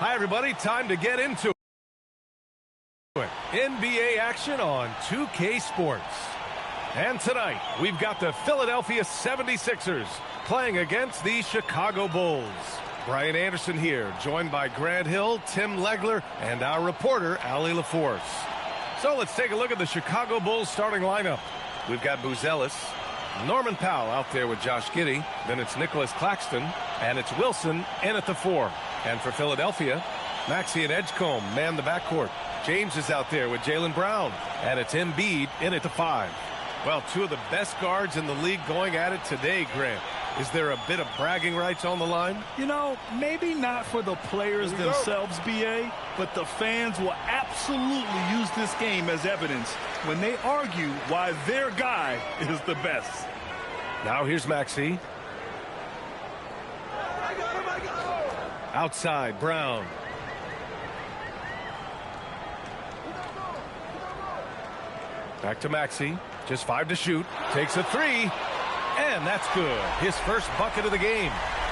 Hi, everybody. Time to get into it. NBA action on 2K Sports. And tonight, we've got the Philadelphia 76ers playing against the Chicago Bulls. Brian Anderson here, joined by Grant Hill, Tim Legler, and our reporter, Allie LaForce. So let's take a look at the Chicago Bulls starting lineup. We've got Buzelis, Norman Powell out there with Josh Giddey. Then it's Nicholas Claxton, and it's Wilson in at the 4. And for Philadelphia, Maxey and Edgecombe man the backcourt. James is out there with Jaylen Brown, and it's Embiid in at the 5. Well, two of the best guards in the league going at it today, Grant. Is there a bit of bragging rights on the line? You know, maybe not for the players themselves, BA, but the fans will absolutely use this game as evidence when they argue why their guy is the best. Now here's Maxey. Outside, Brown. Back to Maxey. Just 5 to shoot. Takes a 3. And that's good. His first bucket of the game.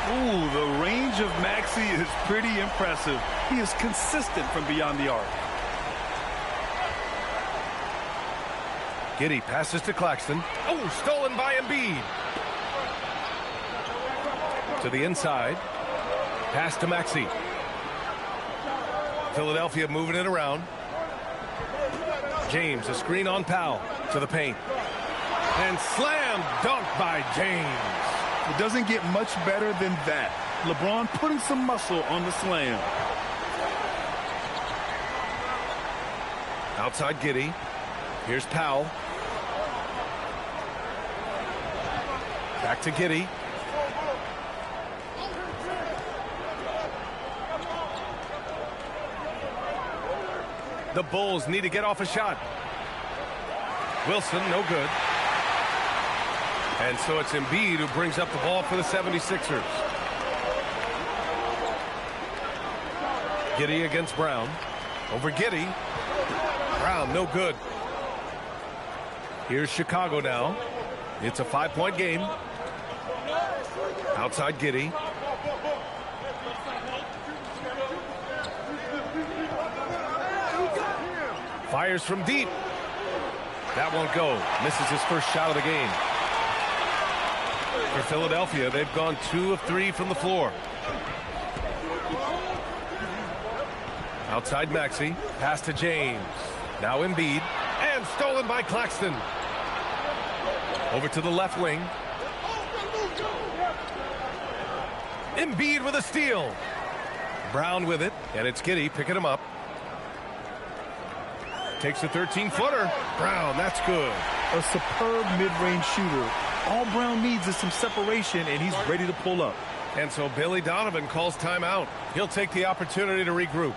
Ooh, the range of Maxey is pretty impressive. He is consistent from beyond the arc. Giddey passes to Claxton. Oh, stolen by Embiid. To the inside. Pass to Maxey. Philadelphia moving it around. James, a screen on Powell. To the paint. And slam dunk by James. It doesn't get much better than that. LeBron putting some muscle on the slam. Outside Giddey. Here's Powell. Back to Giddey. The Bulls need to get off a shot. Wilson, no good. And so it's Embiid who brings up the ball for the 76ers. Giddey against Brown. Over Giddey. Brown, no good. Here's Chicago now. It's a 5-point game. Outside Giddey. Fires from deep. That won't go. Misses his first shot of the game. For Philadelphia, they've gone 2 of 3 from the floor. Outside Maxey. Pass to James. Now Embiid. And stolen by Claxton. Over to the left wing. Embiid with a steal. Brown with it. And it's Giddey picking him up. Takes a 13-footer. Brown, that's good. A superb mid-range shooter. All Brown needs is some separation, and he's ready to pull up. And so Billy Donovan calls timeout. He'll take the opportunity to regroup.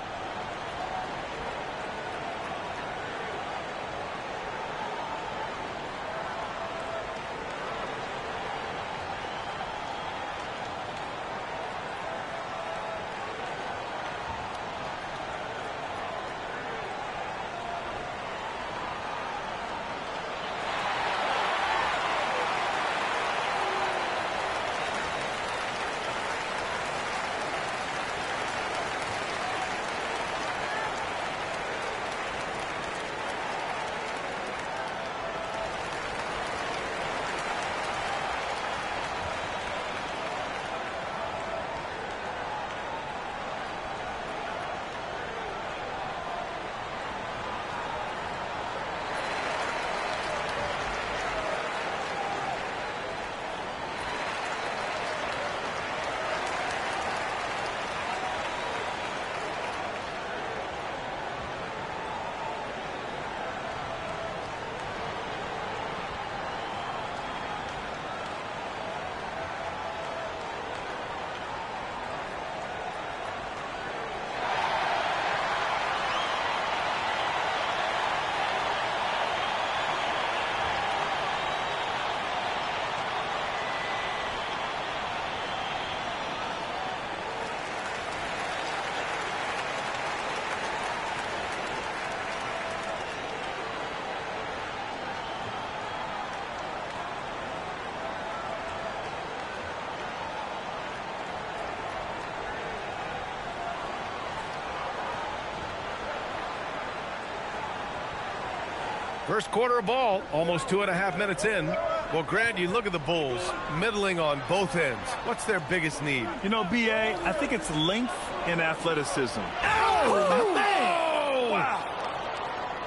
First quarter of ball, almost 2.5 minutes in. Well, Grant, you look at the Bulls, middling on both ends. What's their biggest need? You know, B.A., I think it's length and athleticism. Oh, man! Wow.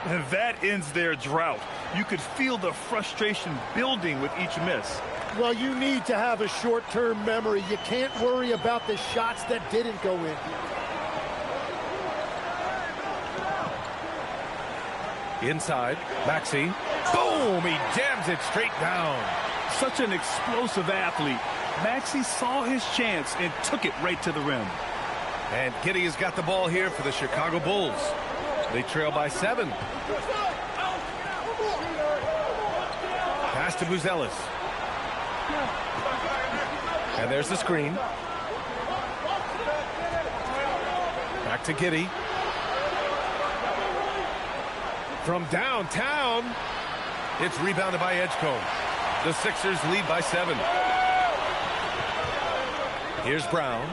And that ends their drought. You could feel the frustration building with each miss. Well, you need to have a short-term memory. You can't worry about the shots that didn't go in. Inside, Maxey. Boom! He jams it straight down. Such an explosive athlete. Maxey saw his chance and took it right to the rim. And Giddey has got the ball here for the Chicago Bulls. They trail by 7. Pass to Buzelis. And there's the screen. Back to Giddey. From downtown, it's rebounded by Edgecombe. The Sixers lead by 7. Here's Brown.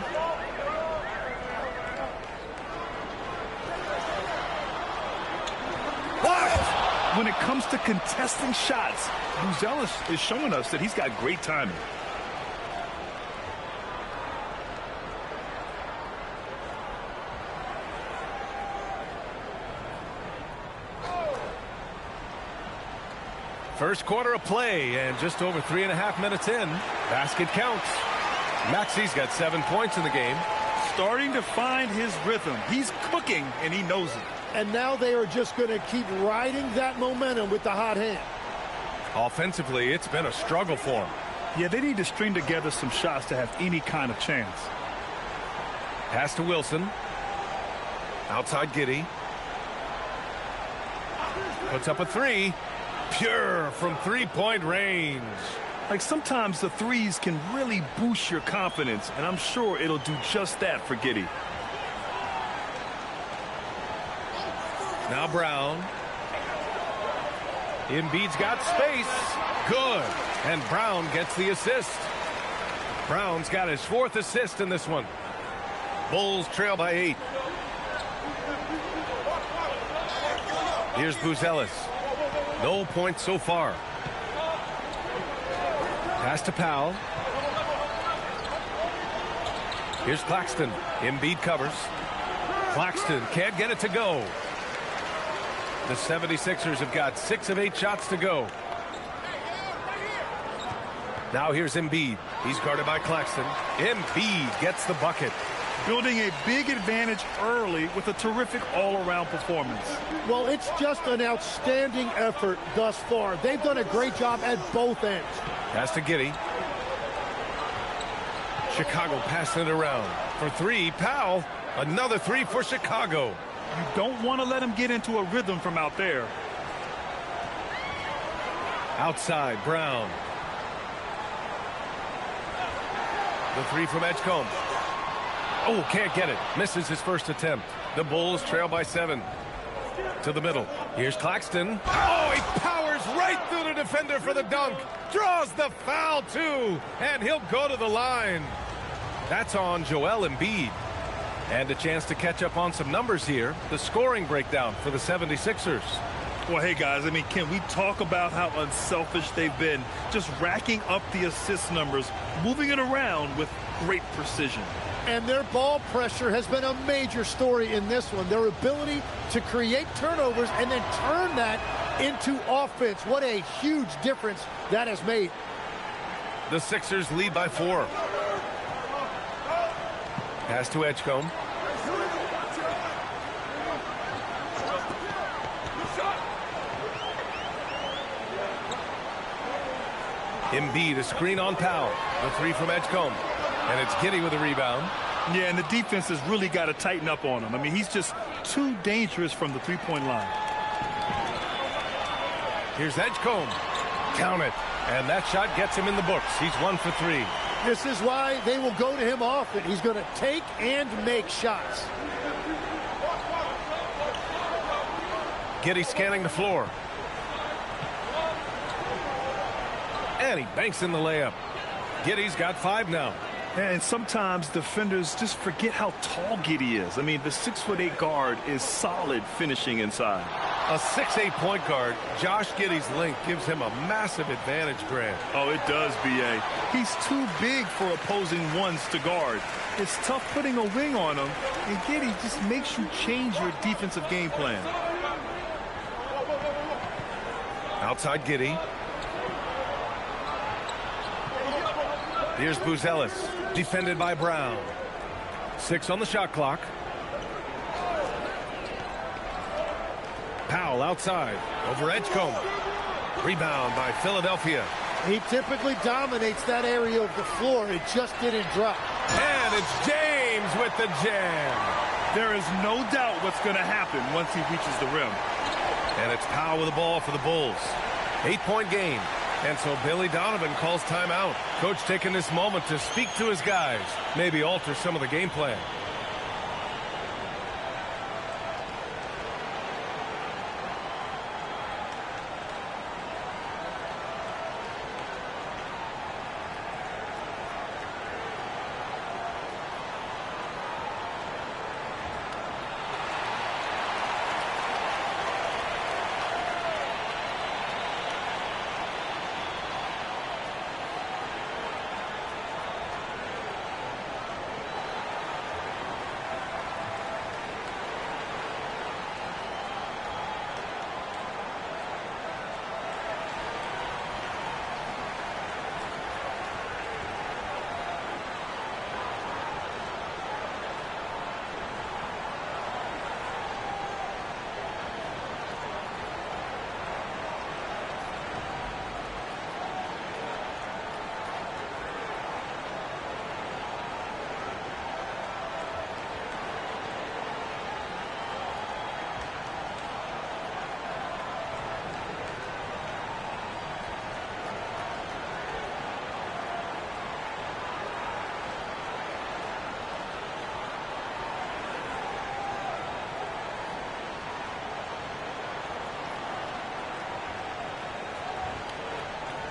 When it comes to contesting shots, Buzelis is showing us that he's got great timing. First quarter of play, and just over 3.5 minutes in. Basket counts. Maxey's got 7 points in the game. Starting to find his rhythm. He's cooking, and he knows it. And now they are just going to keep riding that momentum with the hot hand. Offensively, it's been a struggle for him. Yeah, they need to string together some shots to have any kind of chance. Pass to Wilson. Outside Giddey. Puts up a 3. Pure from three-point range. Like, sometimes the threes can really boost your confidence, and I'm sure it'll do just that for Giddey. Now Brown. Embiid's got space. Good. And Brown gets the assist. Brown's got his 4th assist in this one. Bulls trail by 8. Here's Buzelis. No points so far. Pass to Powell. Here's Claxton. Embiid covers. Claxton can't get it to go. The 76ers have got 6 of 8 shots to go. Now here's Embiid. He's guarded by Claxton. Embiid gets the bucket. Building a big advantage early with a terrific all-around performance. Well, it's just an outstanding effort thus far. They've done a great job at both ends. Pass to Giddey. Chicago passing it around. For 3, Powell. Another 3 for Chicago. You don't want to let him get into a rhythm from out there. Outside, Brown. The 3 from Edgecombe. Oh, can't get it. Misses his first attempt. The Bulls trail by 7. To the middle. Here's Claxton. Oh, he powers right through the defender for the dunk. Draws the foul, too. And he'll go to the line. That's on Joel Embiid. And a chance to catch up on some numbers here. The scoring breakdown for the 76ers. Well, hey, guys, I mean, can we talk about how unselfish they've been? Just racking up the assist numbers, moving it around with great precision. And their ball pressure has been a major story in this one. Their ability to create turnovers and then turn that into offense. What a huge difference that has made. The Sixers lead by 4. Pass to Edgecombe. Embiid, a screen on Powell. The 3 from Edgecombe. And it's Giddey with a rebound. Yeah, and the defense has really got to tighten up on him. I mean, he's just too dangerous from the three-point line. Here's Edgecombe. Count it. And that shot gets him in the books. He's 1 for 3. This is why they will go to him often. He's going to take and make shots. Giddey scanning the floor. And he banks in the layup. Giddey's got 5 now. And sometimes defenders just forget how tall Giddey is. I mean, the 6'8" guard is solid finishing inside. A 6'8" point guard, Josh Giddey's length gives him a massive advantage, Grant. Oh, it does, B.A. He's too big for opposing ones to guard. It's tough putting a wing on him, and Giddey just makes you change your defensive game plan. Outside Giddey. Here's Buzelis, defended by Brown. 6 on the shot clock. Powell outside, over Edgecombe. Rebound by Philadelphia. He typically dominates that area of the floor. It just didn't drop. And it's James with the jam. There is no doubt what's going to happen once he reaches the rim. And it's Powell with the ball for the Bulls. 8-point game. And so Billy Donovan calls timeout. Coach taking this moment to speak to his guys. Maybe alter some of the game plan.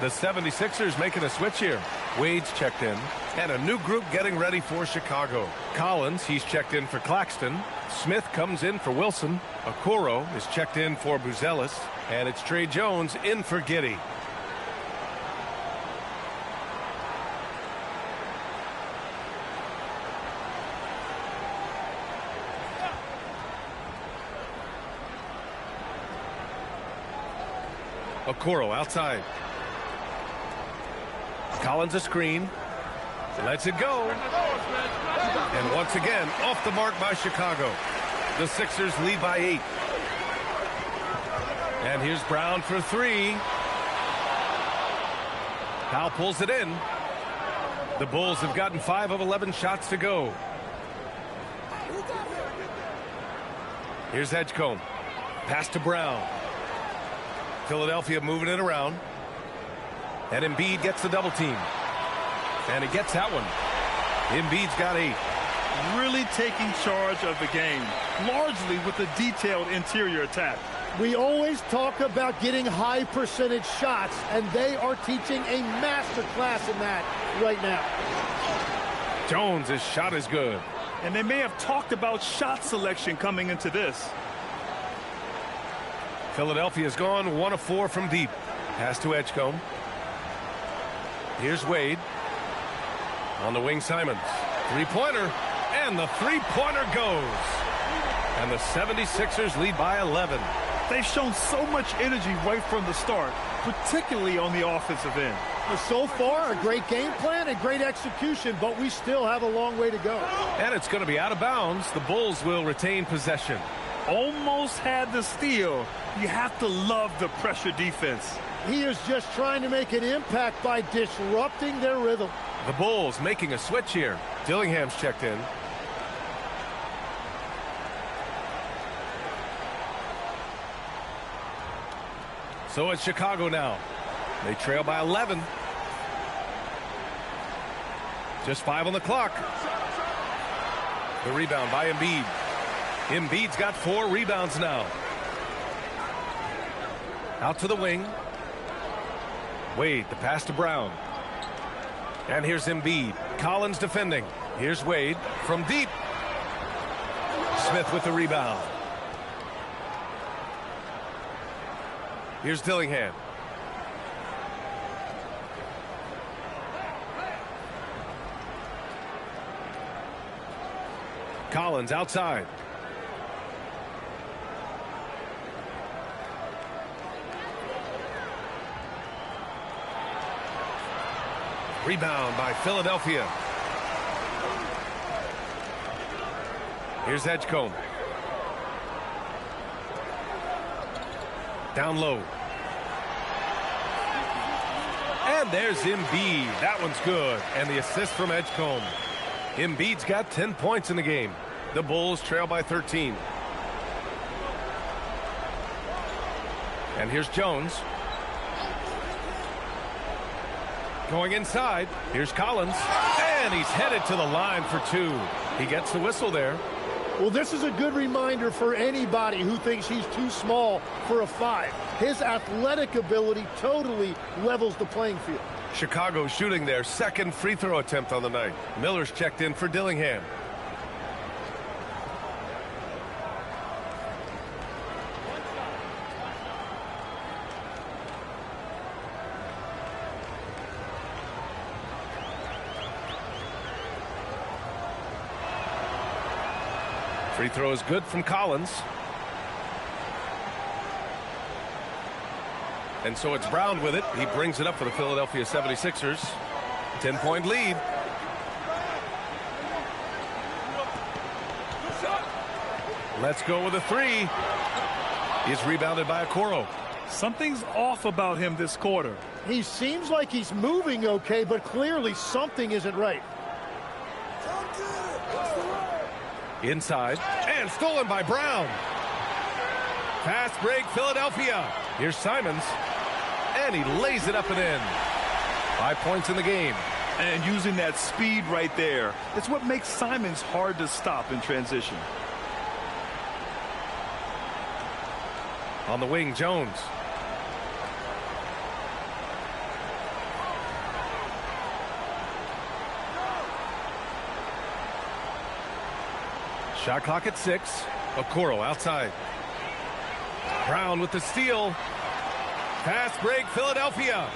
The 76ers making a switch here. Wade's checked in. And a new group getting ready for Chicago. Collins, he's checked in for Claxton. Smith comes in for Wilson. Okoro is checked in for Buzelis. And it's Trey Jones in for Giddey. Okoro outside. Collins a screen. Lets it go. And once again, off the mark by Chicago. The Sixers lead by 8. And here's Brown for 3. Powell pulls it in. The Bulls have gotten 5 of 11 shots to go. Here's Edgecombe. Pass to Brown. Philadelphia moving it around. And Embiid gets the double team. And he gets that one. Embiid's got 8. Really taking charge of the game, largely with a detailed interior attack. We always talk about getting high percentage shots, and they are teaching a master class in that right now. Jones' shot is good. And they may have talked about shot selection coming into this. Philadelphia's gone 1 of 4 from deep. Pass to Edgecombe. Here's Wade. On the wing, Simons. Three-pointer. And the three-pointer goes. And the 76ers lead by 11. They've shown so much energy right from the start, particularly on the offensive end. So far, a great game plan and great execution, but we still have a long way to go. And it's going to be out of bounds. The Bulls will retain possession. Almost had the steal. You have to love the pressure defense. He is just trying to make an impact by disrupting their rhythm. The Bulls making a switch here. Dillingham's checked in. So it's Chicago now. They trail by 11. Just 5 on the clock. The rebound by Embiid. Embiid's got 4 rebounds now. Out to the wing. Wade, the pass to Brown. And here's Embiid. Collins defending. Here's Wade from deep. Smith with the rebound. Here's Dillingham. Collins outside. Rebound by Philadelphia. Here's Edgecombe. Down low. And there's Embiid. That one's good. And the assist from Edgecombe. Embiid's got 10 points in the game. The Bulls trail by 13. And here's Jones. Going inside. Here's Collins. And he's headed to the line for two. He gets the whistle there. Well, this is a good reminder for anybody who thinks he's too small for a 5. His athletic ability totally levels the playing field. Chicago shooting their second free throw attempt on the night. Miller's checked in for Dillingham. Free throw is good from Collins. And so it's Brown with it. He brings it up for the Philadelphia 76ers. 10-point lead. Let's go with a three. He's rebounded by Okoro. Something's off about him this quarter. He seems like he's moving okay, but clearly something isn't right. Inside, and stolen by Brown. Fast break, Philadelphia. Here's Simons, and he lays it up and in. 5 points in the game. And using that speed right there, it's what makes Simons hard to stop in transition. On the wing, Jones. Shot clock at 6. Okoro outside. Brown with the steal. Fast break, Philadelphia.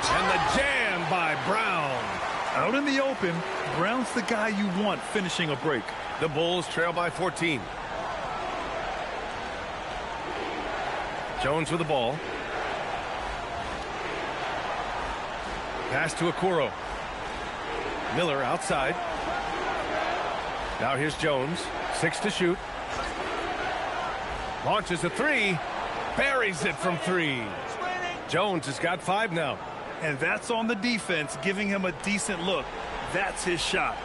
And the jam by Brown. Out in the open, Brown's the guy you want finishing a break. The Bulls trail by 14. Jones with the ball. Pass to Okoro. Miller outside. Now here's Jones. 6 to shoot. Launches a three. Buries it from 3. Jones has got 5 now. And that's on the defense, giving him a decent look. That's his shot.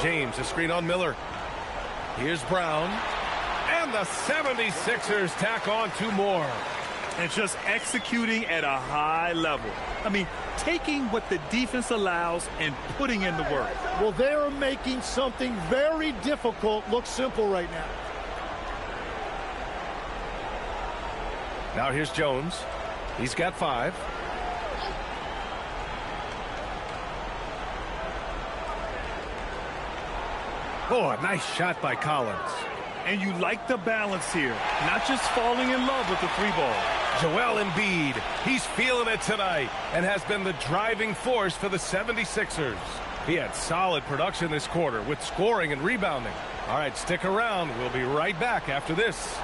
James, a screen on Miller. Here's Brown. And the 76ers tack on 2 more. And just executing at a high level. I mean, taking what the defense allows and putting in the work. Well, they're making something very difficult look simple right now. Now here's Jones. He's got 5. Oh, a nice shot by Collins. And you like the balance here, not just falling in love with the 3-ball. Joel Embiid, he's feeling it tonight and has been the driving force for the 76ers. He had solid production this quarter with scoring and rebounding. All right, stick around. We'll be right back after this.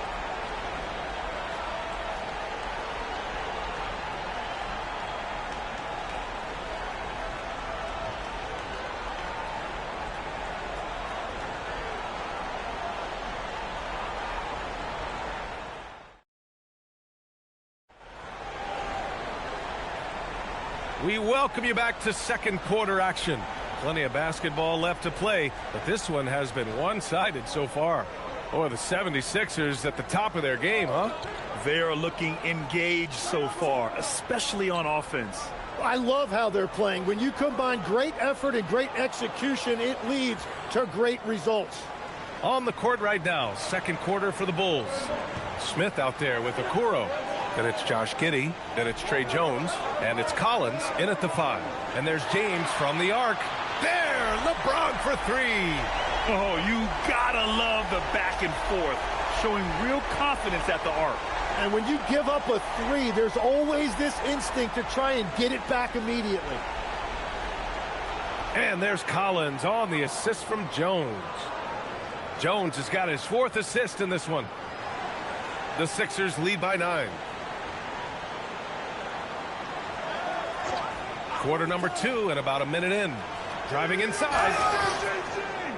We welcome you back to second quarter action. Plenty of basketball left to play, but this one has been one-sided so far. Boy, the 76ers at the top of their game, huh? They are looking engaged so far, especially on offense. I love how they're playing. When you combine great effort and great execution, it leads to great results. On the court right now, second quarter for the Bulls. Smith out there with Okoro. Then it's Josh Giddey. Then it's Trey Jones. And it's Collins in at the 5. And there's James from the arc. There, LeBron for 3. Oh, you gotta love the back and forth, showing real confidence at the arc. And when you give up a three, there's always this instinct to try and get it back immediately. And there's Collins on the assist from Jones. Jones has got his 4th assist in this one. The Sixers lead by 9. Quarter number 2 and about a minute in. Driving inside.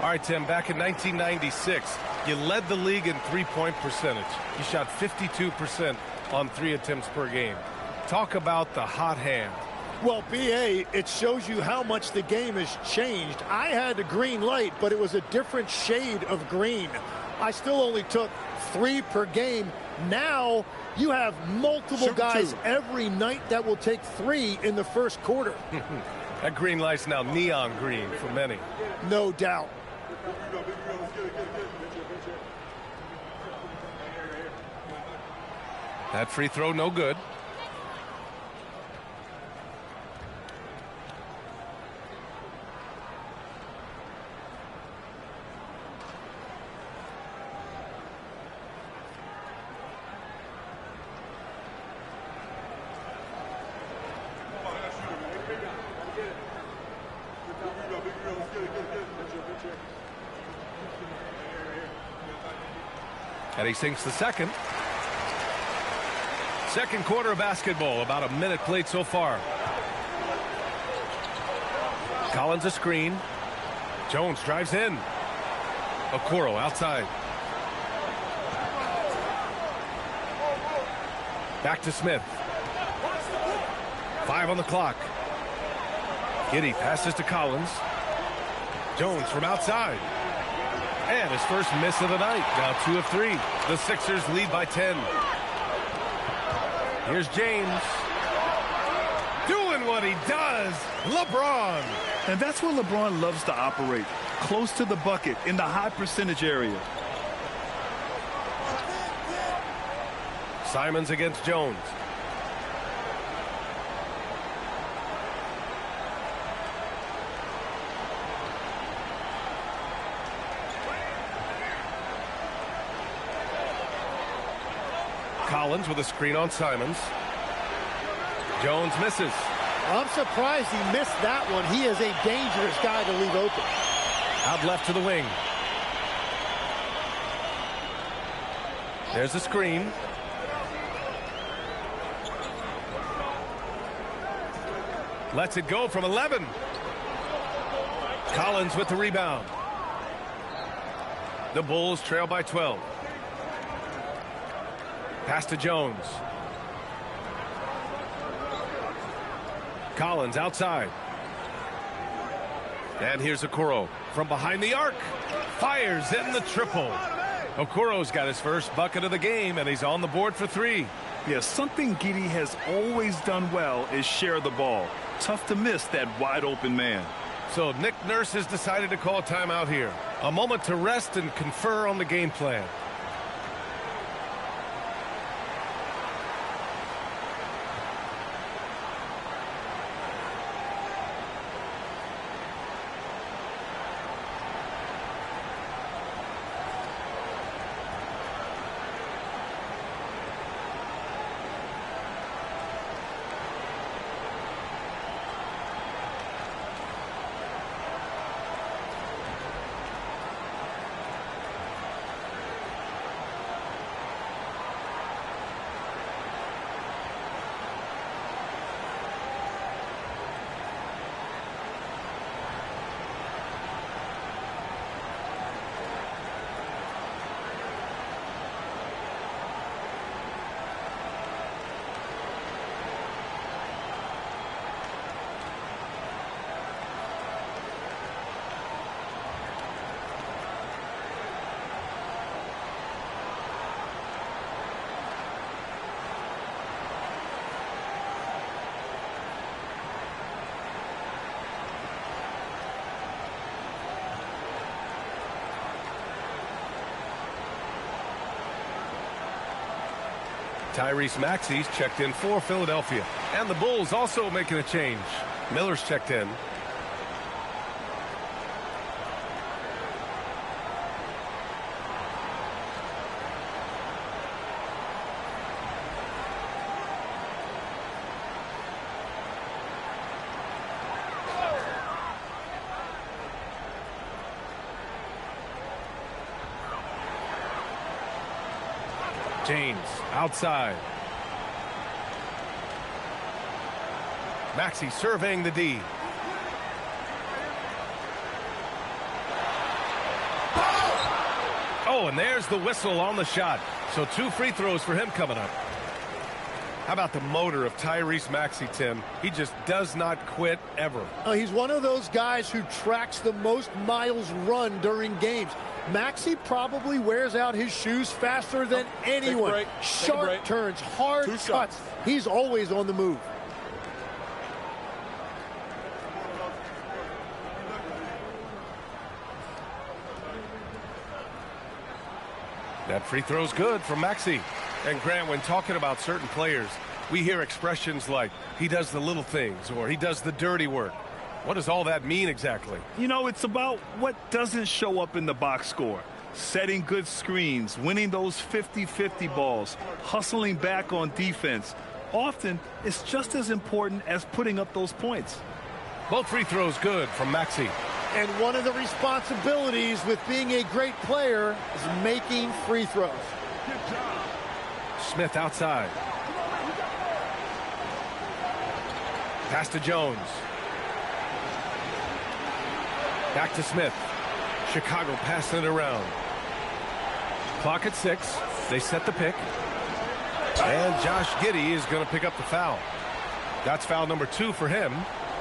All right, Tim, back in 1996, you led the league in three-point percentage. You shot 52% on 3 attempts per game. Talk about the hot hand. Well, B.A., it shows you how much the game has changed. I had a green light, but it was a different shade of green. I still only took 3 per game. Now you have multiple guys every night that will take 3 in the first quarter. That green light's now neon green for many. No doubt. That free throw no good. And he sinks the second. Second quarter of basketball, about a minute played so far. Collins a screen. Jones drives in. Okoro outside. Back to Smith. 5 on the clock. Giddey passes to Collins. Jones from outside. And his first miss of the night. Now 2 of 3. The Sixers lead by 10. Here's James. Doing what he does. LeBron. And that's where LeBron loves to operate. Close to the bucket in the high percentage area. Simons against Jones. Collins with a screen on Simons. Jones misses. I'm surprised he missed that one. He is a dangerous guy to leave open. Out left to the wing. There's the screen. Lets it go from 11. Collins with the rebound. The Bulls trail by 12. Pass to Jones. Collins outside. And here's Okoro from behind the arc. Fires in the triple. Okoro's got his first bucket of the game, and he's on the board for 3. Yeah, something Giddey has always done well is share the ball. Tough to miss that wide open man. So Nick Nurse has decided to call timeout here. A moment to rest and confer on the game plan. Tyrese Maxey's checked in for Philadelphia. And the Bulls also making a change. Miller's checked in. James outside. Maxey surveying the D. Oh, and there's the whistle on the shot. So 2 free throws for him coming up. How about the motor of Tyrese Maxey, Tim? He just does not quit ever. He's one of those guys who tracks the most miles run during games. Maxey probably wears out his shoes faster than anyone. Sharp turns, hard cuts. He's always on the move. That free throw's good from Maxey. And Grant, when talking about certain players, we hear expressions like, he does the little things, or he does the dirty work. What does all that mean exactly? You know, it's about what doesn't show up in the box score. Setting good screens, winning those 50-50 balls, hustling back on defense. Often, it's just as important as putting up those points. Both free throws good from Maxey. And one of the responsibilities with being a great player is making free throws. Smith outside. Pass to Jones. Back to Smith. Chicago passing it around. Clock at 6. They set the pick. And Josh Giddey is going to pick up the foul. That's foul number 2 for him.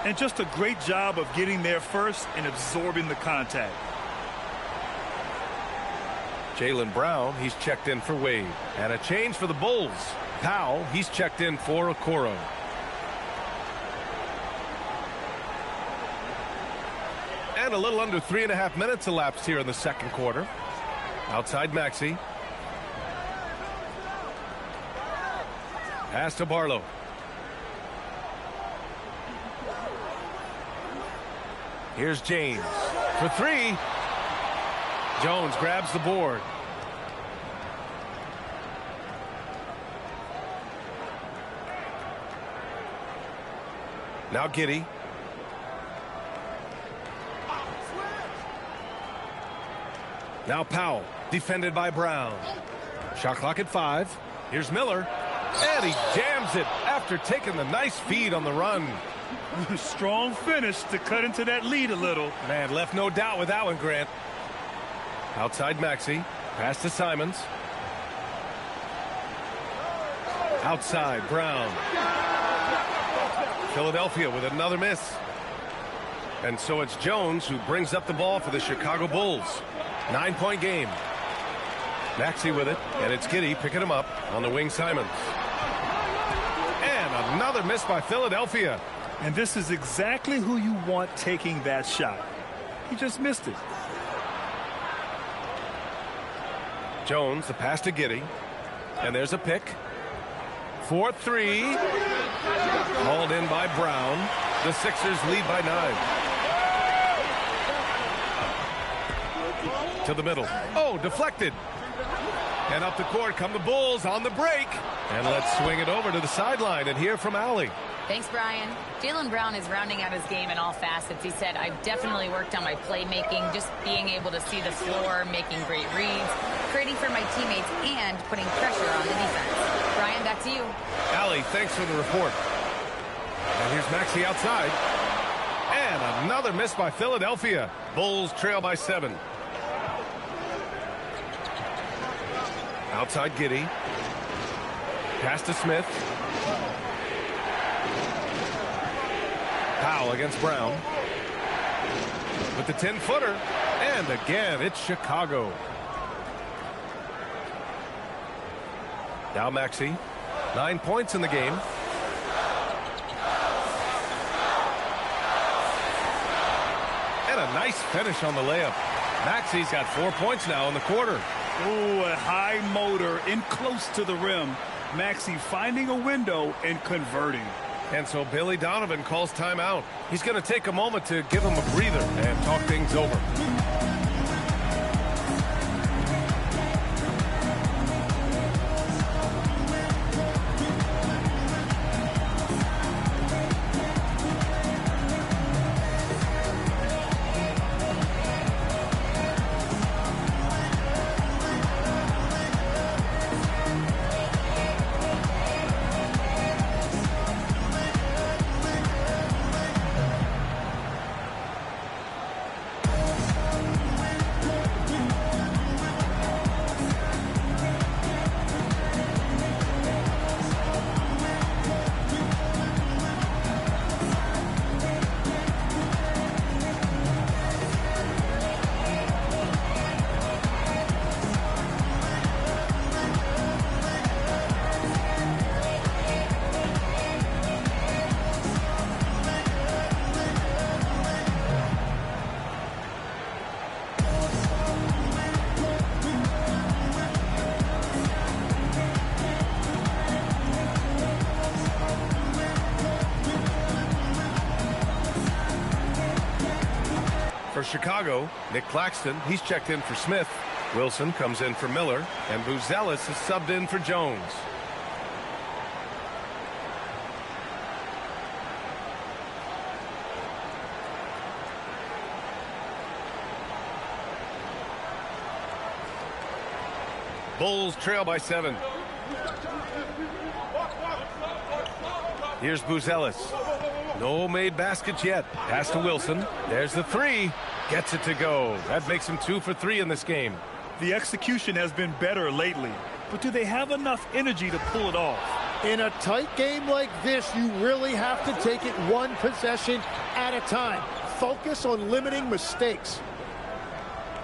And just a great job of getting there first and absorbing the contact. Jaylen Brown, he's checked in for Wade. And a change for the Bulls. Powell, he's checked in for Okoro. And a little under 3.5 minutes elapsed here in the second quarter. Outside Maxey. Pass to Barlow. Here's James for 3. Jones grabs the board. Now Giddey. Now Powell, defended by Brown. Shot clock at 5. Here's Miller. And he jams it after taking the nice feed on the run. Strong finish to cut into that lead a little. Man, left no doubt with that one, Grant. Outside Maxey. Pass to Simons. Outside Brown. Philadelphia with another miss. And so it's Jones who brings up the ball for the Chicago Bulls. 9-point game. Maxey with it, and it's Giddey picking him up on the wing. Simons. And another miss by Philadelphia. And this is exactly who you want taking that shot. He just missed it. Jones, the pass to Giddey. And there's a pick. 4-3. Hauled in by Brown. The Sixers lead by 9. To the middle. Oh, deflected. And up the court come the Bulls on the break. And let's swing it over to the sideline and hear from Allie. Thanks, Brian. Jaylen Brown is rounding out his game in all facets. He said, I've definitely worked on my playmaking, just being able to see the floor, making great reads, creating for my teammates, and putting pressure on the defense. Brian, back to you. Allie, thanks for the report. And here's Maxey outside. And another miss by Philadelphia. Bulls trail by 7. Outside Giddey. Pass to Smith. Powell against Brown. With the 10-footer. And again, it's Chicago. Now Maxey. 9 points in the game. And a nice finish on the layup. Maxey's got 4 points now in the quarter. Ooh, a high motor in close to the rim. Maxey finding a window and converting. And so Billy Donovan calls timeout. He's going to take a moment to give him a breather and talk things over. For Chicago, Nick Claxton, he's checked in for Smith. Wilson comes in for Miller, and Buzelis is subbed in for Jones. Bulls trail by 7. Here's Buzelis. No made baskets yet. Pass to Wilson. There's the 3. Gets it to go. That makes him 2 for 3 in this game. The execution has been better lately, but do they have enough energy to pull it off? In a tight game like this, you really have to take it one possession at a time. Focus on limiting mistakes.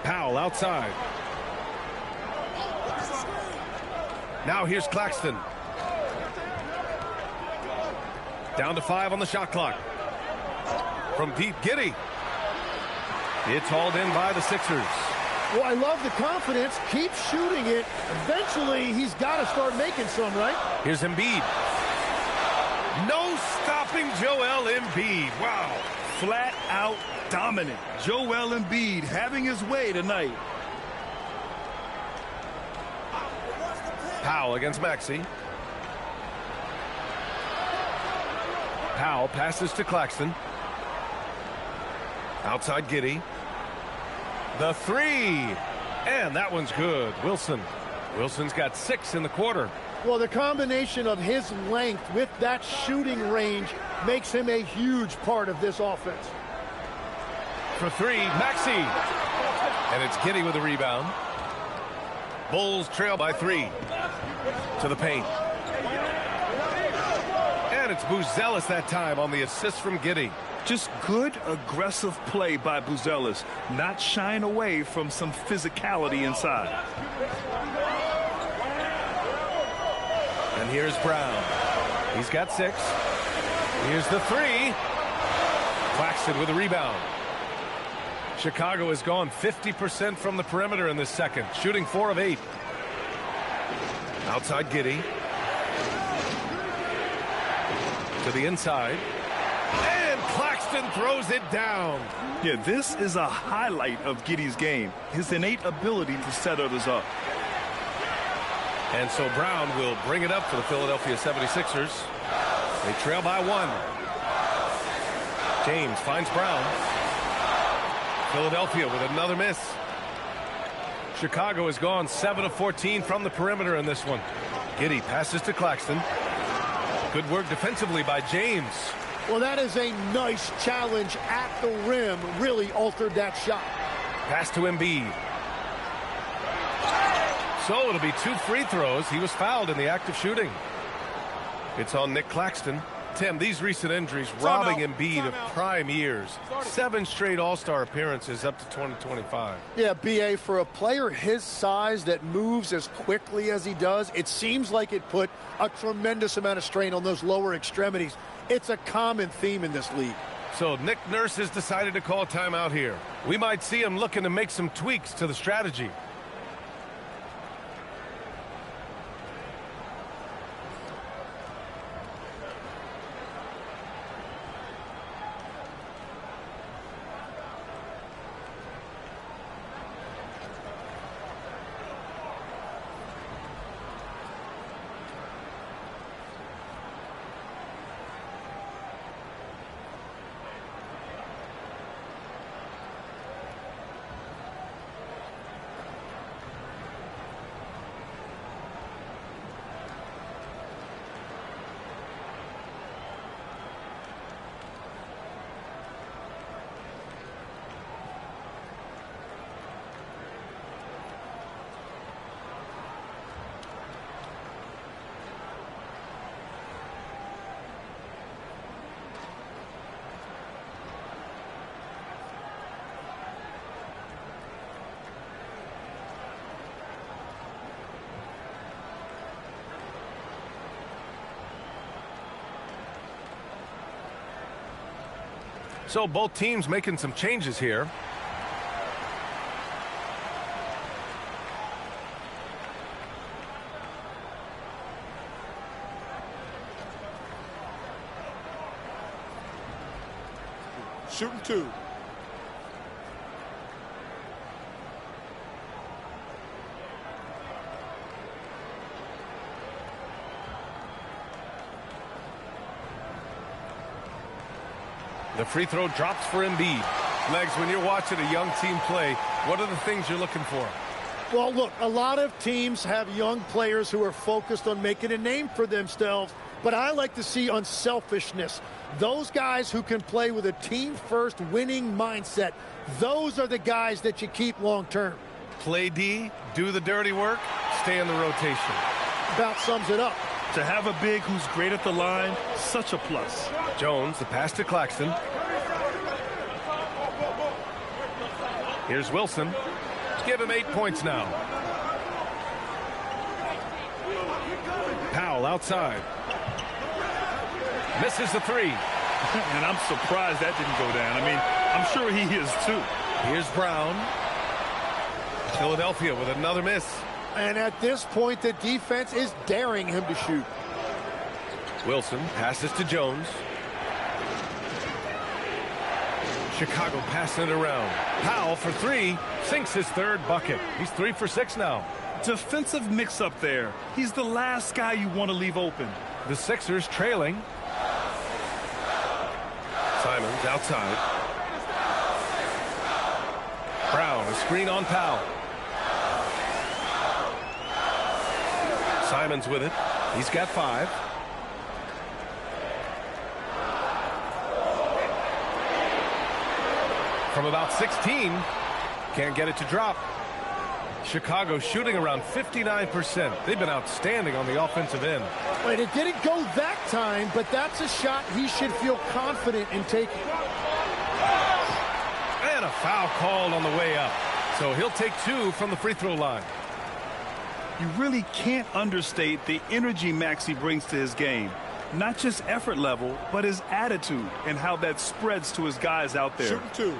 Powell outside. Now here's Claxton. Down to 5 on the shot clock. From deep, Giddey. It's hauled in by the Sixers. Well, I love the confidence. Keep shooting it. Eventually, he's got to start making some, right? Here's Embiid. No stopping Joel Embiid. Wow. Flat out dominant. Joel Embiid having his way tonight. Powell against Maxey. Powell passes to Claxton. Outside Giddey. The 3. And that one's good. Wilson's got 6 in the quarter. Well, the combination of his length with that shooting range makes him a huge part of this offense. For 3, Maxey. And it's Giddey with the rebound. Bulls trail by 3. To the paint. And it's Buzelis that time on the assist from Giddey. Just good, aggressive play by Buzelis, not shying away from some physicality inside. And here's Brown. He's got 6. Here's the 3. Claxton with the rebound. Chicago has gone 50% from the perimeter in this second, shooting 4 of 8. Outside Giddey. To the inside. And Claxton throws it down. Yeah, this is a highlight of Giddey's game, his innate ability to set others up. And so Brown will bring it up for the Philadelphia 76ers. They trail by 1. James finds Brown. Philadelphia with another miss. Chicago has gone 7 of 14 from the perimeter in this one. Giddey passes to Claxton. Good work defensively by James. Well, that is a nice challenge at the rim. Really altered that shot. Pass to Embiid. So it'll be 2 free throws. He was fouled in the act of shooting. It's on Nick Claxton. Tim, these recent injuries robbing Embiid of prime years. 7 straight All-Star appearances up to 2025. Yeah, B.A., for a player his size that moves as quickly as he does, it seems like it put a tremendous amount of strain on those lower extremities. It's a common theme in this league. So Nick Nurse has decided to call timeout here. We might see him looking to make some tweaks to the strategy. So both teams making some changes here. Shooting 2. The free throw drops for Embiid. Legs, when you're watching a young team play, what are the things you're looking for? Well, look, a lot of teams have young players who are focused on making a name for themselves, but I like to see unselfishness. Those guys who can play with a team-first winning mindset, those are the guys that you keep long-term. Play D, do the dirty work, stay in the rotation. About sums it up. To have a big who's great at the line, such a plus. Jones, the pass to Claxton. Here's Wilson. Give him 8 points now. Powell outside. Misses the three. And I'm surprised that didn't go down. I mean, I'm sure he is too. Here's Brown. Philadelphia with another miss. And at this point, the defense is daring him to shoot. Wilson passes to Jones. Chicago passing it around. Powell for three. Sinks his third bucket. He's 3 for 6 now. Defensive mix-up there. He's the last guy you want to leave open. The Sixers trailing. Simons outside. Brown, a screen on Powell. Simons with it. He's got 5. From about 16. Can't get it to drop. Chicago shooting around 59%. They've been outstanding on the offensive end. Wait, it didn't go that time, but that's a shot he should feel confident in taking. And a foul called on the way up. So he'll take 2 from the free throw line. You really can't understate the energy Maxey brings to his game. Not just effort level, but his attitude and how that spreads to his guys out there. Shooting 2.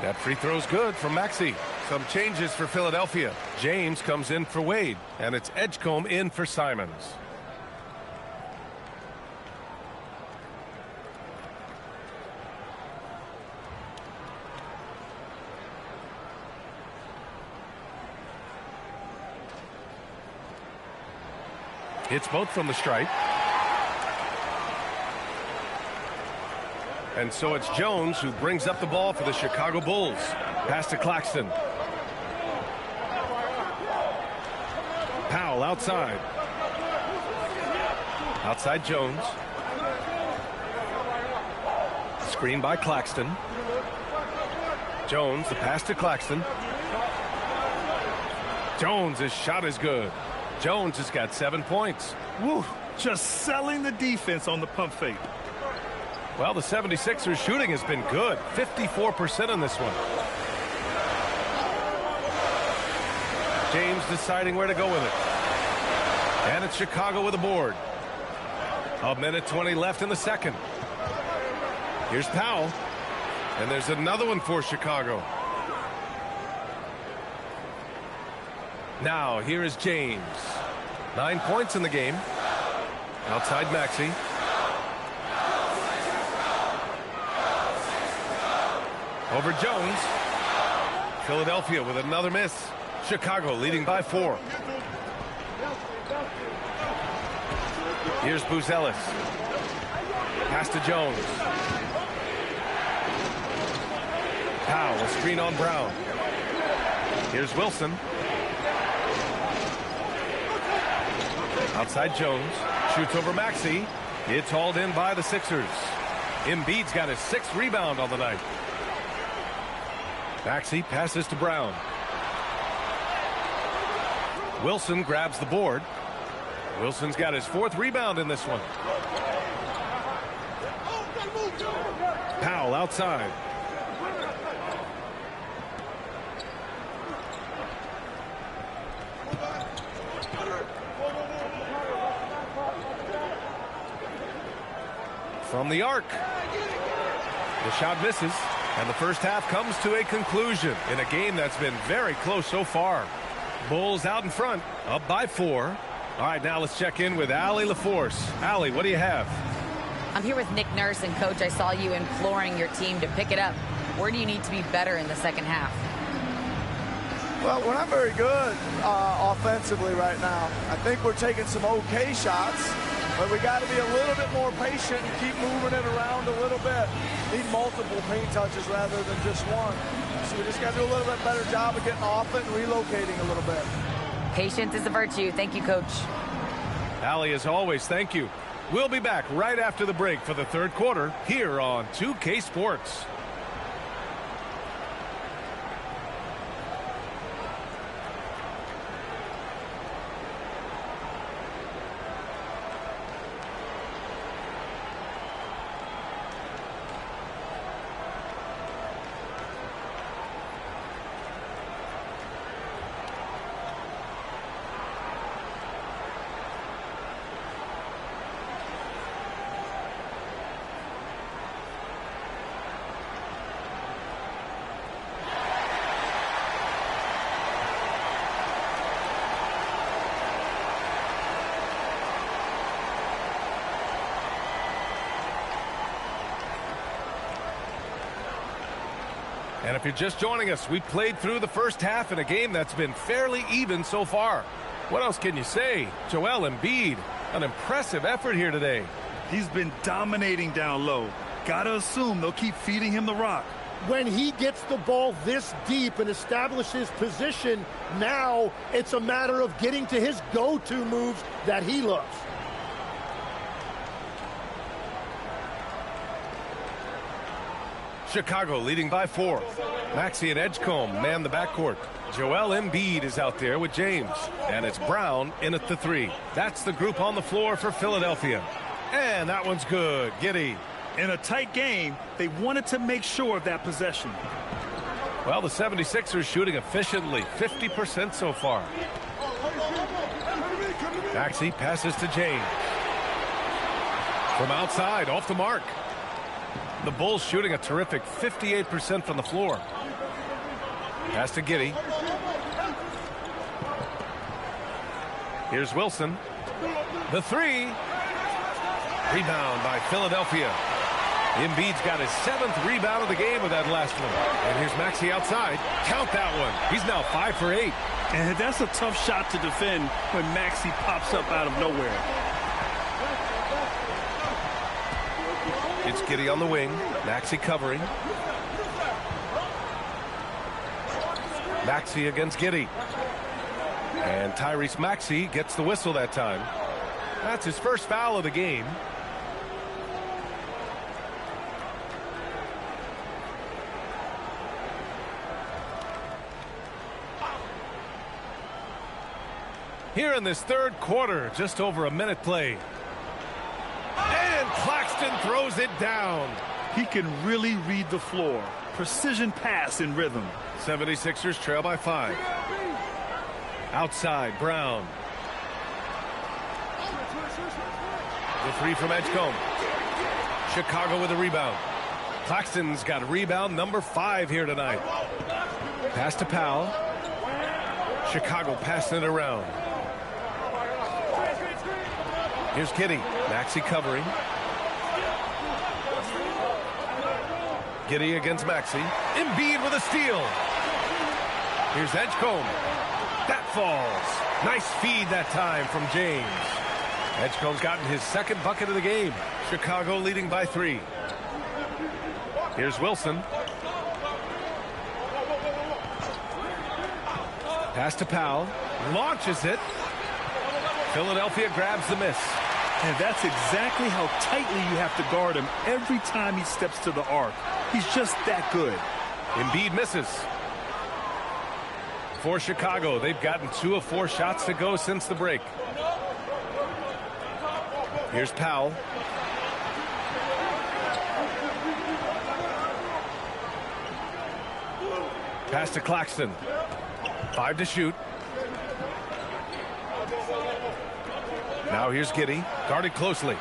That free throw's good from Maxey. Some changes for Philadelphia. James comes in for Wade, and it's Edgecombe in for Simons. Hits both from the stripe. And so it's Jones who brings up the ball for the Chicago Bulls. Pass to Claxton. Powell outside. Outside Jones. Screen by Claxton. Jones, the pass to Claxton. Jones, his shot is good. Jones has got 7 points. Woo, just selling the defense on the pump fake. Well, the 76ers shooting has been good. 54% on this one. James deciding where to go with it. And it's Chicago with a board. 1:20 left in the second. Here's Powell. And there's another one for Chicago. Now, here is James. 9 points in the game. Outside Maxey. Over Jones. Philadelphia with another miss. Chicago leading by 4. Here's Buzelis. Pass to Jones. Powell, a screen on Brown. Here's Wilson. Outside Jones. Shoots over Maxey. It's hauled in by the Sixers. Embiid's got his 6th rebound on the night. Maxey passes to Brown. Wilson grabs the board. Wilson's got his 4th rebound in this one. Powell outside. From the arc. The shot misses. And the first half comes to a conclusion in a game that's been very close so far. Bulls out in front, up by 4. All right, now let's check in with Allie LaForce. Allie, what do you have? I'm here with Nick Nurse, and Coach, I saw you imploring your team to pick it up. Where do you need to be better in the second half? Well, we're not very good offensively right now. I think we're taking some okay shots, but we got to be a little bit more patient and keep moving it around a little bit. Need multiple paint touches rather than just one. So we just got to do a little bit better job of getting off it and relocating a little bit. Patience is a virtue. Thank you, Coach. Allie, as always, thank you. We'll be back right after the break for the third quarter here on 2K Sports. And if you're just joining us, we played through the first half in a game that's been fairly even so far. What else can you say? Joel Embiid, an impressive effort here today. He's been dominating down low. Gotta assume they'll keep feeding him the rock. When he gets the ball this deep and establishes position, now it's a matter of getting to his go-to moves that he loves. Chicago leading by 4. Maxey and Edgecombe man the backcourt. Joel Embiid is out there with James. And it's Brown in at the 3. That's the group on the floor for Philadelphia. And that one's good. Giddey. In a tight game, they wanted to make sure of that possession. Well, the 76ers shooting efficiently, 50% so far. Maxey passes to James. From outside, off the mark. The Bulls shooting a terrific 58% from the floor. Pass to Giddey. Here's Wilson. The 3. Rebound by Philadelphia. Embiid's got his 7th rebound of the game with that last one. And here's Maxey outside. Count that one. He's now 5 for 8. And that's a tough shot to defend when Maxey pops up out of nowhere. It's Giddey on the wing. Maxey covering. Maxey against Giddey. And Tyrese Maxey gets the whistle that time. That's his first foul of the game. Here in this third quarter, just over a minute played. And Claxton throws it down. He can really read the floor. Precision pass in rhythm. 76ers trail by 5. Outside, Brown. The 3 from Edgecombe. Chicago with a rebound. Claxton's got rebound number 5 here tonight. Pass to Powell. Chicago passing it around. Here's Giddey. Maxey covering. Giddey against Maxey. Embiid with a steal. Here's Edgecombe. That falls. Nice feed that time from James. Edgecombe's gotten his 2nd bucket of the game. Chicago leading by 3. Here's Wilson. Pass to Powell. Launches it. Philadelphia grabs the miss. And that's exactly how tightly you have to guard him every time he steps to the arc. He's just that good. Embiid misses. For Chicago, they've gotten 2 of 4 shots to go since the break. Here's Powell. Pass to Claxton. 5 to shoot. Now here's Giddey, guarded closely.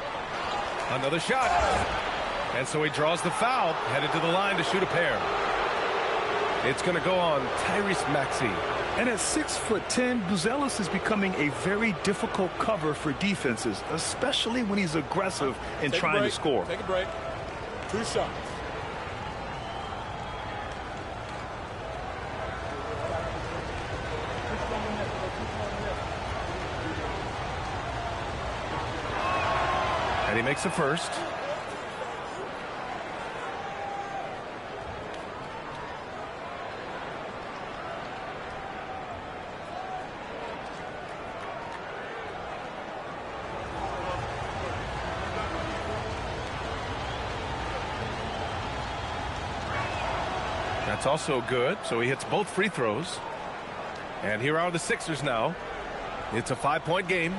Another shot. And so he draws the foul, headed to the line to shoot a pair. It's going to go on Tyrese Maxey. And at 6'10", Buzelis is becoming a very difficult cover for defenses, especially when he's aggressive in trying to score. Take a break. 2 shots. he makes the first. That's also good. So he hits both free throws. And here are the Sixers now. It's a 5-point game.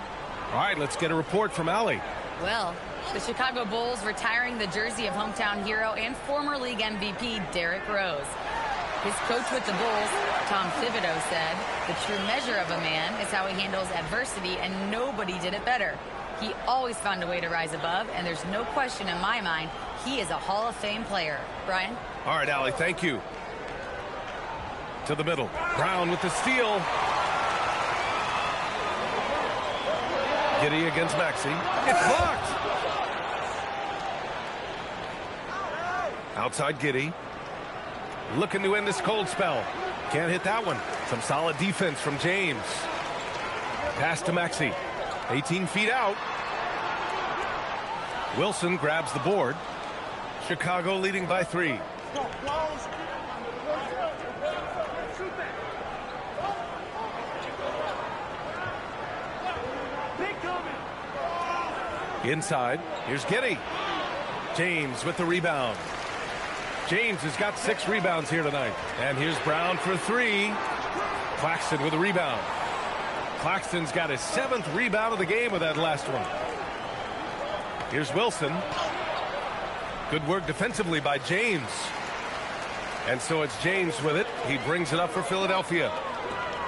All right, let's get a report from Allie. Well, the Chicago Bulls retiring the jersey of hometown hero and former league MVP Derrick Rose. His coach with the Bulls, Tom Thibodeau, said, "The true measure of a man is how he handles adversity, and nobody did it better. He always found a way to rise above, and there's no question in my mind he is a Hall of Fame player." Brian? All right, Allie, thank you. To the middle. Brown with the steal. Giddey against Maxey. It's blocked. Outside Giddey. Looking to end this cold spell. Can't hit that one. Some solid defense from James. Pass to Maxey. 18 feet out. Wilson grabs the board. Chicago leading by 3. Inside, here's Giddey. James with the rebound. James has got 6 rebounds here tonight. And here's Brown for 3. Claxton with a rebound. Claxton's got his 7th rebound of the game with that last one. Here's Wilson. Good work defensively by James. And so it's James with it. He brings it up for Philadelphia.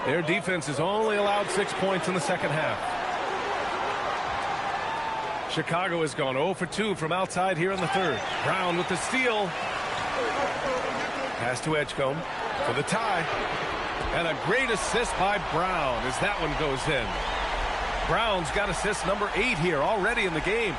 Their defense has only allowed 6 points in the second half. Chicago has gone 0 for 2 from outside here in the third. Brown with the steal. Pass to Edgecombe for the tie. And a great assist by Brown as that one goes in. Brown's got assist number 8 here already in the game.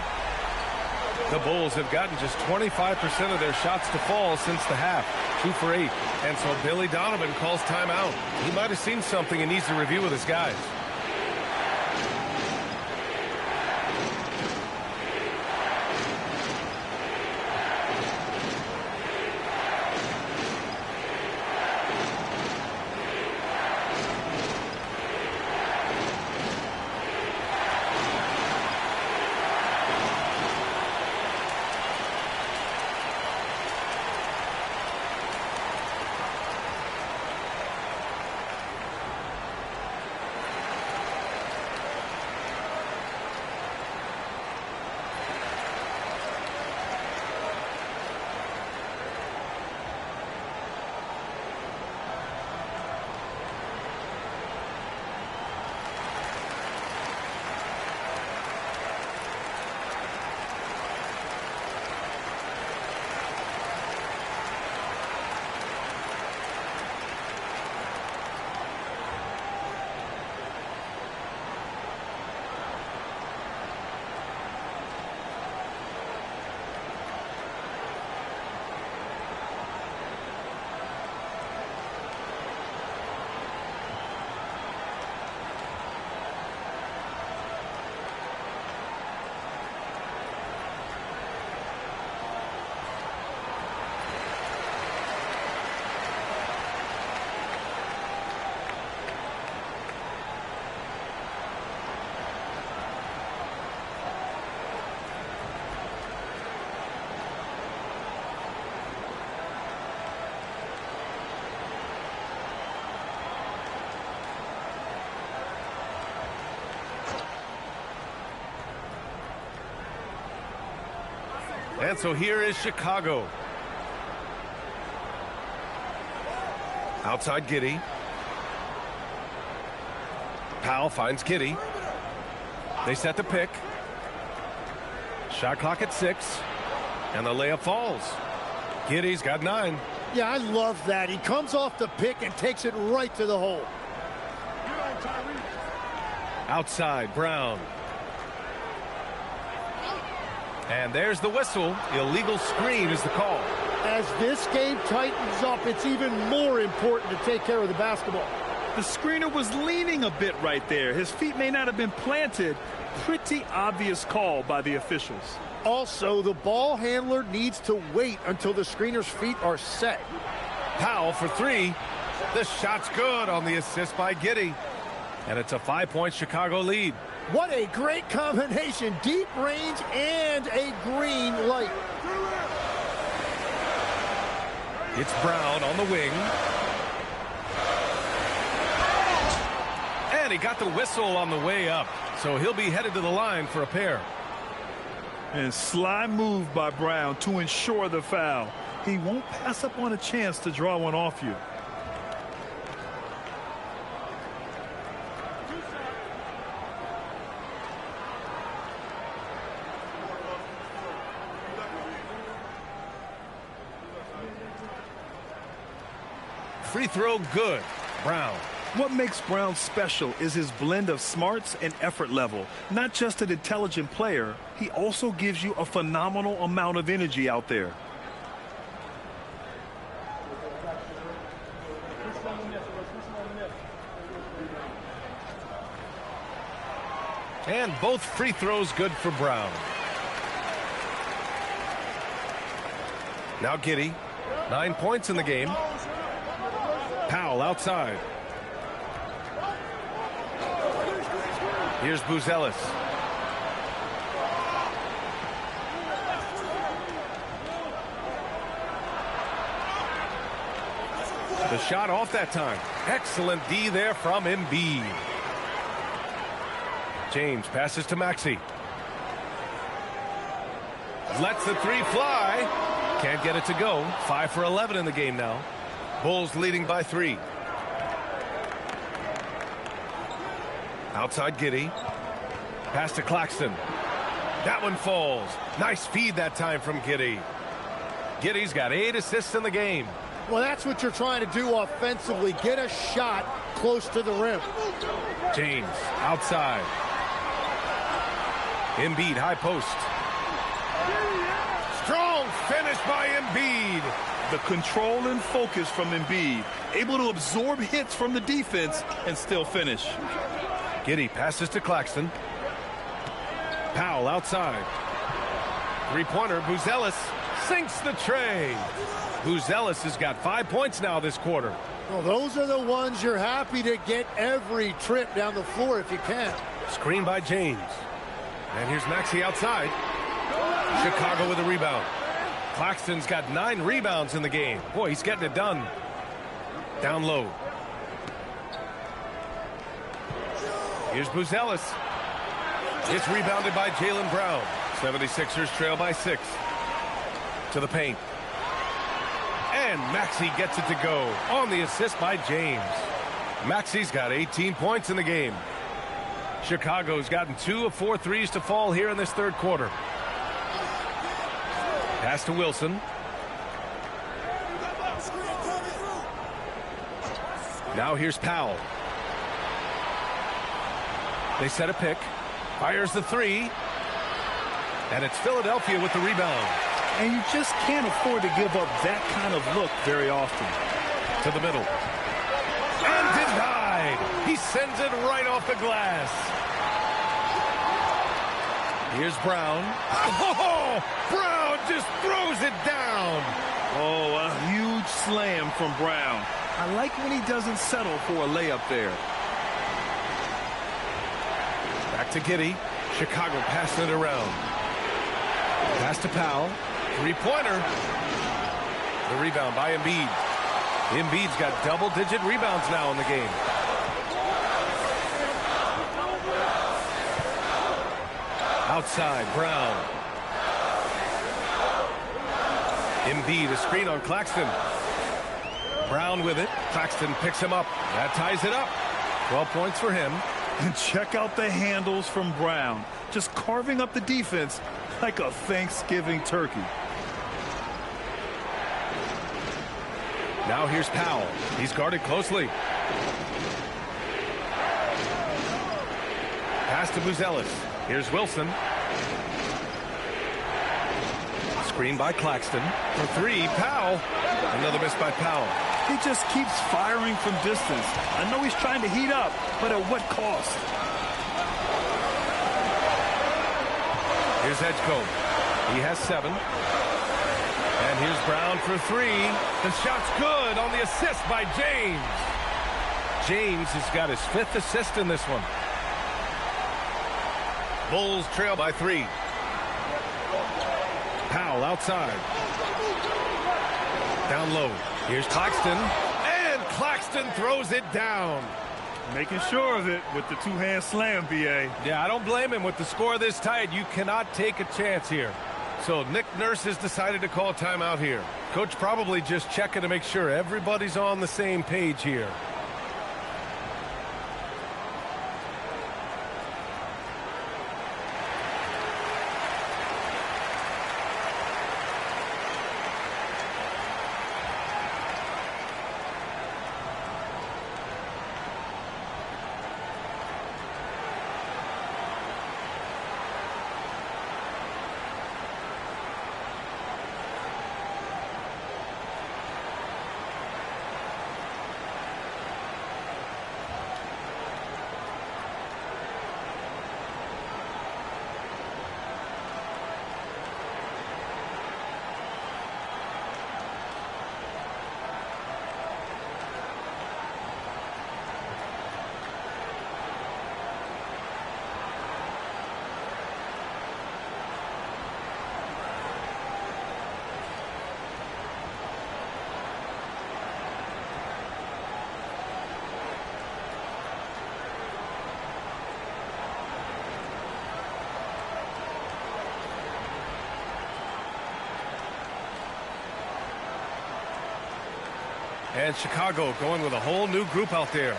The Bulls have gotten just 25% of their shots to fall since the half. 2 for 8. And so Billy Donovan calls timeout. He might have seen something and needs to review with his guys. And so here is Chicago. Outside Giddey. Powell finds Giddey. They set the pick. Shot clock at 6. And the layup falls. Giddey's got 9. Yeah, I love that. He comes off the pick and takes it right to the hole. Outside, Brown. And there's the whistle. Illegal screen is the call. As this game tightens up, it's even more important to take care of the basketball. The screener was leaning a bit right there. His feet may not have been planted. Pretty obvious call by the officials. Also, the ball handler needs to wait until the screener's feet are set. Powell for three. The shot's good on the assist by Giddey. And it's a 5-point Chicago lead. What a great combination. Deep range and a green light. It's Brown on the wing. And he got the whistle on the way up. So he'll be headed to the line for a pair. And sly move by Brown to ensure the foul. He won't pass up on a chance to draw one off you. Free throw good. Brown. What makes Brown special is his blend of smarts and effort level. Not just an intelligent player, he also gives you a phenomenal amount of energy out there. And both free throws good for Brown. Now Giddey. 9 points in the game. Powell outside. Here's Buzelis. The shot off that time. Excellent D there from Embiid. James passes to Maxey. Lets the three fly. Can't get it to go. 5 for 11 in the game now. Bulls leading by 3. Outside Giddey. Pass to Claxton. That one falls. Nice feed that time from Giddey. Giddey's got 8 assists in the game. Well, that's what you're trying to do offensively. Get a shot close to the rim. James outside. Embiid high post. Strong finish by Embiid. The control and focus from Embiid. Able to absorb hits from the defense and still finish. Giddey passes to Claxton. Powell outside. Three-pointer, Buzelis sinks the tray. Buzelis has got 5 points now this quarter. Well, those are the ones you're happy to get every trip down the floor if you can. Screen by James. And here's Maxey outside. Chicago with a rebound. Claxton's got 9 rebounds in the game. Boy, he's getting it done. Down low. Here's Buzelis. It's rebounded by Jaylen Brown. 76ers trail by 6. To the paint. And Maxey gets it to go on the assist by James. Maxey's got 18 points in the game. Chicago's gotten 2 of 4 threes to fall here in this third quarter. Pass to Wilson. Now here's Powell. They set a pick. Fires the three. And it's Philadelphia with the rebound. And you just can't afford to give up that kind of look very often. To the middle. And denied. He sends it right off the glass. Here's Brown. Oh, Brown just throws it down. Oh, a huge slam from Brown. I like when he doesn't settle for a layup there. Back to Giddey. Chicago passing it around. Pass to Powell. Three-pointer. The rebound by Embiid. Embiid's got double-digit rebounds now in the game. Outside, Brown. Embiid, a screen on Claxton. Brown with it. Claxton picks him up. That ties it up. 12 points for him. And check out the handles from Brown. Just carving up the defense like a Thanksgiving turkey. Now here's Powell. He's guarded closely. Pass to Buzelis. Here's Wilson. Screen by Claxton. For three, Powell. Another miss by Powell. He just keeps firing from distance. I know he's trying to heat up, but at what cost? Here's Edgecombe. He has 7. And here's Brown for 3. The shot's good on the assist by James. James has got his 5th assist in this one. Bulls trail by 3. Powell outside. Down low. Here's Claxton. And Claxton throws it down. Making sure of it with the two-hand slam, B.A. Yeah, I don't blame him. With the score this tight, you cannot take a chance here. So Nick Nurse has decided to call timeout here. Coach probably just checking to make sure everybody's on the same page here. And Chicago going with a whole new group out there.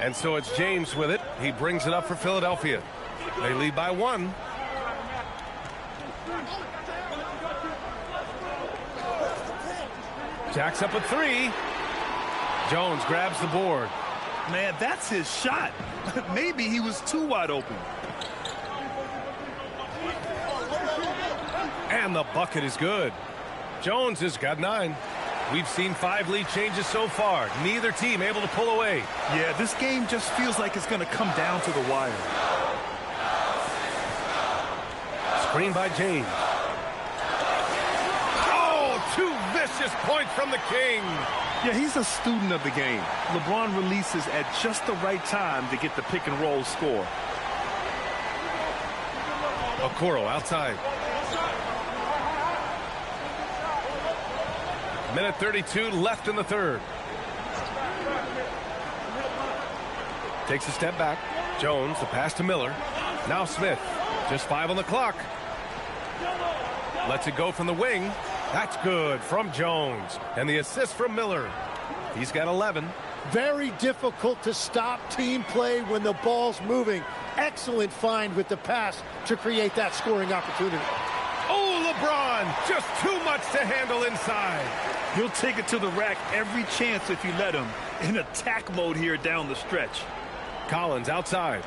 And so it's James with it. He brings it up for Philadelphia. They lead by 1. Jacks up at 3. Jones grabs the board. Man, that's his shot. Maybe he was too wide open. And the bucket is good. Jones has got 9. We've seen 5 lead changes so far. Neither team able to pull away. Yeah, this game just feels like it's going to come down to the wire. Screen by James. Two vicious points from the King. Yeah, he's a student of the game. LeBron releases at just the right time to get the pick and roll score. Okoro outside. Minute 32 left in the third. Takes a step back. Jones, the pass to Miller. Now Smith. Just 5 on the clock. Lets it go from the wing. That's good from Jones. And the assist from Miller. He's got 11. Very difficult to stop team play when the ball's moving. Excellent find with the pass to create that scoring opportunity. Oh, LeBron, just too much to handle inside. He'll take it to the rack every chance if you let him. In attack mode here down the stretch. Collins outside.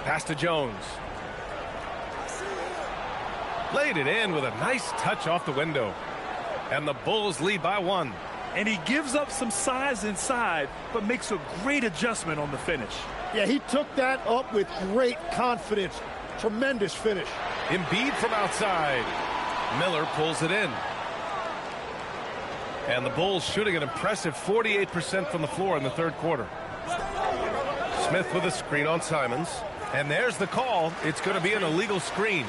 Pass to Jones. Laid it in with a nice touch off the window. And the Bulls lead by 1. And he gives up some size inside, but makes a great adjustment on the finish. Yeah, he took that up with great confidence. Tremendous finish. Embiid from outside. Miller pulls it in. And the Bulls shooting an impressive 48% from the floor in the third quarter. Smith with a screen on Simons. And there's the call. It's going to be an illegal screen.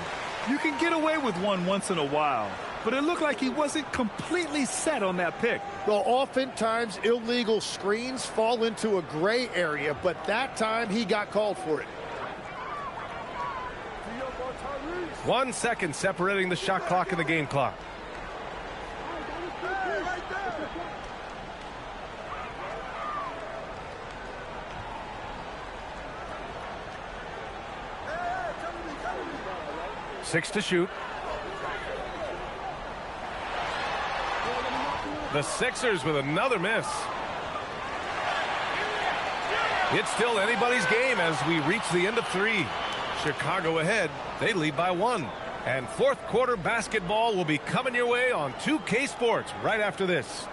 You can get away with one once in a while, but it looked like he wasn't completely set on that pick. Well, oftentimes illegal screens fall into a gray area, but that time he got called for it. 1 second separating the shot clock and the game clock. Six to shoot. The Sixers with another miss. It's still anybody's game as we reach the end of 3. Chicago ahead. They lead by 1. And fourth quarter basketball will be coming your way on 2K Sports right after this.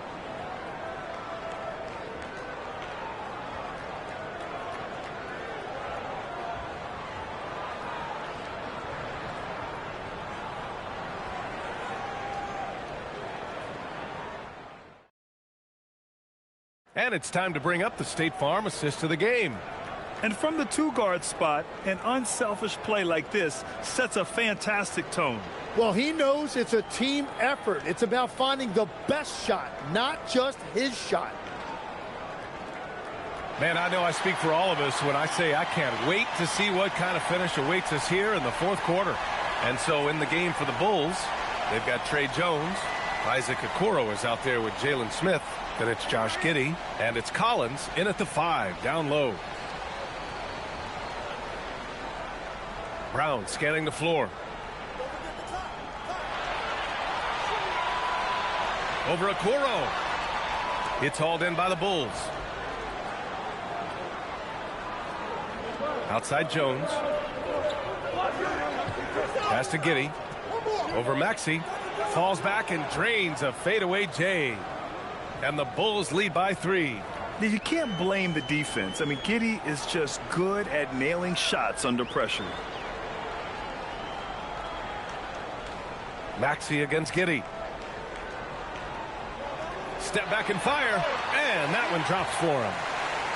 And it's time to bring up the State Farm assist of the game. And from the 2-guard spot, an unselfish play like this sets a fantastic tone. Well, he knows it's a team effort. It's about finding the best shot, not just his shot. Man, I know I speak for all of us when I say I can't wait to see what kind of finish awaits us here in the fourth quarter. And so in the game for the Bulls, they've got Trey Jones. Isaac Okoro is out there with Jalen Smith. Then it's Josh Giddey. And it's Collins in at the 5, down low. Brown scanning the floor. Over Okoro. It's hauled in by the Bulls. Outside Jones. Pass to Giddey. Over Maxey. Falls back and drains a fadeaway J. And the Bulls lead by 3. You can't blame the defense. I mean, Giddey is just good at nailing shots under pressure. Maxey against Giddey. Step back and fire. And that one drops for him.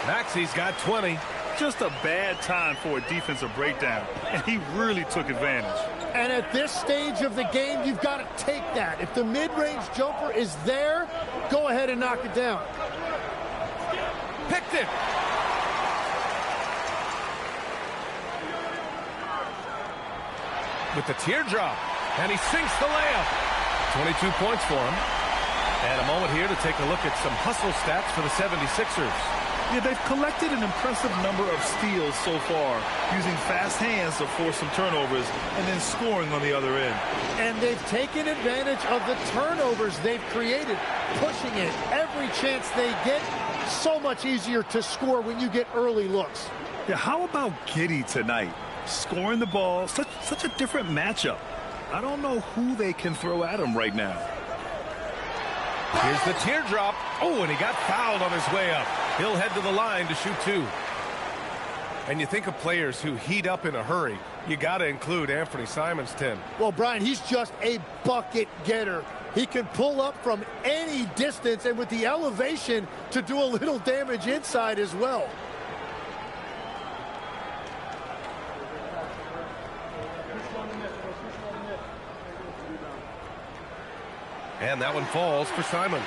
Maxey's got 20. Just a bad time for a defensive breakdown. And he really took advantage. And at this stage of the game, you've got to take that. If the mid-range jumper is there, go ahead and knock it down. Picked it. With the teardrop. And he sinks the layup. 22 points for him. And a moment here to take a look at some hustle stats for the 76ers. Yeah, they've collected an impressive number of steals so far, using fast hands to force some turnovers and then scoring on the other end. And they've taken advantage of the turnovers they've created, pushing it every chance they get. So much easier to score when you get early looks. Yeah, how about Giddey tonight? Scoring the ball, such a different matchup. I don't know who they can throw at him right now. Here's the teardrop. Oh, and he got fouled on his way up. He'll head to the line to shoot 2. And you think of players who heat up in a hurry. You got to include Anthony Simons, Tim. Well, Brian, he's just a bucket getter. He can pull up from any distance and with the elevation to do a little damage inside as well. And that one falls for Simons.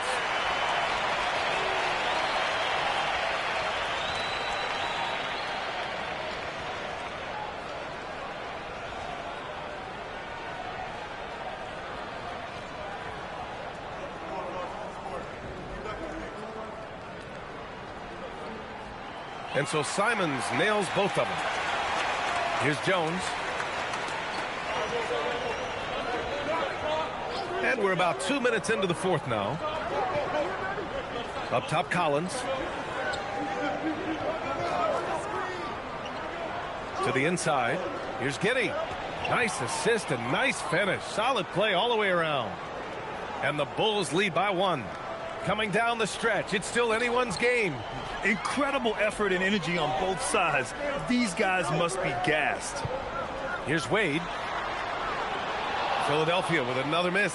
And so Simons nails both of them. Here's Jones. And we're about 2 minutes into the fourth now. Up top, Collins. To the inside. Here's Giddey. Nice assist and nice finish. Solid play all the way around. And the Bulls lead by 1. Coming down the stretch. It's still anyone's game. Incredible effort and energy on both sides. These guys must be gassed. Here's Wade. Philadelphia with another miss.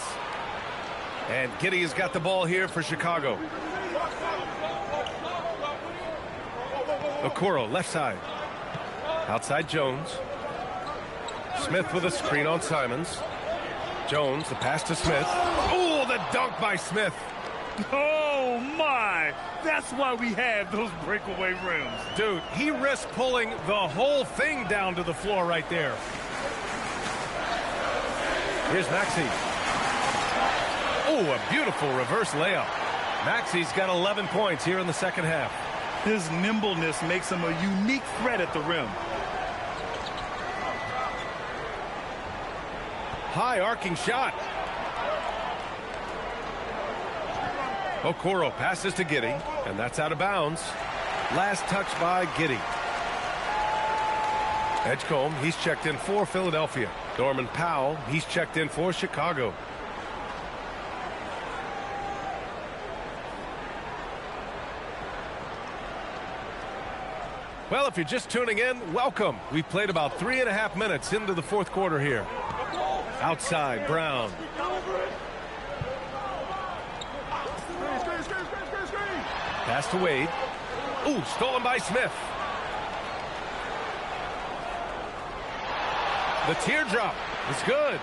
And Giddey has got the ball here for Chicago. Okoro, left side. Outside Jones. Smith with a screen on Simons. Jones, the pass to Smith. Oh, the dunk by Smith. Oh, my. That's why we have those breakaway rims. Dude, he risked pulling the whole thing down to the floor right there. Here's Maxey. Oh, a beautiful reverse layup. Maxey's got 11 points here in the second half. His nimbleness makes him a unique threat at the rim. High arcing shot. Okoro passes to Giddey, and that's out of bounds. Last touch by Giddey. Edgecombe, he's checked in for Philadelphia. Norman Powell, he's checked in for Chicago. Well, if you're just tuning in, welcome. We've played about 3.5 minutes into the fourth quarter here. Outside, Brown. Pass to Wade. Ooh, stolen by Smith. The teardrop is good.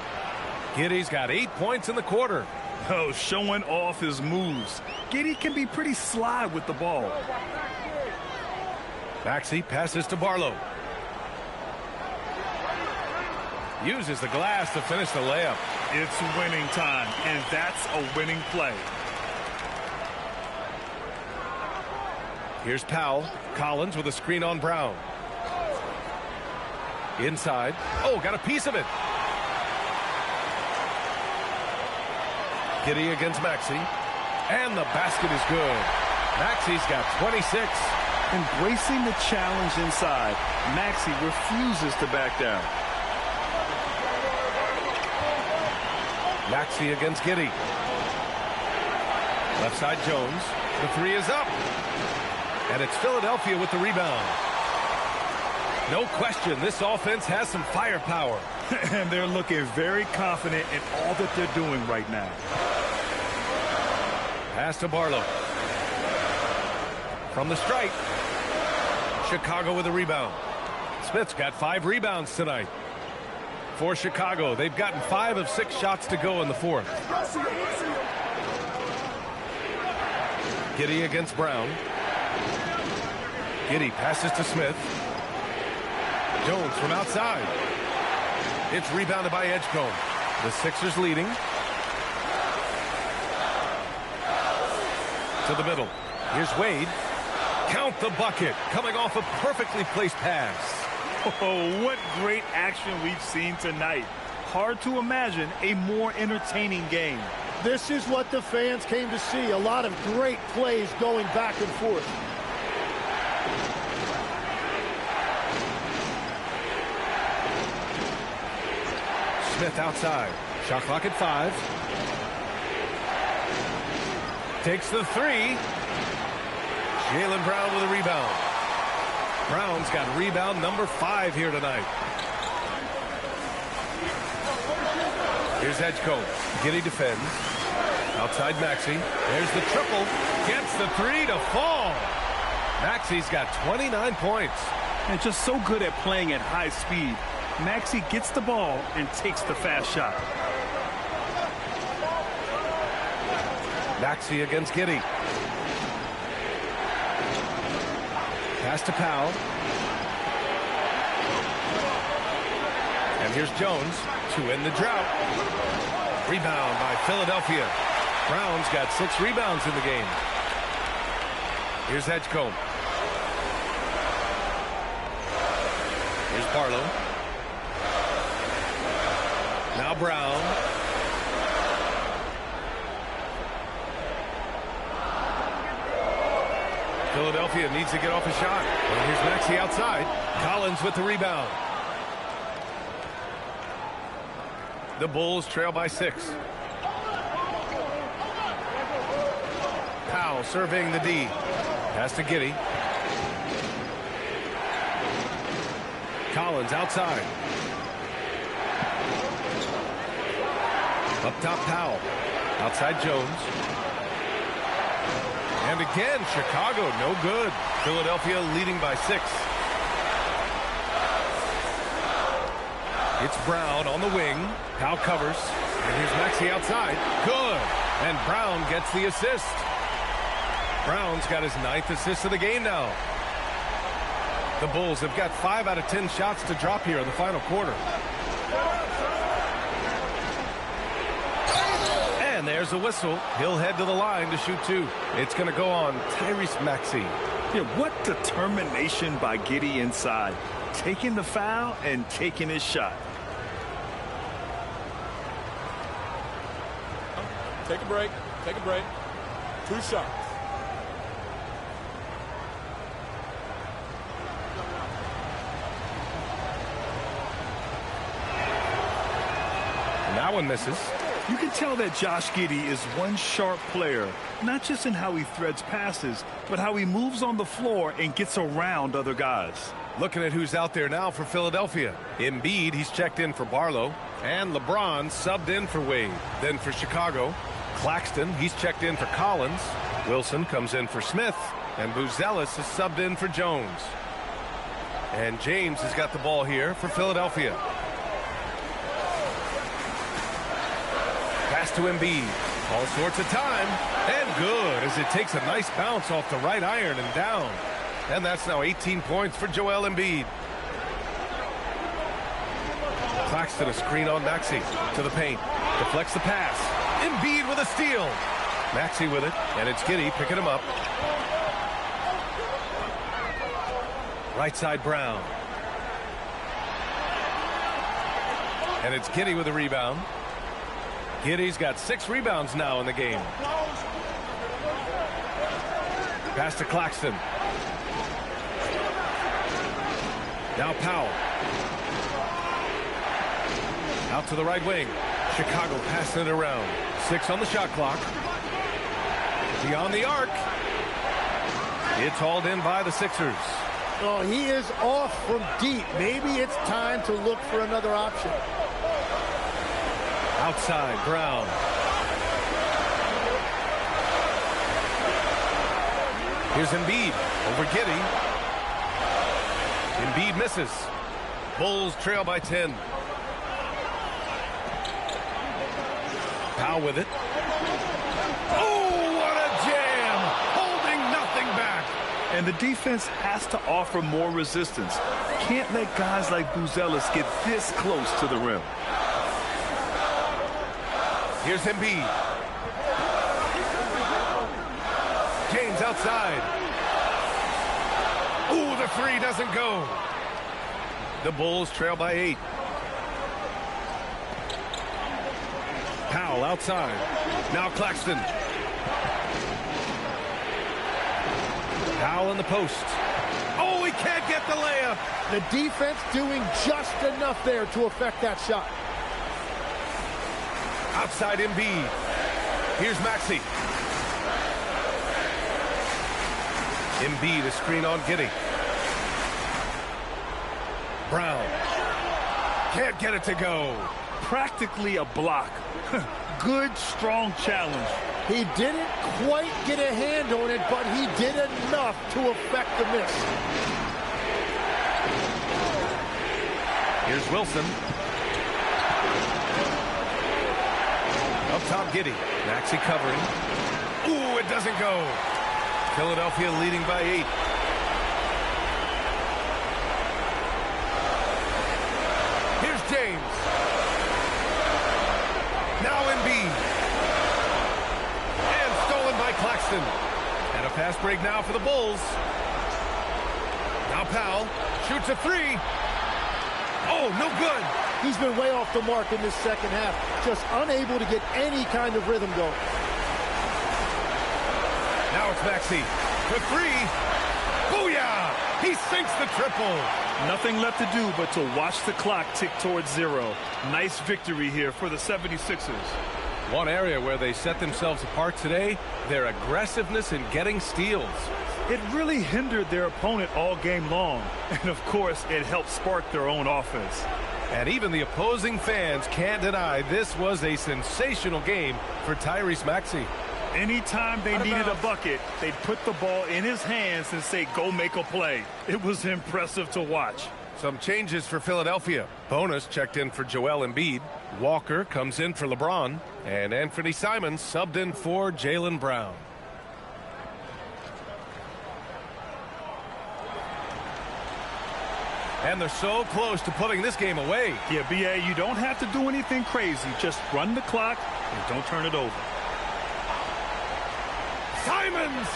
Giddey's got 8 points in the quarter. Oh, showing off his moves. Giddey can be pretty sly with the ball. Maxey passes to Barlow. Uses the glass to finish the layup. It's winning time, and that's a winning play. Here's Powell. Collins with a screen on Brown. Inside. Oh, got a piece of it. Giddey against Maxey. And the basket is good. Maxey's got 26. Embracing the challenge inside. Maxey refuses to back down. Maxey against Giddey. Left side Jones. The three is up. And it's Philadelphia with the rebound. No question, this offense has some firepower. And they're looking very confident in all that they're doing right now. Pass to Barlow. From the stripe. Chicago with a rebound. Smith's got 5 rebounds tonight. For Chicago, they've gotten 5 of 6 shots to go in the fourth. Giddey against Brown. Giddey passes to Smith. Jones from outside. It's rebounded by Edgecombe. The Sixers leading. To the middle. Here's Wade. Count the bucket. Coming off a perfectly placed pass. Oh, what great action we've seen tonight. Hard to imagine a more entertaining game. This is what the fans came to see. A lot of great plays going back and forth. Smith outside. Shot clock at 5. Takes the 3. Jaylen Brown with a rebound. Brown's got rebound number 5 here tonight. Here's Edgecombe. Giddey defends. Outside Maxey. There's the triple. Gets the 3 to fall. Maxey's got 29 points. And just so good at playing at high speed. Maxey gets the ball and takes the fast shot. Maxey against Giddey. Pass to Powell. And here's Jones to end the drought. Rebound by Philadelphia. Brown's got 6 rebounds in the game. Here's Edgecombe. Here's Barlow. Now Brown. Philadelphia needs to get off a shot. And here's Maxey outside. Collins with the rebound. The Bulls trail by 6. Powell surveying the D. Pass to Giddey. Collins outside. Up top Powell. Outside Jones. And again, Chicago, no good. Philadelphia leading by 6. It's Brown on the wing. Powell covers. And here's Maxey outside. Good. And Brown gets the assist. Brown's got his 9th assist of the game now. The Bulls have got 5 out of 10 shots to drop here in the final quarter. And there's a whistle. He'll head to the line to shoot 2. It's going to go on Tyrese Maxey. Yeah, what determination by Giddey inside. Taking the foul and taking his shot. Take a break. Take a break. 2 shots. And that one misses. You can tell that Josh Giddey is one sharp player, not just in how he threads passes, but how he moves on the floor and gets around other guys. Looking at who's out there now for Philadelphia. Embiid, he's checked in for Barlow. And LeBron subbed in for Wade. Then for Chicago, Claxton, he's checked in for Collins. Wilson comes in for Smith. And Buzelis is subbed in for Jones. And James has got the ball here for Philadelphia. Pass to Embiid. All sorts of time. And good as it takes a nice bounce off the right iron and down. And that's now 18 points for Joel Embiid. Claxton a screen on Maxey to the paint. Deflects the pass. Embiid with a steal. Maxey with it. And it's Giddey picking him up. Right side Brown. And it's Giddey with a rebound. Giddey's got 6 rebounds now in the game. Pass to Claxton. Now Powell. Out to the right wing. Chicago passing it around. 6 on the shot clock. Beyond the arc. It's hauled in by the Sixers. Oh, he is off from deep. Maybe it's time to look for another option. Outside, Brown. Here's Embiid over Giddey. Embiid misses. Bulls trail by 10. Powell with it. Oh, what a jam! Holding nothing back. And the defense has to offer more resistance. Can't let guys like Buzelis get this close to the rim. Here's Embiid. James outside. Ooh, the 3 doesn't go. The Bulls trail by 8. Powell outside. Now Claxton. Powell in the post. Oh, he can't get the layup. The defense doing just enough there to affect that shot. Outside Embiid. Here's Maxey. Embiid a screen on Giddey. Brown. Can't get it to go. Practically a block. Good, strong challenge. He didn't quite get a hand on it, but he did enough to affect the miss. Here's Wilson. Up top, Giddey. Maxey covering. Ooh, it doesn't go. Philadelphia leading by 8. Here's James. Now Embiid. And stolen by Claxton. And a fast break now for the Bulls. Now Powell shoots a 3. Oh, no good. He's been way off the mark in this second half. Just unable to get any kind of rhythm going. Now it's Maxey for 3. Booyah! He sinks the triple. Nothing left to do but to watch the clock tick towards 0. Nice victory here for the 76ers. One area where they set themselves apart today, their aggressiveness in getting steals. It really hindered their opponent all game long. And of course, it helped spark their own offense. And even the opposing fans can't deny this was a sensational game for Tyrese Maxey. Anytime they needed a bucket, they'd put the ball in his hands and say, go make a play. It was impressive to watch. Some changes for Philadelphia. Bonus checked in for Joel Embiid. Walker comes in for LeBron. And Anthony Simons subbed in for Jaylen Brown. And they're so close to putting this game away. Yeah, B.A., you don't have to do anything crazy. Just run the clock and don't turn it over. Simons!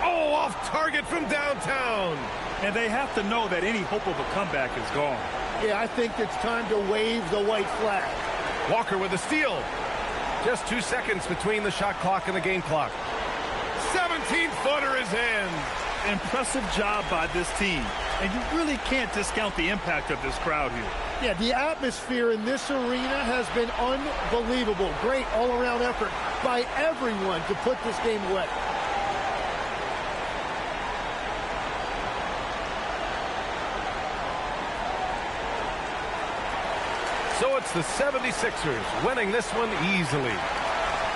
Oh, off target from downtown. And they have to know that any hope of a comeback is gone. Yeah, I think it's time to wave the white flag. Walker with a steal. Just 2 seconds between the shot clock and the game clock. 17-footer is in. Impressive job by this team. And you really can't discount the impact of this crowd here. Yeah, the atmosphere in this arena has been unbelievable. Great all-around effort by everyone to put this game away. So it's the 76ers winning this one easily.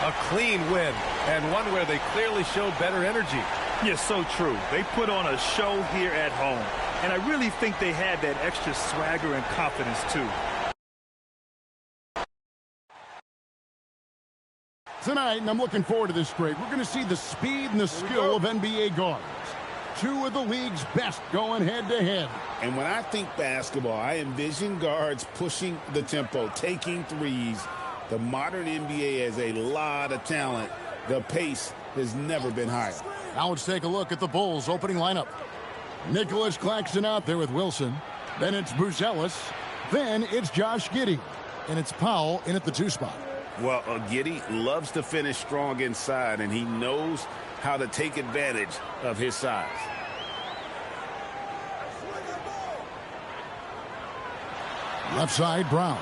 A clean win, and one where they clearly showed better energy. Yes, so true. They put on a show here at home. And I really think they had that extra swagger and confidence, too. Tonight, and I'm looking forward to this break, we're going to see the speed and the skill of NBA guards. Two of the league's best going head-to-head. And when I think basketball, I envision guards pushing the tempo, taking threes. The modern NBA has a lot of talent. The pace has never been higher. Now let's take a look at the Bulls' opening lineup. Nicholas Claxton out there with Wilson. Then it's Buzelis. Then it's Josh Giddey. And it's Powell in at the 2 spot. Well, Giddey loves to finish strong inside, and he knows how to take advantage of his size. Left side, Brown.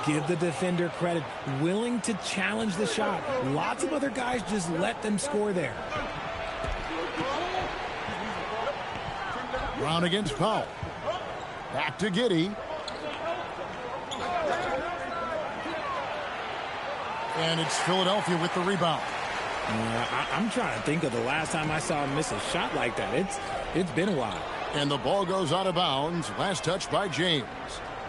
Give the defender credit. Willing to challenge the shot. Lots of other guys just let them score there. Brown against Powell. Back to Giddey. And it's Philadelphia with the rebound. I'm trying to think of the last time I saw him miss a shot like that. It's been a while. And the ball goes out of bounds. Last touch by James.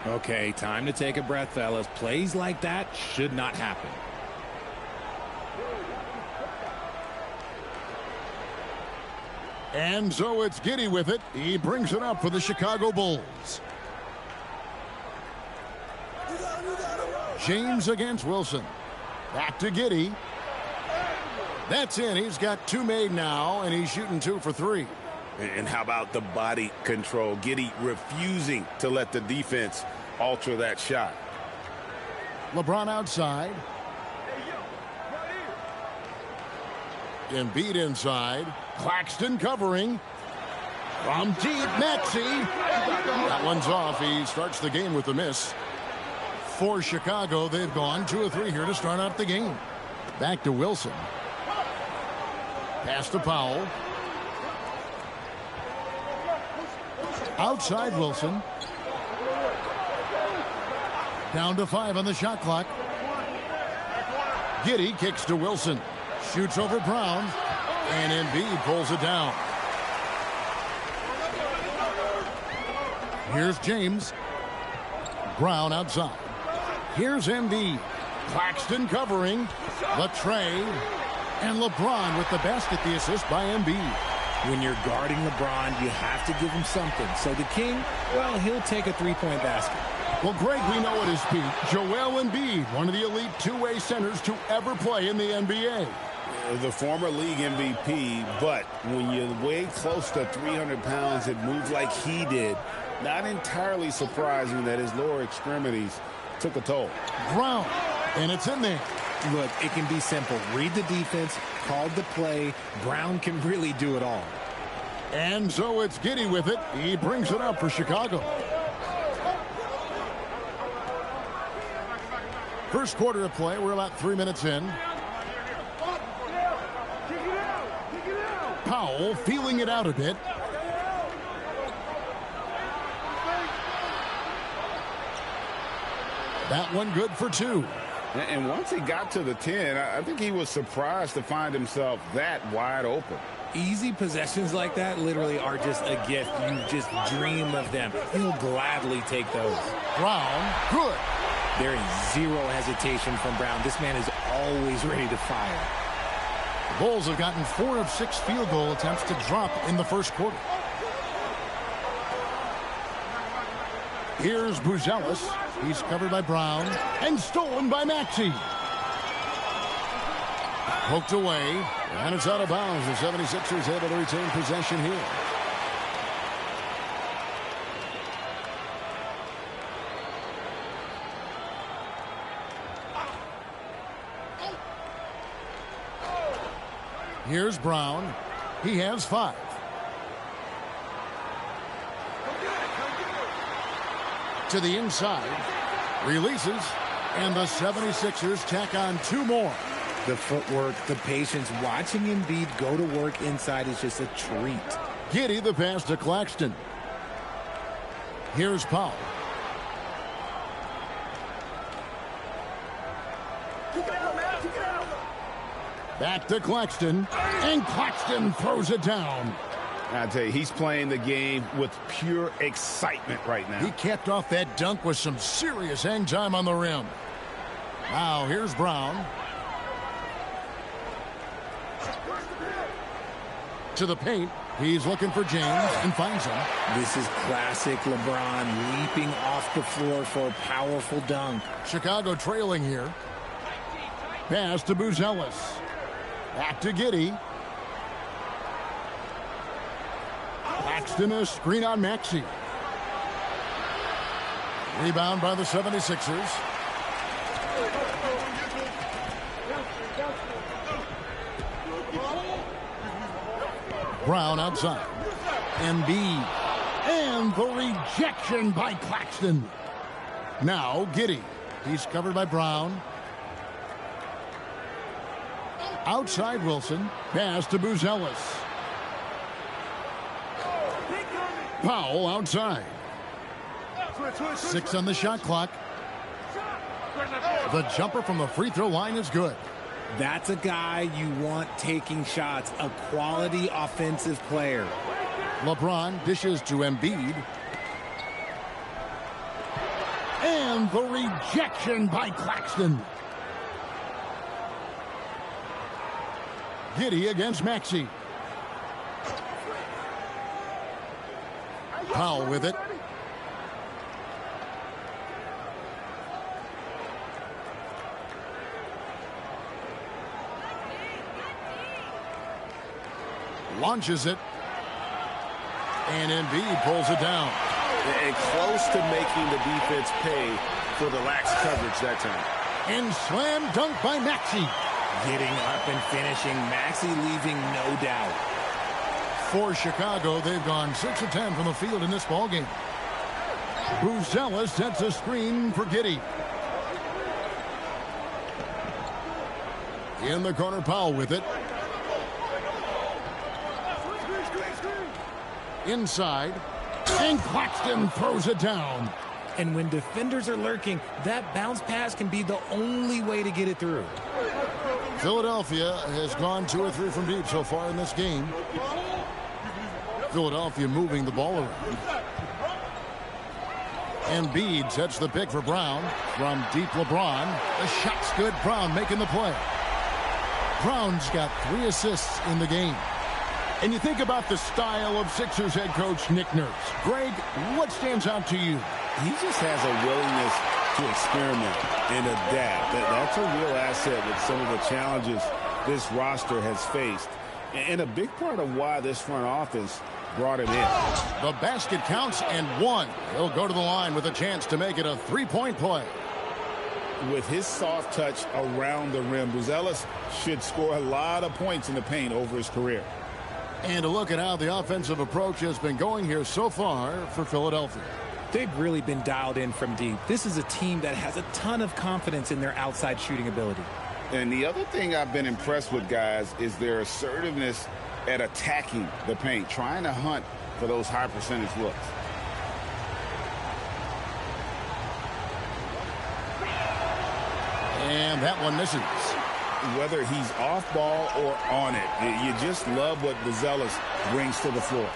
Okay, time to take a breath, fellas. Plays like that should not happen. And so it's Giddey with it. He brings it up for the Chicago Bulls. James against Wilson. Back to Giddey. That's in. He's got 2 made now, and he's shooting 2 for 3. And how about the body control? Giddey refusing to let the defense alter that shot. LeBron outside. Embiid inside. Claxton covering. From deep, Maxey. That one's off. He starts the game with a miss. For Chicago, they've gone 2 of 3 here to start out the game. Back to Wilson. Pass to Powell. Outside Wilson. Down to 5 on the shot clock. Giddey kicks to Wilson. Shoots over Brown. And Embiid pulls it down. Here's James. Brown outside. Here's Embiid. Claxton covering. Latrey. And LeBron with the basket, the assist by Embiid. When you're guarding LeBron, you have to give him something. So the King, well, he'll take a 3-point basket. Well, Greg, we know at his peak, Joel Embiid, one of the elite two-way centers to ever play in the NBA. The former league MVP, but when you weigh close to 300 pounds and move like he did, not entirely surprising that his lower extremities took a toll. Brown, and it's in there. Look, it can be simple. Read the defense, call the play. Brown can really do it all. And so it's Giddey with it. He brings it up for Chicago. First quarter of play. We're about 3 minutes in. Powell feeling it out a bit. That one good for 2. And once he got to the 10, I think he was surprised to find himself that wide open. Easy possessions like that literally are just a gift. You just dream of them. He'll gladly take those. Brown, good. There is zero hesitation from Brown. This man is always ready to fire. The Bulls have gotten 4 of 6 field goal attempts to drop in the first quarter. Here's Buzelis. He's covered by Brown and stolen by Maxey. Poked away, and it's out of bounds. The 76ers able to retain possession here. Here's Brown. He has 5. To the inside. Releases. And the 76ers tack on 2 more. The footwork, the patience, watching Embiid go to work inside is just a treat. Giddey the pass to Claxton. Here's Powell. Back to Claxton. And Claxton throws it down. I tell you, he's playing the game with pure excitement right now. He capped off that dunk with some serious hang time on the rim. Now here's Brown. To the paint. He's looking for James and finds him. This is classic LeBron leaping off the floor for a powerful dunk. Chicago trailing here. Pass to Buzelis. Back to Giddey. Claxton a screen on Maxey. Rebound by the 76ers. Brown outside. Embiid. And the rejection by Claxton. Now Giddey. He's covered by Brown. Outside Wilson. Pass to Buzelis. Powell outside. 6 on the shot clock. The jumper from the free throw line is good. That's a guy you want taking shots, a quality offensive player. LeBron dishes to Embiid. And the rejection by Claxton. Giddey against Maxey. Powell with it. Launches it. And Embiid pulls it down. And close to making the defense pay for the lax coverage that time. And slam dunk by Maxey. Getting up and finishing. Maxey leaving no doubt. For Chicago, they've gone 6 of 10 from the field in this ballgame. Buzelis sets a screen for Giddey. In the corner, Powell with it. Inside. And Claxton throws it down. And when defenders are lurking, that bounce pass can be the only way to get it through. Philadelphia has gone 2 or 3 from deep so far in this game. Philadelphia moving the ball around. Embiid sets the pick for Brown. From deep LeBron. The shot's good. Brown making the play. Brown's got 3 assists in the game. And you think about the style of Sixers head coach Nick Nurse. Greg, what stands out to you? He just has a willingness to experiment and adapt. That's a real asset with some of the challenges this roster has faced. And a big part of why this front office brought him in. The basket counts and 1. He'll go to the line with a chance to make it a 3-point play. With his soft touch around the rim, Buzelis should score a lot of points in the paint over his career. And a look at how the offensive approach has been going here so far for Philadelphia. They've really been dialed in from deep. This is a team that has a ton of confidence in their outside shooting ability. And the other thing I've been impressed with, guys, is their assertiveness at attacking the paint, trying to hunt for those high percentage looks. And that one misses. Whether he's off ball or on it, you just love what Buzelis brings to the floor.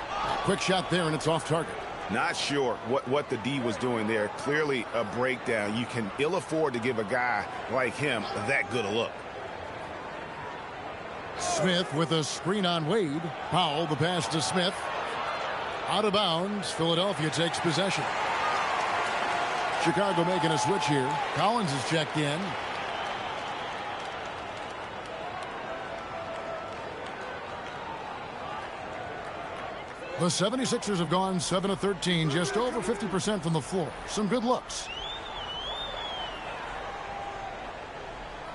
Quick shot there, and it's off target. Not sure what the D was doing there. Clearly a breakdown. You can ill afford to give a guy like him that good a look. Smith with a screen on Wade. Powell, the pass to Smith. Out of bounds. Philadelphia takes possession. Chicago making a switch here. Collins is checked in. The 76ers have gone 7 of 13, just over 50% from the floor. Some good looks.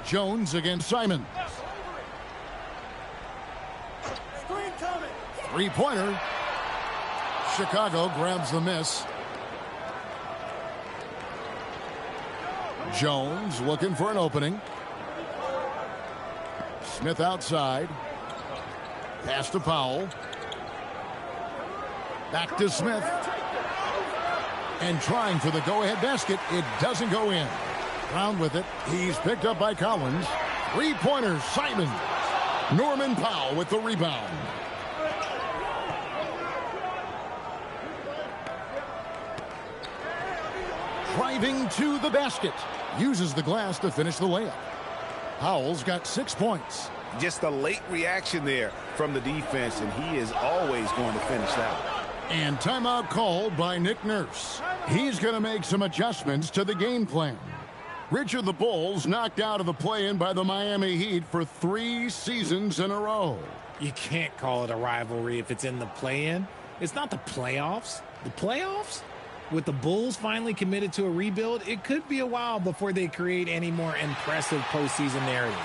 Jones against Simon. Three-pointer. Chicago grabs the miss. Jones looking for an opening. Smith outside. Pass to Powell. Back to Smith. And trying for the go-ahead basket. It doesn't go in. Brown with it. He's picked up by Collins. Three-pointer, Simon. Norman Powell with the rebound. Driving to the basket. Uses the glass to finish the layup. Powell's got 6 points. Just a late reaction there from the defense, and he is always going to finish that. And timeout called by Nick Nurse. He's going to make some adjustments to the game plan. Richard, the Bulls knocked out of the play-in by the Miami Heat for 3 seasons in a row. You can't call it a rivalry if it's in the play-in. It's not the playoffs. The playoffs? With the Bulls finally committed to a rebuild, it could be a while before they create any more impressive postseason narratives.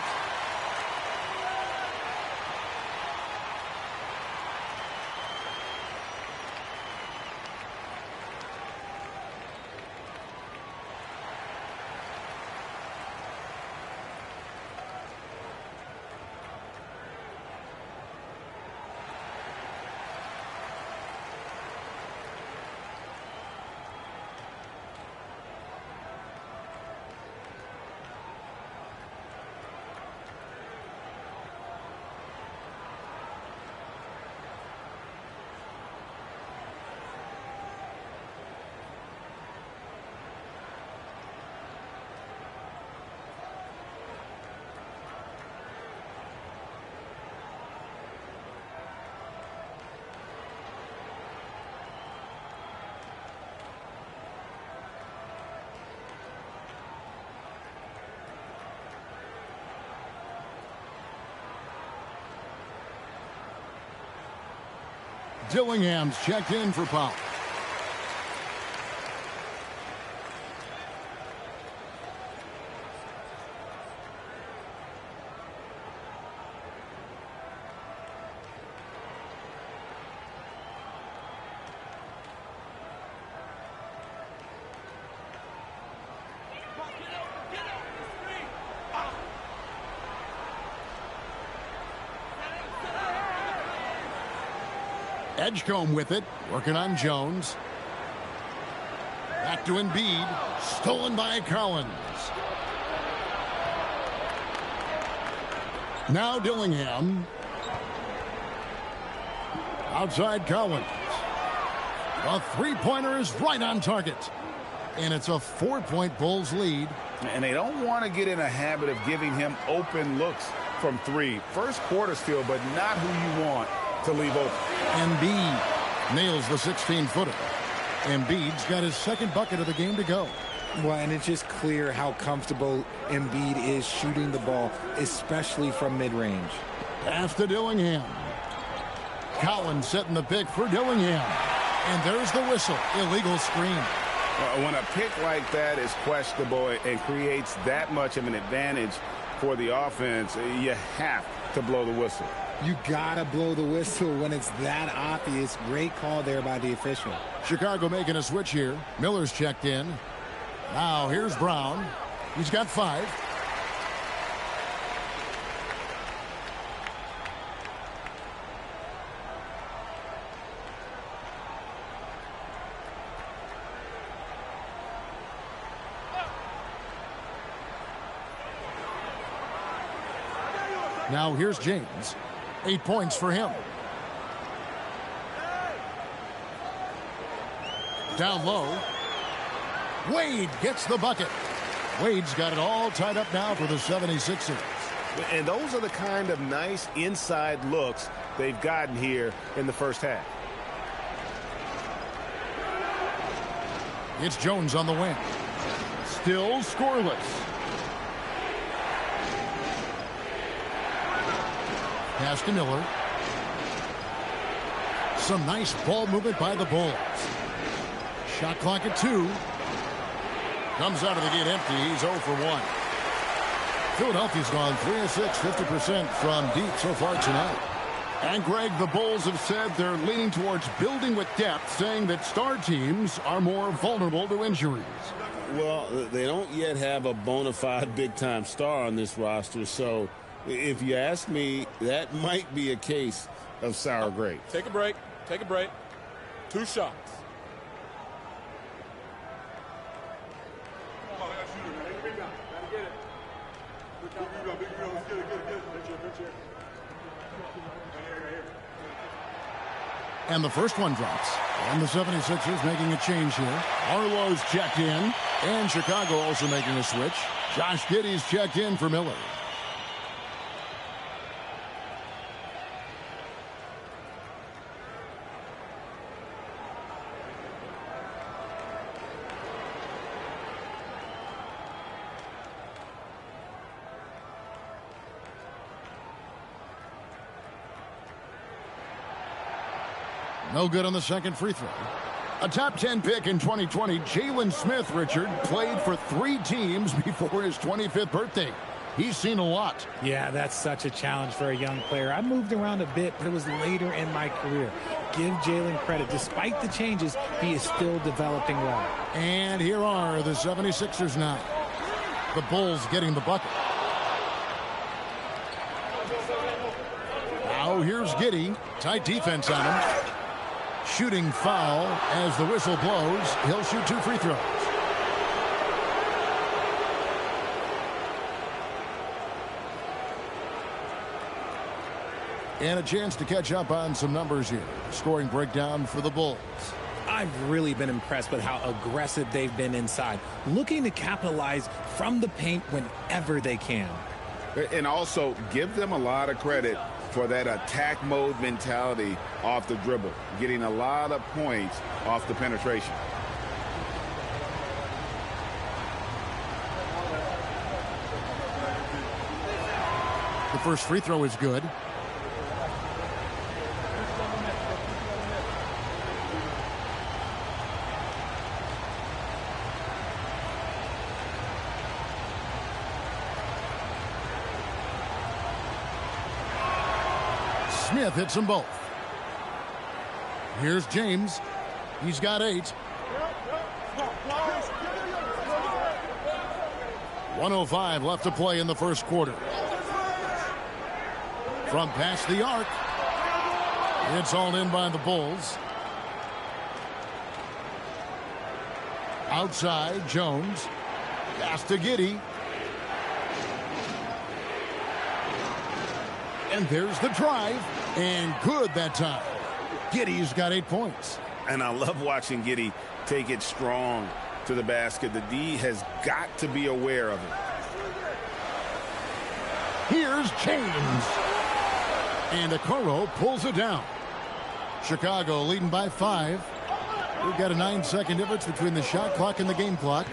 Dillingham's checked in for Powell. Edgecombe with it, working on Jones. Back to Embiid, stolen by Collins. Now Dillingham. Outside Collins. A three-pointer is right on target. And it's a 4-point Bulls lead. And they don't want to get in a habit of giving him open looks from three. First quarter still, but not who you want to leave open. Embiid nails the 16-footer. Embiid's got his second bucket of the game to go. Well, and it's just clear how comfortable Embiid is shooting the ball, especially from mid-range. Pass to Dillingham. Collins setting the pick for Dillingham. And there's the whistle. Illegal screen. When a pick like that is questionable and creates that much of an advantage for the offense, you have to blow the whistle. You gotta blow the whistle when it's that obvious. Great call there by the official. Chicago making a switch here. Miller's checked in. Now here's Brown. He's got 5. Now here's James. 8 points for him. Down low. Wade gets the bucket. Wade's got it all tied up now for the 76ers. And those are the kind of nice inside looks they've gotten here in the first half. It's Jones on the wing. Still scoreless. Pass to Miller. Some nice ball movement by the Bulls. Shot clock at 2. Comes out of the gate empty. He's 0 for 1. Philadelphia's gone 3 of 6, 50% from deep so far tonight. And Greg, the Bulls have said they're leaning towards building with depth, saying that star teams are more vulnerable to injuries. Well, they don't yet have a bona fide big-time star on this roster, so if you ask me, that might be a case of sour grapes. Take a break. Take a break. 2 shots. And the first one drops. And the 76ers making a change here. Arlo's checked in. And Chicago also making a switch. Josh Giddey's checked in for Miller. No good on the second free throw. A top 10 pick in 2020, Jalen Smith, Richard, played for 3 teams before his 25th birthday. He's seen a lot. Yeah, that's such a challenge for a young player. I moved around a bit, but it was later in my career. Give Jalen credit. Despite the changes, he is still developing well. And here are the 76ers now. The Bulls getting the bucket. Now here's Giddey. Tight defense on him. Shooting foul as the whistle blows. He'll shoot 2 free throws. And a chance to catch up on some numbers here. Scoring breakdown for the Bulls. I've really been impressed with how aggressive they've been inside, looking to capitalize from the paint whenever they can. And also give them a lot of credit for that attack mode mentality off the dribble, getting a lot of points off the penetration. The first free throw is good. Smith hits them both. Here's James. He's got 8. 1:05 left to play in the first quarter. From past the arc. It's all in by the Bulls. Outside, Jones. Pass to Giddey. And there's the drive. And good that time. Giddey's got 8 points. And I love watching Giddey take it strong to the basket. The D has got to be aware of it. Here's James. And Okoro pulls it down. Chicago leading by 5. We've got a 9-second difference between the shot clock and the game clock.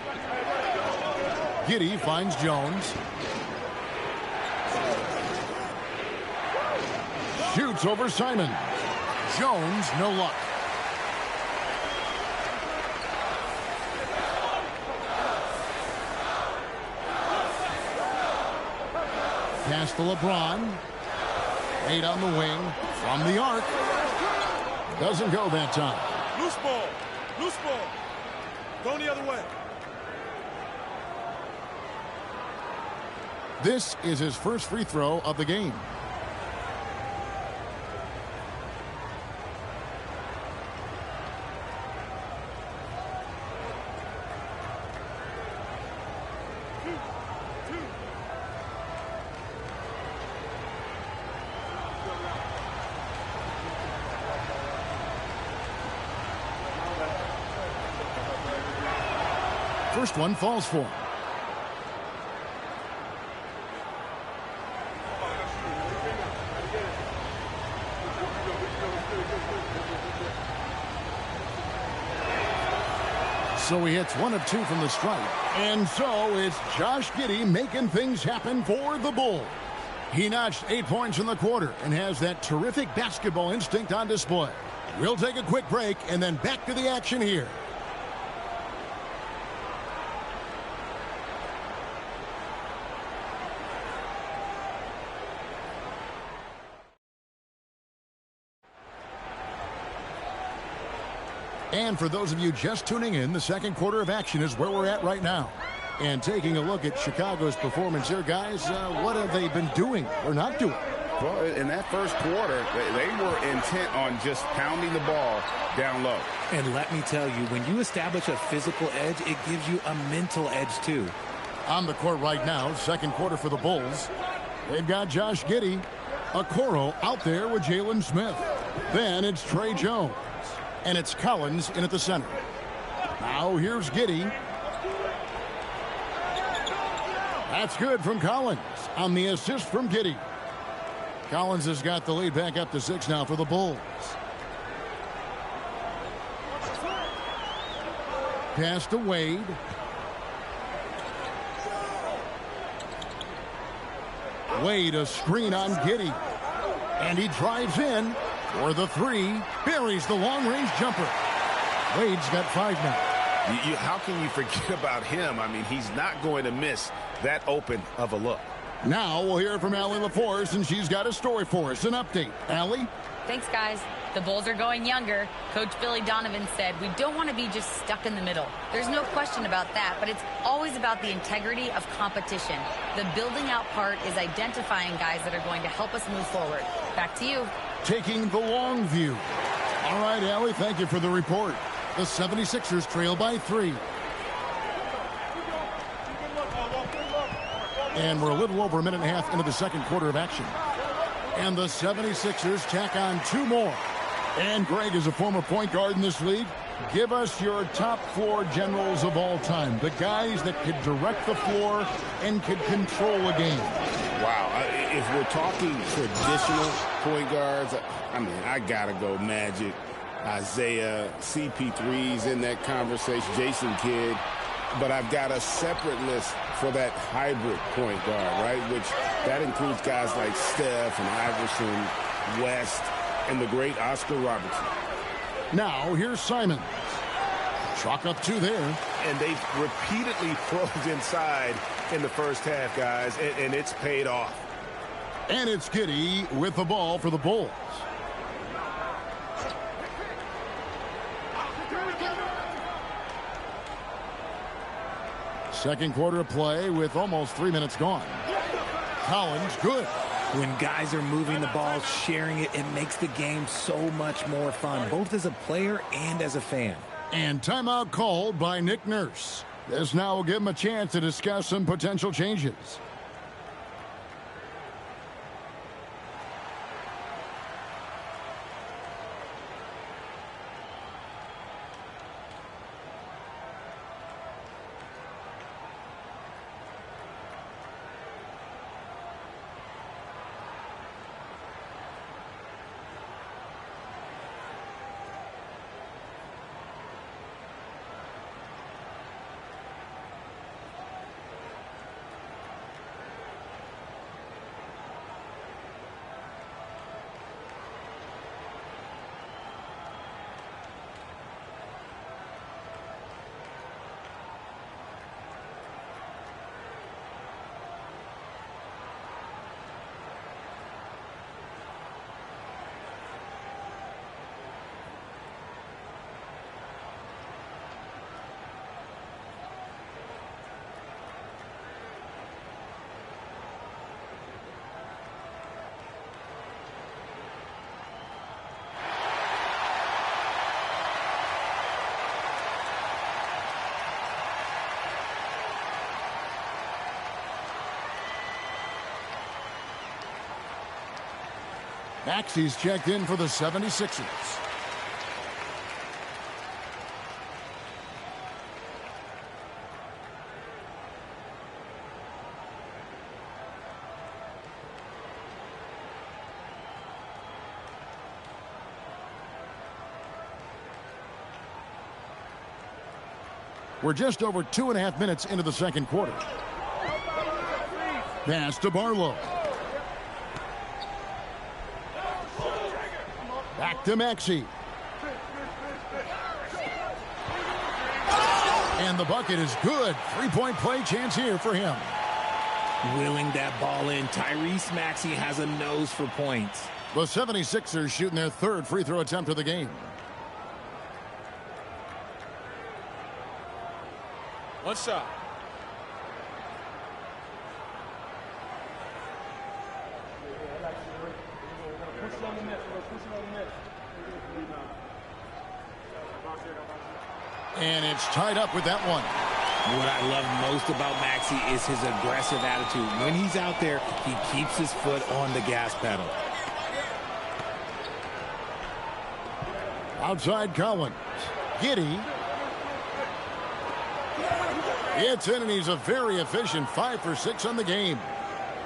Giddey finds Jones. Shoots over Simon. Jones, no luck. Pass to LeBron. 8 on the wing. From the arc. Doesn't go that time. Loose ball. Loose ball. Going the other way. This is his first free throw of the game. First one falls for him. So he hits 1 of 2 from the stripe. And so it's Josh Giddey making things happen for the Bulls. He notched 8 points in the quarter and has that terrific basketball instinct on display. We'll take a quick break and then back to the action here. And for those of you just tuning in, the second quarter of action is where we're at right now. And taking a look at Chicago's performance here, guys, what have they been doing or not doing? Well, in that first quarter, they were intent on just pounding the ball down low. And let me tell you, when you establish a physical edge, it gives you a mental edge too. On the court right now, second quarter for the Bulls. They've got Josh Giddey, Okoro out there with Jalen Smith. Then it's Trey Jones. And it's Collins in at the center. Now here's Giddey. That's good from Collins on the assist from Giddey. Collins has got the lead back up to 6 now for the Bulls. Pass to Wade. Wade, a screen on Giddey. And he drives in for the 3. Buries the long-range jumper. Wade's got 5 now. How can you forget about him? I mean, he's not going to miss that open of a look. Now we'll hear from Allie LaForce, and she's got a story for us. An update. Allie? Thanks, guys. The Bulls are going younger. Coach Billy Donovan said, we don't want to be just stuck in the middle. There's no question about that, but it's always about the integrity of competition. The building out part is identifying guys that are going to help us move forward. Back to you. Taking the long view. All right, Allie, thank you for the report. The 76ers trail by 3. And we're a little over a minute and a half into the second quarter of action. And the 76ers tack on 2 more. And Greg is a former point guard in this league. Give us your top 4 generals of all time. The guys that could direct the floor and could control a game. Wow. If we're talking traditional point guards, I mean, I got to go Magic, Isaiah, CP3's in that conversation, Jason Kidd. But I've got a separate list for that hybrid point guard, right? Which that includes guys like Steph and Iverson, West, and the great Oscar Robertson. Now here's Simons. Chalk up 2 there. And they've repeatedly probed inside in the first half, guys, and it's paid off. And it's Giddey with the ball for the Bulls. Second quarter of play with almost 3 minutes gone. Collins, good. When guys are moving the ball, sharing it, it makes the game so much more fun, both as a player and as a fan. And timeout called by Nick Nurse. This now will give him a chance to discuss some potential changes. Maxey's checked in for the 76ers. We're just over 2.5 minutes into the second quarter. Pass to Barlow. Back to Maxey. And the bucket is good. 3-point play chance here for him. Willing that ball in. Tyrese Maxey has a nose for points. The 76ers shooting their 3rd free throw attempt of the game. One shot. And it's tied up with that one. What I love most about Maxey is his aggressive attitude. When he's out there, he keeps his foot on the gas pedal. Outside Collins. Giddey. It's in, and he's a very efficient 5 for 6 on the game.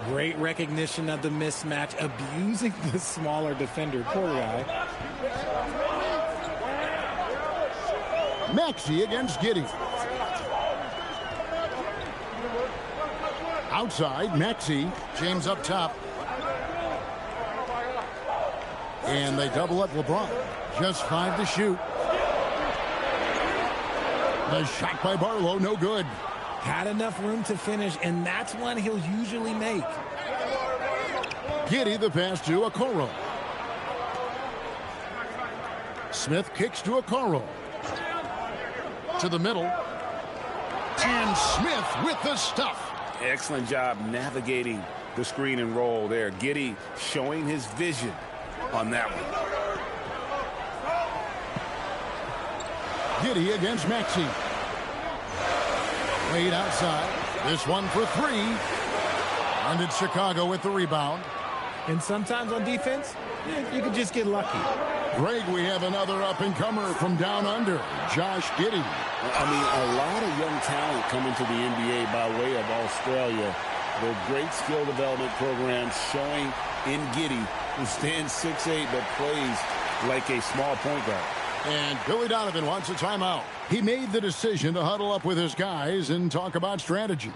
Great recognition of the mismatch, abusing the smaller defender. Poor guy. Maxey against Giddey. Outside, Maxey. James up top. And they double up LeBron. Just 5 to shoot. The shot by Barlow, no good. Had enough room to finish, and that's one he'll usually make. Giddey the pass to Okoro. Smith kicks to Okoro. To the middle. And Smith with the stuff. Excellent job navigating the screen and roll there. Giddey showing his vision on that one. Giddey against Maxey. Wade outside. This one for 3. And it's Chicago with the rebound. And sometimes on defense, you can just get lucky. Greg, we have another up-and-comer from down under, Josh Giddey. I mean, a lot of young talent coming to the NBA by way of Australia. Their great skill development programs showing in Giddey, who stands 6'8", but plays like a small point guard. And Billy Donovan wants a timeout. He made the decision to huddle up with his guys and talk about strategy.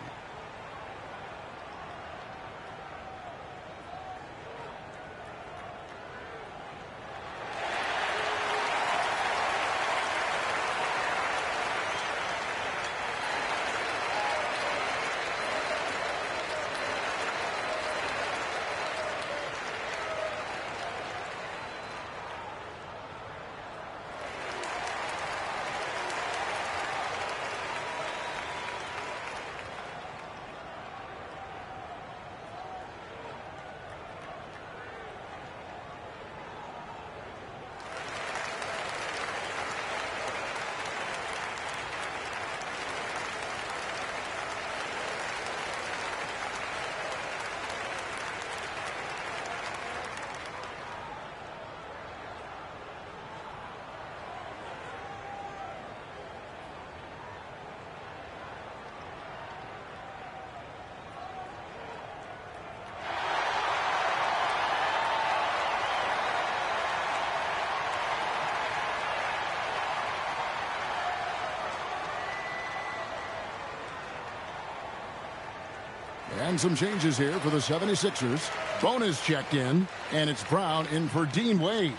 And some changes here for the 76ers. Bonus checked in, and it's Brown in for Dean Wade.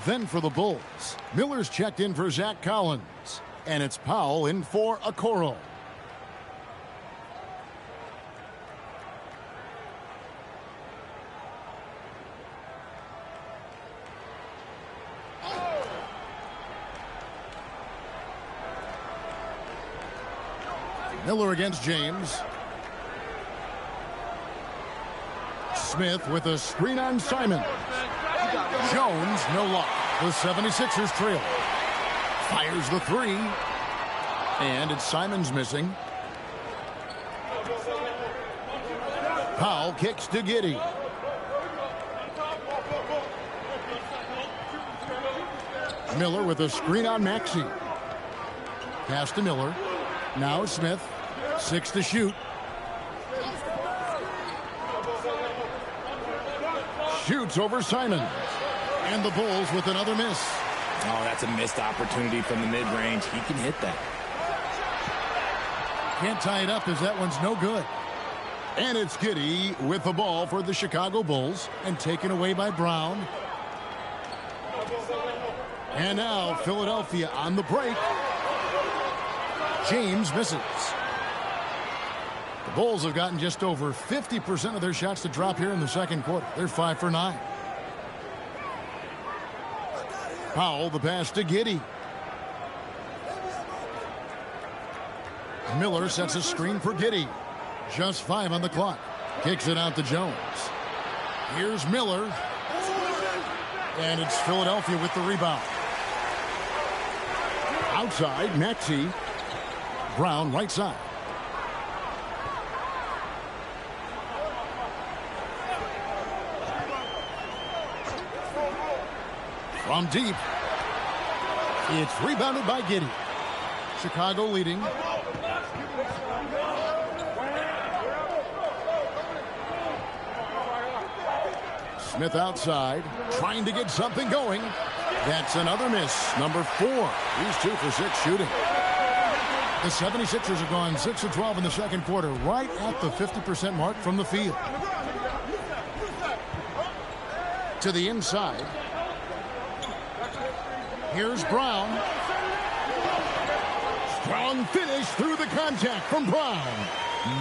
Then for the Bulls, Miller's checked in for Zach Collins, and it's Powell in for Okoro. Miller against James. Smith with a screen on Simon. Jones, no luck. The 76ers trail. Fires the 3. And it's Simon's missing. Powell kicks to Giddey. Miller with a screen on Maxey. Pass to Miller. Now Smith. 6 to shoot. Shoots over Simon. And the Bulls with another miss. Oh, that's a missed opportunity from the mid-range. He can hit that. Can't tie it up as that one's no good. And it's Giddey with the ball for the Chicago Bulls and taken away by Brown. And now Philadelphia on the break. James misses. The Bulls have gotten just over 50% of their shots to drop here in the second quarter. They're 5 for 9. Powell, the pass to Giddey. Miller sets a screen for Giddey. Just 5 on the clock. Kicks it out to Jones. Here's Miller. And it's Philadelphia with the rebound. Outside, Maxey. Brown right side. From deep. It's rebounded by Giddey. Chicago leading. Smith outside, trying to get something going. That's another miss. Number 4. He's 2 for 6 shooting. The 76ers have gone 6 of 12 in the second quarter, right at the 50% mark from the field. To the inside. Here's Brown. Strong finish through the contact from Brown.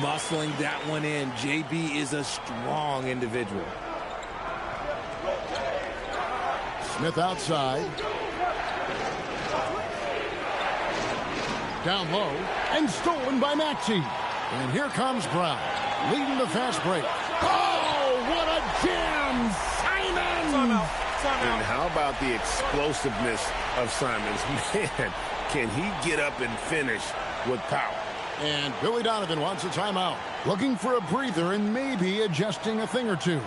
Muscling that one in. JB is a strong individual. Smith outside. Down low. And stolen by Maxey. And here comes Brown. Leading the fast break. Oh, what a jam! Simons! And how about the explosiveness of Simons? Man, can he get up and finish with power? And Billy Donovan wants a timeout. Looking for a breather and maybe adjusting a thing or two.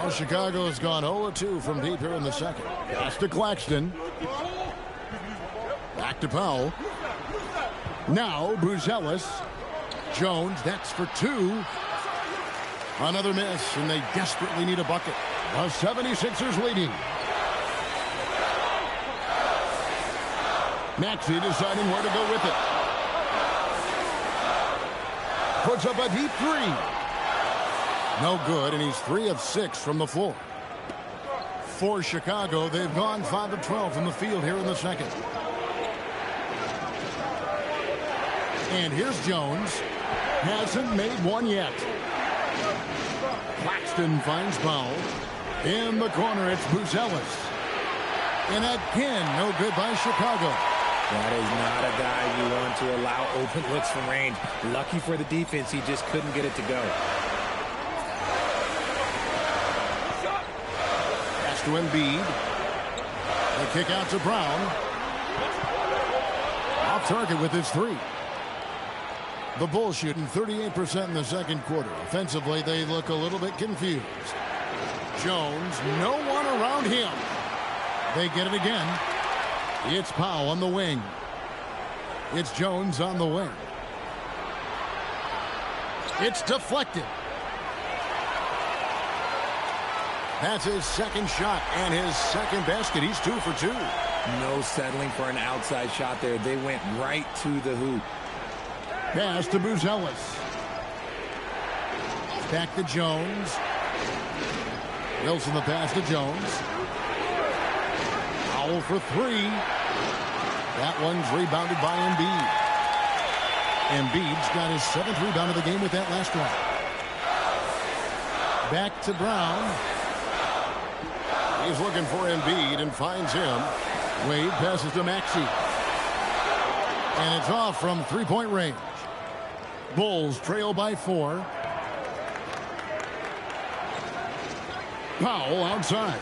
Well, Chicago has gone 0-2 from deep here in the second. Pass to Claxton. Back to Powell. Now Buzelis. Jones, that's for 2. Another miss, and they desperately need a bucket. The 76ers leading. Maxey deciding where to go with it. Puts up a deep 3. No good, and he's 3 of 6 from the floor. For Chicago, they've gone 5 of 12 from the field here in the second. And here's Jones. Hasn't made one yet. Claxton finds Powell. In the corner, it's Buzelis. And again, no good by Chicago. That is not a guy you want to allow open looks from range. Lucky for the defense, he just couldn't get it to go. To Embiid. The kick out to Brown. Off target with his 3. The Bulls shooting 38% in the second quarter. Offensively, they look a little bit confused. Jones, no one around him. They get it again. It's Powell on the wing. It's Jones on the wing. It's deflected. That's his second shot and his second basket. He's 2 for 2. No settling for an outside shot there. They went right to the hoop. Pass to Buzelis. Back to Jones. Wilson the pass to Jones. Powell for three. That one's rebounded by Embiid. Embiid's got his 7th rebound of the game with that last one. Back to Brown. He's looking for Embiid and finds him. Wade passes to Maxey. And it's off from three-point range. Bulls trail by 4. Powell outside.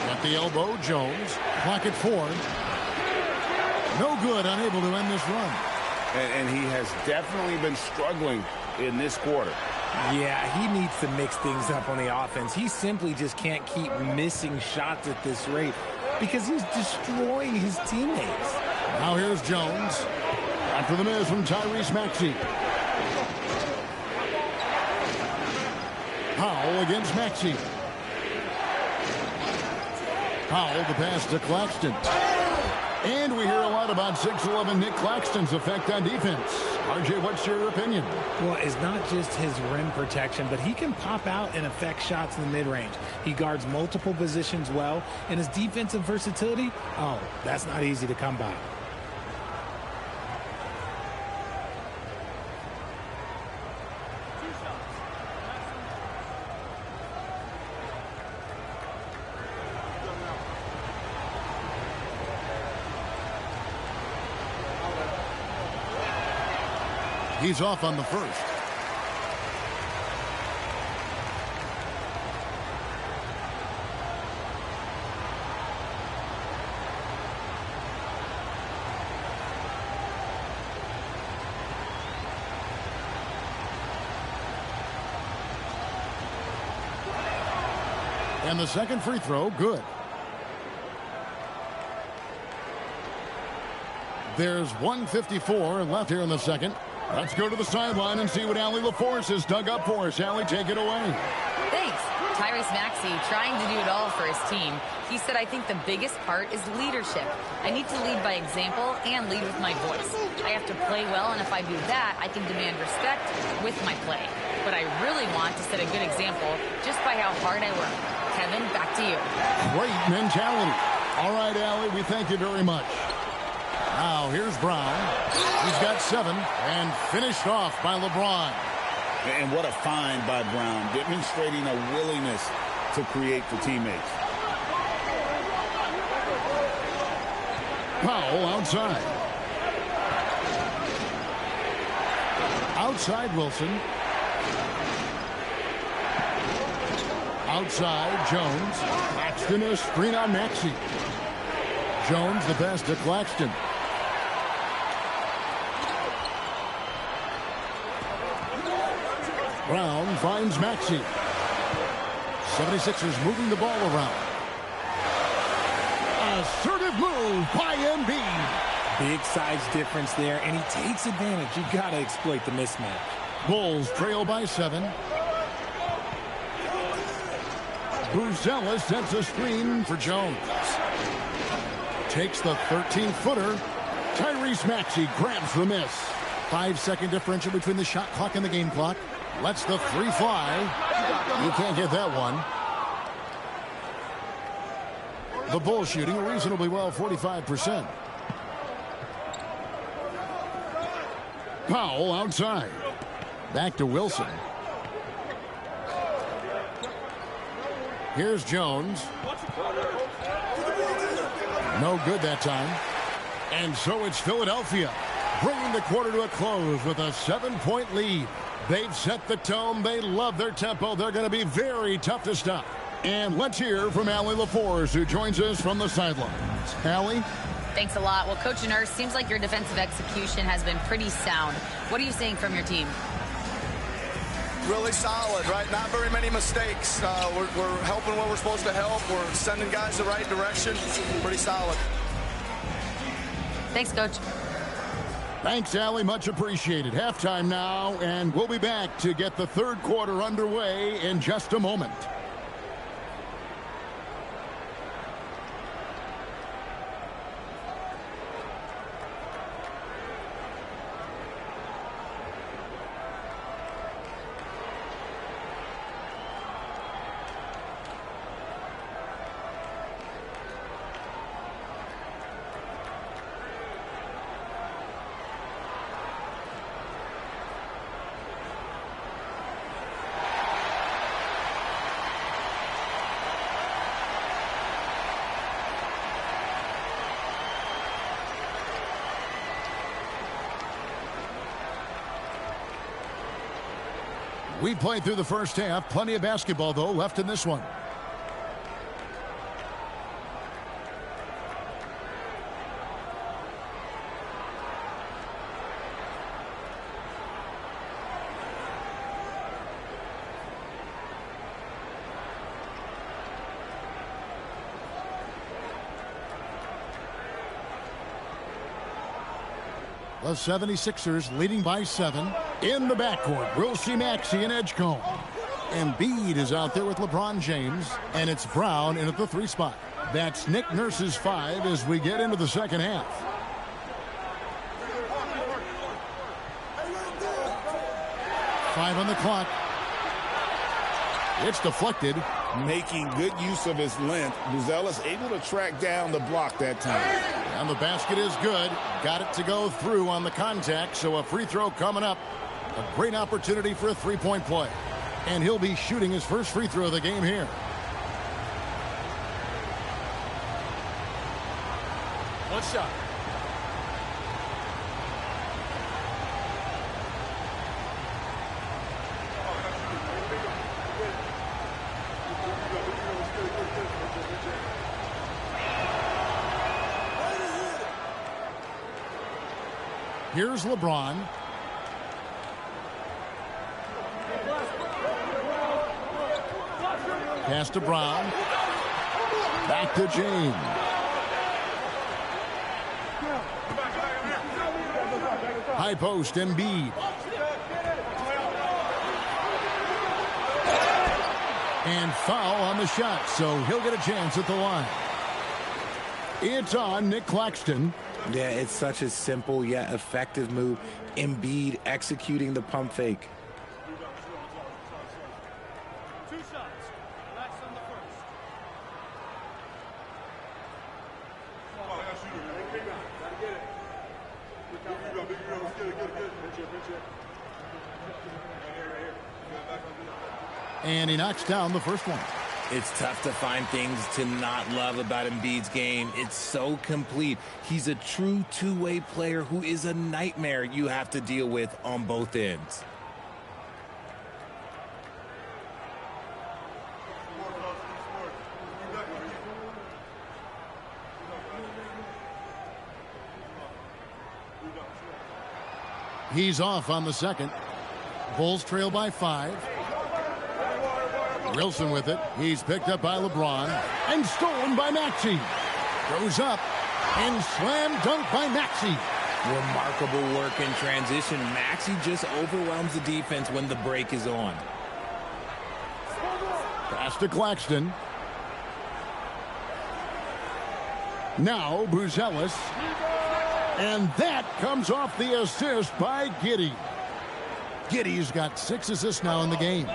At the elbow, Jones. Clock at 4. No good, unable to end this run. And he has definitely been struggling in this quarter. Yeah, he needs to mix things up on the offense. He simply just can't keep missing shots at this rate because he's destroying his teammates. Now here's Jones. After the miss from Tyrese Maxey. Powell against Maxey. Powell the pass to Claxton. And we hear a lot about 6'11" Nick Claxton's effect on defense. RJ, what's your opinion? Well, it's not just his rim protection, but he can pop out and affect shots in the mid-range. He guards multiple positions well, and his defensive versatility, oh, that's not easy to come by. He's off on the first. And the second free throw, good. There's 1:54 left here in the second. Let's go to the sideline and see what Allie LaForce has dug up for us. Allie, take it away. Thanks. Tyrese Maxey trying to do it all for his team. He said, I think the biggest part is leadership. I need to lead by example and lead with my voice. I have to play well, and if I do that, I can demand respect with my play. But I really want to set a good example just by how hard I work. Kevin, back to you. Great mentality. All right, Allie, we thank you very much. Now, here's Brown. He's got 7 and finished off by LeBron. And what a find by Brown, demonstrating a willingness to create for teammates. Powell outside. Outside Wilson. Outside Jones. Claxton a screen on Maxey. Jones the pass to Claxton. Brown finds Maxey. 76ers moving the ball around. Assertive move by Embiid. Big size difference there, and he takes advantage. You got to exploit the mismatch. Bulls trail by 7. Buzelis sets a screen for Jones. Takes the 13-footer. Tyrese Maxey grabs the miss. 5-second differential between the shot clock and the game clock. Lets the 3 fly. You can't get that one. The Bulls shooting reasonably well, 45%. Powell outside. Back to Wilson. Here's Jones. No good that time. And so it's Philadelphia bringing the quarter to a close with a 7-point lead. They've set the tone. They love their tempo. They're going to be very tough to stop. And let's hear from Allie LaForce, who joins us from the sidelines. Allie? Thanks a lot. Well, Coach Nurse, seems like your defensive execution has been pretty sound. What are you seeing from your team? Really solid, right? Not very many mistakes. We're helping where we're supposed to help. We're sending guys the right direction. Pretty solid. Thanks, Coach. Thanks, Allie. Much appreciated. Halftime now, and we'll be back to get the third quarter underway in just a moment. We played through the first half. Plenty of basketball, though, left in this one. The 76ers leading by 7. In the backcourt, we'll see Maxey and Edgecombe. Embiid is out there with LeBron James, and it's Brown in at the 3 spot. That's Nick Nurse's 5 as we get into the second half. Five on the clock. It's deflected. Making good use of his length. Buzelis able to track down the block that time. And the basket is good. Got it to go through on the contact, so a free throw coming up. A great opportunity for a 3-point play. And he'll be shooting his first free throw of the game here. One shot. Here's LeBron. Pass to Brown. Back to James. High post, Embiid. And foul on the shot, so he'll get a chance at the line. It's on Nick Claxton. Yeah, it's such a simple yet effective move. Embiid executing the pump fake. Two shots. Relax on the first. And he knocks down the first one. It's tough to find things to not love about Embiid's game. It's so complete. He's a true two-way player who is a nightmare you have to deal with on both ends. He's off on the second. Bulls trail by 5. Wilson with it. He's picked up by LeBron and stolen by Maxey. Goes up and slam dunk by Maxey. Remarkable work in transition. Maxey just overwhelms the defense when the break is on. Pass to Claxton. Now Buzelis. And that comes off the assist by Giddey. Giddey's got 6 assists now in the game.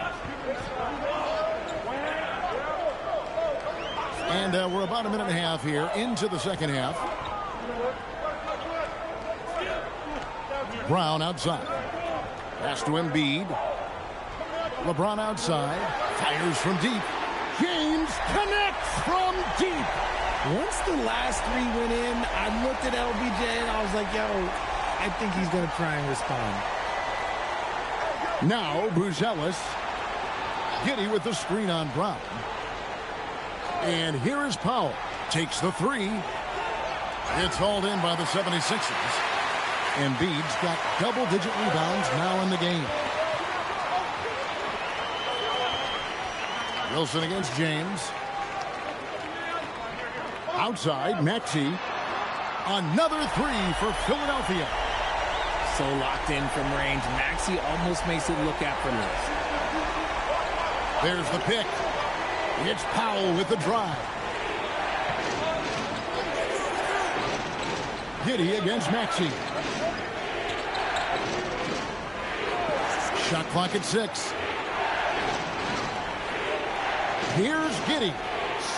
And we're about a minute and a half here into the second half. Brown outside. Pass to Embiid. LeBron outside. Fires from deep. James connects from deep. Once the last 3 went in, I looked at LBJ and I was like, yo, I think he's going to try and respond. Now Buzelis. Giddey with the screen on Brown. And here is Powell. Takes the 3. It's hauled in by the 76ers. Embiid's got double-digit rebounds now in the game. Wilson against James. Outside, Maxey. Another 3 for Philadelphia. So locked in from range. Maxey almost makes it look effortless. There's the pick. It's Powell with the drive. Giddey against Maxey. Shot clock at 6. Here's Giddey.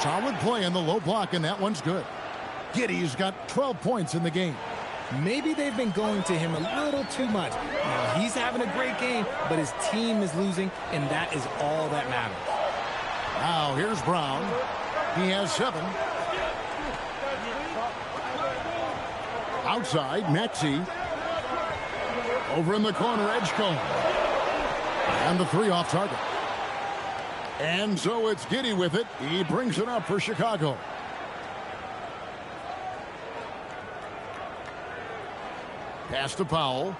Solid play in the low block, and that one's good. Giddey's got 12 points in the game. Maybe they've been going to him a little too much. Now, he's having a great game, but his team is losing, and that is all that matters. Now, here's Brown. He has 7. Outside, Maxey. Over in the corner, Edgecombe. And the three off target. And so it's Giddey with it. He brings it up for Chicago. Pass to Powell.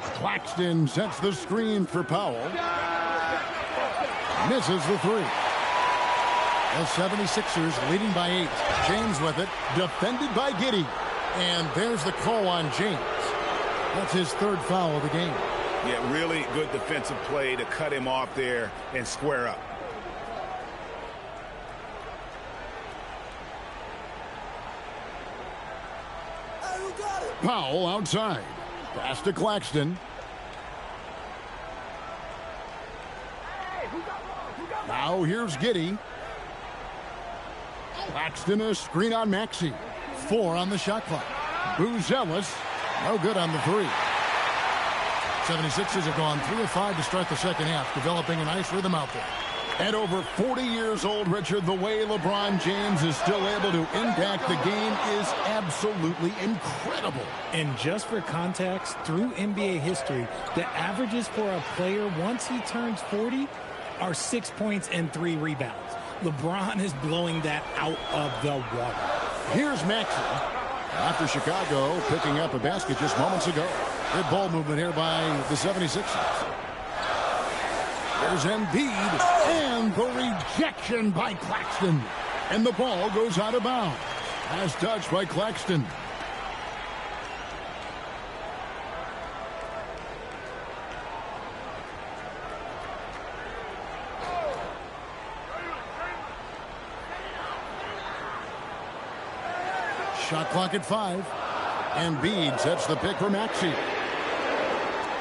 Claxton sets the screen for Powell. Misses the three. The 76ers leading by 8. James with it. Defended by Giddey. And there's the call on James. That's his third foul of the game. Yeah, really good defensive play to cut him off there and square up. Powell outside. Pass to Claxton. Now here's Giddey. Claxton a screen on Maxey. 4 on the shot clock. Buzelis, no good on the three. 76ers have gone 3 of 5 to start the second half, developing a nice rhythm out there. At over 40 years old, Richard, the way LeBron James is still able to impact the game is absolutely incredible. And just for context, through NBA history, the averages for a player once he turns 40 are 6 points and 3 rebounds. LeBron is blowing that out of the water. Here's Maxey. After Chicago picking up a basket just moments ago. Good ball movement here by the 76ers. There's Embiid, and the rejection by Claxton. And the ball goes out of bounds. As touched by Claxton. Shot clock at 5. Embiid sets the pick for Maxey.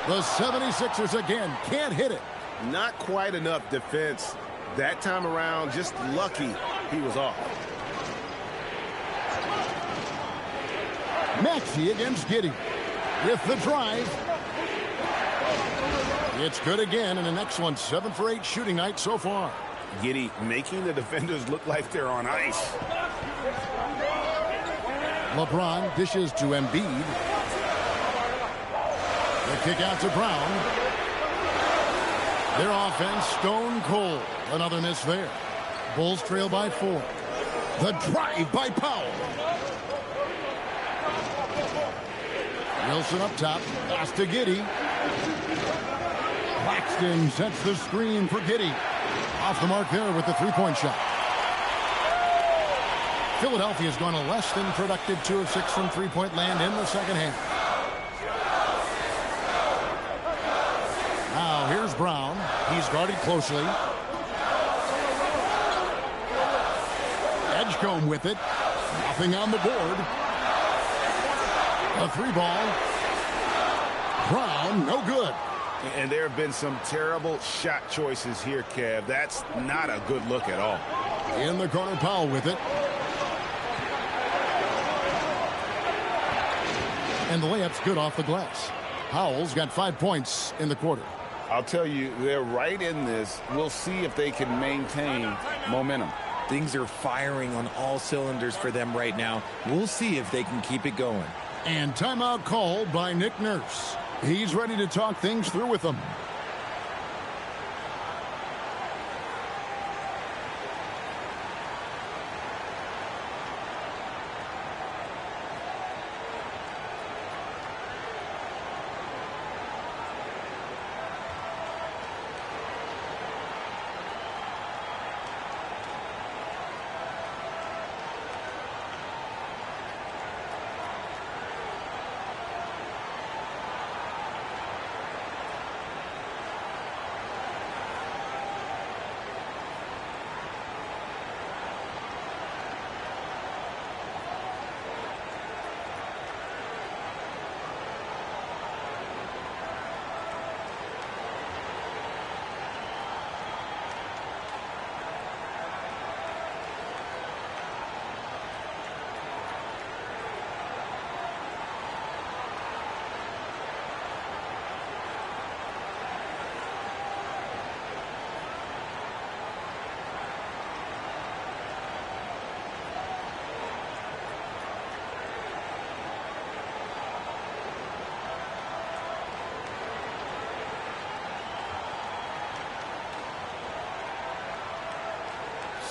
The 76ers again can't hit it. Not quite enough defense that time around. Just lucky he was off. Maxey against Giddey with the drive. It's good again, and an excellent 7 for 8 shooting night so far. Giddey making the defenders look like they're on ice. LeBron dishes to Embiid. The kick out to Brown. Their offense stone cold. Another miss there. Bulls trail by 4. The drive by Powell. Wilson up top. Pass to Giddey. Claxton sets the screen for Giddey. Off the mark there with the three-point shot. Philadelphia has gone a less than productive 2 of 6 from three-point land in the second half. Now here's Brown. He's guarded closely. Edgecombe with it. Nothing on the board. A 3-ball. Brown, no good. And there have been some terrible shot choices here, Kev. That's not a good look at all. In the corner, Powell with it. And the layup's good off the glass. Powell's got 5 points in the quarter. I'll tell you, they're right in this. We'll see if they can maintain momentum. Things are firing on all cylinders for them right now. We'll see if they can keep it going. And timeout called by Nick Nurse. He's ready to talk things through with them.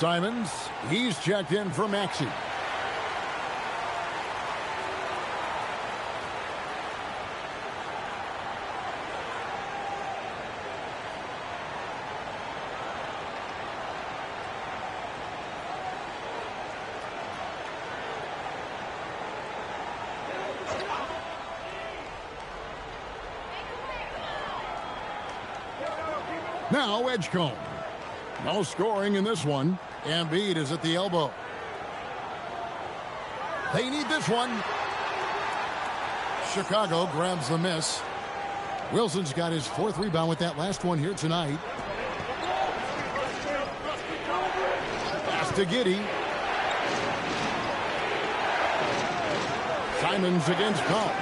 Simons, he's checked in for Maxey. Now Edgecombe. No scoring in this one. Embiid is at the elbow. They need this one. Chicago grabs the miss. Wilson's got his 4th rebound with that last one here tonight. Pass to Giddey. Simons against Powell.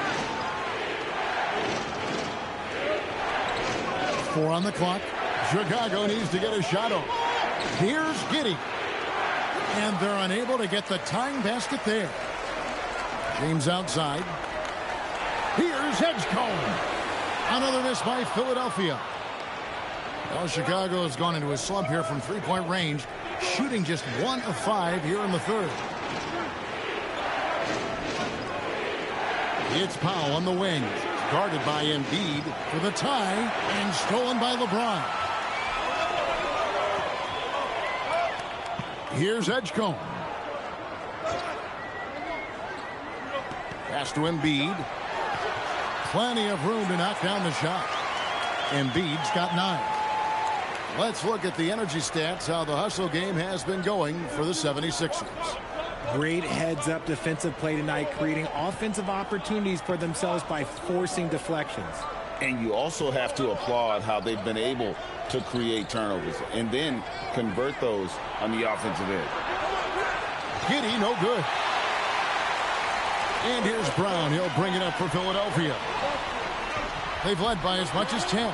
4 on the clock. Chicago needs to get a shot off. Here's Giddey. And they're unable to get the tying basket there. James outside. Here's Edgecombe. Another miss by Philadelphia. Well, Chicago has gone into a slump here from three-point range, shooting just 1 of 5 here in the third. It's Powell on the wing. Guarded by Embiid for the tie and stolen by LeBron. Here's Edgecombe. Pass to Embiid. Plenty of room to knock down the shot. Embiid's got 9. Let's look at the energy stats, how the hustle game has been going for the 76ers. Great heads-up defensive play tonight, creating offensive opportunities for themselves by forcing deflections. And you also have to applaud how they've been able to create turnovers and then convert those on the offensive end. Giddey, no good. And here's Brown. He'll bring it up for Philadelphia. They've led by as much as 10.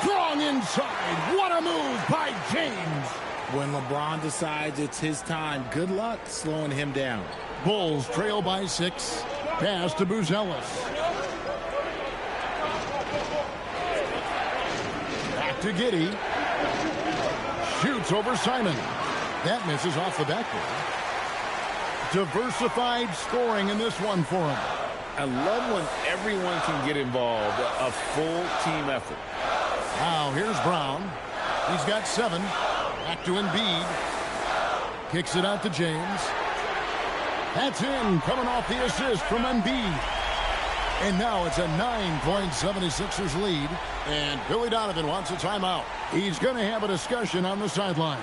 Strong inside. What a move by James. When LeBron decides it's his time, good luck slowing him down. Bulls trail by 6. Pass to Buzelis. Back to Giddey. Shoots over Simon. That misses off the backboard. Diversified scoring in this one for him. I love when everyone can get involved, a full team effort. Now here's Brown. He's got 7. Back to Embiid. Kicks it out to James. That's in, coming off the assist from Embiid. And now it's a 9-point 76ers lead. And Billy Donovan wants a timeout. He's going to have a discussion on the sideline.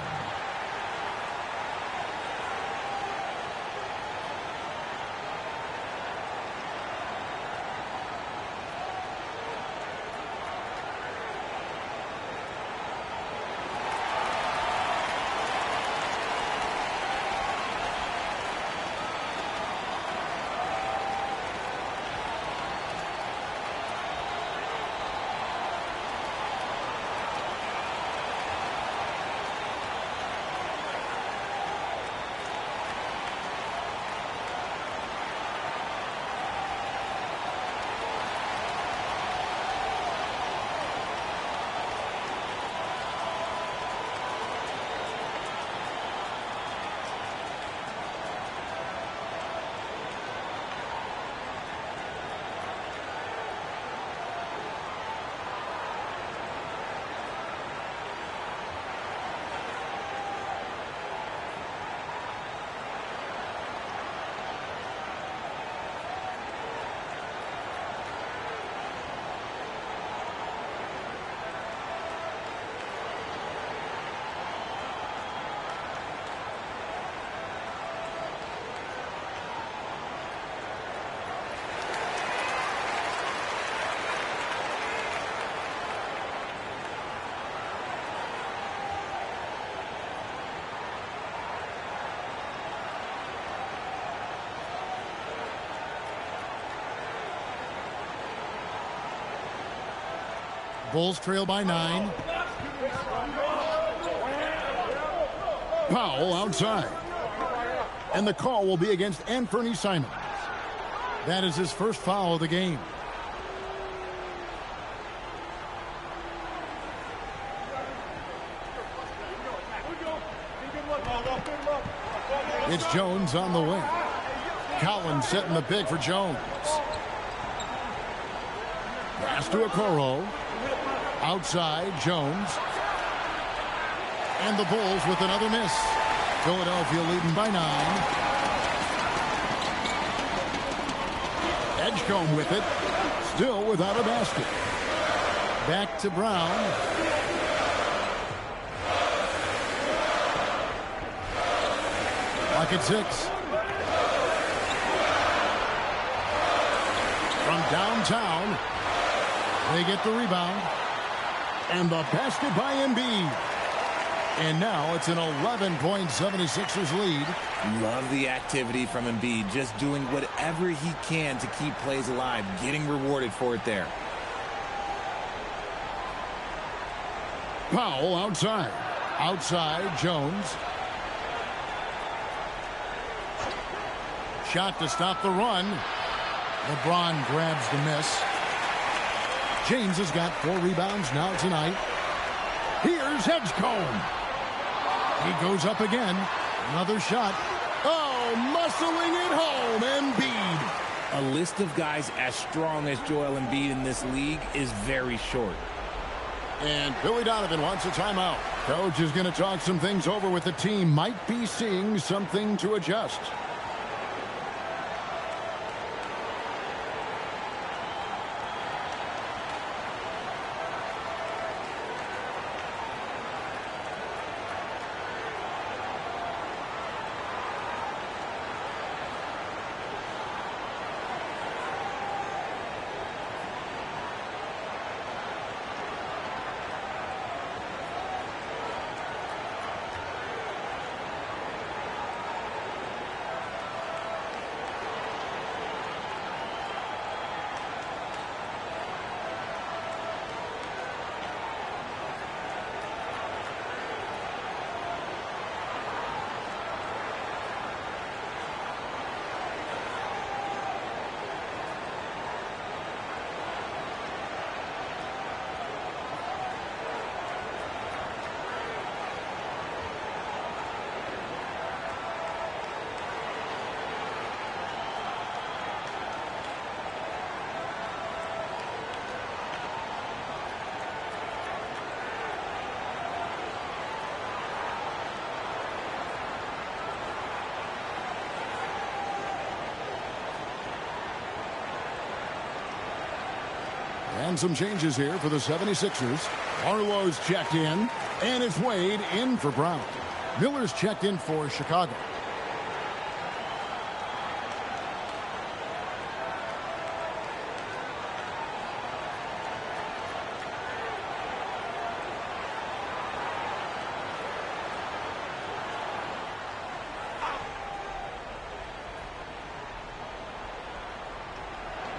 Bulls trail by 9. Powell outside. And the call will be against Anthony Simons. That is his first foul of the game. It's Jones on the wing. Collins setting the pick for Jones. Pass to Okoro. Outside, Jones. And the Bulls with another miss. Philadelphia leading by 9. Edgecombe with it. Still without a basket. Back to Brown. Clock at 6. From downtown, they get the rebound. And the basket by Embiid. And now it's an 11-point 76ers lead. Love the activity from Embiid, just doing whatever he can to keep plays alive, getting rewarded for it there. Powell outside. Outside, Jones. Shot to stop the run. LeBron grabs the miss. James has got 4 rebounds now tonight. Here's Edgecombe. He goes up again. Another shot. Oh, muscling it home, Embiid. A list of guys as strong as Joel Embiid in this league is very short. And Billy Donovan wants a timeout. Coach is going to talk some things over with the team. Might be seeing something to adjust. And some changes here for the 76ers. Arlo's checked in, and it's Wade in for Brown. Miller's checked in for Chicago.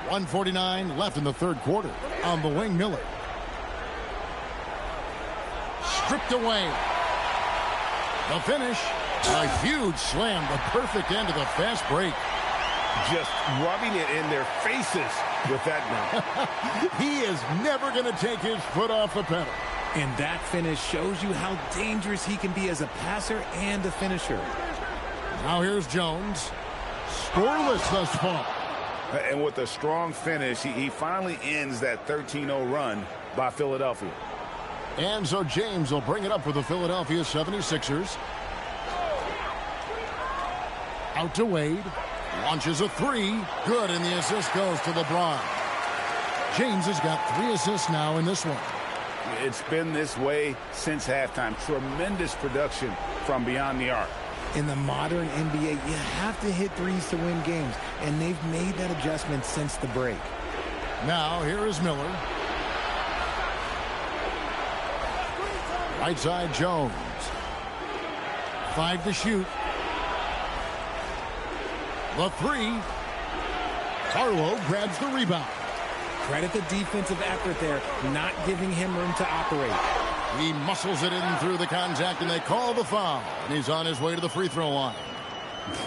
.149 left in the third quarter. On the wing, Miller. Stripped away. The finish. A huge slam. The perfect end of the fast break. Just rubbing it in their faces with that now. He is never going to take his foot off the pedal. And that finish shows you how dangerous he can be as a passer and a finisher. Now here's Jones. Scoreless thus far. And with a strong finish, he finally ends that 13-0 run by Philadelphia. And so James will bring it up for the Philadelphia 76ers. Out to Wade. Launches a 3. Good, and the assist goes to LeBron. James has got 3 assists now in this one. It's been this way since halftime. Tremendous production from beyond the arc. In the modern NBA, you have to hit threes to win games, and they've made that adjustment since the break. Now, here is Miller. Right side, Jones. 5 to shoot. The 3. Carlo grabs the rebound. Credit the defensive effort there, not giving him room to operate. He muscles it in through the contact, and they call the foul. And he's on his way to the free throw line.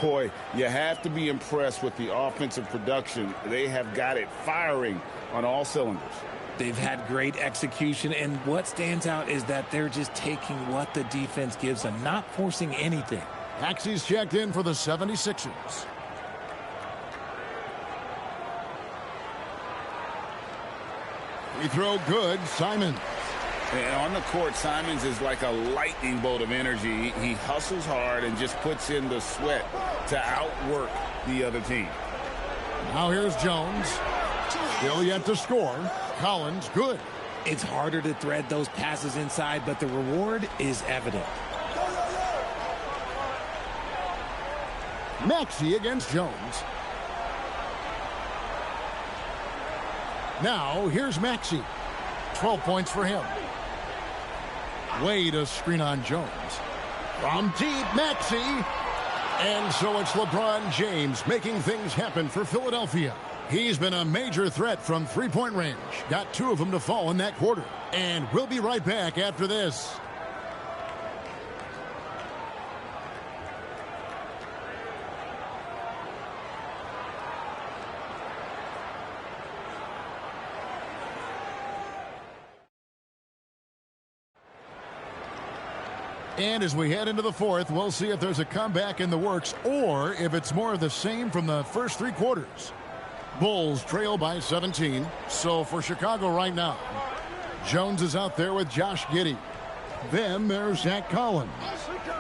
Boy, you have to be impressed with the offensive production. They have got it firing on all cylinders. They've had great execution, and what stands out is that they're just taking what the defense gives them, not forcing anything. Maxey's checked in for the 76ers. Free throw good. Simons. And on the court, Simons is like a lightning bolt of energy. He hustles hard and just puts in the sweat to outwork the other team. Now here's Jones. Still yet to score. Collins, good. It's harder to thread those passes inside, but the reward is evident. Maxey against Jones. Now here's Maxey. 12 points for him. Wade a screen on Jones. From deep, Maxey. And so it's LeBron James making things happen for Philadelphia. He's been a major threat from three-point range. Got 2 of them to fall in that quarter. And we'll be right back after this. And as we head into the fourth, we'll see if there's a comeback in the works or if it's more of the same from the first 3 quarters. Bulls trail by 17. So for Chicago right now, Jones is out there with Josh Giddey. Then there's Zach Collins.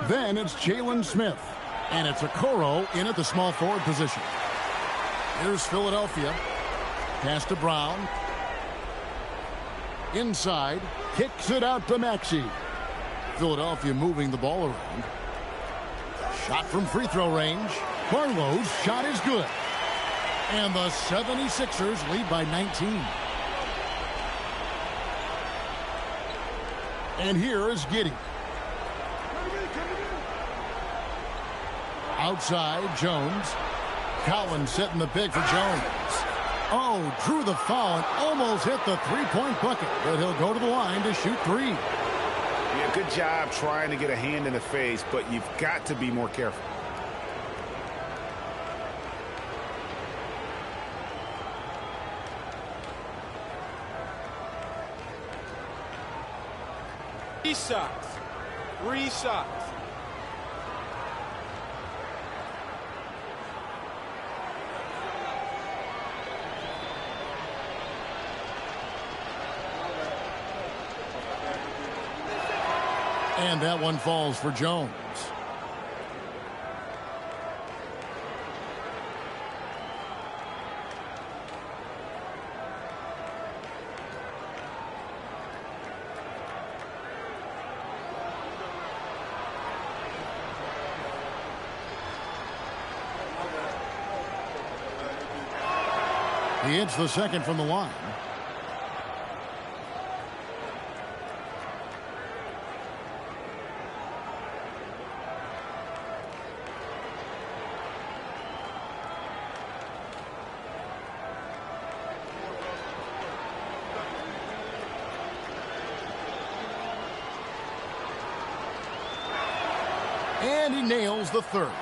Then it's Jalen Smith. And it's Okoro in at the small forward position. Here's Philadelphia. Pass to Brown. Inside. Kicks it out to Maxey. Philadelphia moving the ball around. Shot from free throw range. Barlow's shot is good. And the 76ers lead by 19. And here is Giddey. Outside, Jones. Collins setting the pick for Jones. Oh, drew the foul and almost hit the three-point bucket. But he'll go to the line to shoot 3. Yeah, good job trying to get a hand in the face, but you've got to be more careful. Three shots. And that one falls for Jones. He hits the second from the line. And he nails the third.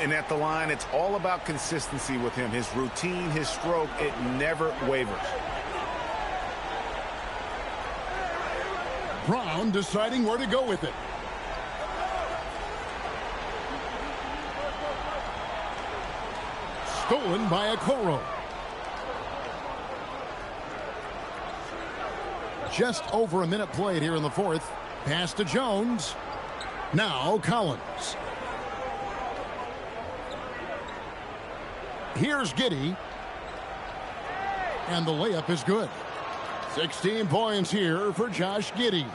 And at the line, it's all about consistency with him. His routine, his stroke, it never wavers. Brown deciding where to go with it. Stolen by Okoro. Just over a minute played here in the fourth. Pass to Jones. Now Collins. Here's Giddey. And the layup is good. 16 points here for Josh Giddey.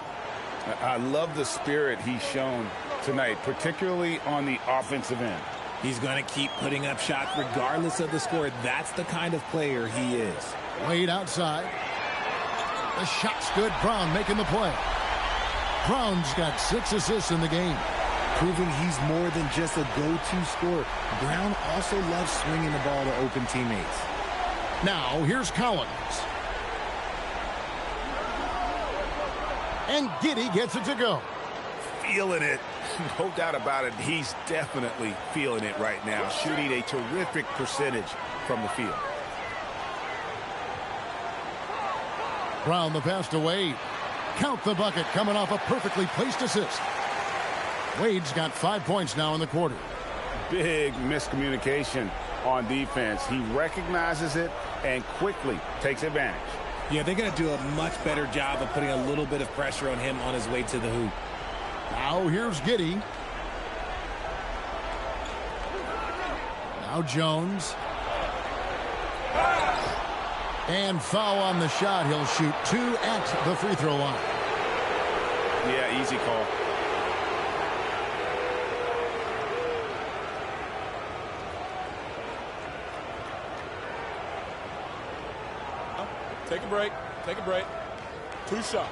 I love the spirit he's shown tonight, particularly on the offensive end. He's going to keep putting up shots regardless of the score. That's the kind of player he is. Wade outside. The shot's good. Brown making the play. Brown's got 6 assists in the game. Proving he's more than just a go-to scorer. Brown also loves swinging the ball to open teammates. Now, here's Collins. And Giddey gets it to go. Feeling it. No doubt about it. He's definitely feeling it right now. Shooting a terrific percentage from the field. Brown the pass to Wade. Count the bucket coming off a perfectly placed assist. Wade's got 5 points now in the quarter. Big miscommunication on defense. He recognizes it and quickly takes advantage. Yeah, they're going to do a much better job of putting a little bit of pressure on him on his way to the hoop. Now here's Giddey. Now Jones. And foul on the shot. He'll shoot 2 at the free throw line. Yeah, easy call. Take a break. Take a break. 2 shots.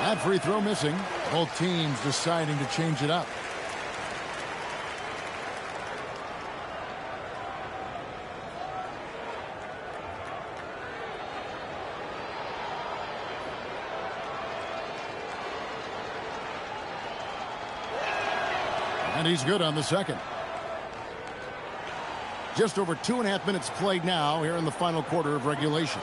That free throw missing. Both teams deciding to change it up. And he's good on the second. Just over 2.5 minutes played now here in the final quarter of regulation.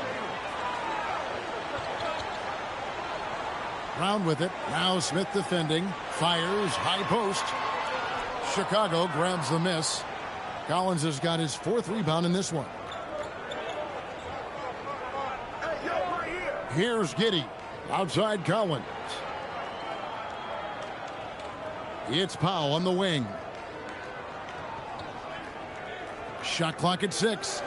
Brown with it. Now Smith defending. Fires. High post. Chicago grabs the miss. Collins has got his 4th rebound in this one. Here's Giddey. Outside Collins. It's Powell on the wing. Shot clock at 6.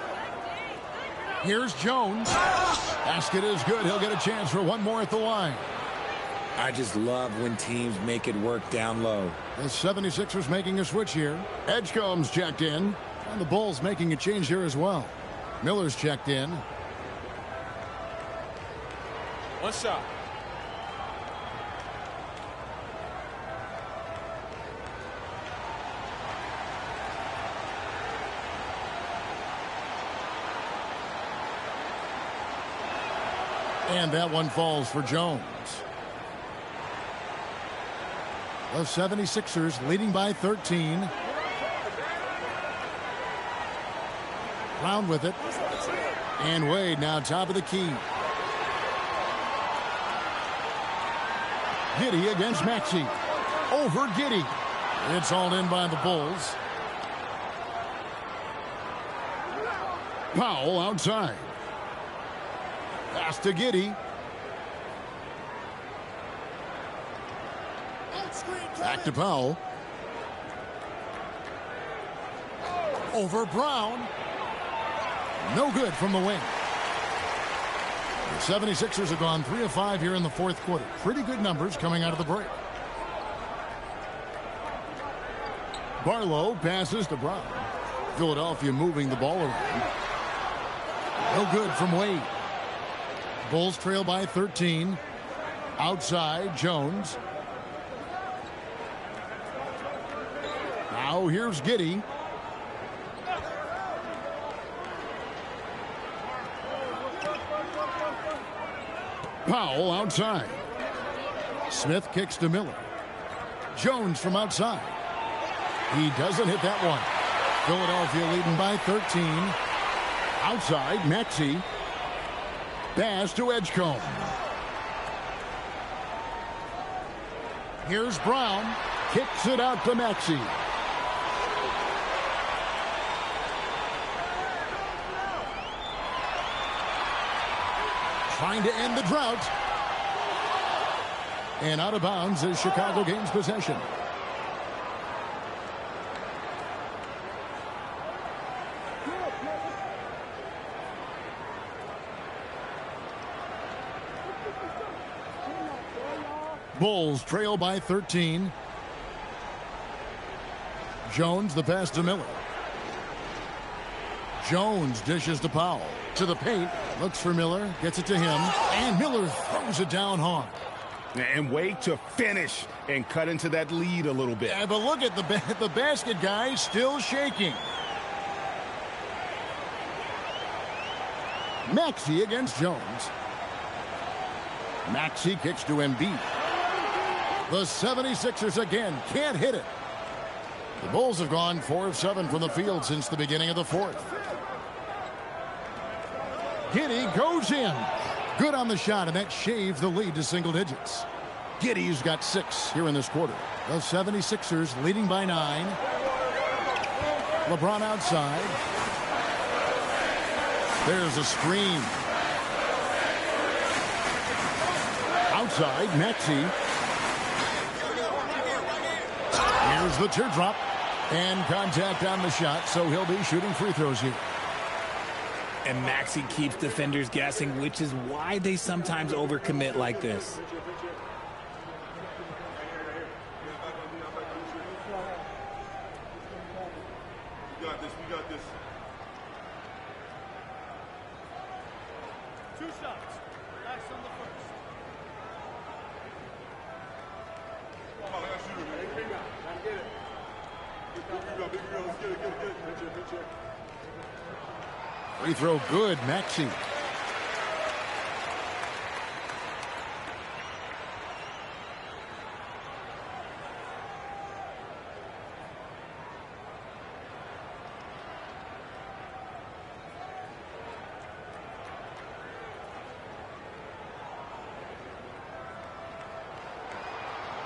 Here's Jones. Basket is good. He'll get a chance for one more at the line. I just love when teams make it work down low. The 76ers making a switch here. Edgecombe's checked in. And the Bulls making a change here as well. Miller's checked in. 1 shot. And that one falls for Jones. The 76ers leading by 13. Brown with it. And Wade now top of the key. Giddey against Maxey. Over Giddey. It's all in by the Bulls. Powell outside. Pass to Giddey. Back to Powell. Over Brown. No good from the wing. The 76ers have gone 3 of 5 here in the 4th quarter. Pretty good numbers coming out of the break. Barlow passes to Brown. Philadelphia moving the ball around. No good from Wade. Bulls trail by 13. Outside, Jones. Now here's Giddey. Powell outside. Smith kicks to Miller. Jones from outside. He doesn't hit that one. Philadelphia leading by 13. Outside, Maxey. Pass to Edgecombe. Here's Brown. Kicks it out to Maxey. Trying to end the drought. And out of bounds as Chicago gains possession. Bulls trail by 13. Jones the pass to Miller. Jones dishes to Powell. To the paint. Looks for Miller. Gets it to him. And Miller throws it down hard. And wait to finish and cut into that lead a little bit. Yeah, but look at the basket guy still shaking. Maxey against Jones. Maxey kicks to Embiid. The 76ers again can't hit it. The Bulls have gone 4 of 7 from the field since the beginning of the fourth. Giddey goes in. Good on the shot, and that shaves the lead to single digits. Giddey's got 6 here in this quarter. The 76ers leading by 9. LeBron outside. There's a screen. Outside, Maxey. Here's the teardrop. And contact on the shot, so he'll be shooting free throws here. And Maxey keeps defenders guessing, which is why they sometimes overcommit like this. We got this. We got this. 2 shots. Relax on the first. Come on, let's shoot it, man. Big rebound. Gotta get it. Big rebound. Let's get it. Good check. Free throw good, Maxey.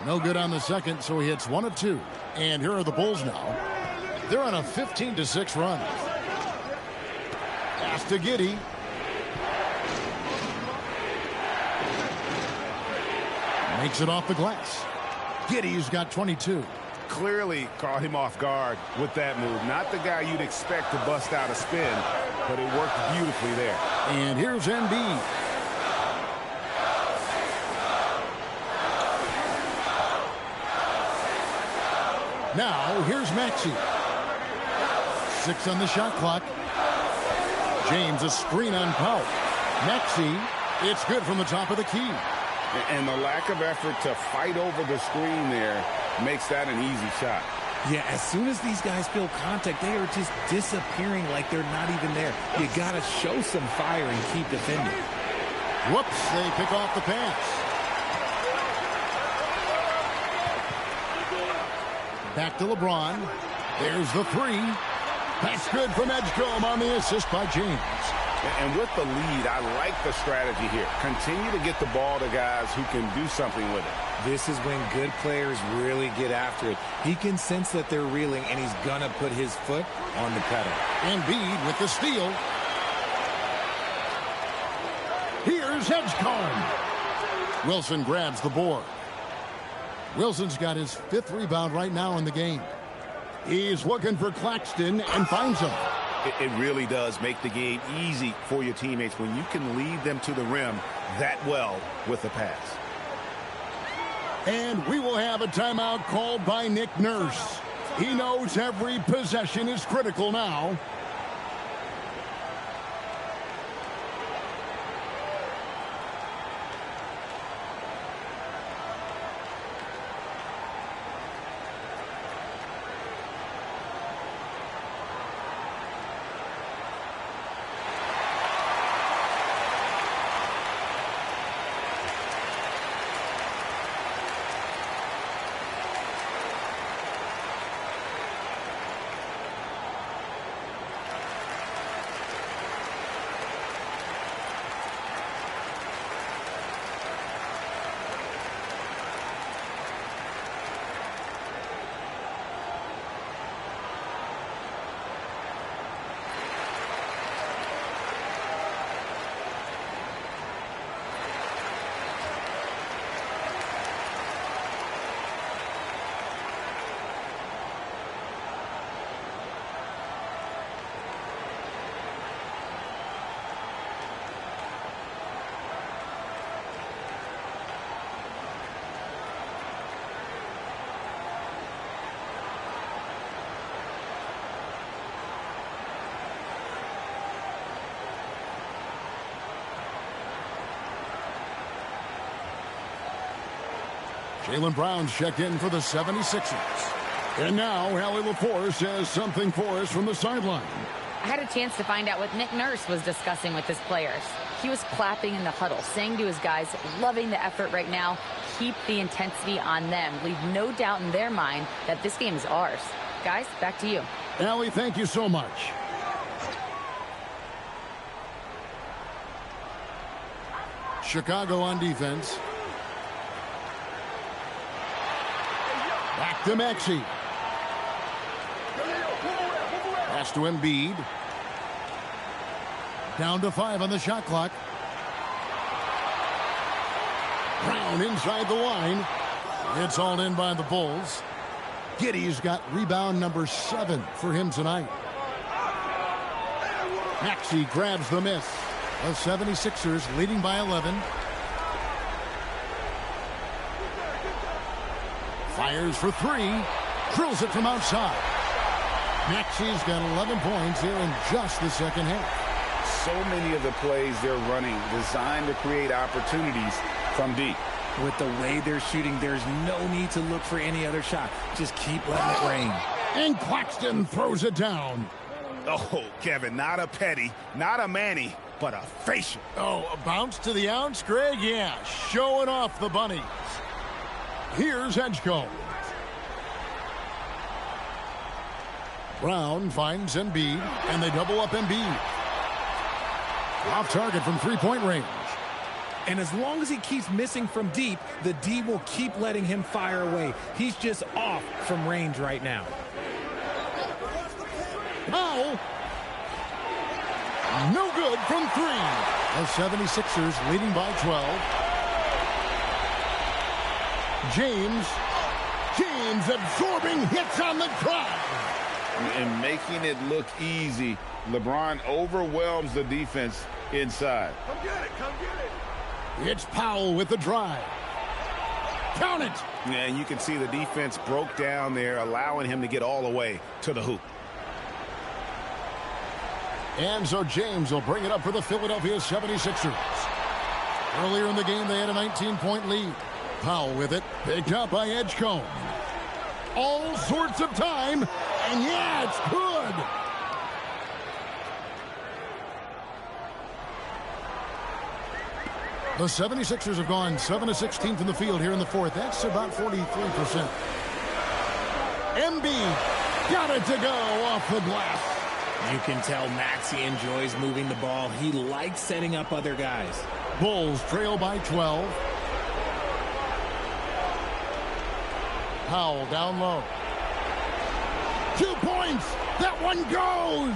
No good on the second, so he hits 1 of 2. And here are the Bulls now. They're on a 15-6 run. Pass to Giddey. Makes it off the glass. Giddey's got 22. Clearly caught him off guard with that move. Not the guy you'd expect to bust out a spin, but it worked beautifully there. And here's Embiid. Now, here's Maxey. 6 on the shot clock. James, a screen on Powell. Maxey, it's good from the top of the key. And the lack of effort to fight over the screen there makes that an easy shot. Yeah, as soon as these guys feel contact, they are just disappearing like they're not even there. You got to show some fire and keep defending. Whoops, they pick off the pass. Back to LeBron. There's the 3. That's good from Edgecombe on the assist by James. And with the lead, I like the strategy here. Continue to get the ball to guys who can do something with it. This is when good players really get after it. He can sense that they're reeling, and he's going to put his foot on the pedal. Embiid with the steal. Here's Edgecombe. Wilson grabs the board. Wilson's got his 5th rebound right now in the game. He's looking for Claxton and finds him. It really does make the game easy for your teammates when you can lead them to the rim that well with a pass. And we will have a timeout called by Nick Nurse. He knows every possession is critical now. Jaylen Brown's checked in for the 76ers. And now Allie LaForce has something for us from the sideline. I had a chance to find out what Nick Nurse was discussing with his players. He was clapping in the huddle, saying to his guys, loving the effort right now, keep the intensity on them. Leave no doubt in their mind that this game is ours. Guys, back to you. Allie, thank you so much. Chicago on defense. Back to Maxey. Pass to Embiid. Down to 5 on the shot clock. Brown inside the line. It's all in by the Bulls. Giddey's got rebound number 7 for him tonight. Maxey grabs the miss. The 76ers leading by 11. Fires for 3. Drills it from outside. Maxey's got 11 points here in just the second half. So many of the plays they're running designed to create opportunities from deep. With the way they're shooting, there's no need to look for any other shot. Just keep letting it rain. And Claxton throws it down. Oh, Kevin, not a petty, not a Manny, but a facial. Oh, a bounce to the ounce, Greg? Yeah, showing off the bunny. Here's Edgecombe. Brown finds Embiid, and they double up Embiid. Off target from three-point range. And as long as he keeps missing from deep, the D will keep letting him fire away. He's just off from range right now. Powell. No good from 3. The 76ers leading by 12. James absorbing hits on the drive. And making it look easy, LeBron overwhelms the defense inside. Come get it, come get it. It's Powell with the drive. Count it. Yeah, and you can see the defense broke down there, allowing him to get all the way to the hoop. And so James will bring it up for the Philadelphia 76ers. Earlier in the game, they had a 19-point lead. Powell with it, picked up by Edgecombe. All sorts of time, and yeah, it's good. The 76ers have gone 7 of 16 from the field here in the fourth. That's about 43%. Embiid got it to go off the glass. You can tell Maxey enjoys moving the ball. He likes setting up other guys. Bulls trail by 12. Powell down low. 2 points. That one goes.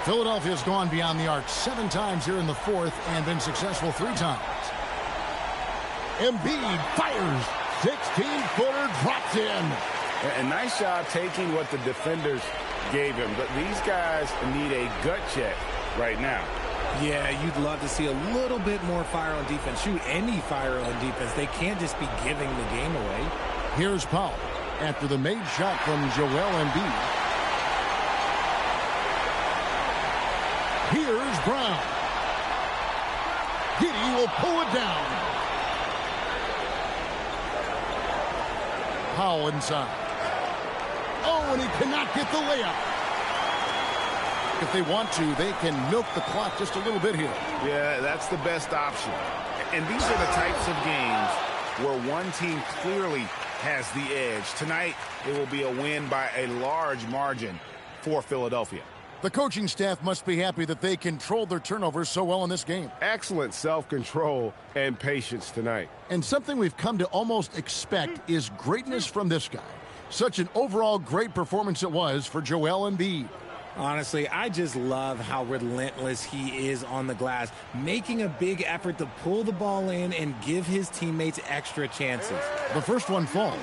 Philadelphia's gone beyond the arc 7 times here in the fourth and been successful 3 times. Embiid fires. 16-footer drops in. A nice job taking what the defenders gave him. But these guys need a gut check right now. Yeah, you'd love to see a little bit more fire on defense. Shoot, any fire on defense. They can't just be giving the game away. Here's Powell after the made shot from Joel Embiid. Here's Brown. Giddey will pull it down. Powell inside. Oh, and he cannot get the layup. If they want to, they can milk the clock just a little bit here. Yeah, that's the best option. And these are the types of games where one team clearly has the edge. Tonight, it will be a win by a large margin for Philadelphia. The coaching staff must be happy that they controlled their turnovers so well in this game. Excellent self-control and patience tonight. And something we've come to almost expect is greatness from this guy. Such an overall great performance it was for Joel Embiid. Honestly, I just love how relentless he is on the glass, making a big effort to pull the ball in and give his teammates extra chances. The first one falls.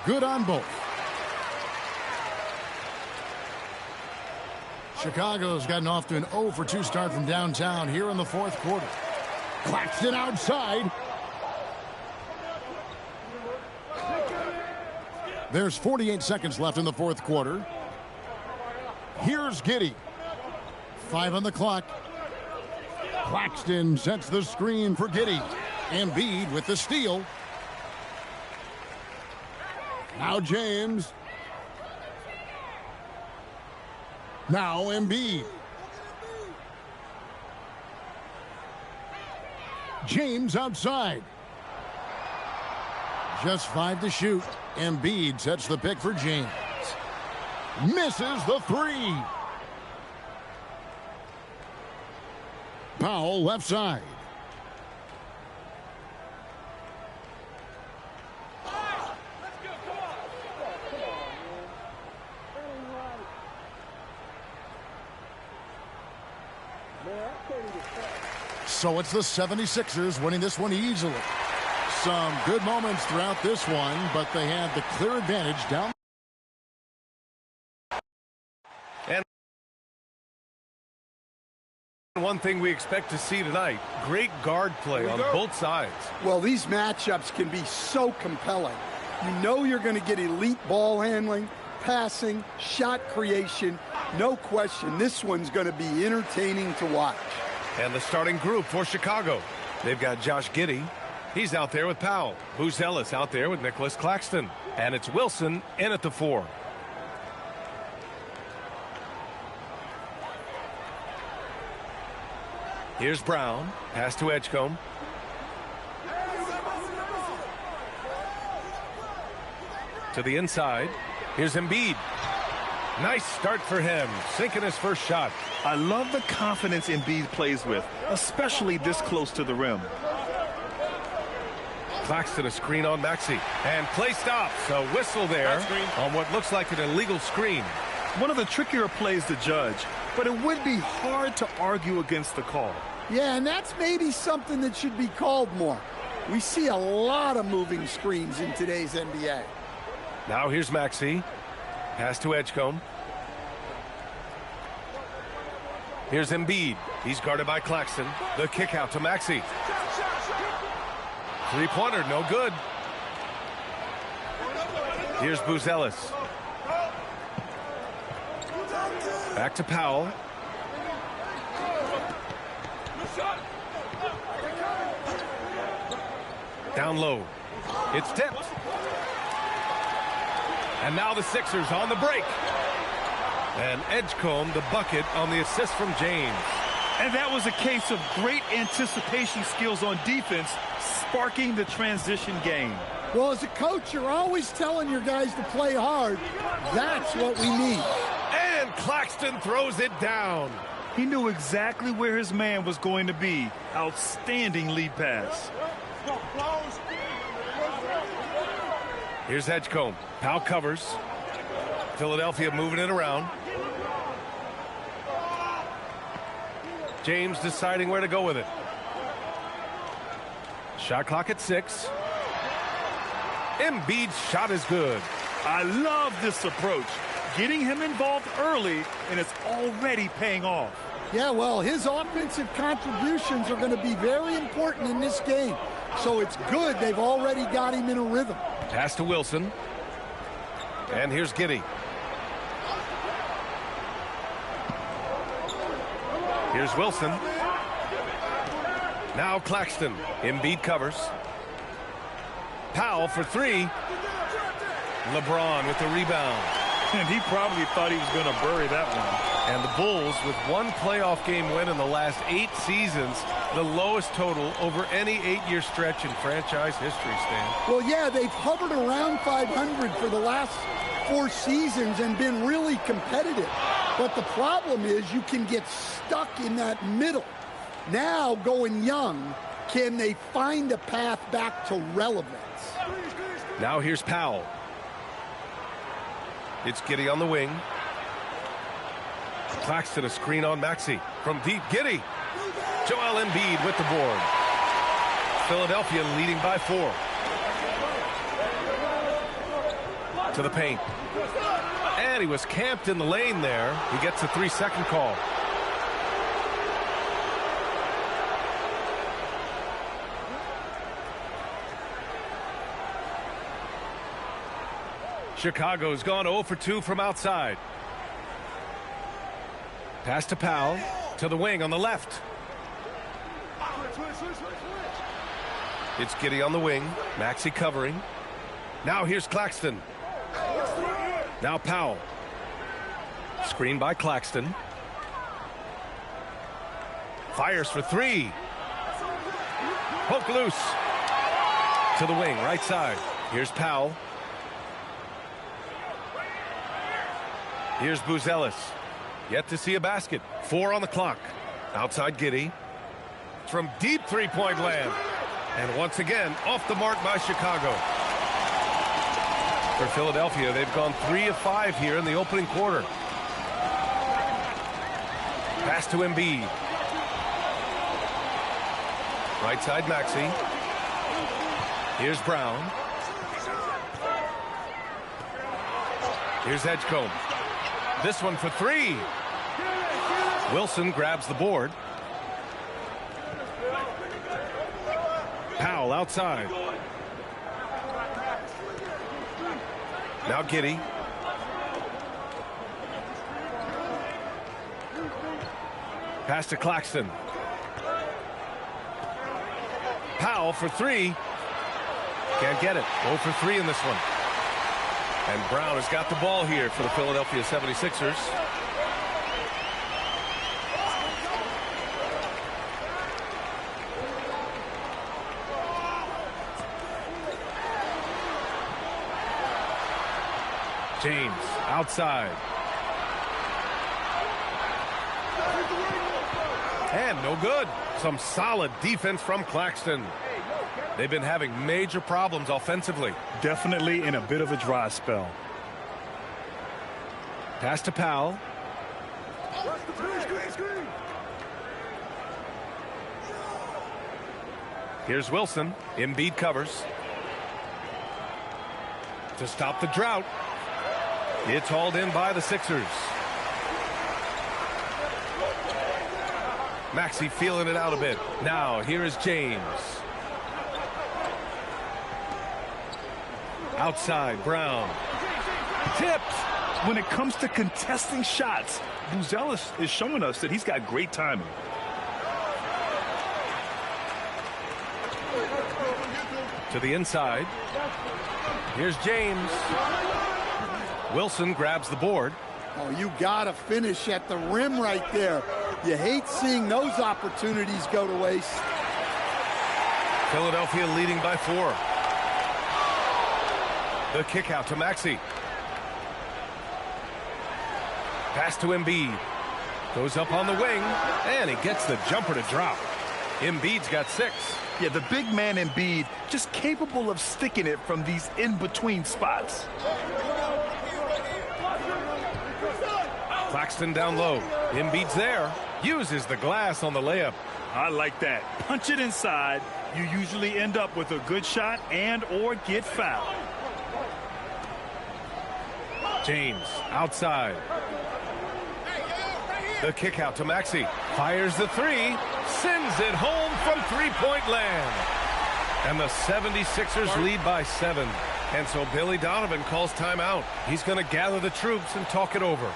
Good on both. Chicago's gotten off to an 0-for-2 start from downtown here in the fourth quarter. Claxton outside. There's 48 seconds left in the fourth quarter. Here's Giddey. 5 on the clock. Claxton sets the screen for Giddey. Embiid with the steal. Now James. Now Embiid. James outside. Just 5 to shoot. Embiid sets the pick for James. Misses the 3. Powell left side. So it's the 76ers winning this one easily. Some good moments throughout this one, but they had the clear advantage down. And one thing we expect to see tonight, great guard play on both sides. Well, these matchups can be so compelling. You know you're going to get elite ball handling, passing, shot creation. No question, this one's going to be entertaining to watch. And the starting group for Chicago. They've got Josh Giddey. He's out there with Powell. Buzelis out there with Nicholas Claxton. And it's Wilson in at the 4. Here's Brown. Pass to Edgecombe. To the inside. Here's Embiid. Nice start for him, sinking his first shot. I love the confidence Embiid plays with, especially this close to the rim. Claxton a screen on Maxey, and play stops. A whistle there on what looks like an illegal screen. One of the trickier plays to judge, but it would be hard to argue against the call. Yeah, and that's maybe something that should be called more. We see a lot of moving screens in today's NBA. Now here's Maxey. Pass to Edgecombe. Here's Embiid. He's guarded by Claxton. The kick out to Maxey. Three-pointer, no good. Here's Buzelis. Back to Powell. Down low. It's tipped. And now the Sixers on the break. And Edgecombe the bucket on the assist from James. And that was a case of great anticipation skills on defense, sparking the transition game. Well, as a coach, you're always telling your guys to play hard. That's what we need. And Claxton throws it down. He knew exactly where his man was going to be. Outstanding lead pass. Here's Edgecombe. Powell covers. Philadelphia moving it around. James deciding where to go with it. Shot clock at 6. Embiid's shot is good. I love this approach. Getting him involved early, and it's already paying off. Yeah, well, his offensive contributions are going to be very important in this game. So it's good they've already got him in a rhythm. Pass to Wilson. And here's Giddey. Here's Wilson. Now Claxton. Embiid covers. Powell for 3. LeBron with the rebound. And he probably thought he was going to bury that one. And the Bulls with one playoff game win in the last 8 seasons, the lowest total over any 8-year stretch in franchise history, Stan. Well, yeah, they've hovered around 500 for the last 4 seasons and been really competitive. But the problem is you can get stuck in that middle. Now, going young, can they find a path back to relevance? Now here's Powell. It's Giddey on the wing. Claxton a screen on Maxey. From deep, Giddey. Joel Embiid with the board. Philadelphia leading by 4. To the paint. And he was camped in the lane there. He gets a 3-second call. Chicago's gone 0 for 2 from outside. Pass to Powell. To the wing on the left. It's Giddey on the wing. Maxey covering. Now here's Claxton. Now Powell. Screen by Claxton. Fires for 3. Poke loose. To the wing, right side. Here's Powell. Here's Buzelis. Yet to see a basket. 4 on the clock. Outside Giddey. From deep three-point land. And once again, off the mark by Chicago. For Philadelphia, they've gone 3 of 5 here in the opening quarter. Pass to Embiid. Right side Maxey. Here's Brown. Here's Edgecombe. This one for 3. Wilson grabs the board. Powell outside. Now Giddey. Pass to Claxton. Powell for 3. Can't get it. 0 for 3 in this one. And Brown has got the ball here for the Philadelphia 76ers. James outside. And no good. Some solid defense from Claxton. They've been having major problems offensively. Definitely in a bit of a dry spell. Pass to Powell. Here's Wilson. Embiid covers. To stop the drought. It's hauled in by the Sixers. Maxey feeling it out a bit. Now here is James. Outside, Brown. Tipped. When it comes to contesting shots, Buzelis is showing us that he's got great timing. To the inside. Here's James. Wilson grabs the board. Oh, you got to finish at the rim right there. You hate seeing those opportunities go to waste. Philadelphia leading by 4. The kick out to Maxey. Pass to Embiid. Goes up on the wing, and he gets the jumper to drop. Embiid's got 6. Yeah, the big man Embiid just capable of sticking it from these in-between spots. Claxton down low. Embiid's there. Uses the glass on the layup. I like that. Punch it inside. You usually end up with a good shot and or get fouled. James outside. The kick out to Maxey. Fires the 3. Sends it home from three-point land. And the 76ers lead by 7. And so Billy Donovan calls timeout. He's going to gather the troops and talk it over.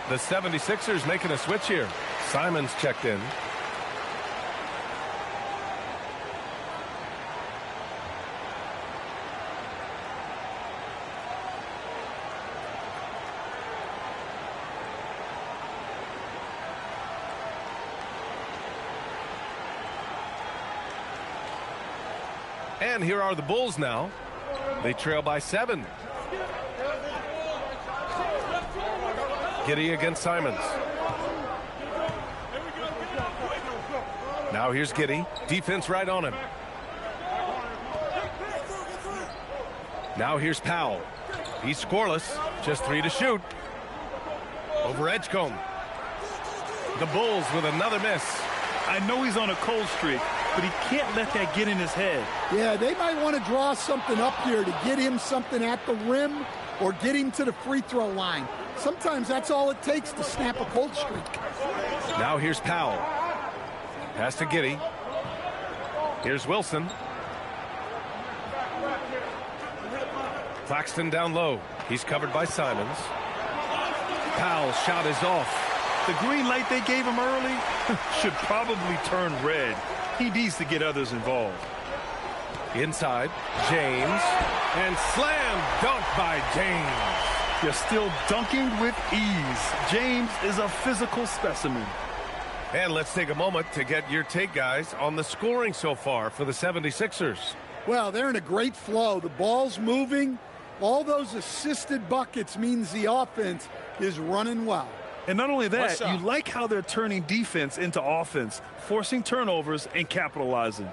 The 76ers making a switch here. Simons checked in. And here are the Bulls now. They trail by 7. Giddey against Simons. Now here's Giddey. Defense right on him. Now here's Powell. He's scoreless. Just 3 to shoot. Over Edgecombe. The Bulls with another miss. I know he's on a cold streak, but he can't let that get in his head. Yeah, they might want to draw something up here to get him something at the rim or get him to the free throw line. Sometimes that's all it takes to snap a cold streak. Now here's Powell. Pass to Giddey. Here's Wilson. Claxton down low. He's covered by Simons. Powell's shot is off. The green light they gave him early should probably turn red. He needs to get others involved. Inside, James. And slam dunk by James. You're still dunking with ease. James is a physical specimen. And let's take a moment to get your take, guys, on the scoring so far for the 76ers. Well, they're in a great flow. The ball's moving. All those assisted buckets means the offense is running well. And not only that, you like how they're turning defense into offense, forcing turnovers and capitalizing.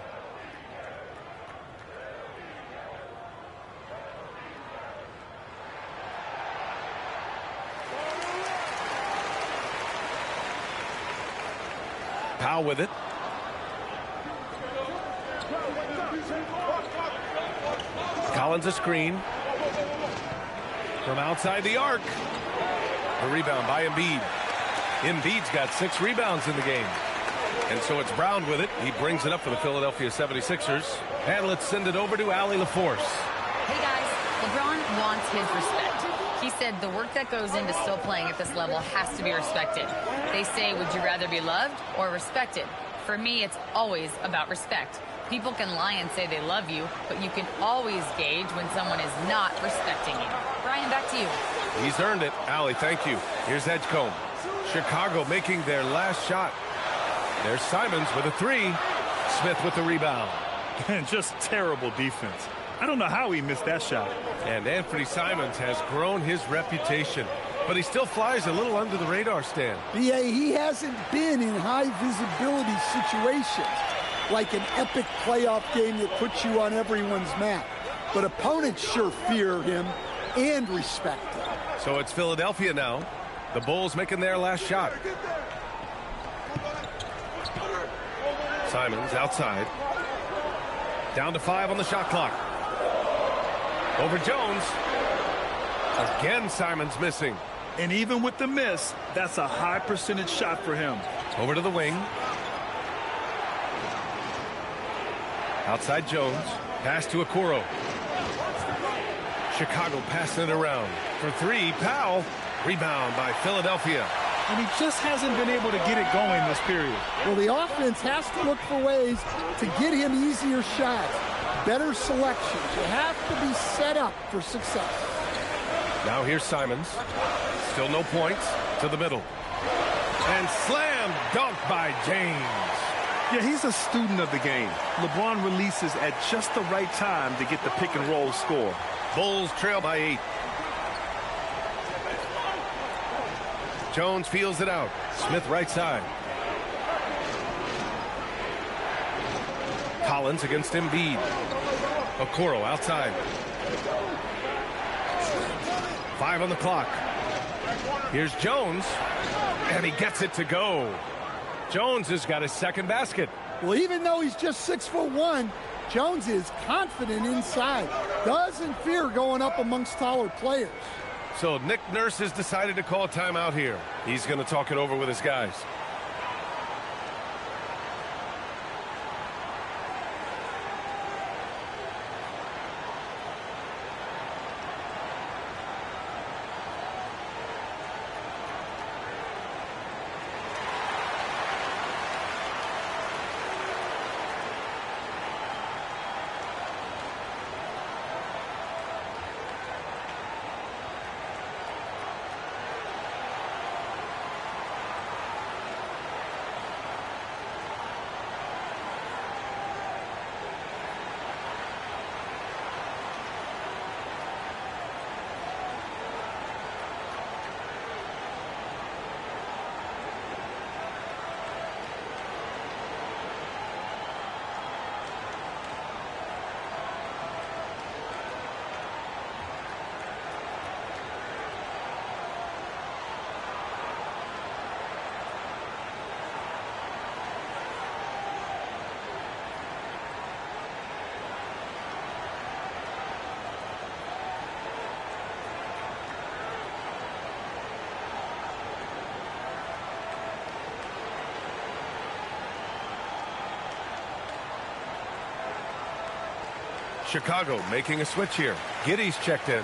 Powell with it. Collins a screen. From outside the arc. A rebound by Embiid. Embiid's got 6 rebounds in the game. And so it's Brown with it. He brings it up for the Philadelphia 76ers. And let's send it over to Allie LaForce. Hey, guys. LeBron wants his respect. He said the work that goes into still playing at this level has to be respected. They say, would you rather be loved or respected? For me, it's always about respect. People can lie and say they love you, but you can always gauge when someone is not respecting you. Brian, back to you. He's earned it. Allie, thank you. Here's Edgecombe. Chicago making their last shot. There's Simons with a 3. Smith with the rebound. And just terrible defense. I don't know how he missed that shot. And Anthony Simons has grown his reputation, but he still flies a little under the radar, Stan. BA, he hasn't been in high visibility situations like an epic playoff game that puts you on everyone's map. But opponents sure fear him and respect him. So it's Philadelphia now. The Bulls making their last shot. Simons outside. Down to 5 on the shot clock. Over Jones. Again, Simons missing. And even with the miss, that's a high percentage shot for him. Over to the wing. Outside Jones. Pass to Okoro. Chicago passing it around. For 3, Powell. Rebound by Philadelphia. And he just hasn't been able to get it going this period. Well, the offense has to look for ways to get him easier shots. Better selections. You have to be set up for success. Now here's Simons. Still no points. To the middle. And slam dunk by James. Yeah, he's a student of the game. LeBron releases at just the right time to get the pick and roll score. Bulls trail by 8. Jones feels it out. Smith right side. Collins against Embiid. Okoro outside. 5 on the clock. Here's Jones. And he gets it to go. Jones has got his second basket. Well, even though he's just 6'1", Jones is confident inside. Doesn't fear going up amongst taller players. So Nick Nurse has decided to call a timeout here. He's going to talk it over with his guys. Chicago making a switch here. Giddey's checked in.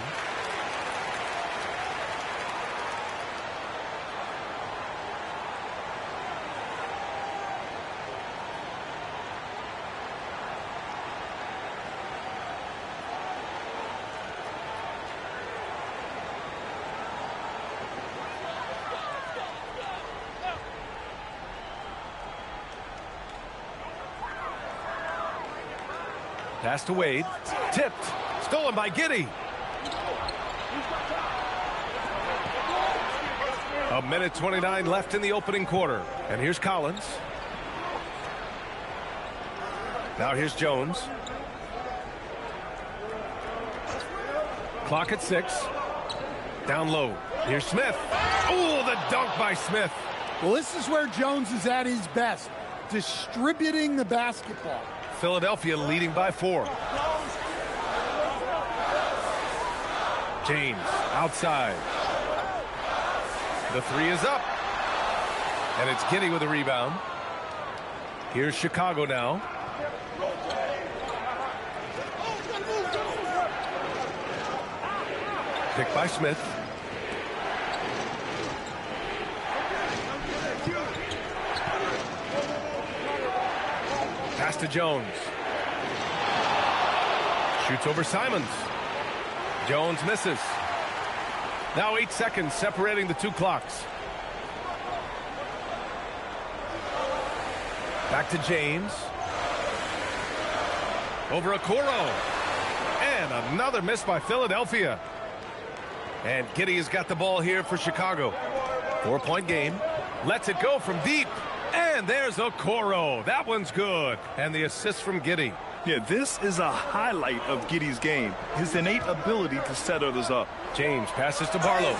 Pass to Wade. Tipped. Stolen by Giddey. A minute 29 left in the opening quarter. And here's Collins. Now here's Jones. Clock at 6. Down low. Here's Smith. Oh, the dunk by Smith. Well, this is where Jones is at his best, distributing the basketball. Philadelphia leading by 4. James outside. The 3 is up. And it's Giddey with a rebound. Here's Chicago now. Picked by Smith. Pass to Jones. Shoots over Simons. Jones misses. Now 8 seconds separating the 2 clocks. Back to James. Over Okoro. And another miss by Philadelphia. And Giddey has got the ball here for Chicago. 4-point game. Lets it go from deep. And there's Okoro. That one's good. And the assist from Giddey. Yeah, this is a highlight of Giddey's game. His innate ability to set others up. James passes to Barlow.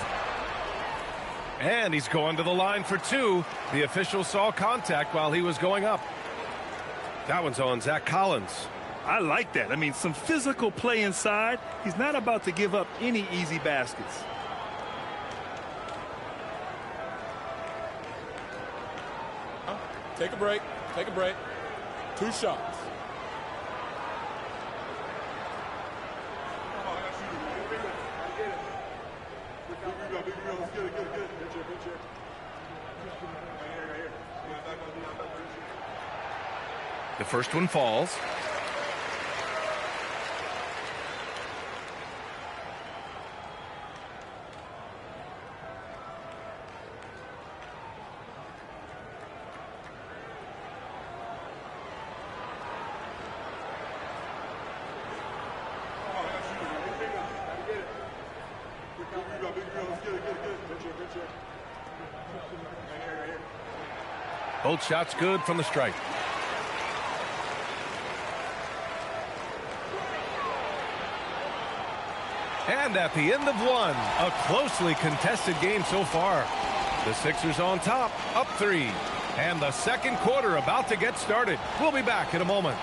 And he's going to the line for 2. The official saw contact while he was going up. That one's on Zach Collins. I like that. I mean, some physical play inside. He's not about to give up any easy baskets. Take a break. Take a break. 2 shots. The first one falls. Both shots good from the stripe. And at the end of 1, a closely contested game so far. The Sixers on top, up 3. And the second quarter about to get started. We'll be back in a moment.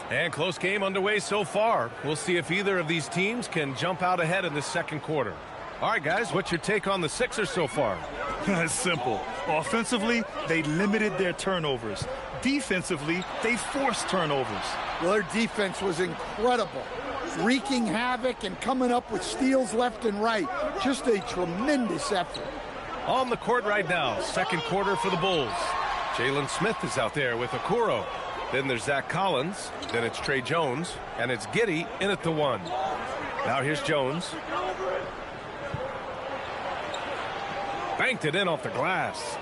And close game underway so far. We'll see if either of these teams can jump out ahead in the second quarter. All right, guys, what's your take on the Sixers so far? It's simple. Offensively, they limited their turnovers. Defensively, they forced turnovers. Well, their defense was incredible, wreaking havoc and coming up with steals left and right. Just a tremendous effort. On the court right now, second quarter for the Bulls. Jalen Smith is out there with Okoro. Then there's Zach Collins. Then it's Trey Jones. And it's Giddey in at the 1. Now here's Jones. Banked it in off the glass.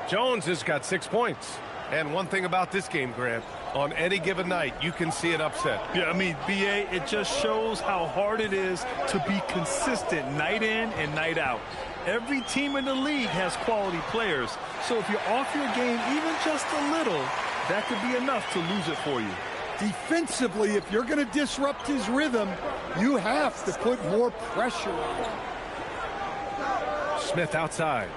Jones has got 6 points. And one thing about this game, Grant, on any given night, you can see an upset. Yeah, I mean, BA, it just shows how hard it is to be consistent night in and night out. Every team in the league has quality players. So if you're off your game even just a little, that could be enough to lose it for you. Defensively, if you're going to disrupt his rhythm, you have to put more pressure on him. Smith outside.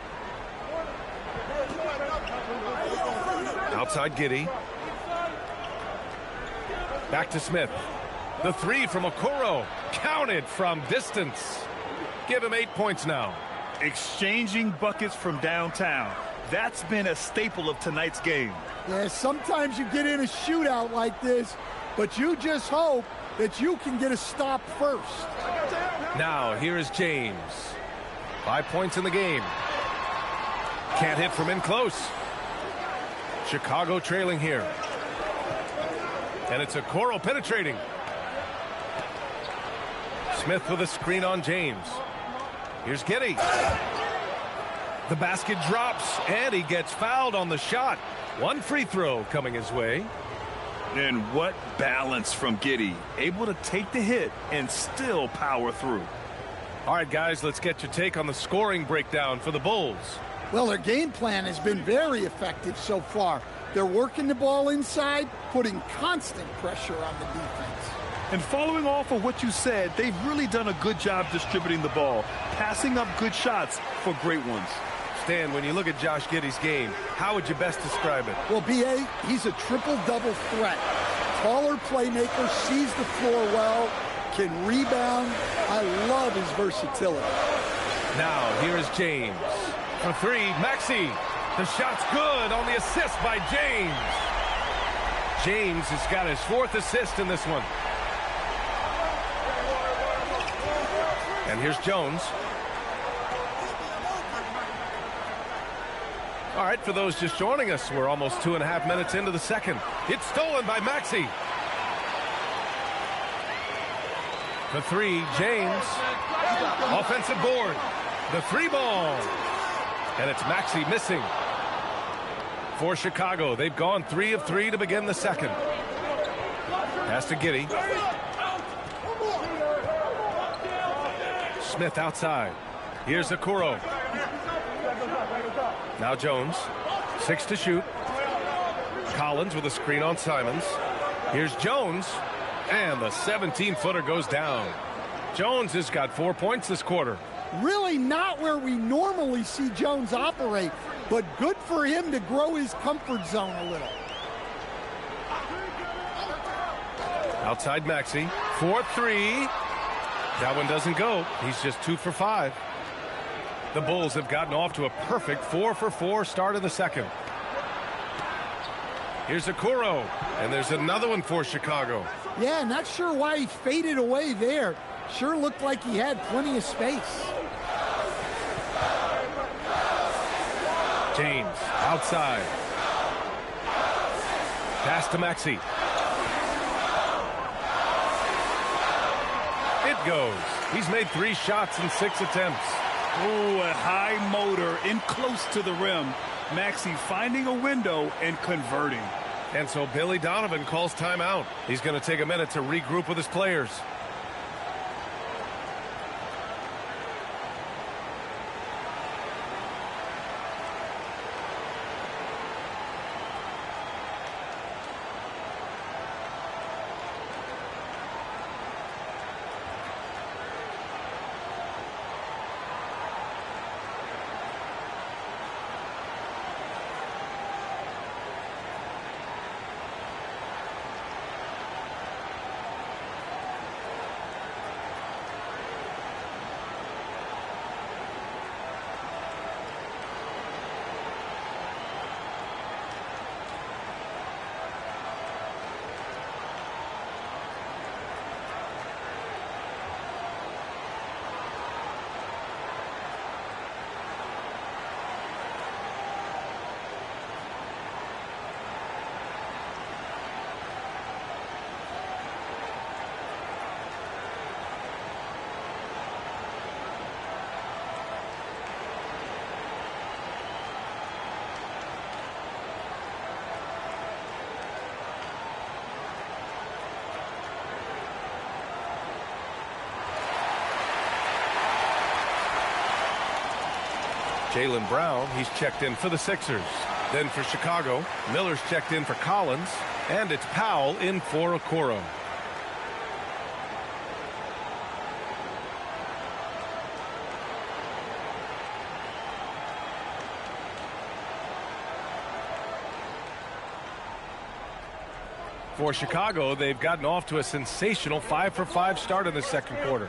Outside Giddey. Back to Smith. The three from Okoro. Counted from distance. Give him 8 points now. Exchanging buckets from downtown. That's been a staple of tonight's game. Yeah, sometimes you get in a shootout like this, but you just hope that you can get a stop first. Now, here is James. 5 points in the game. Can't hit from in close. Chicago trailing here. And it's Okoro penetrating. Smith with a screen on James. Here's Giddey. The basket drops, and he gets fouled on the shot. One free throw coming his way. And what balance from Giddey. Able to take the hit and still power through. All right, guys, let's get your take on the scoring breakdown for the Bulls. Well, their game plan has been very effective so far. They're working the ball inside, putting constant pressure on the defense. And following off of what you said, they've really done a good job distributing the ball, passing up good shots for great ones. Stan, when you look at Josh Giddey's game, how would you best describe it? Well, B.A., he's a triple-double threat. Taller playmaker, sees the floor well, can rebound. I love his versatility. Now, here is James. For three, Maxey. The shot's good on the assist by James. James has got his 4th assist in this one. And here's Jones. All right, for those just joining us, we're almost 2.5 minutes into the second. It's stolen by Maxey. The three, James. Offensive board. The three ball. And it's Maxey missing. For Chicago, they've gone 3 of 3 to begin the second. Pass to Giddey. Smith outside. Here's Okoro. Now Jones. 6 to shoot. Collins with a screen on Simons. Here's Jones. And the 17-footer goes down. Jones has got 4 points this quarter. Really not where we normally see Jones operate, but good for him to grow his comfort zone a little. Outside Maxey. 4-3. That one doesn't go. He's just 2 for 5. The Bulls have gotten off to a perfect 4 for 4 start in the second. Here's Okoro, and there's another one for Chicago. Yeah, not sure why he faded away there. Sure looked like he had plenty of space. James outside. Pass to Maxey. It goes. He's made 3 shots in 6 attempts. Ooh, a high motor in close to the rim. Maxey finding a window and converting. And so Billy Donovan calls timeout. He's going to take a minute to regroup with his players. Jaylen Brown, he's checked in for the Sixers. Then for Chicago, Miller's checked in for Collins, and it's Powell in for Okoro. For Chicago, they've gotten off to a sensational 5-for-5 start in the second quarter.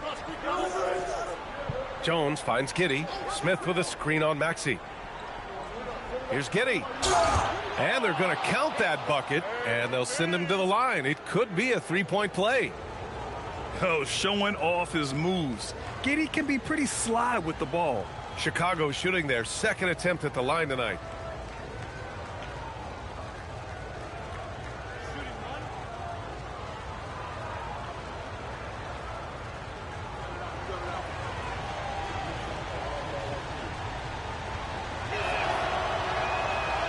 Jones finds Giddey. Smith with a screen on Maxey. Here's Giddey. And they're going to count that bucket, and they'll send him to the line. It could be a three-point play. Oh, showing off his moves. Giddey can be pretty sly with the ball. Chicago shooting their second attempt at the line tonight.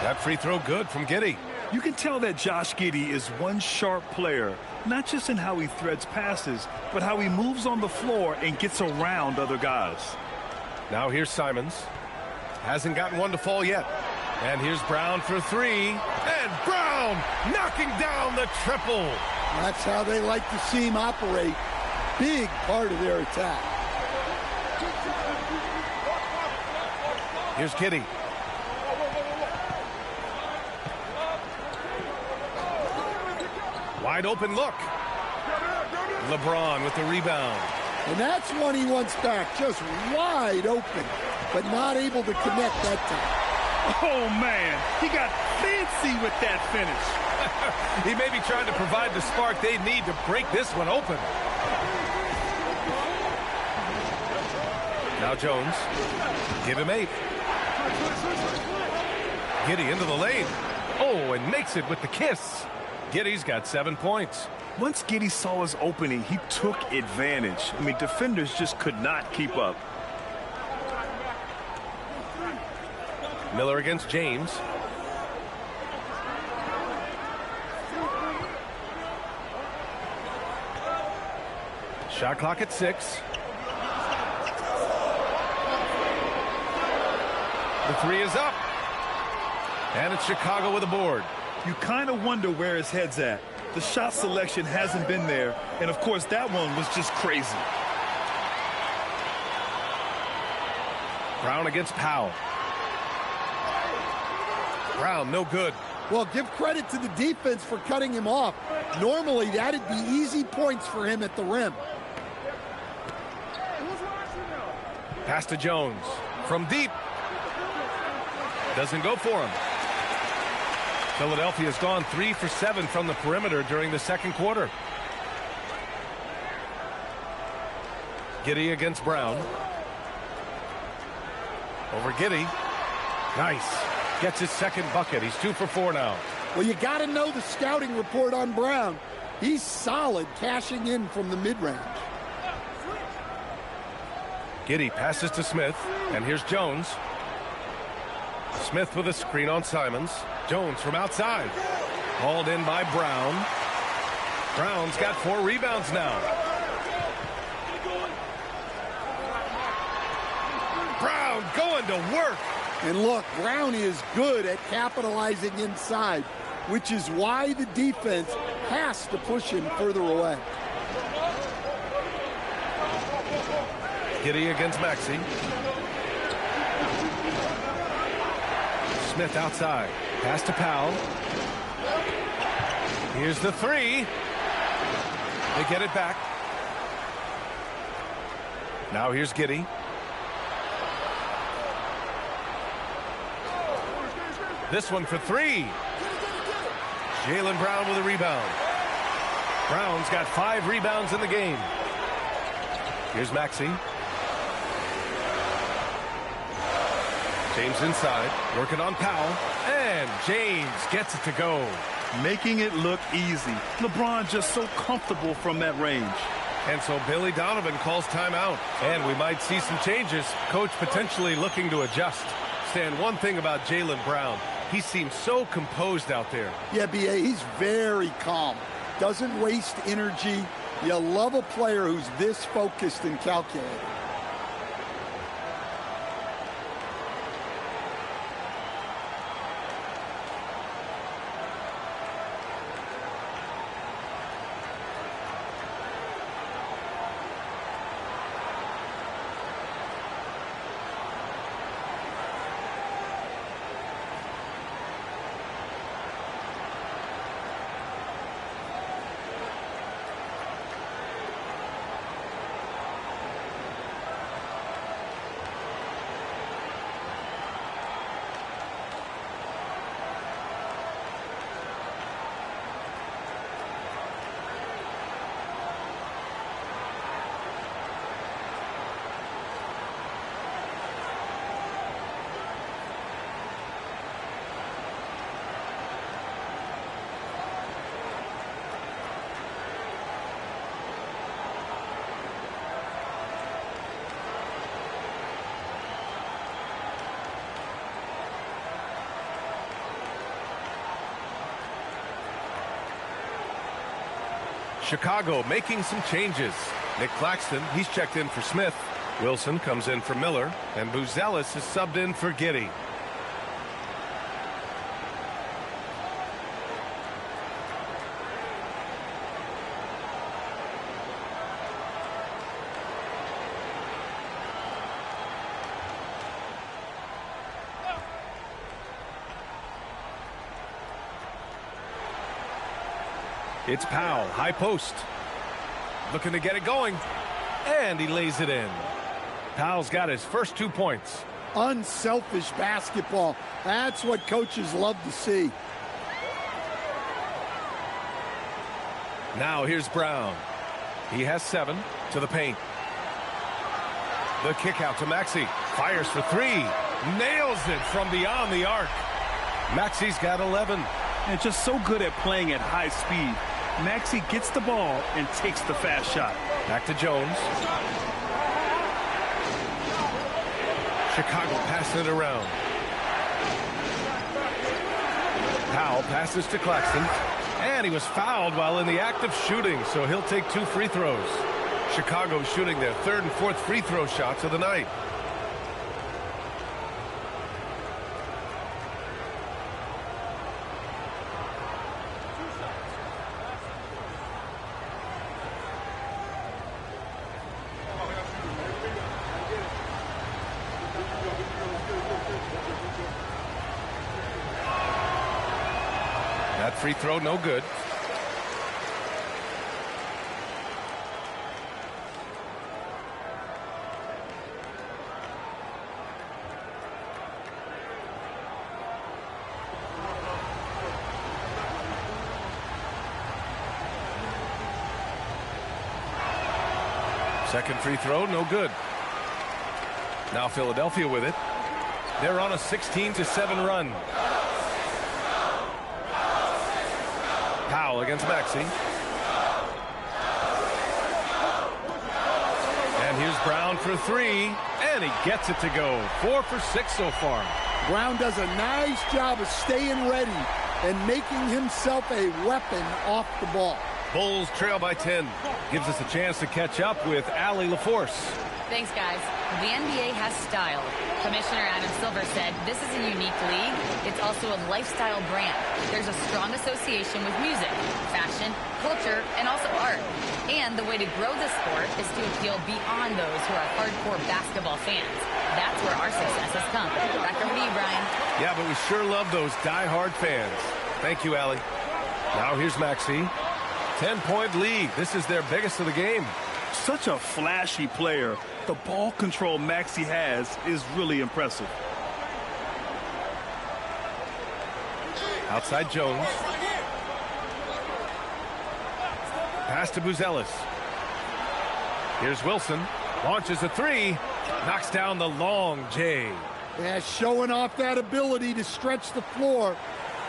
That free throw good from Giddey. You can tell that Josh Giddey is one sharp player, not just in how he threads passes, but how he moves on the floor and gets around other guys. Now here's Simons. Hasn't gotten one to fall yet. And here's Brown for three. And Brown knocking down the triple. That's how they like to see him operate. Big part of their attack. Here's Giddey. Wide open look. LeBron with the rebound. And that's one he wants back. Just wide open, but not able to connect that time. Oh, man. He got fancy with that finish. He may be trying to provide the spark they need to break this one open. Now Jones. Give him 8. Giddey into the lane. Oh, and makes it with the kiss. Giddey's got 7 points. Once Giddey saw his opening, he took advantage. I mean, defenders just could not keep up. Miller against James. Shot clock at 6. The three is up. And it's Chicago with a board. You kind of wonder where his head's at. The shot selection hasn't been there. And, of course, that one was just crazy. Brown against Powell. Brown, no good. Well, give credit to the defense for cutting him off. Normally, that'd be easy points for him at the rim. Pass to Jones. From deep. Doesn't go for him. Philadelphia's gone 3 for 7 from the perimeter during the second quarter. Giddey against Brown. Over Giddey. Nice. Gets his second bucket. He's 2 for 4 now. Well, you got to know the scouting report on Brown. He's solid cashing in from the mid-range. Giddey passes to Smith. And here's Jones. Smith with a screen on Simons. Jones from outside. Hauled in by Brown. Brown's got 4 rebounds now. Brown going to work. And look, Brown is good at capitalizing inside, which is why the defense has to push him further away. Giddey against Maxey. Smith outside. Pass to Powell. Here's the three. They get it back. Now here's Giddey. This one for 3. Jaylen Brown with a rebound. Brown's got 5 rebounds in the game. Here's Maxey. James inside, working on Powell, and James gets it to go. Making it look easy. LeBron just so comfortable from that range. And so Billy Donovan calls timeout, and we might see some changes. Coach potentially looking to adjust. Stan, one thing about Jaylen Brown, he seems so composed out there. Yeah, B.A., he's very calm. Doesn't waste energy. You love a player who's this focused and calculated. Chicago making some changes. Nick Claxton, he's checked in for Smith. Wilson comes in for Miller, and Buzelis is subbed in for Giddey. It's Powell, high post. Looking to get it going. And he lays it in. Powell's got his first 2 points. Unselfish basketball. That's what coaches love to see. Now here's Brown. He has 7 to the paint. The kick out to Maxey. Fires for 3. Nails it from beyond the arc. Maxey's got 11. And just so good at playing at high speed. Maxey gets the ball and takes the fast shot. Back to Jones. Chicago passing it around. Powell passes to Claxton. And he was fouled while in the act of shooting, so he'll take 2 free throws. Chicago shooting their 3rd and 4th free throw shots of the night. That free throw, no good. Second free throw, no good. Now Philadelphia with it. They're on a 16-7 run. Powell against Maxey. And here's Brown for 3. And he gets it to go. 4 for 6 so far. Brown does a nice job of staying ready and making himself a weapon off the ball. Bulls trail by 10. Gives us a chance to catch up with Allie LaForce. Thanks, guys. The NBA has style. Commissioner Adam Silver said this is a unique league. It's also a lifestyle brand. There's a strong association with music, fashion, culture, and also art. And the way to grow the sport is to appeal beyond those who are hardcore basketball fans. That's where our success has come. Back over to you, Brian. Yeah, but we sure love those die-hard fans. Thank you, Allie. Now here's Maxey. 10-point lead. This is their biggest of the game. Such a flashy player. The ball control Maxey has is really impressive. Outside Jones. Pass to Buzelis. Here's Wilson. Launches a 3. Knocks down the long J. Yeah, showing off that ability to stretch the floor.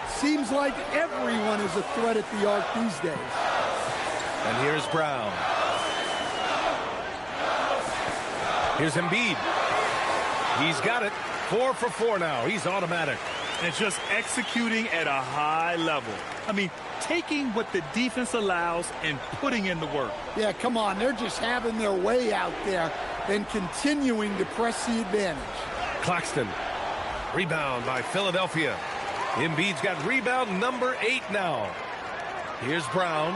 Seems like everyone is a threat at the arc these days. And here's Brown. Here's Embiid. He's got it. 4 for 4 now. He's automatic. And just executing at a high level. I mean, taking what the defense allows and putting in the work. Yeah, come on. They're just having their way out there and continuing to press the advantage. Claxton. Rebound by Philadelphia. Embiid's got rebound number 8 now. Here's Brown.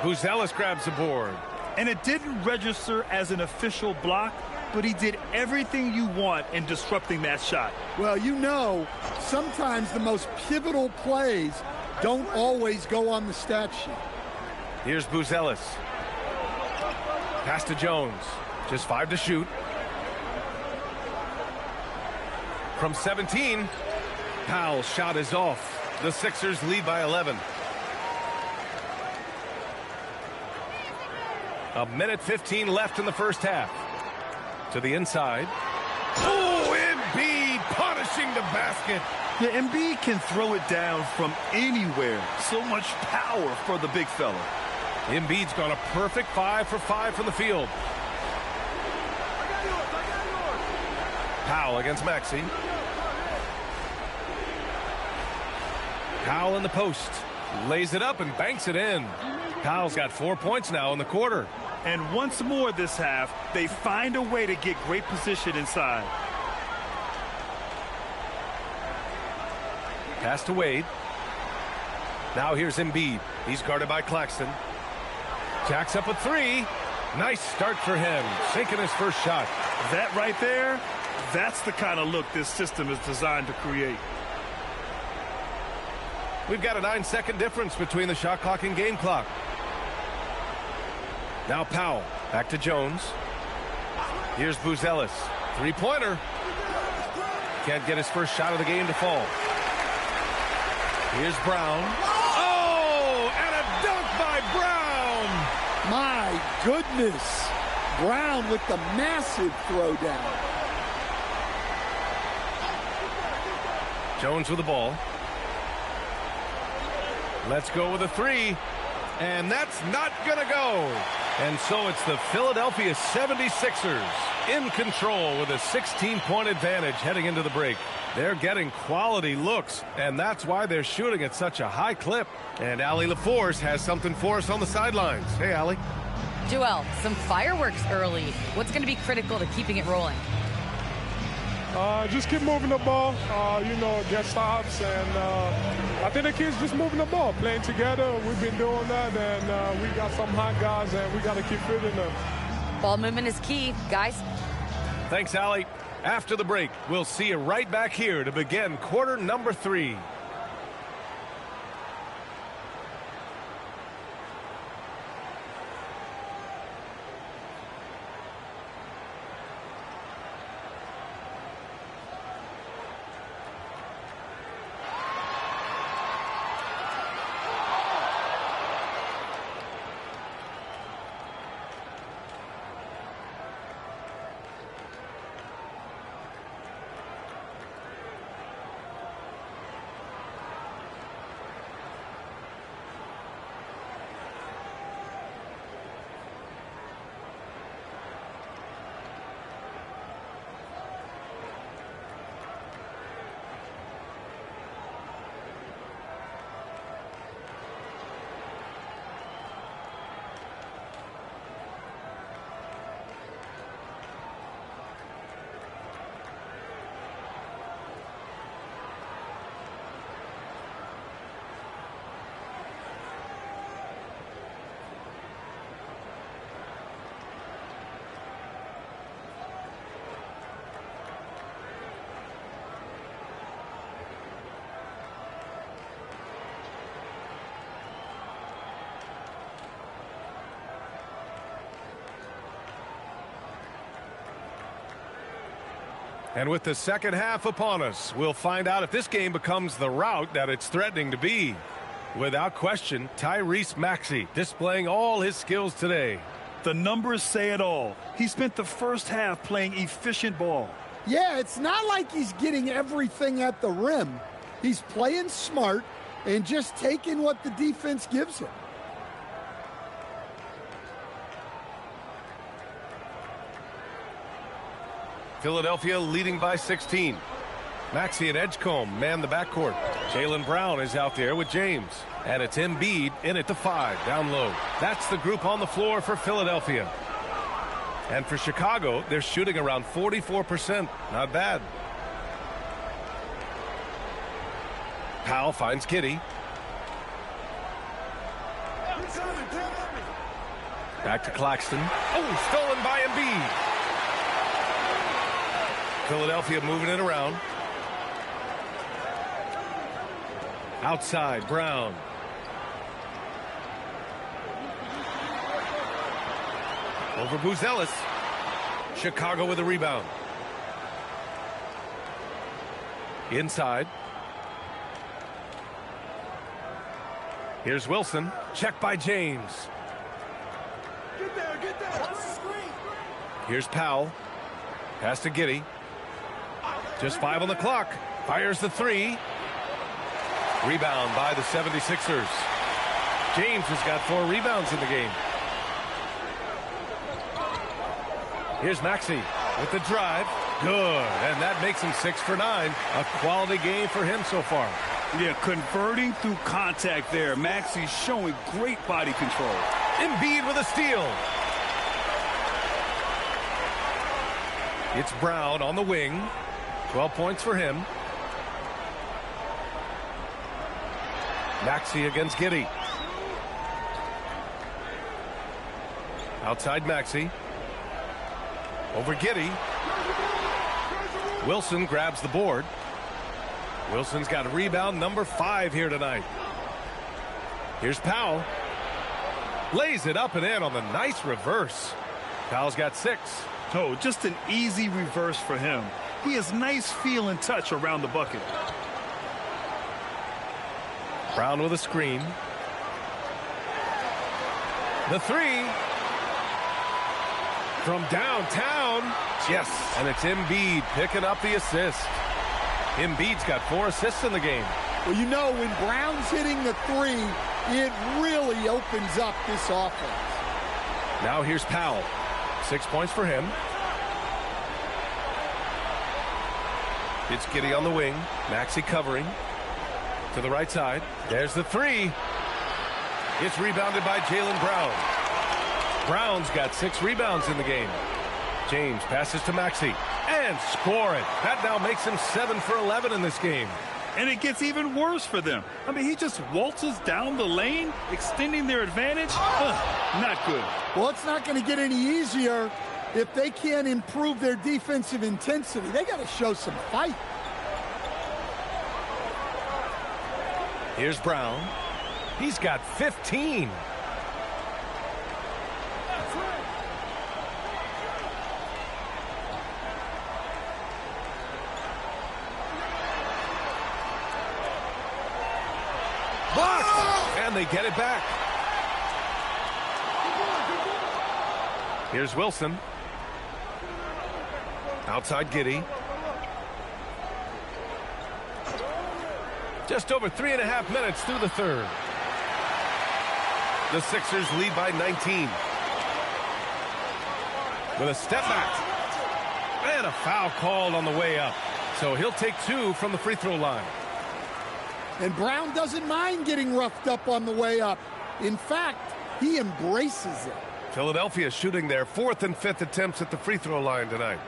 Buzelis grabs the board. And it didn't register as an official block, but he did everything you want in disrupting that shot. Well, you know, sometimes the most pivotal plays don't always go on the stat sheet. Here's Buzelis. Pass to Jones. Just 5 to shoot. From 17, Powell's shot is off. The Sixers lead by 11. A minute 15 left in the first half. To the inside. Oh, Embiid punishing the basket. Yeah, Embiid can throw it down from anywhere. So much power for the big fella. Embiid's got a perfect 5 for 5 from the field. Powell against Maxey. Powell in the post. Lays it up and banks it in. Powell's got 4 points now in the quarter. And once more this half, they find a way to get great position inside. Pass to Wade. Now here's Embiid. He's guarded by Claxton. Jacks up a three. Nice start for him. Sinking his first shot. That right there, that's the kind of look this system is designed to create. We've got a 9-second difference between the shot clock and game clock. Now Powell. Back to Jones. Here's Buzelis. Three-pointer. Can't get his first shot of the game to fall. Here's Brown. Oh, and a dunk by Brown. My goodness. Brown with the massive throwdown. Jones with the ball. Let's go with a three. And that's not going to go. And so it's the Philadelphia 76ers in control with a 16-point advantage heading into the break. They're getting quality looks, and that's why they're shooting at such a high clip. And Allie LaForce has something for us on the sidelines. Hey, Allie. Joel, some fireworks early. What's going to be critical to keeping it rolling? Just keep moving the ball, get stops, and I think the kids just moving the ball, playing together. We've been doing that, and we got some hot guys, and we got to keep fitting them. Ball movement is key, guys. Thanks, Allie. After the break, we'll see you right back here to begin quarter number 3. And with the second half upon us, we'll find out if this game becomes the rout that it's threatening to be. Without question, Tyrese Maxey displaying all his skills today. The numbers say it all. He spent the first half playing efficient ball. Yeah, it's not like he's getting everything at the rim. He's playing smart and just taking what the defense gives him. Philadelphia leading by 16. Maxey and Edgecombe man the backcourt. Jaylen Brown is out there with James. And it's Embiid in at the 5, down low. That's the group on the floor for Philadelphia. And for Chicago, they're shooting around 44%. Not bad. Powell finds Kitty. Back to Claxton. Oh, stolen by Embiid. Philadelphia moving it around. Outside, Brown. Over Buzelis. Chicago with a rebound. Inside. Here's Wilson. Check by James. Get there, get there. Watch the screen. Here's Powell. Pass to Giddey. Just 5 on the clock. Fires the 3. Rebound by the 76ers. James has got 4 rebounds in the game. Here's Maxey with the drive. Good. And that makes him 6 for 9. A quality game for him so far. Yeah, converting through contact there. Maxey showing great body control. Embiid with a steal. It's Brown on the wing. 12 points for him. Maxey against Giddey. Outside Maxey. Over Giddey. Wilson grabs the board. Wilson's got rebound number 5 here tonight. Here's Powell. Lays it up and in on the nice reverse. Powell's got 6. Oh, just an easy reverse for him. He has nice feel and touch around the bucket. Brown with a screen. The 3. From downtown. Yes, and it's Embiid picking up the assist. Embiid's got 4 assists in the game. Well, you know, when Brown's hitting the 3, it really opens up this offense. Now here's Powell. 6 points for him. It's Giddey on the wing. Maxey covering. To the right side. There's the 3. It's rebounded by Jaylen Brown. Brown's got 6 rebounds in the game. James passes to Maxey. And score it. That now makes him 7 for 11 in this game. And it gets even worse for them. I mean, he just waltzes down the lane, extending their advantage. Not good. Well, it's not going to get any easier if they can't improve their defensive intensity. They got to show some fight. Here's Brown. He's got 15. Blocked! And they get it back. Here's Wilson. Outside Giddey. Just over 3.5 minutes through the third. The Sixers lead by 19. With a step back. And a foul called on the way up. So he'll take 2 from the free throw line. And Brown doesn't mind getting roughed up on the way up. In fact, he embraces it. Philadelphia shooting their 4th and 5th attempts at the free throw line tonight.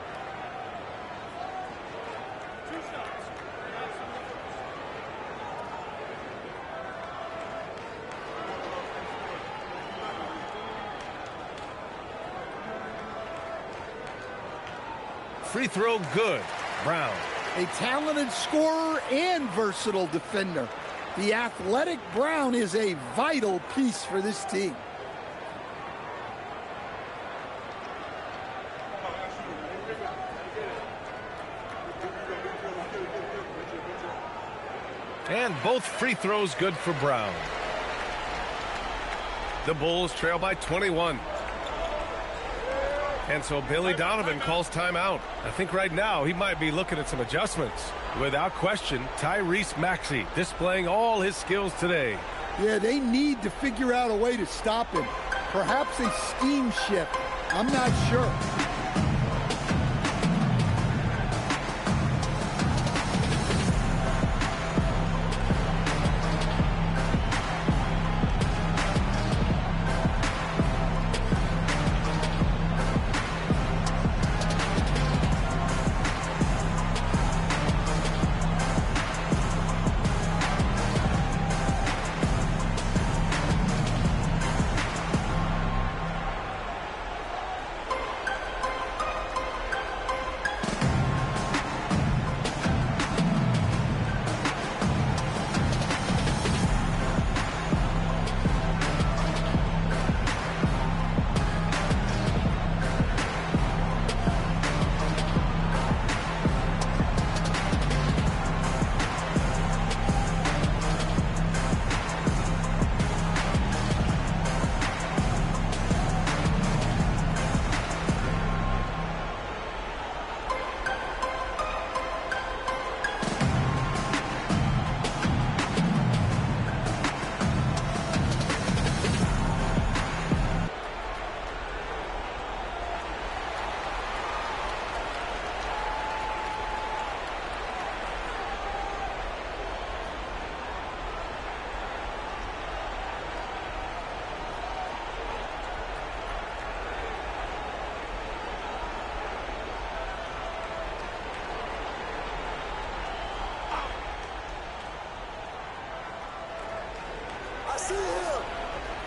Free throw good. Brown. A talented scorer and versatile defender. The athletic Brown is a vital piece for this team. And both free throws good for Brown. The Bulls trail by 21. And so Billy Donovan calls timeout. I think right now he might be looking at some adjustments. Without question, Tyrese Maxey displaying all his skills today. Yeah, they need to figure out a way to stop him. Perhaps a scheme shift. I'm not sure.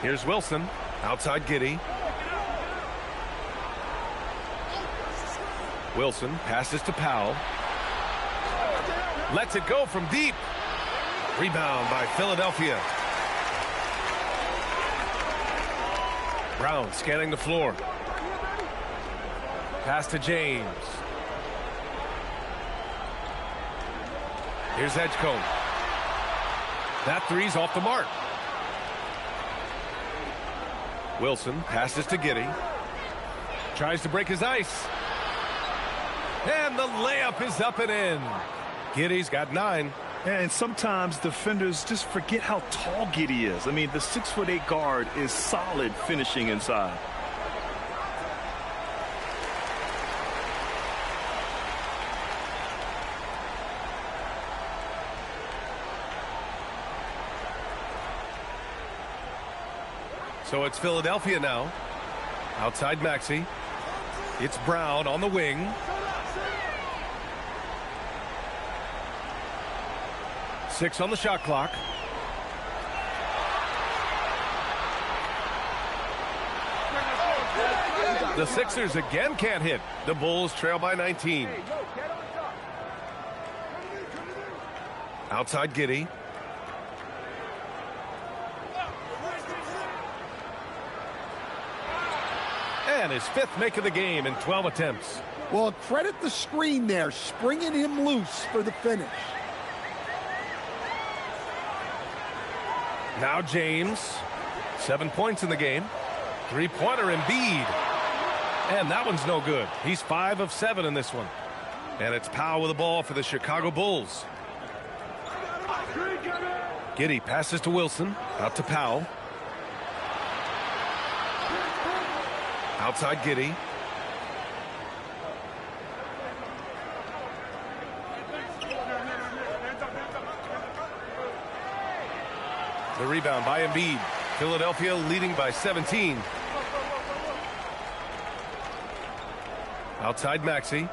Here's Wilson. Outside Giddey. Wilson passes to Powell. Lets it go from deep. Rebound by Philadelphia. Brown scanning the floor. Pass to James. Here's Edgecombe. That three's off the mark. Wilson passes to Giddey. Tries to break his ice. And the layup is up and in. Giddey's got 9. And sometimes defenders just forget how tall Giddey is. I mean, the 6'8" guard is solid finishing inside. So it's Philadelphia now. Outside Maxey. It's Brown on the wing. 6 on the shot clock. The Sixers again can't hit. The Bulls trail by 19. Outside Giddey. And his 5th make of the game in 12 attempts. Well, credit the screen there, springing him loose for the finish. Now James, 7 points in the game. 3-pointer Embiid. And that one's no good. He's 5 of 7 in this one. And it's Powell with the ball for the Chicago Bulls. Giddey passes to Wilson. Out to Powell. Outside Giddey. The rebound by Embiid. Philadelphia leading by 17. Outside Maxey.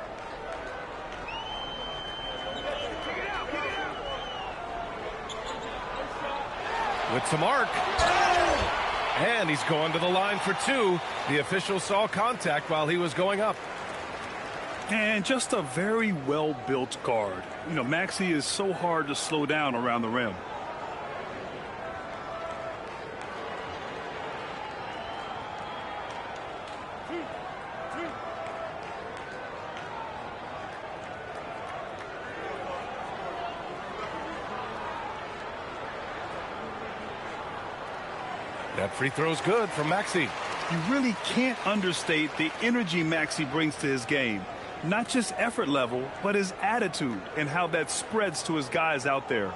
With some arc. And he's going to the line for 2. The official saw contact while he was going up. And just a very well-built guard. You know, Maxey is so hard to slow down around the rim. That free throw's good from Maxey. You really can't understate the energy Maxey brings to his game. Not just effort level, but his attitude and how that spreads to his guys out there.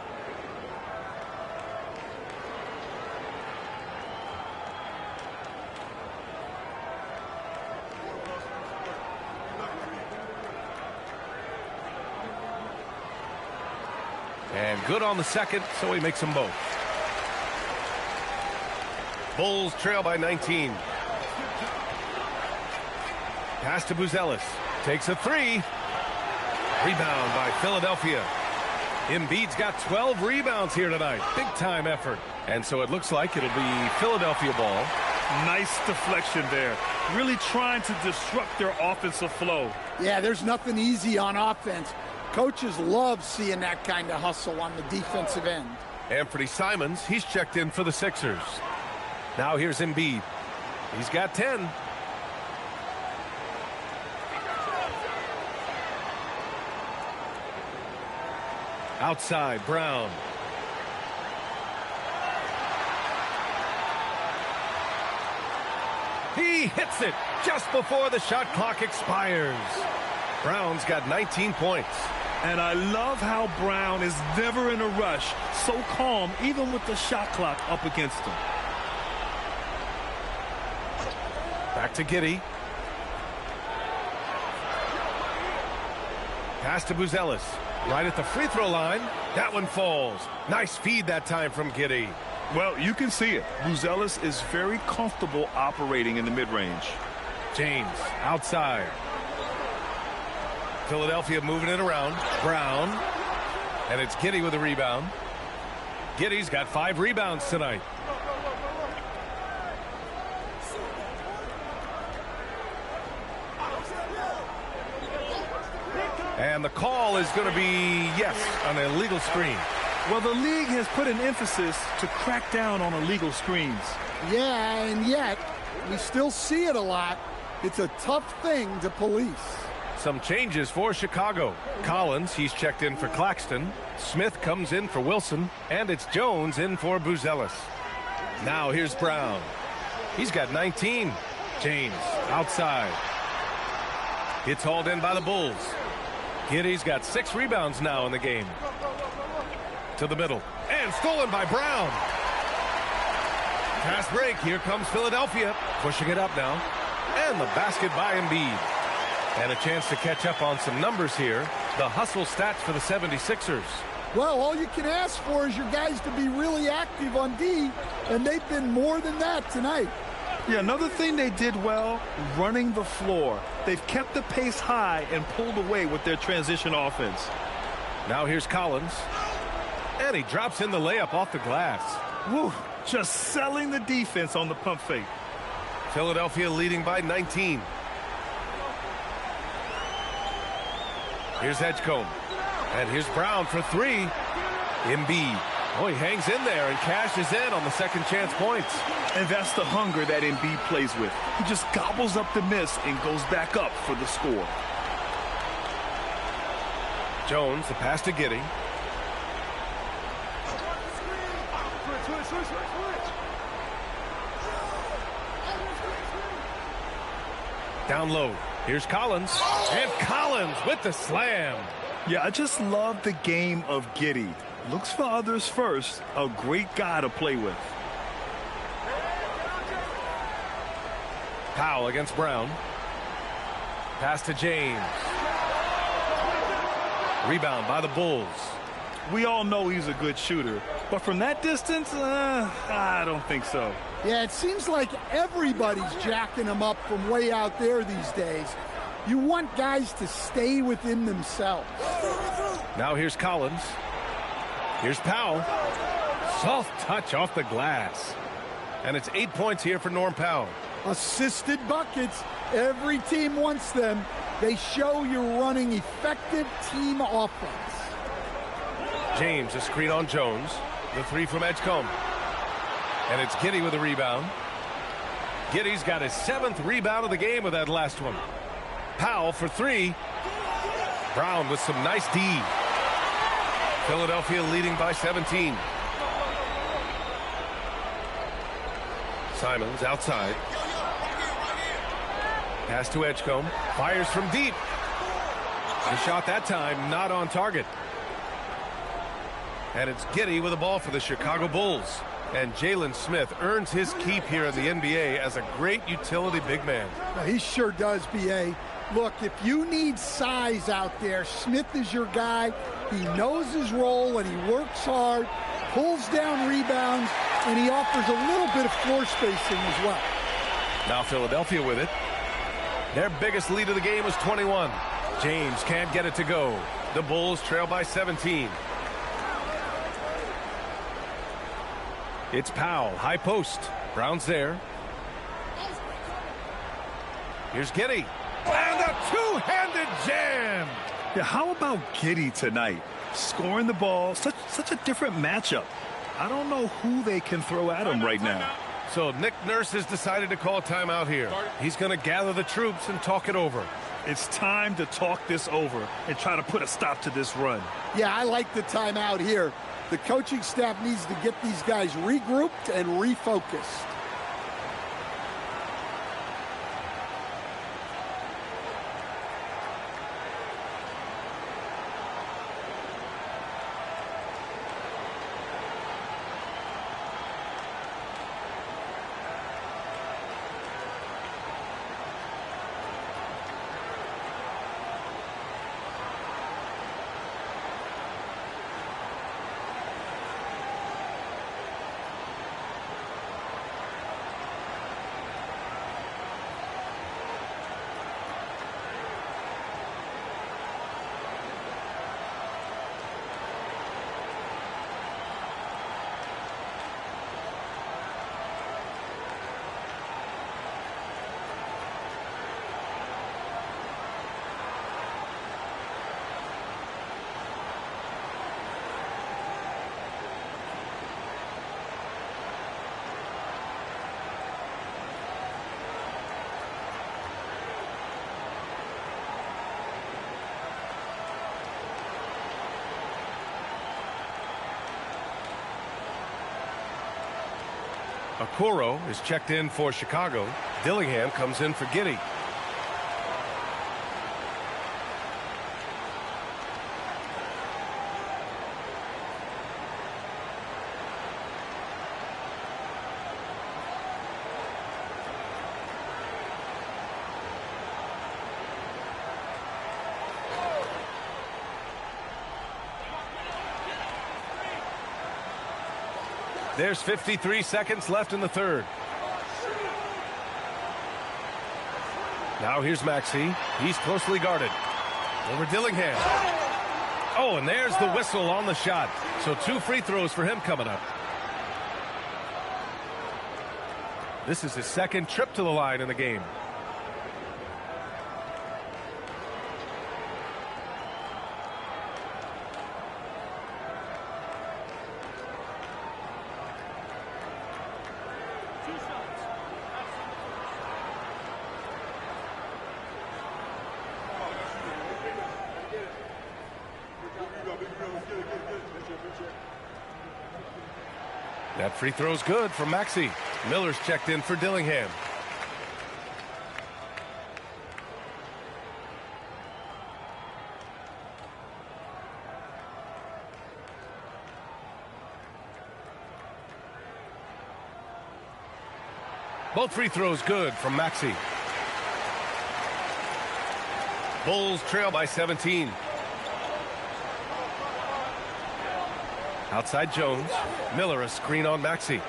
And good on the second, so he makes them both. Bulls trail by 19. Pass to Buzelis. Takes a 3. Rebound by Philadelphia. Embiid's got 12 rebounds here tonight. Big time effort. And so it looks like it'll be Philadelphia ball. Nice deflection there. Really trying to disrupt their offensive flow. Yeah, there's nothing easy on offense. Coaches love seeing that kind of hustle on the defensive end. Anthony Simons, he's checked in for the Sixers. Now here's Embiid. He's got 10. Outside, Brown. He hits it just before the shot clock expires. Brown's got 19 points. And I love how Brown is never in a rush. So calm, even with the shot clock up against him. Back to Giddey. Pass to Buzelis. Right at the free throw line. That one falls. Nice feed that time from Giddey. Well, you can see it. Buzelis is very comfortable operating in the mid-range. James outside. Philadelphia moving it around. Brown. And it's Giddey with a rebound. Giddey's got 5 rebounds tonight. And the call is going to be, yes, an illegal screen. Well, the league has put an emphasis to crack down on illegal screens. Yeah, and yet we still see it a lot. It's a tough thing to police. Some changes for Chicago. Collins, he's checked in for Claxton. Smith comes in for Wilson. And it's Jones in for Buzelis. Now here's Brown. He's got 19. James outside. It's hauled in by the Bulls. Giddey's got 6 rebounds now in the game. To the middle. And stolen by Brown. Fast break. Here comes Philadelphia. Pushing it up now. And the basket by Embiid. And a chance to catch up on some numbers here. The hustle stats for the 76ers. Well, all you can ask for is your guys to be really active on D, and they've been more than that tonight. Yeah, another thing they did well, running the floor. They've kept the pace high and pulled away with their transition offense. Now here's Collins. And he drops in the layup off the glass. Woo, just selling the defense on the pump fake. Philadelphia leading by 19. Here's Edgecombe. And here's Brown for 3. Embiid. Oh, he hangs in there and cashes in on the second chance points. And that's the hunger that Embiid plays with. He just gobbles up the miss and goes back up for the score. Jones, the pass to Giddey. Down low. Here's Collins. And Collins with the slam. Yeah, I just love the game of Giddey. Looks for others first. A great guy to play with. Powell against Brown. Pass to James. Rebound by the Bulls. We all know he's a good shooter. But from that distance, I don't think so. Yeah, it seems like everybody's jacking him up from way out there these days. You want guys to stay within themselves. Now here's Collins. Here's Powell. Soft touch off the glass. And it's 8 points here for Norm Powell. Assisted buckets. Every team wants them. They show you're running effective team offense. James, a screen on Jones. The 3 from Edgecombe. And it's Giddey with a rebound. Giddey's got his 7th rebound of the game with that last one. Powell for 3. Brown with some nice D. Philadelphia leading by 17. Simons outside. Pass to Edgecombe. Fires from deep. The shot that time not on target. And it's Giddey with the ball for the Chicago Bulls. And Jalen Smith earns his keep here in the NBA as a great utility big man. Well, he sure does, B.A. Look, if you need size out there, Smith is your guy. He knows his role, and he works hard, pulls down rebounds, and he offers a little bit of floor spacing as well. Now Philadelphia with it. Their biggest lead of the game was 21. James can't get it to go. The Bulls trail by 17. It's Powell, high post. Brown's there. Here's Giddey. And a two-handed jam. Yeah, how about Giddey tonight? Scoring the ball, such a different matchup. I don't know who they can throw at him right now. So Nick Nurse has decided to call timeout here. He's going to gather the troops and talk it over. It's time to talk this over and try to put a stop to this run. Yeah, I like the timeout here. The coaching staff needs to get these guys regrouped and refocused. Okoro is checked in for Chicago. Dillingham comes in for Giddey. There's 53 seconds left in the third. Now here's Maxey. He's closely guarded. Over Dillingham. Oh, and there's the whistle on the shot. So 2 free throws for him coming up. This is his second trip to the line in the game. That free throw's good from Maxey. Miller's checked in for Dillingham. Both free throws good from Maxey. Bulls trail by 17. Outside Jones. Miller a screen on Maxey.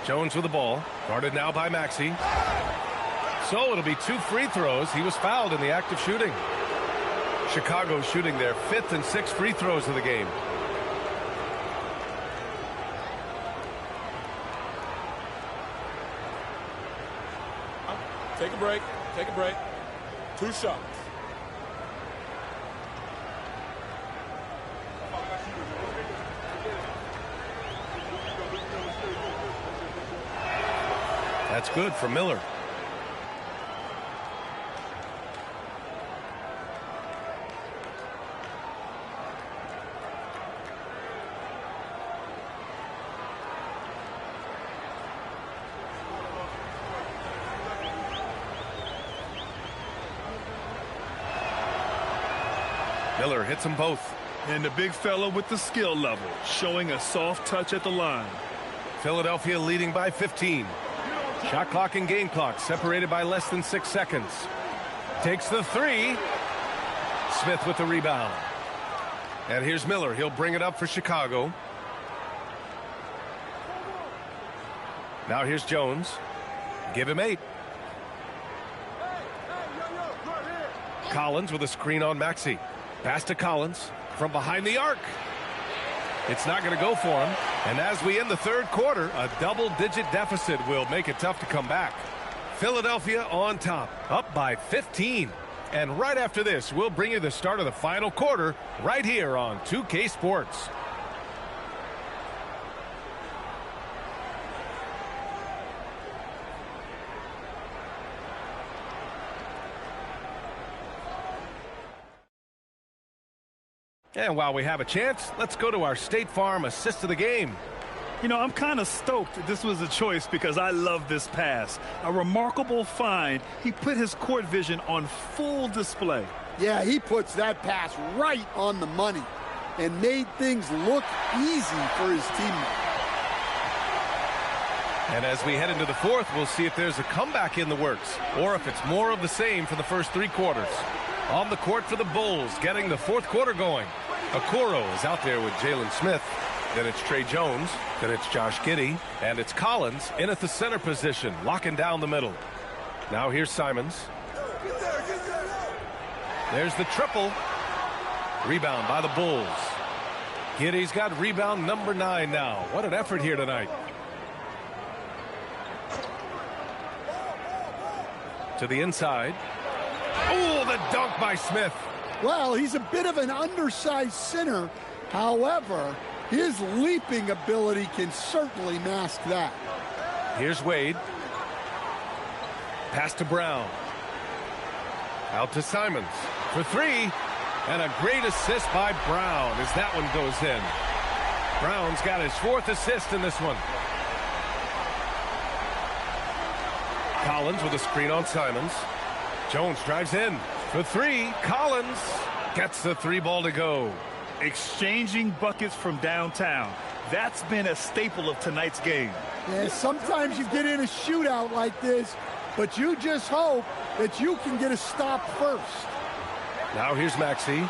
Jones with the ball. Guarded now by Maxey. So it'll be 2 free throws. He was fouled in the act of shooting. Chicago shooting their 5th and 6th free throws of the game. Take a break. Take a break. 2 shots. That's good for Miller. Miller hits them both. And the big fella with the skill level, showing a soft touch at the line. Philadelphia leading by 15. Shot clock and game clock separated by less than 6 seconds. Takes the 3. Smith with the rebound. And here's Miller. He'll bring it up for Chicago. Now here's Jones. Give him 8. Collins with a screen on Maxey. Pass to Collins from behind the arc. It's not going to go for him. And as we end the third quarter, a double-digit deficit will make it tough to come back. Philadelphia on top, up by 15. And right after this, we'll bring you the start of the final quarter right here on 2K Sports. And while we have a chance, let's go to our State Farm assist of the game. You know, I'm kind of stoked this was a choice because I love this pass. A remarkable find. He put his court vision on full display. Yeah, he puts that pass right on the money and made things look easy for his teammate. And as we head into the fourth, we'll see if there's a comeback in the works or if it's more of the same for the first 3 quarters. On the court for the Bulls, getting the fourth quarter going. Okoro is out there with Jalen Smith. Then it's Trey Jones. Then it's Josh Giddey. And it's Collins in at the center position, locking down the middle. Now here's Simons. There's the triple. Rebound by the Bulls. Giddey's got rebound number 9 now. What an effort here tonight. To the inside. Oh, the dunk by Smith. Well, he's a bit of an undersized center. However, his leaping ability can certainly mask that. Here's Wade. Pass to Brown. Out to Simons for 3. And a great assist by Brown as that one goes in. Brown's got his 4th assist in this one. Collins with a screen on Simons. Jones drives in for three. Collins gets the three ball to go. Exchanging buckets from downtown. That's been a staple of tonight's game. Yeah, sometimes you get in a shootout like this, but you just hope that you can get a stop first. Now here's Maxey.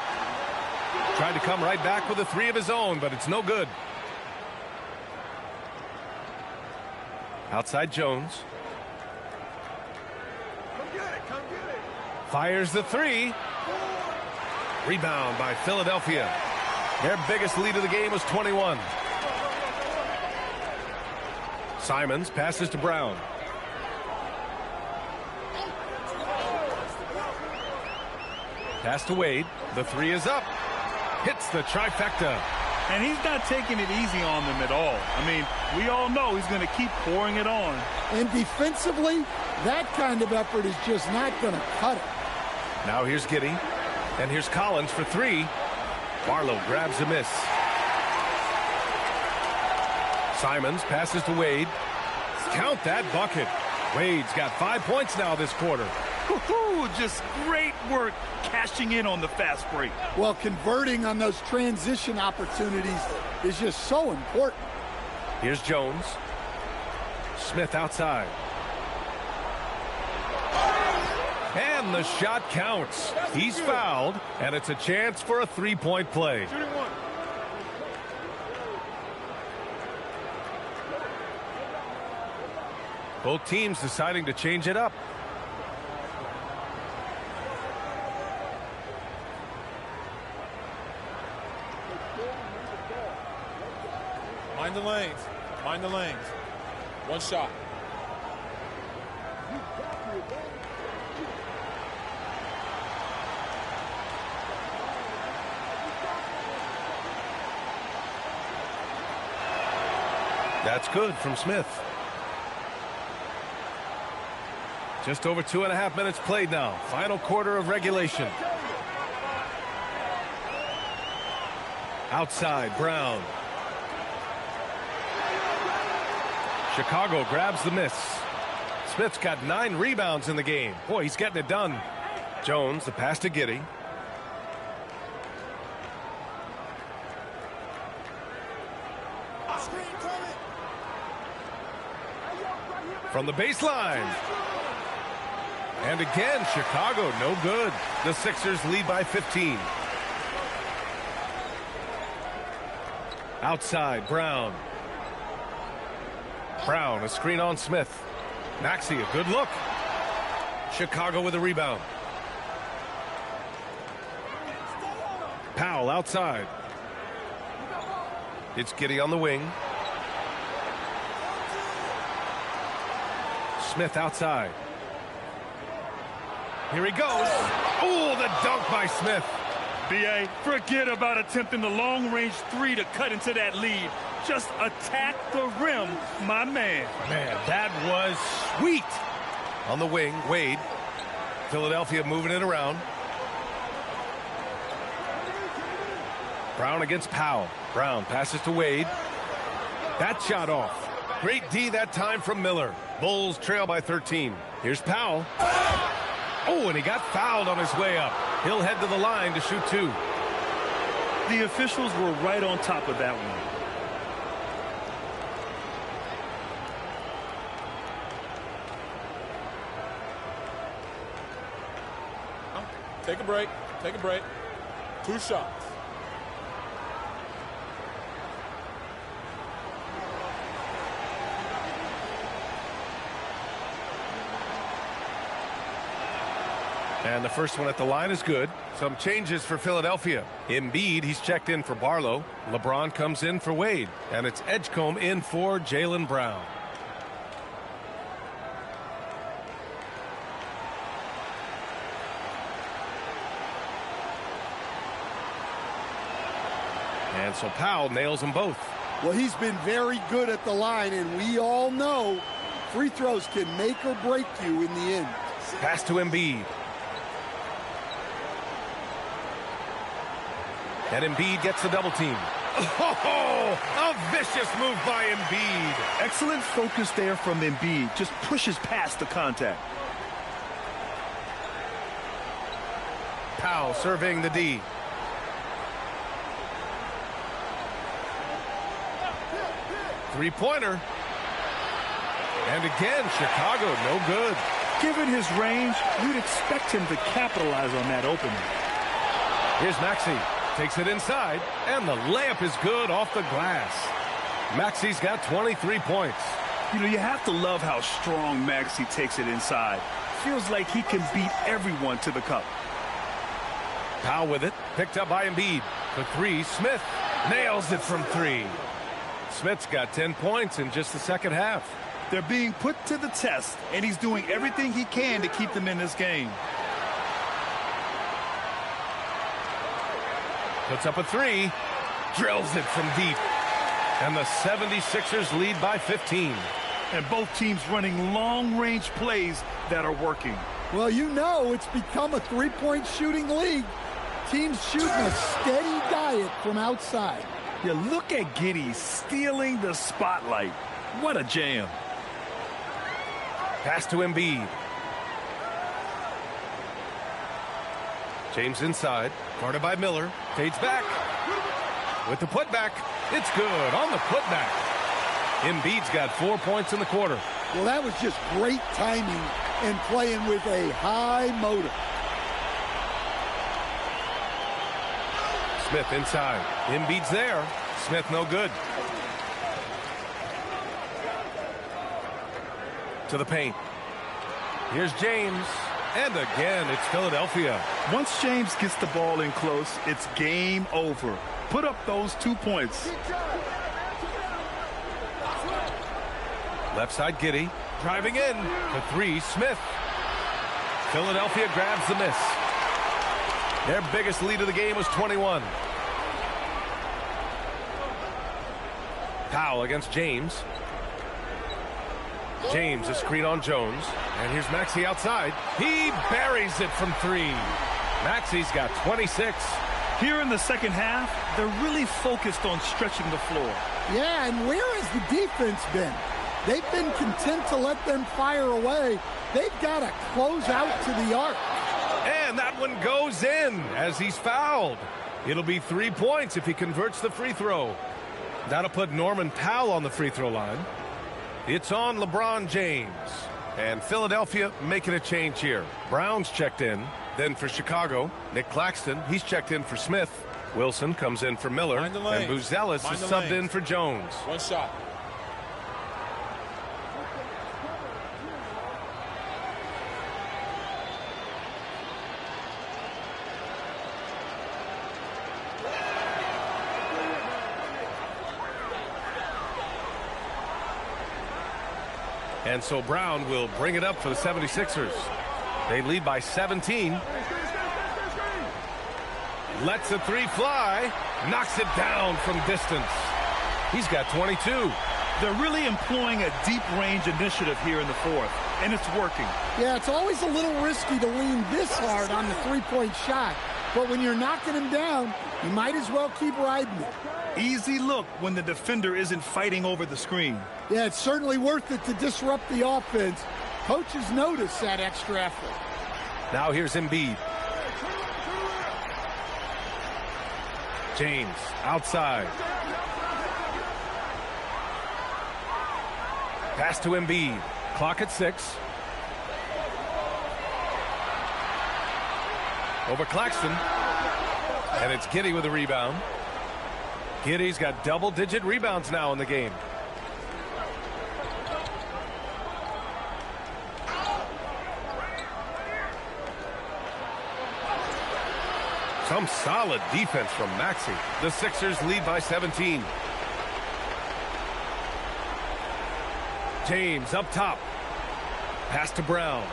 Tried to come right back with a three of his own, but it's no good. Outside Jones. Fires the three. Rebound by Philadelphia. Their biggest lead of the game was 21. Simons passes to Brown. Pass to Wade. The three is up. Hits the trifecta. And he's not taking it easy on them at all. I mean, we all know he's going to keep pouring it on. And defensively, that kind of effort is just not going to cut it. Now here's Giddey. And here's Collins for three. Barlow grabs a miss. Simons passes to Wade. Count that bucket. Wade's got 5 points now this quarter. Just great work cashing in on the fast break. Well, converting on those transition opportunities is just so important. Here's Jones. Smith outside. And the shot counts. He's fouled, and it's a chance for a three-point play. Both teams deciding to change it up. Mind the lanes. Mind the lanes. One shot. That's good from Smith. Just over 2.5 minutes played now. Final quarter of regulation. Outside, Brown. Chicago grabs the miss. Smith's got 9 rebounds in the game. Boy, he's getting it done. Jones, the pass to Giddey. From the baseline. And again, Chicago, no good. The Sixers lead by 15. Outside, Brown. Brown, a screen on Smith. Maxey, a good look. Chicago with a rebound. Powell outside. It's Giddey on the wing. Smith outside. Here he goes. Oh, the dunk by Smith. B.A., forget about attempting the long-range three to cut into that lead. Just attack the rim, my man. Man, that was sweet. On the wing, Wade. Philadelphia moving it around. Brown against Powell. Brown passes to Wade. That shot off. Great D that time from Miller. Bulls trail by 13. Here's Powell. Oh, and he got fouled on his way up. He'll head to the line to shoot 2. The officials were right on top of that one. Take a break. Take a break. 2 shots. And the first one at the line is good. Some changes for Philadelphia. Embiid, he's checked in for Barlow. LeBron comes in for Wade. And it's Edgecombe in for Jaylen Brown. And so Powell nails them both. Well, he's been very good at the line, and we all know free throws can make or break you in the end. Pass to Embiid. And Embiid gets the double team. Oh, a vicious move by Embiid. Excellent focus there from Embiid. Just pushes past the contact. Powell surveying the D. Three-pointer. And again, Chicago, no good. Given his range, you'd expect him to capitalize on that opening. Here's Maxey. Takes it inside, and the layup is good off the glass. Maxey's got 23 points. You know, you have to love how strong Maxey takes it inside. Feels like he can beat everyone to the cup. Powell with it. Picked up by Embiid. For three, Smith nails it from three. Smith's got 10 points in just the second half. They're being put to the test, and he's doing everything he can to keep them in this game. Puts up a three. Drills it from deep. And the 76ers lead by 15. And both teams running long-range plays that are working. Well, you know it's become a three-point shooting league. Teams shooting a steady diet from outside. Yeah, look at Giddey stealing the spotlight. What a jam. Pass to Embiid. James inside. Guarded by Miller. Fades back. With the putback. It's good on the putback. Embiid's got 4 points in the quarter. Well, that was just great timing and playing with a high motor. Smith inside. Embiid's there. Smith no good. To the paint. Here's James. And again, it's Philadelphia. Once James gets the ball in close, it's game over. Put up those 2 points. Left side, Giddey. Driving in. To three, Smith. Philadelphia grabs the miss. Their biggest lead of the game was 21. Powell against James. James, a screen on Jones. And here's Maxey outside. He buries it from three. Maxey's got 26. Here in the second half, they're really focused on stretching the floor. Yeah, and where has the defense been? They've been content to let them fire away. They've got to close out to the arc. And that one goes in as he's fouled. It'll be 3 points if he converts the free throw. That'll put Norman Powell on the free throw line. It's on LeBron James. And Philadelphia making a change here. Brown's checked in. Then for Chicago, Nick Claxton. He's checked in for Smith. Wilson comes in for Miller. And Buzelis is subbed in for Jones. One shot. And so Brown will bring it up for the 76ers. They lead by 17. Lets a three fly. Knocks it down from distance. He's got 22. They're really employing a deep range initiative here in the fourth, and it's working. Yeah, it's always a little risky to lean this hard on the three-point shot. But when you're knocking him down, you might as well keep riding it. Easy look when the defender isn't fighting over the screen. Yeah, it's certainly worth it to disrupt the offense. Coaches notice that extra effort. Now here's Embiid. James outside. Pass to Embiid. Clock at 6. Over Claxton. And it's Giddey with a rebound. Giddey's got double-digit rebounds now in the game. Some solid defense from Maxey. The Sixers lead by 17. James up top. Pass to Brown.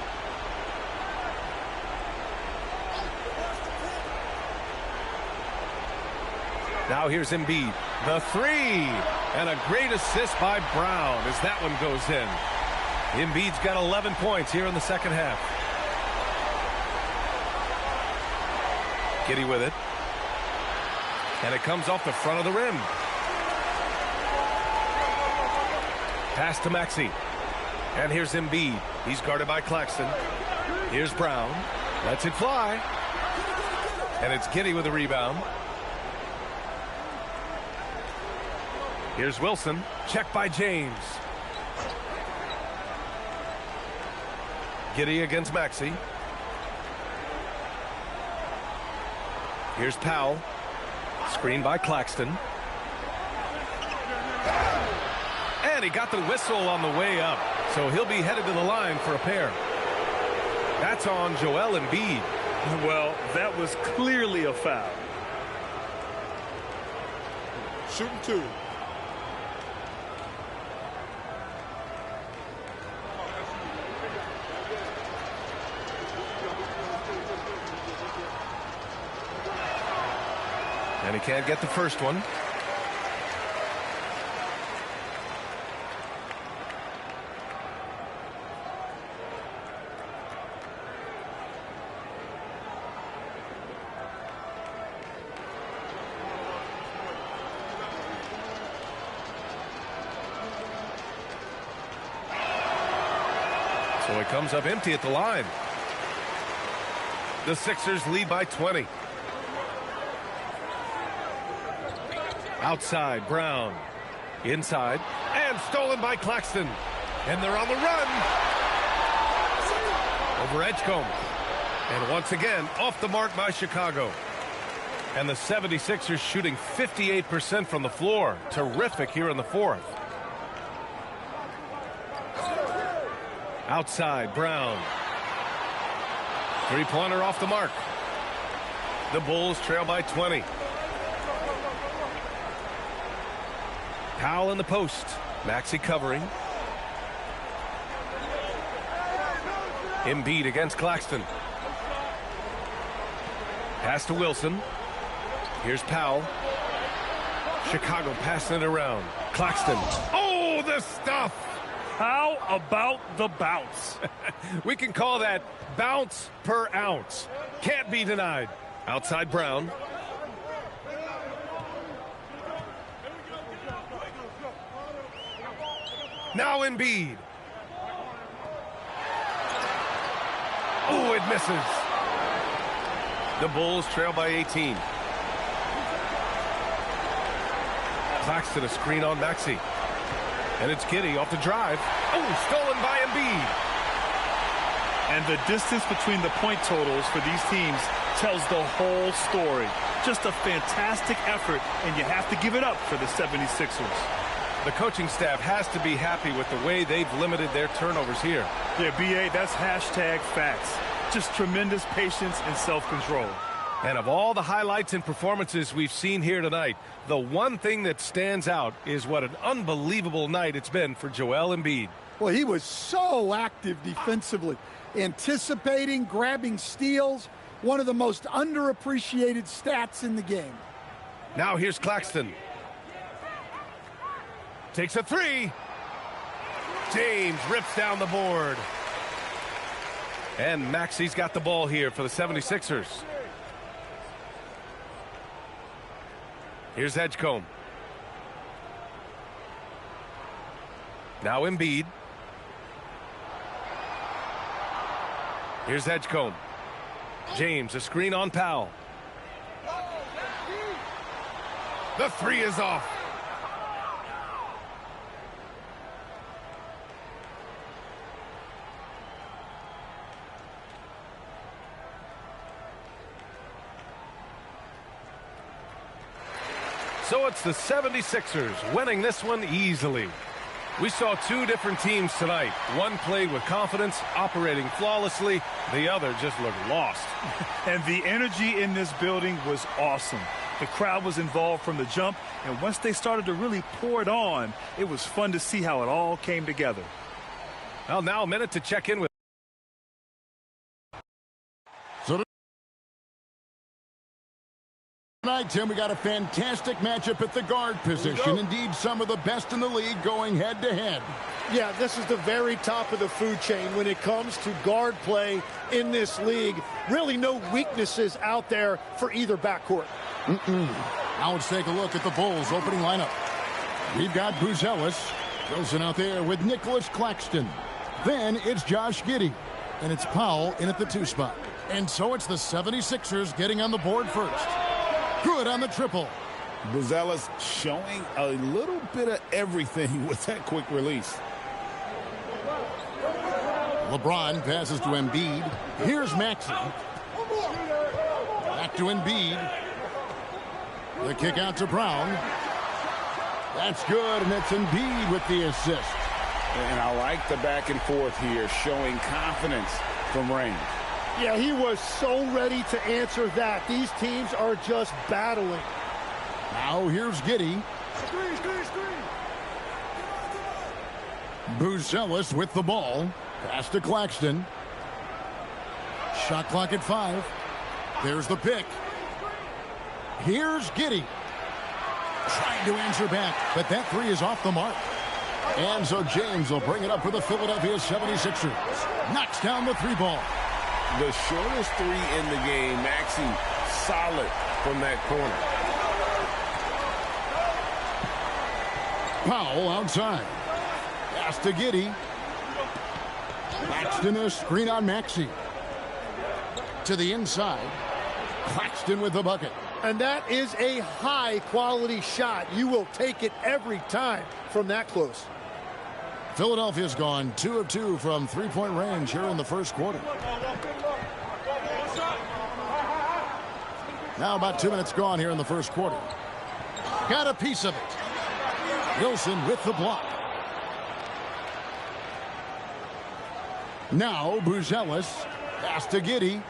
Now here's Embiid. The three. And a great assist by Brown as that one goes in. Embiid's got 11 points here in the second half. Giddey with it. And it comes off the front of the rim. Pass to Maxey. And here's Embiid. He's guarded by Claxton. Here's Brown. Lets it fly. And it's Giddey with the rebound. Here's Wilson. Checked by James. Giddey against Maxey. Here's Powell. Screened by Claxton. And he got the whistle on the way up. So he'll be headed to the line for a pair. That's on Joel Embiid. Well, that was clearly a foul. Shooting 2. And he can't get the first one. So it comes up empty at the line. The Sixers lead by 20. Outside, Brown. Inside. And stolen by Claxton. And they're on the run. Over Edgecombe. And once again, off the mark by Chicago. And the 76ers shooting 58% from the floor. Terrific here in the fourth. Outside, Brown. Three-pointer off the mark. The Bulls trail by 20. Powell in the post. Maxey covering. Embiid against Claxton. Pass to Wilson. Here's Powell. Chicago passing it around. Claxton. Oh, the stuff! How about the bounce? We can call that bounce per ounce. Can't be denied. Outside Brown. Now Embiid. Oh, it misses. The Bulls trail by 18. Claxton a screen on Maxey. And it's Giddey off the drive. Oh, stolen by Embiid. And the distance between the point totals for these teams tells the whole story. Just a fantastic effort, and you have to give it up for the 76ers. The coaching staff has to be happy with the way they've limited their turnovers here. Yeah, B.A., that's hashtag facts. Just tremendous patience and self-control. And of all the highlights and performances we've seen here tonight, the one thing that stands out is what an unbelievable night it's been for Joel Embiid. Well, he was so active defensively, anticipating, grabbing steals, one of the most underappreciated stats in the game. Now here's Claxton. Takes a three. James rips down the board. And Maxey's got the ball here for the 76ers. Here's Edgecombe. Now Embiid. Here's Edgecombe. James, a screen on Powell. The three is off. So it's the 76ers winning this one easily. We saw two different teams tonight. One played with confidence, operating flawlessly. The other just looked lost. And the energy in this building was awesome. The crowd was involved from the jump, and once they started to really pour it on, it was fun to see how it all came together. Well, now a minute to check in with. Tonight, Tim, we got a fantastic matchup at the guard position. Indeed, some of the best in the league going head-to-head. Yeah, this is the very top of the food chain when it comes to guard play in this league. Really no weaknesses out there for either backcourt. Now let's take a look at the Bulls opening lineup. We've got Buzelis. Wilson out there with Nicholas Claxton. Then it's Josh Giddey. And it's Powell in at the 2 spot. And so it's the 76ers getting on the board first. Good on the triple. Buzelis showing a little bit of everything with that quick release. LeBron passes to Embiid. Here's Maxey. Back to Embiid. The kick out to Brown. That's good, and it's Embiid with the assist. And I like the back and forth here, showing confidence from range. Yeah, he was so ready to answer that. These teams are just battling. Now here's Giddey. Buzelis with the ball. Pass to Claxton. Shot clock at 5. There's the pick. Here's Giddey. Trying to answer back, but that 3 is off the mark. And so James will bring it up for the Philadelphia 76ers. Knocks down the 3 ball. The shortest 3 in the game. Maxey solid from that corner. Powell outside. Pass to Giddey. Claxton a screen on Maxey. To the inside. Claxton with the bucket. And that is a high-quality shot. You will take it every time from that close. Philadelphia's gone 2 of 2 from 3-point range here in the first quarter. Now about 2 minutes gone here in the first quarter. Got a piece of it. Wilson with the block. Now Buzelis. Pass to Giddey.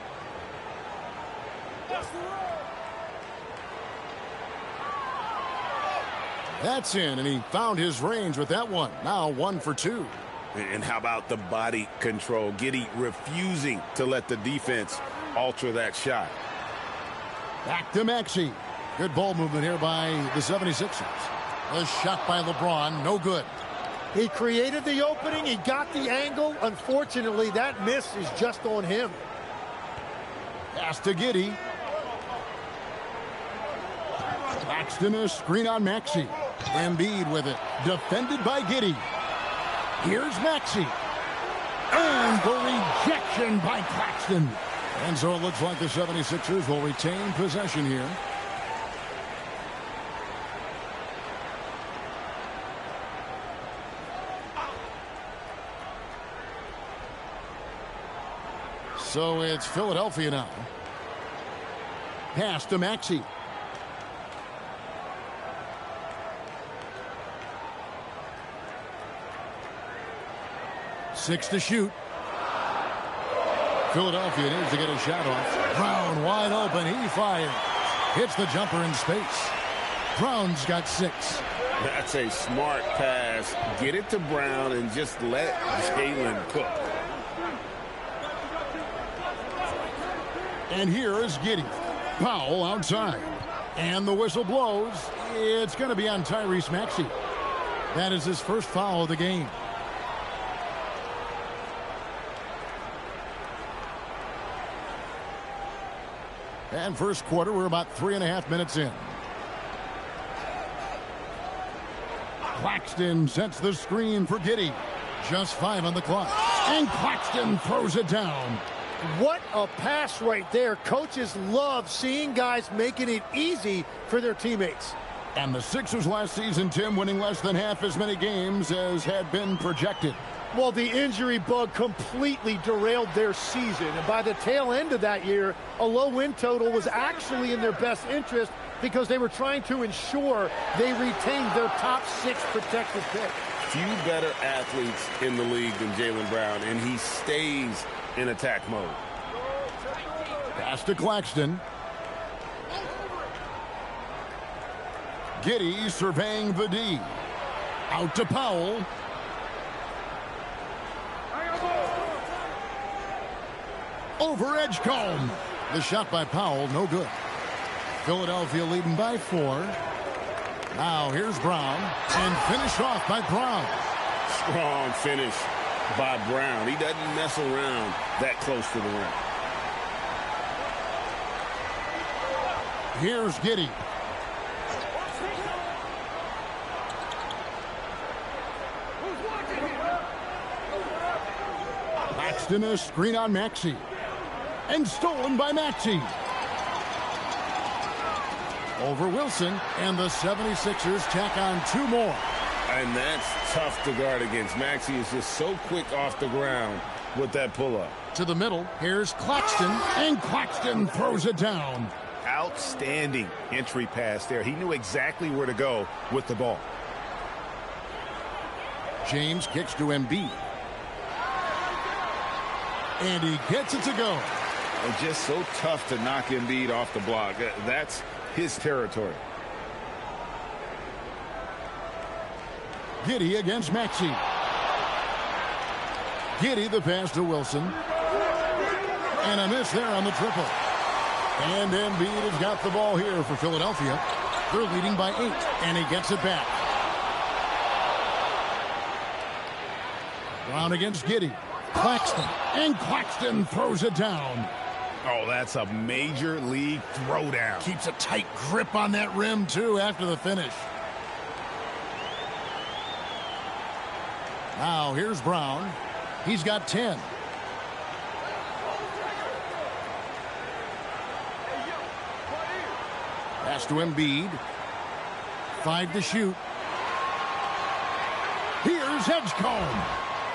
That's in, and he found his range with that one. Now 1 for 2. And how about the body control? Giddey refusing to let the defense alter that shot. Back to Maxey. Good ball movement here by the 76ers. A shot by LeBron, no good. He created the opening. He got the angle. Unfortunately, that miss is just on him. Pass to Giddey. Claxton a screen on Maxey. Embiid with it. Defended by Giddey. Here's Maxey. And the rejection by Claxton. And so it looks like the 76ers will retain possession here. So it's Philadelphia now. Pass to Maxey. Six to shoot. Philadelphia needs to get a shot off. Brown wide open. He fires. Hits the jumper in space. Brown's got 6. That's a smart pass. Get it to Brown and just let Jalen cook. And here is Giddey. Powell outside. And the whistle blows. It's going to be on Tyrese Maxey. That is his first foul of the game. And first quarter, we're about 3.5 minutes in. Claxton sets the screen for Giddey. Just 5 on the clock. And Claxton throws it down. What a pass right there. Coaches love seeing guys making it easy for their teammates. And the Sixers last season, Tim, winning less than half as many games as had been projected. Well, the injury bug completely derailed their season. And by the tail end of that year, a low win total was actually in their best interest because they were trying to ensure they retained their top 6 protected pick. Few better athletes in the league than Jalen Brown, and he stays in attack mode. Pass to Claxton. Giddey surveying the D. Out to Powell. Over Edgecombe. The shot by Powell, no good. Philadelphia leading by 4. Now here's Brown. And finished off by Brown. Strong finish by Brown. He doesn't mess around that close to the rim. Here's Giddey. Claxton, a screen on Maxey. And stolen by Maxey. Over Wilson, and the 76ers tack on 2 more. And that's tough to guard against. Maxey is just so quick off the ground with that pull-up. To the middle, here's Claxton, and Claxton throws it down. Outstanding entry pass there. He knew exactly where to go with the ball. James kicks to Embiid. And he gets it to go. And just so tough to knock Embiid off the block. That's his territory. Giddey against Maxey. Giddey the pass to Wilson. And a miss there on the triple. And Embiid has got the ball here for Philadelphia. They're leading by 8, and he gets it back. Brown against Giddey. Claxton, and Claxton throws it down. Oh, that's a major league throwdown. Keeps a tight grip on that rim, too, after the finish. Now, here's Brown. He's got 10. Pass to Embiid. 5 to shoot. Here's Edgecombe.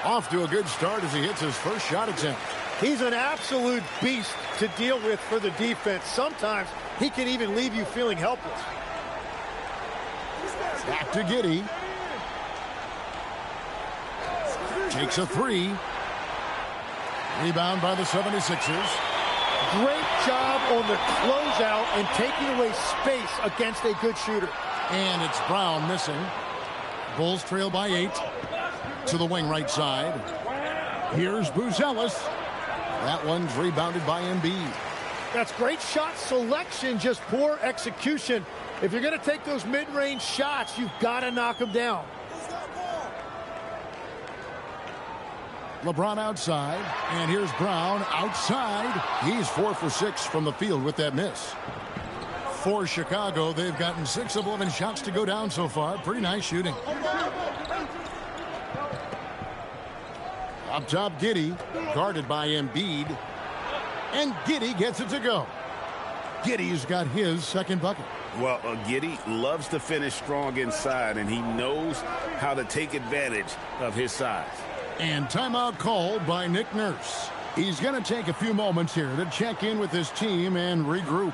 Off to a good start as he hits his first shot attempt. He's an absolute beast to deal with for the defense. Sometimes he can even leave you feeling helpless. Back to Giddey. Takes a 3. Rebound by the 76ers. Great job on the closeout and taking away space against a good shooter. And it's Brown missing. Bulls trail by 8. To the wing right side. Here's Buzelis. That one's rebounded by Embiid. That's great shot selection, just poor execution. If you're going to take those mid-range shots, you've got to knock them down. LeBron outside, and here's Brown outside. He's 4 for 6 from the field with that miss. For Chicago, they've gotten 6 of 11 shots to go down so far. Pretty nice shooting. Up top, Giddey, guarded by Embiid. And Giddey gets it to go. Giddey's got his second bucket. Well, Giddey loves to finish strong inside, and he knows how to take advantage of his size. And timeout called by Nick Nurse. He's going to take a few moments here to check in with his team and regroup.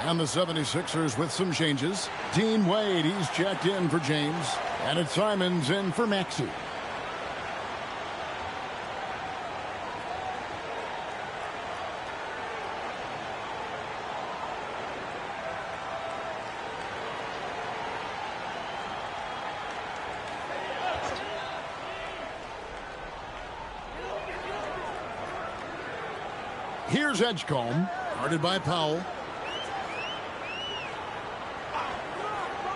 And the 76ers with some changes. Dean Wade, he's checked in for James. And it's Simons in for Maxey. Here's Edgecombe, guarded by Powell.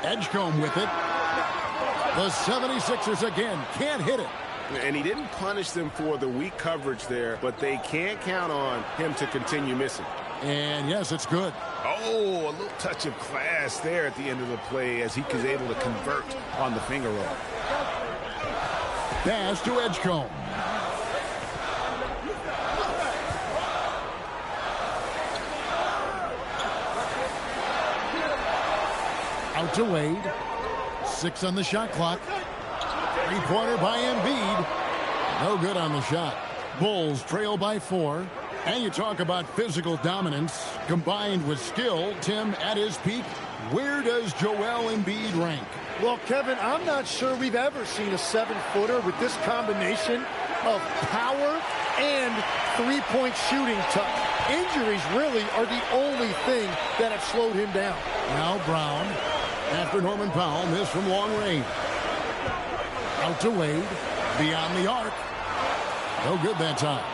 Edgecombe with it. The 76ers again can't hit it. And he didn't punish them for the weak coverage there, but they can't count on him to continue missing. And yes, it's good. Oh, a little touch of class there at the end of the play as he was able to convert on the finger roll. Pass to Edgecombe. Out to Wade. 6 on the shot clock. Three-pointer by Embiid. No good on the shot. Bulls trail by 4. And you talk about physical dominance combined with skill. Tim, at his peak, where does Joel Embiid rank? Well, Kevin, I'm not sure we've ever seen a 7-footer with this combination of power and three-point shooting touch. Injuries really are the only thing that have slowed him down. Now Brown, after Norman Powell missed from long range. Out to Wade, beyond the arc. No good that time.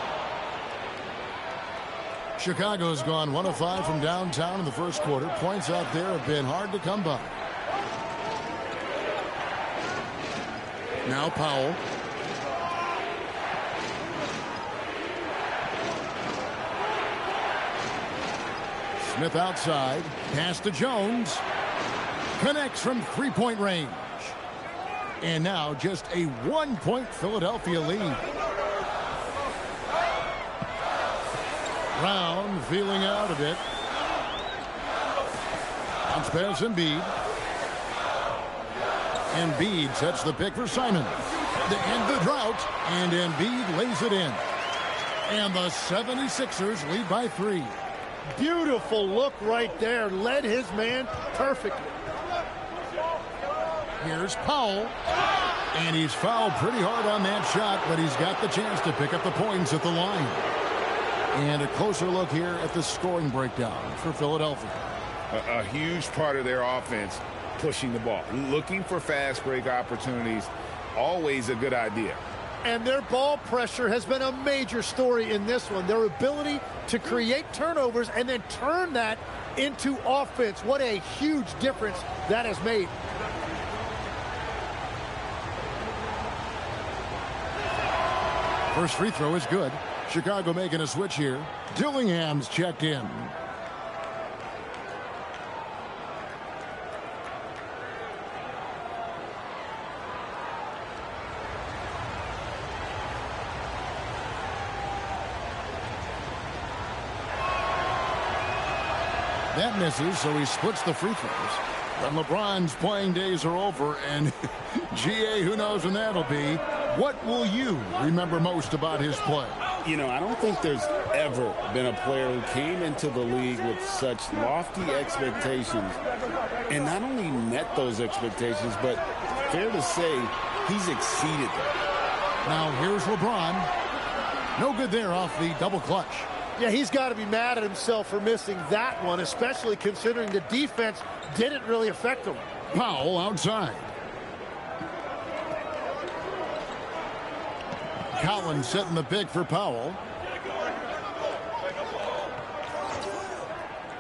Chicago's gone 1 of 5 from downtown in the first quarter. Points out there have been hard to come by. Now Powell. Smith outside. Pass to Jones. Connects from three-point range. And now just a 1-point Philadelphia lead. Brown feeling out a bit. Bounce pass Embiid. Embiid sets the pick for Simon. To end the drought, and Embiid lays it in. And the 76ers lead by 3. Beautiful look right there. Led his man perfectly. Here's Powell. And he's fouled pretty hard on that shot, but he's got the chance to pick up the points at the line. And a closer look here at the scoring breakdown for Philadelphia. A huge part of their offense, pushing the ball. Looking for fast break opportunities, always a good idea. And their ball pressure has been a major story in this one. Their ability to create turnovers and then turn that into offense. What a huge difference that has made. First free throw is good. Chicago making a switch here. Dillingham's checked in. That misses, so he splits the free throws. But LeBron's playing days are over, and GA, who knows when that'll be. What will you remember most about his play? You know, I don't think there's ever been a player who came into the league with such lofty expectations and not only met those expectations, but fair to say, he's exceeded them. Now here's LeBron. No good there off the double clutch. Yeah, he's got to be mad at himself for missing that one, especially considering the defense didn't really affect him. Powell outside. Collins setting the pick for Powell.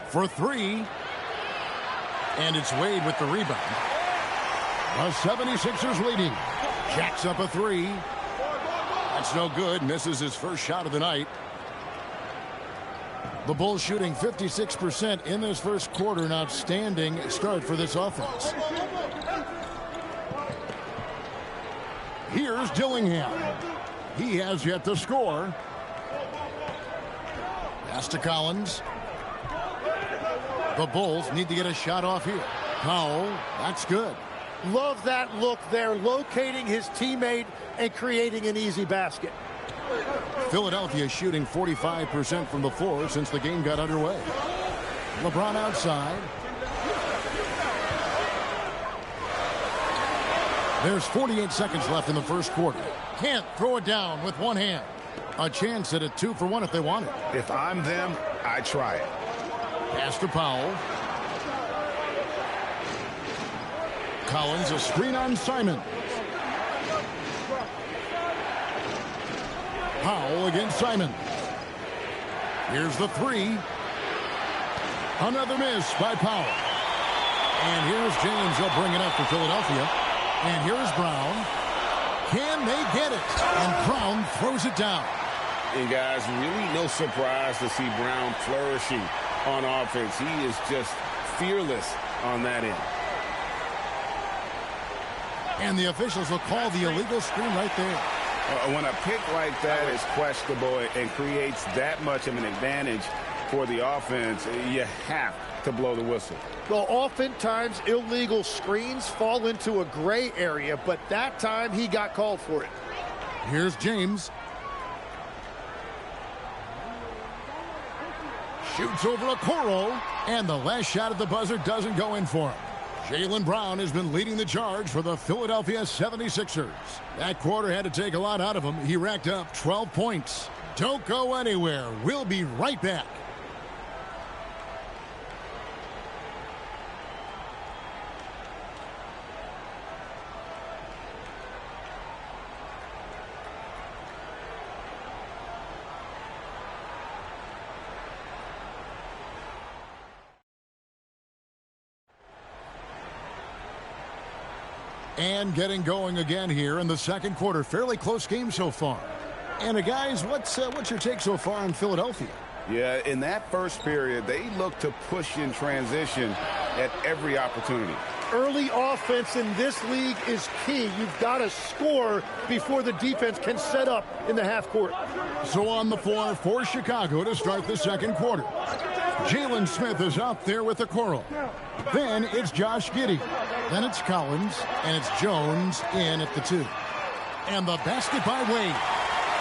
For 3. And it's Wade with the rebound. The 76ers leading. Jacks up a 3. That's no good. Misses his first shot of the night. The Bulls shooting 56% in this first quarter. An outstanding start for this offense. Here's Dillingham. He has yet to score. Pass to Collins. The Bulls need to get a shot off here. Powell, that's good. Love that look there, locating his teammate and creating an easy basket. Philadelphia shooting 45% from the floor since the game got underway. LeBron outside. There's 48 seconds left in the first quarter. Can't throw it down with one hand. A chance at a 2-for-1 if they want it. If I'm them, I try it. Pass to Powell. Collins, a screen on Simon. Powell against Simon. Here's the 3. Another miss by Powell. And here's James. They'll bring it up for Philadelphia. And here's Brown. Can they get it? And Brown throws it down. And guys, really no surprise to see Brown flourishing on offense. He is just fearless on that end. And the officials will call the illegal screen right there. When a pick like that is questionable and creates that much of an advantage for the offense, you have to blow the whistle. Well, oftentimes illegal screens fall into a gray area, but that time he got called for it. Here's James. Shoots over Okoro, and the last shot at the buzzer doesn't go in for him. Jaylen Brown has been leading the charge for the Philadelphia 76ers. That quarter had to take a lot out of him. He racked up 12 points. Don't go anywhere. We'll be right back. And getting going again here in the second quarter. Fairly close game so far. And guys, what's your take so far on Philadelphia? Yeah, in that first period, they look to push in transition at every opportunity. Early offense in this league is key. You've got to score before the defense can set up in the half court. So on the floor for Chicago to start the second quarter. Jalen Smith is out there with Okoro. Then it's Josh Giddey. Then it's Collins, and it's Jones in at the 2. And the basket by Wade.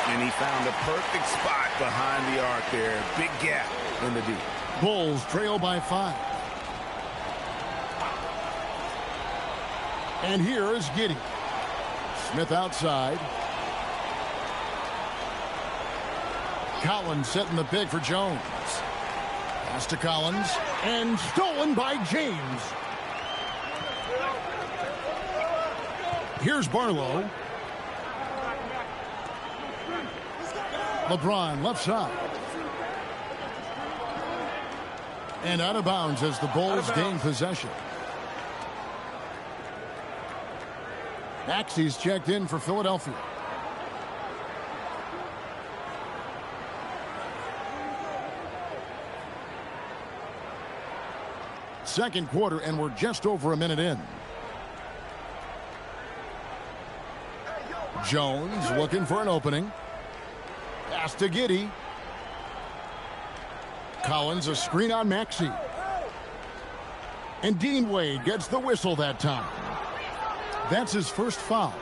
And he found a perfect spot behind the arc there. Big gap in the D. Bulls trail by 5. And here is Giddey. Smith outside. Collins setting the pick for Jones. Pass to Collins, and stolen by James. Here's Barlow. LeBron left side. And out of bounds as the Bulls gain possession. Maxey's checked in for Philadelphia. Second quarter, and we're just over a minute in. Jones looking for an opening. Pass to Giddey. Collins a screen on Maxey. And Dean Wade gets the whistle that time. That's his first foul.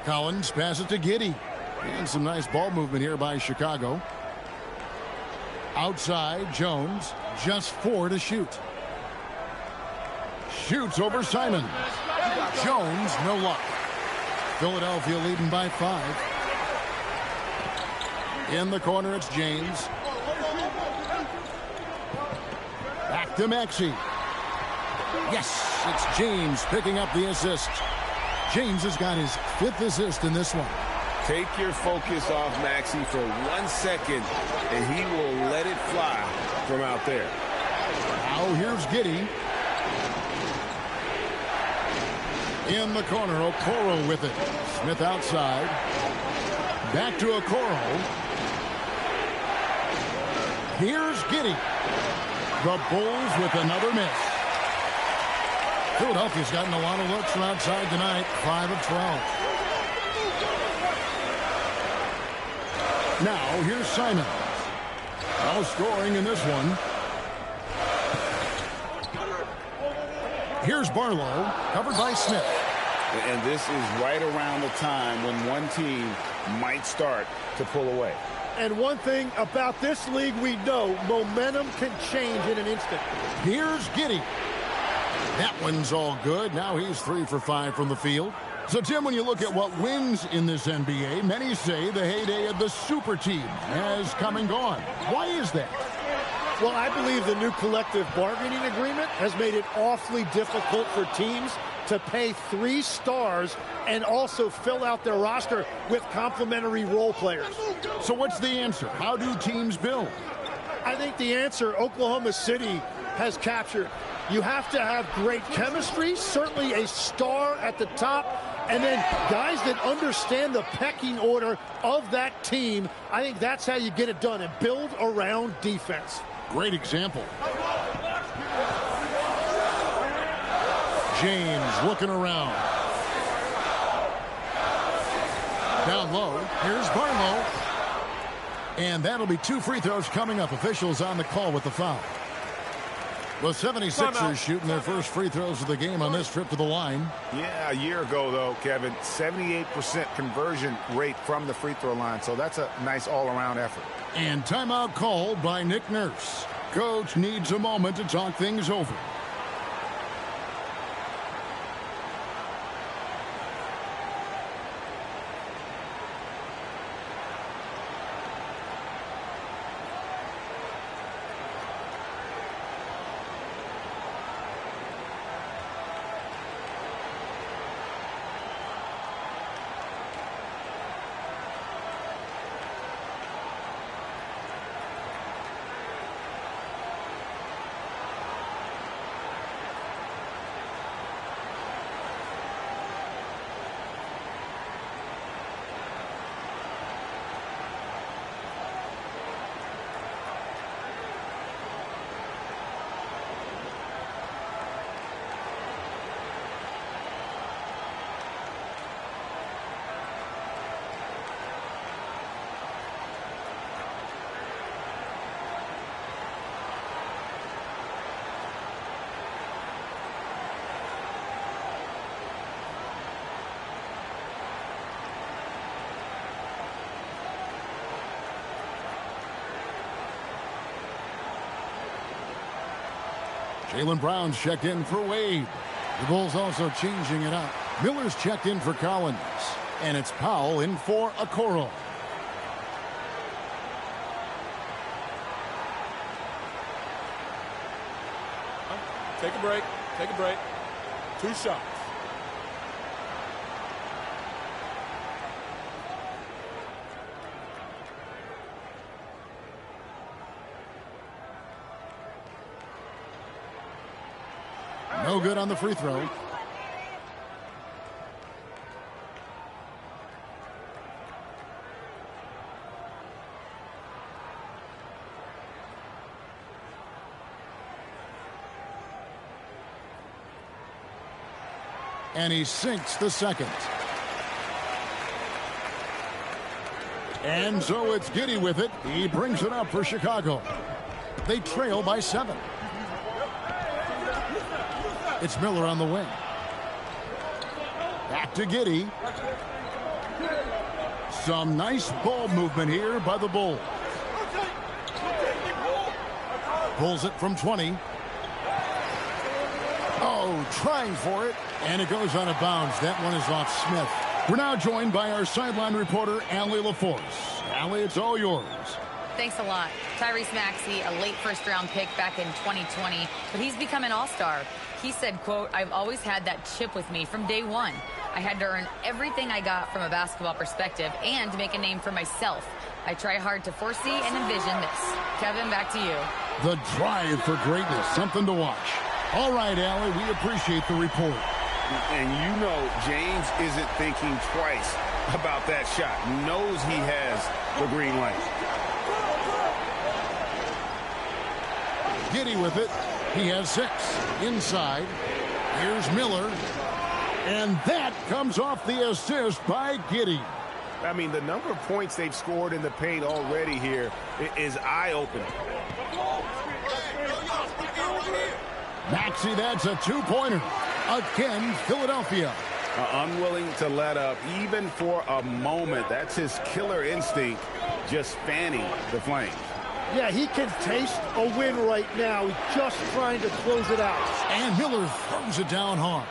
Collins passes to Giddey. And some nice ball movement here by Chicago. Outside, Jones. Just 4 to shoot. Shoots over Simon. Jones, no luck. Philadelphia leading by 5. In the corner, it's James. Back to Maxey. Yes, it's James picking up the assist. James has got his 5th assist in this one. Take your focus off Maxey for 1 second, and he will let it fly from out there. Now here's Giddey. In the corner, Okoro with it. Smith outside. Back to Okoro. Here's Giddey. The Bulls with another miss. Philadelphia's gotten a lot of looks from outside tonight. 5 of 12. Now, here's Simon. No scoring in this one. Here's Barlow, covered by Smith. And this is right around the time when one team might start to pull away. And one thing about this league we know, momentum can change in an instant. Here's Giddey. That one's all good. Now he's 3 for 5 from the field. So, Tim, when you look at what wins in this NBA, many say the heyday of the super team has come and gone. Why is that? Well, I believe the new collective bargaining agreement has made it awfully difficult for teams to pay 3 stars and also fill out their roster with complementary role players. So what's the answer? How do teams build? I think the answer Oklahoma City has captured. You have to have great chemistry, certainly a star at the top, and then guys that understand the pecking order of that team. I think that's how you get it done and build around defense. Great example. James looking around. Down low. Here's Barlow. And that'll be 2 free throws coming up. Officials on the call with the foul. The 76ers shooting their first free throws of the game on this trip to the line. Yeah, a year ago, though, Kevin, 78% conversion rate from the free throw line. So that's a nice all-around effort. And timeout called by Nick Nurse. Coach needs a moment to talk things over. Jaylen Brown's checked in for Wade. The Bulls also changing it up. Miller's checked in for Collins. And it's Powell in for Okoro. Take a break. Take a break. 2 shots. No good on the free throw. And he sinks the second. And so it's Giddey with it. He brings it up for Chicago. They trail by 7. It's Miller on the wing. Back to Giddey. Some nice ball movement here by the Bulls. Pulls it from 20. Oh, trying for it. And it goes out of bounds. That one is off Smith. We're now joined by our sideline reporter, Allie LaForce. Allie, it's all yours. Thanks a lot. Tyrese Maxey, a late first-round pick back in 2020, but he's become an all-star. He said, quote, "I've always had that chip with me from day one. I had to earn everything I got from a basketball perspective and make a name for myself. I try hard to foresee and envision this." Kevin, back to you. The drive for greatness, something to watch. All right, Allie, we appreciate the report. And you know James isn't thinking twice about that shot. Knows he has the green light. Giddey with it. He has 6 inside. Here's Miller. And that comes off the assist by Giddey. I mean, the number of points they've scored in the paint already here is eye-opening. Maxey, that's a 2-pointer. Again, Philadelphia. Unwilling to let up, even for a moment. That's his killer instinct, just fanning the flame. Yeah, he can taste a win right now. He's just trying to close it out. And Miller throws it down hard.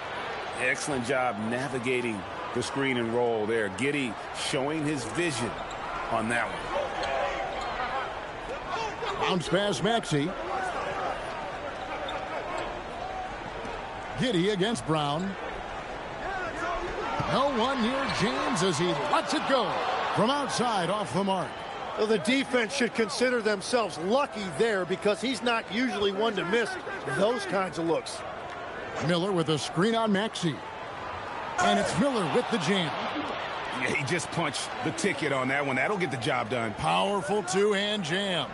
Excellent job navigating the screen and roll there. Giddey showing his vision on that one. Bounce pass Maxey. Giddey against Brown. No one near James as he lets it go from outside off the mark. Well, the defense should consider themselves lucky there because he's not usually one to miss those kinds of looks. Miller with a screen on Maxey. And it's Miller with the jam. Yeah, he just punched the ticket on that one. That'll get the job done. Powerful two-hand jam.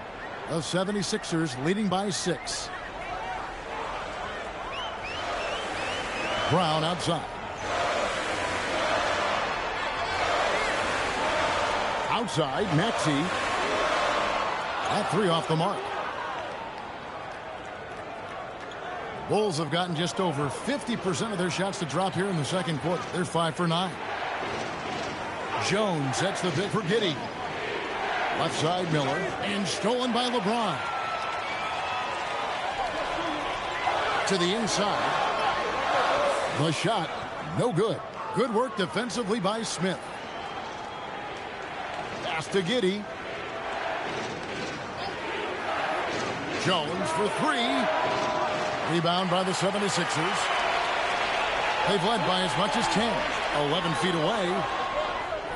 The 76ers leading by 6. Brown outside. Outside, Maxey. That 3 off the mark. Bulls have gotten just over 50% of their shots to drop here in the second quarter. They're 5 for 9. Jones sets the pick for Giddey. Left side, Miller. And stolen by LeBron. To the inside. The shot, no good. Good work defensively by Smith. Pass to Giddey. Jones for 3. Rebound by the 76ers. They've led by as much as 10. 11 feet away.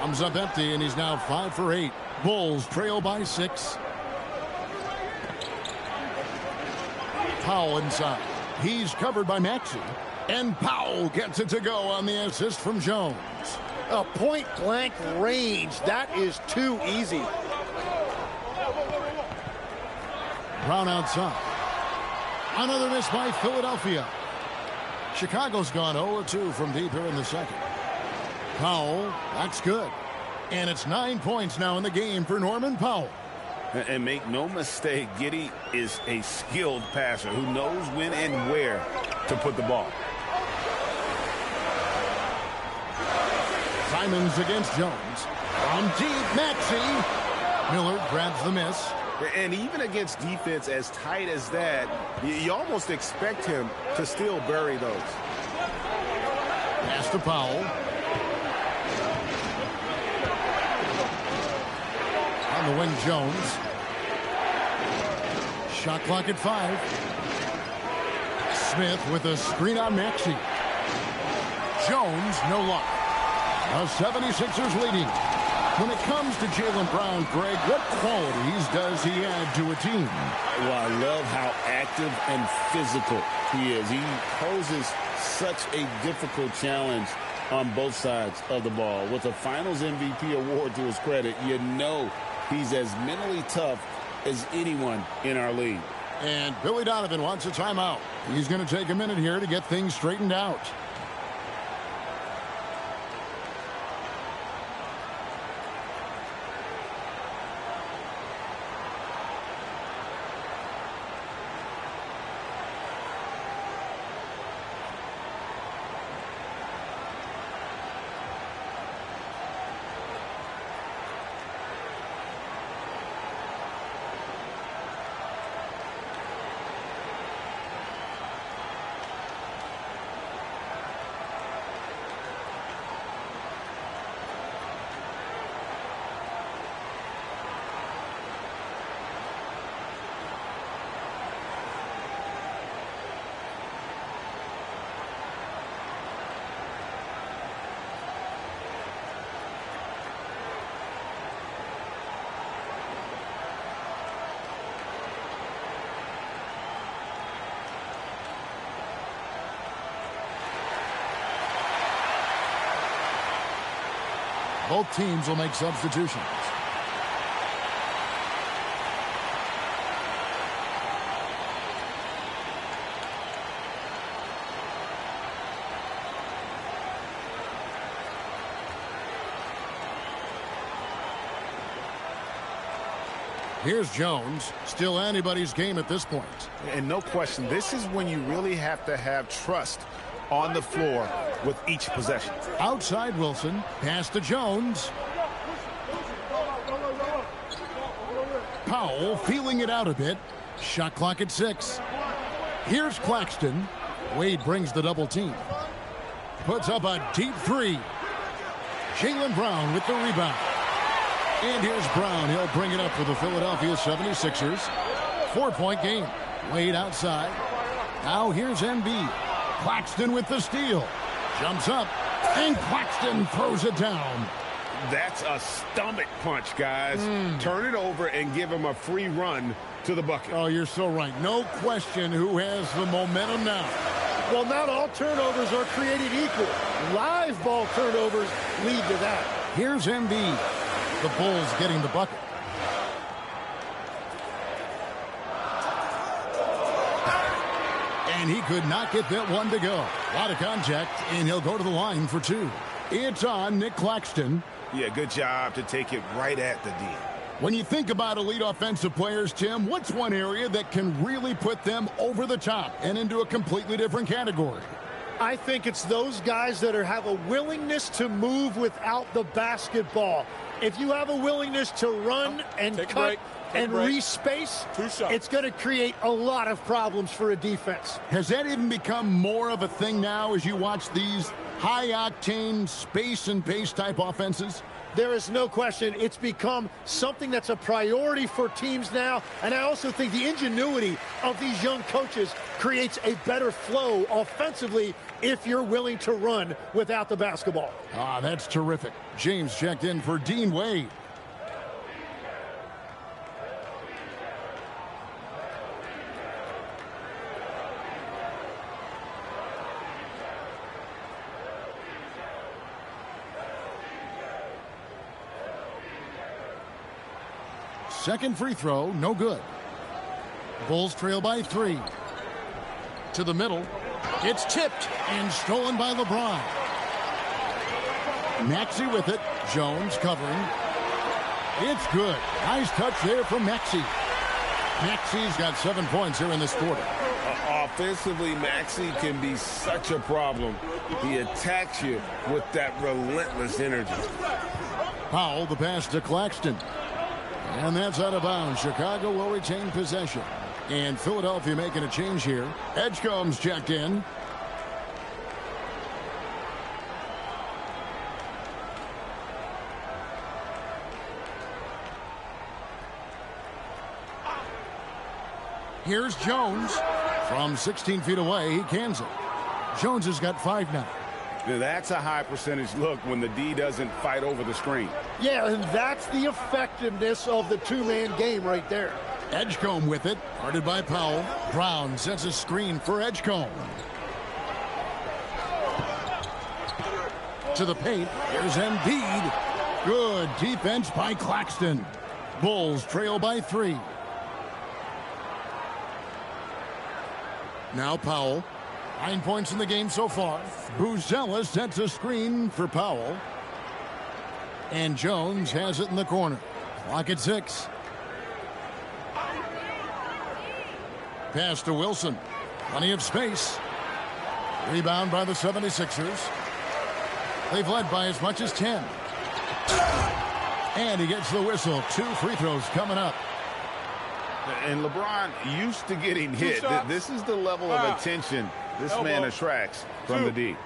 Comes up empty, and he's now 5 for 8. Bulls trail by 6. Powell inside. He's covered by Maxey. And Powell gets it to go on the assist from Jones. A point-blank range. That is too easy. Brown outside. Another miss by Philadelphia. Chicago's gone 0-2 from deep here in the second. Powell, that's good. And it's 9 points now in the game for Norman Powell. And make no mistake, Giddey is a skilled passer who knows when and where to put the ball. Simons against Jones. From deep, Maxey. Miller grabs the miss. And even against defense as tight as that, you almost expect him to still bury those. Pass to Powell. On the wing, Jones. Shot clock at 5. Smith with a screen on Maxey. Jones, no luck. The 76ers leading. When it comes to Jaylen Brown, Greg, what qualities does he add to a team? Well, I love how active and physical he is. He poses such a difficult challenge on both sides of the ball. With a Finals MVP award to his credit, you know he's as mentally tough as anyone in our league. And Billy Donovan wants a timeout. He's going to take a minute here to get things straightened out. Both teams will make substitutions. Here's Jones. Still anybody's game at this point. And no question, this is when you really have to have trust on the floor with each possession. Outside Wilson. Pass to Jones. Powell feeling it out a bit. Shot clock at 6. Here's Claxton. Wade brings the double team. Puts up a deep 3. Jaylen Brown with the rebound. And here's Brown. He'll bring it up for the Philadelphia 76ers. 4-point game. Wade outside. Now here's Embiid. Claxton with the steal. Jumps up. And Claxton throws it down. That's a stomach punch, guys. Turn it over and give him a free run to the bucket. Oh, you're so right. No question who has the momentum now. Well, not all turnovers are created equal. Live ball turnovers lead to that. Here's Embiid. The Bulls getting the bucket. And he could not get that one to go. A lot of contact, and he'll go to the line for two. It's on Nick Claxton. Yeah, good job to take it right at the D. When you think about elite offensive players, Tim, what's one area that can really put them over the top and into a completely different category? I think it's those guys that have a willingness to move without the basketball. If you have a willingness to run and cut and respace, it's going to create a lot of problems for a defense. Has that even become more of a thing now as you watch these high-octane space and pace type offenses? There is no question it's become something that's a priority for teams now. And I also think the ingenuity of these young coaches creates a better flow offensively if you're willing to run without the basketball. Ah, that's terrific. James checked in for Dean Wade. Second free throw, no good. Bulls trail by 3. To the middle. It's tipped and stolen by LeBron. Maxey with it. Jones covering. It's good. Nice touch there from Maxey. Maxey's got 7 points here in this quarter. Offensively, Maxey can be such a problem. He attacks you with that relentless energy. Powell, the pass to Claxton. And that's out of bounds. Chicago will retain possession. And Philadelphia making a change here. Edgecombe's checked in. Here's Jones. From 16 feet away, he cans it. Jones has got 5 now. That's a high percentage look when the D doesn't fight over the screen. Yeah, and that's the effectiveness of the two-man game right there. Edgecombe with it, guarded by Powell. Brown sets a screen for Edgecombe. To the paint, here's Embiid. Good defense by Claxton. Bulls trail by 3. Now Powell. 9 points in the game so far. Buzelis sets a screen for Powell. And Jones has it in the corner. Clock at 6. Pass to Wilson. Plenty of space. Rebound by the 76ers. They've led by as much as 10. And he gets the whistle. 2 free throws coming up. And LeBron used to getting hit. This is the level of attention this man attracts from the D.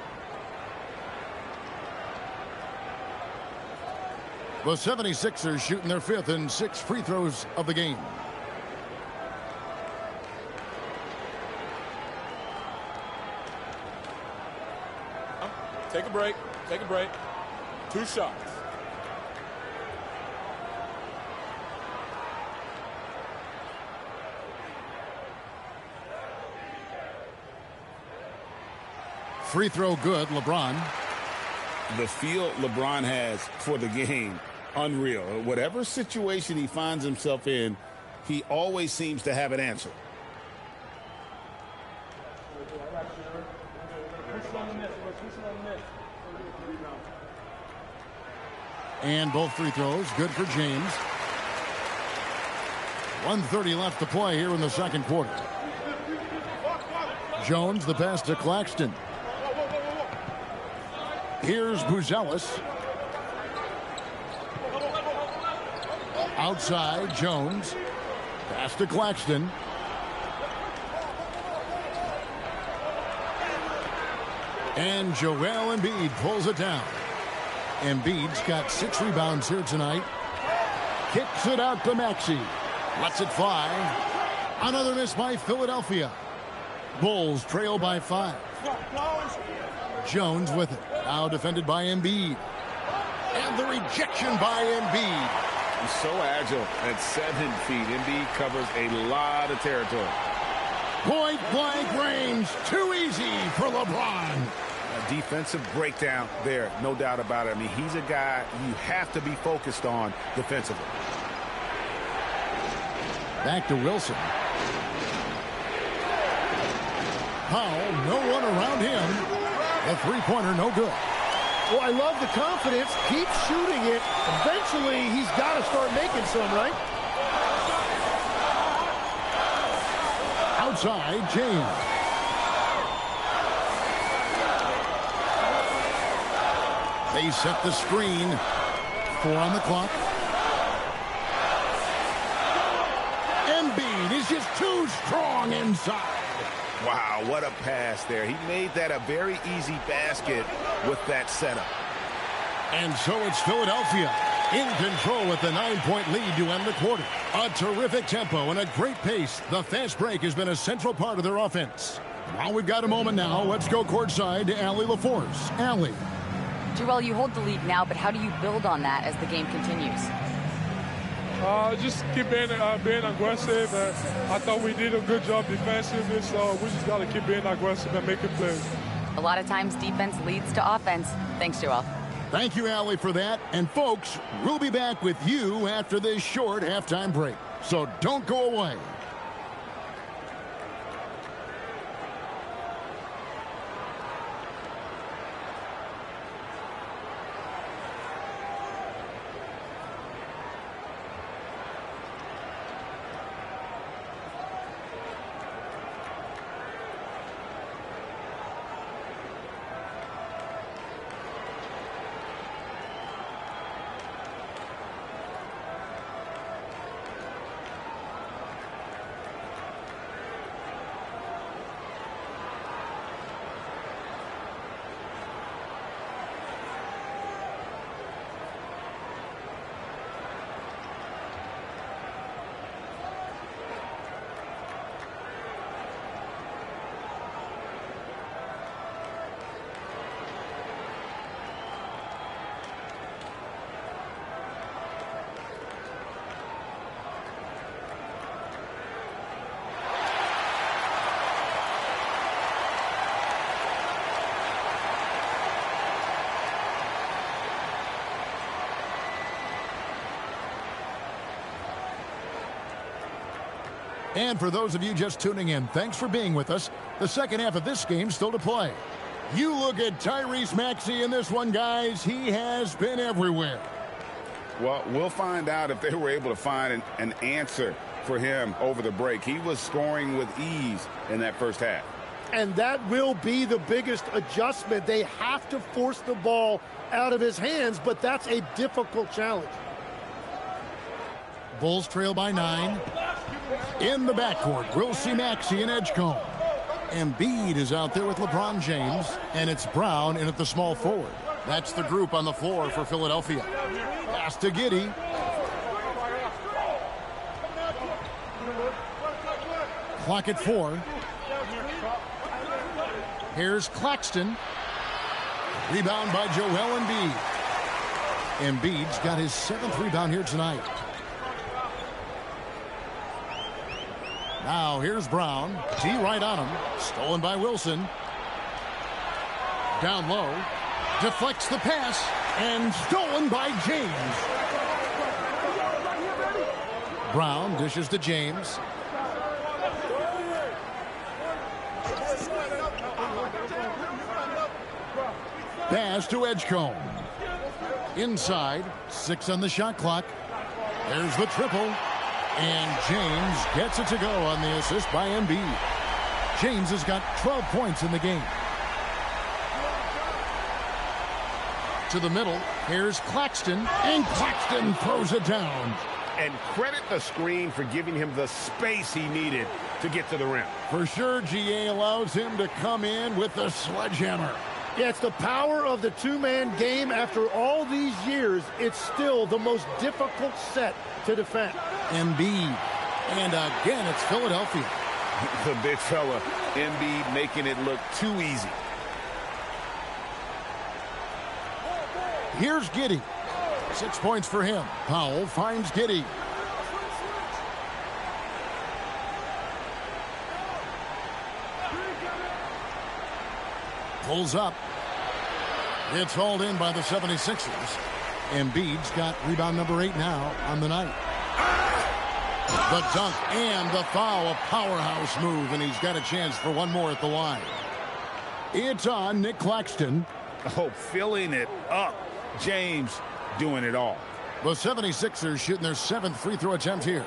The 76ers shooting their 5th and 6th free throws of the game. Take a break. Take a break. 2 shots. Free throw good, LeBron. The feel LeBron has for the game, unreal. Whatever situation he finds himself in, he always seems to have an answer. And both free throws good for James. 1:30 left to play here in the second quarter. Jones, the pass to Claxton. Here's Buzelis. Outside, Jones. Pass to Claxton. And Joel Embiid pulls it down. Embiid's got 6 rebounds here tonight. Kicks it out to Maxey. Lets it fly. Another miss by Philadelphia. Bulls trail by 5. Jones with it. Now defended by Embiid. And the rejection by Embiid. He's so agile at 7 feet. Embiid covers a lot of territory. Point-blank range. Too easy for LeBron. A defensive breakdown there, no doubt about it. I mean, he's a guy you have to be focused on defensively. Back to Wilson. Powell, no one around him. The three-pointer, no good. Well, I love the confidence. Keep shooting it. Eventually, he's got to start making some, right? Outside, James. They set the screen. 4 on the clock. Embiid is just too strong inside. Wow, what a pass there. He made that a very easy basket with that setup. And so it's Philadelphia in control with the 9-point lead to end the quarter. A terrific tempo and a great pace. The fast break has been a central part of their offense. While we've got a moment now, let's go courtside to Allie LaForce. Allie. Joel, you hold the lead now, but how do you build on that as the game continues? Just keep being aggressive. I thought we did a good job defensively, so we just got to keep being aggressive and making plays. A lot of times defense leads to offense. Thanks, Joel. Thank you, Allie, for that. And, folks, we'll be back with you after this short halftime break. So don't go away. And for those of you just tuning in, thanks for being with us. The second half of this game still to play. You look at Tyrese Maxey in this one, guys. He has been everywhere. Well, we'll find out if they were able to find an answer for him over the break. He was scoring with ease in that first half. And that will be the biggest adjustment. They have to force the ball out of his hands, but that's a difficult challenge. Bulls trail by 9. In the backcourt, we'll see Maxey and Edgecombe. Embiid is out there with LeBron James, and it's Brown in at the small forward. That's the group on the floor for Philadelphia. Pass to Giddey. Clock at 4. Here's Claxton. Rebound by Joel Embiid. Embiid's got his 7th rebound here tonight. Now here's Brown. D right on him. Stolen by Wilson. Down low. Deflects the pass. And stolen by James. Brown dishes to James. Pass to Edgecombe. Inside. 6 on the shot clock. There's the triple. And James gets it to go on the assist by Embiid. James has got 12 points in the game. To the middle. Here's Claxton. And Claxton throws it down. And credit the screen for giving him the space he needed to get to the rim. For sure, GA allows him to come in with the sledgehammer. Yeah, it's the power of the two-man game. After all these years, it's still the most difficult set to defend. Embiid. And again, it's Philadelphia. The big fella, Embiid, making it look too easy. Here's Giddey. 6 points for him. Powell finds Giddey. Pulls up. It's hauled in by the 76ers. Embiid's got rebound number 8 now on the night. The dunk and the foul, a powerhouse move, and he's got a chance for one more at the line. It's on Nick Claxton. Oh, filling it up. James doing it all. The 76ers shooting their 7th free throw attempt here.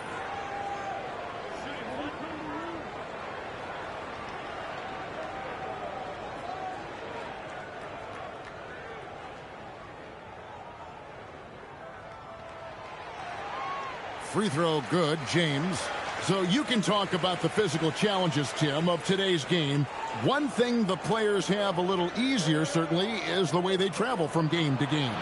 Free throw good, James. So you can talk about the physical challenges, Tim, of today's game. One thing the players have a little easier, certainly, is the way they travel from game to game.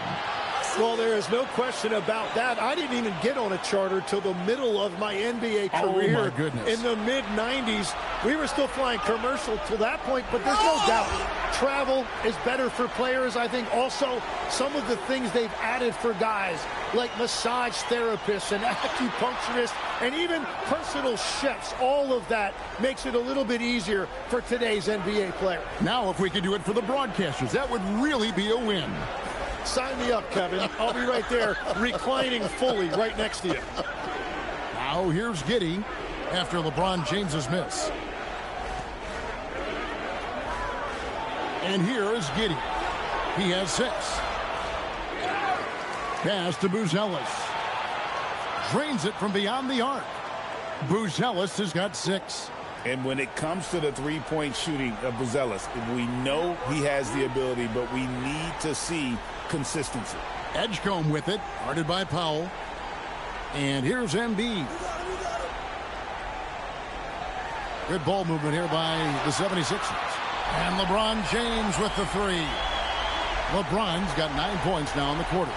Well, there is no question about that. I didn't even get on a charter till the middle of my NBA career. Oh, my goodness. In the mid-90s, we were still flying commercial till that point, but there's no doubt travel is better for players. I think also some of the things they've added for guys, like massage therapists and acupuncturists and even personal chefs, all of that makes it a little bit easier for today's NBA player. Now, if we could do it for the broadcasters, that would really be a win. Sign me up, Kevin. I'll be right there reclining fully right next to you. Now here's Giddey after LeBron James's miss. And here is Giddey. He has 6. Pass to Buzelis. Drains it from beyond the arc. Buzelis has got 6. And when it comes to the three-point shooting of Buzelis, we know he has the ability, but we need to see consistency. Edgecombe with it, guarded by Powell. And here's Embiid. Good ball movement here by the 76ers. And LeBron James with the 3. LeBron's got 9 points now in the quarter.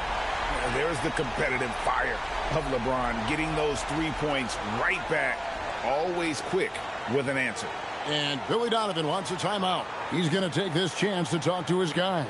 And there's the competitive fire of LeBron, getting those 3 points right back, always quick with an answer. And Billy Donovan wants a timeout. He's going to take this chance to talk to his guys.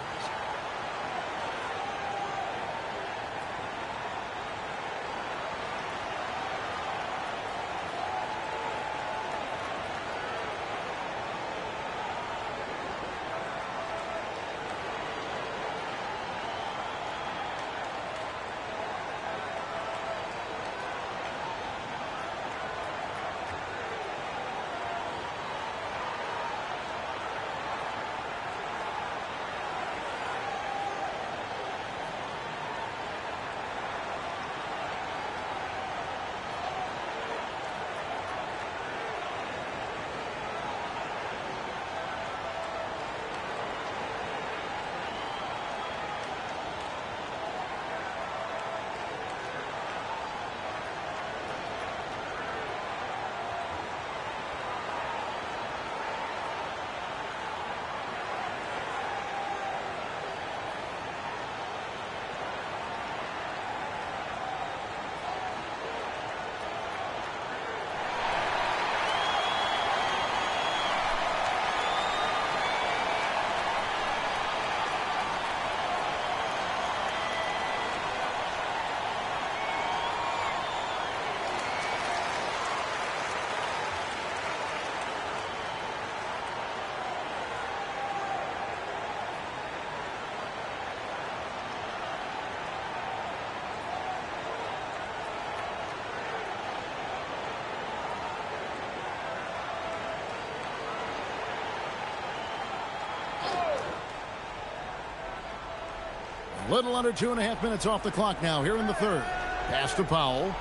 Little under 2.5 minutes off the clock now here in the third. Pass to Powell.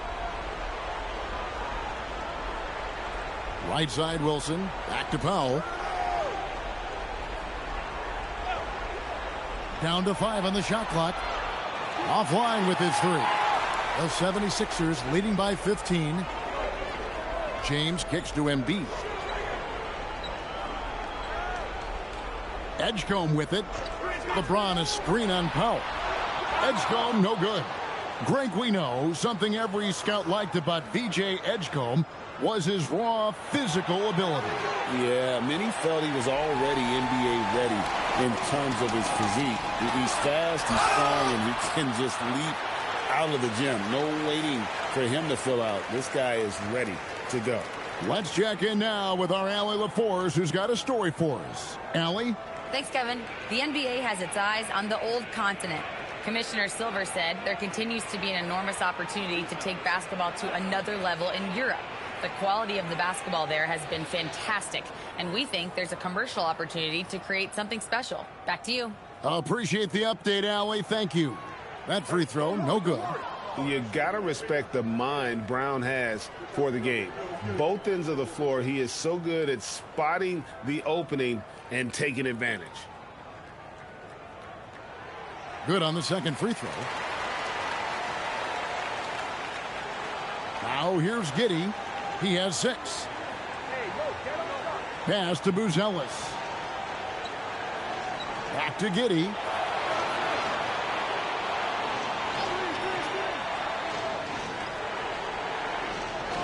Right side Wilson. Back to Powell. Down to 5 on the shot clock. Offline with his 3. The 76ers leading by 15. James kicks to Embiid. Edgecombe with it. LeBron a screen on Powell. Edgecombe no good. Greg, we know something every scout liked about VJ Edgecombe was his raw physical ability. Yeah, many felt he was already NBA ready in terms of his physique. He's fast, he's strong, and he can just leap out of the gym. No waiting for him to fill out. This guy is ready to go. Let's check in now with our Allie LaForce, who's got a story for us. Allie? Thanks, Kevin. The NBA has its eyes on the old continent. Commissioner Silver said there continues to be an enormous opportunity to take basketball to another level in Europe. The quality of the basketball there has been fantastic, and we think there's a commercial opportunity to create something special. Back to you. Appreciate the update, Allie. Thank you. That free throw, no good. You got to respect the mind Brown has for the game. Both ends of the floor, he is so good at spotting the opening and taking advantage. Good on the second free throw. Now here's Giddey. He has 6. Pass to Buzelis. Back to Giddey.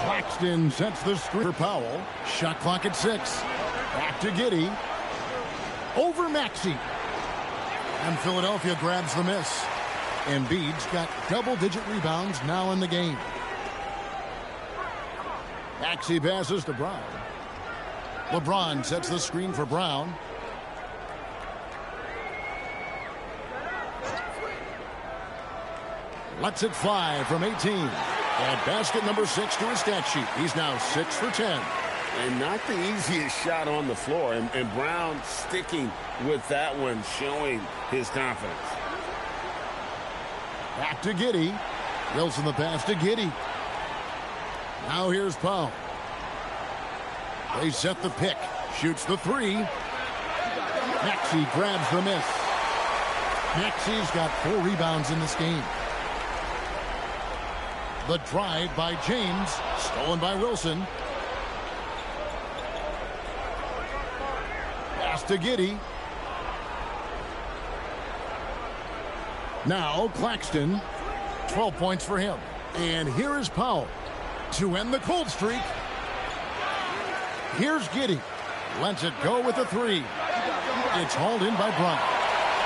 Claxton sets the screen for Powell. Shot clock at 6. Back to Giddey. Over Maxey. And Philadelphia grabs the miss. Embiid's got double-digit rebounds now in the game. Maxey passes to Brown. LeBron sets the screen for Brown. Lets it fly from 18. And basket number 6 to his stat sheet. He's now 6 for 10. And not the easiest shot on the floor. And Brown sticking with that one, showing his confidence. Back to Giddey. Wilson the pass to Giddey. Now here's Powell. They set the pick. Shoots the 3. Maxey grabs the miss. Maxey's got 4 rebounds in this game. The drive by James. Stolen by Wilson. Pass to Giddey. Now Claxton. 12 points for him. And here is Powell to end the cold streak. Here's Giddey. Lets it go with a 3. It's hauled in by Bryant.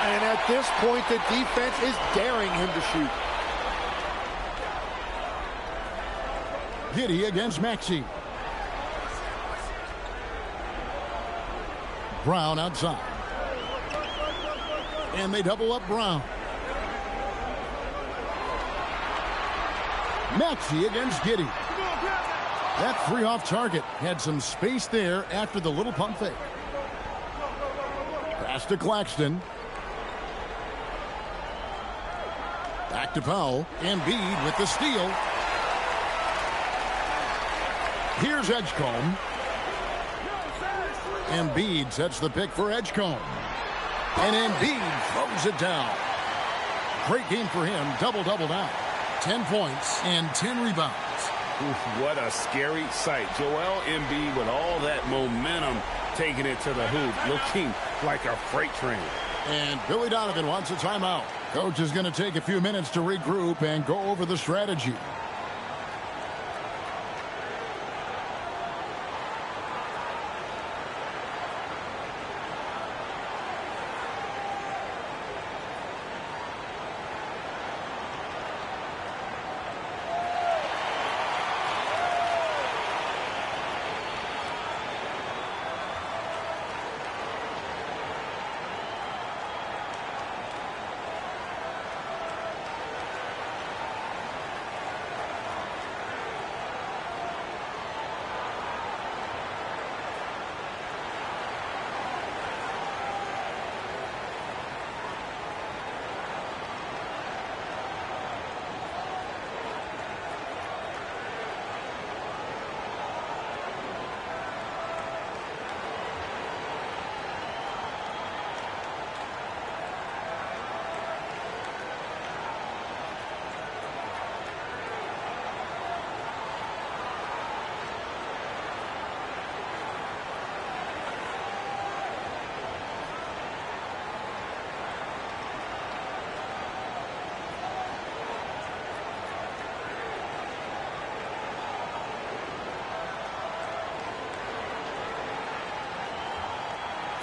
And at this point, the defense is daring him to shoot. Giddey against Maxey. Brown outside. And they double up Brown. Maxey against Giddey. That 3 off target had some space there after the little pump fake. Pass to Claxton. Back to Powell. Embiid with the steal. Here's Edgecombe. Embiid sets the pick for Edgecombe. And Embiid throws it down. Great game for him. Double-double now. 10 points and 10 rebounds. What a scary sight. Joel Embiid with all that momentum taking it to the hoop, looking like a freight train. And Billy Donovan wants a timeout. Coach is going to take a few minutes to regroup and go over the strategy.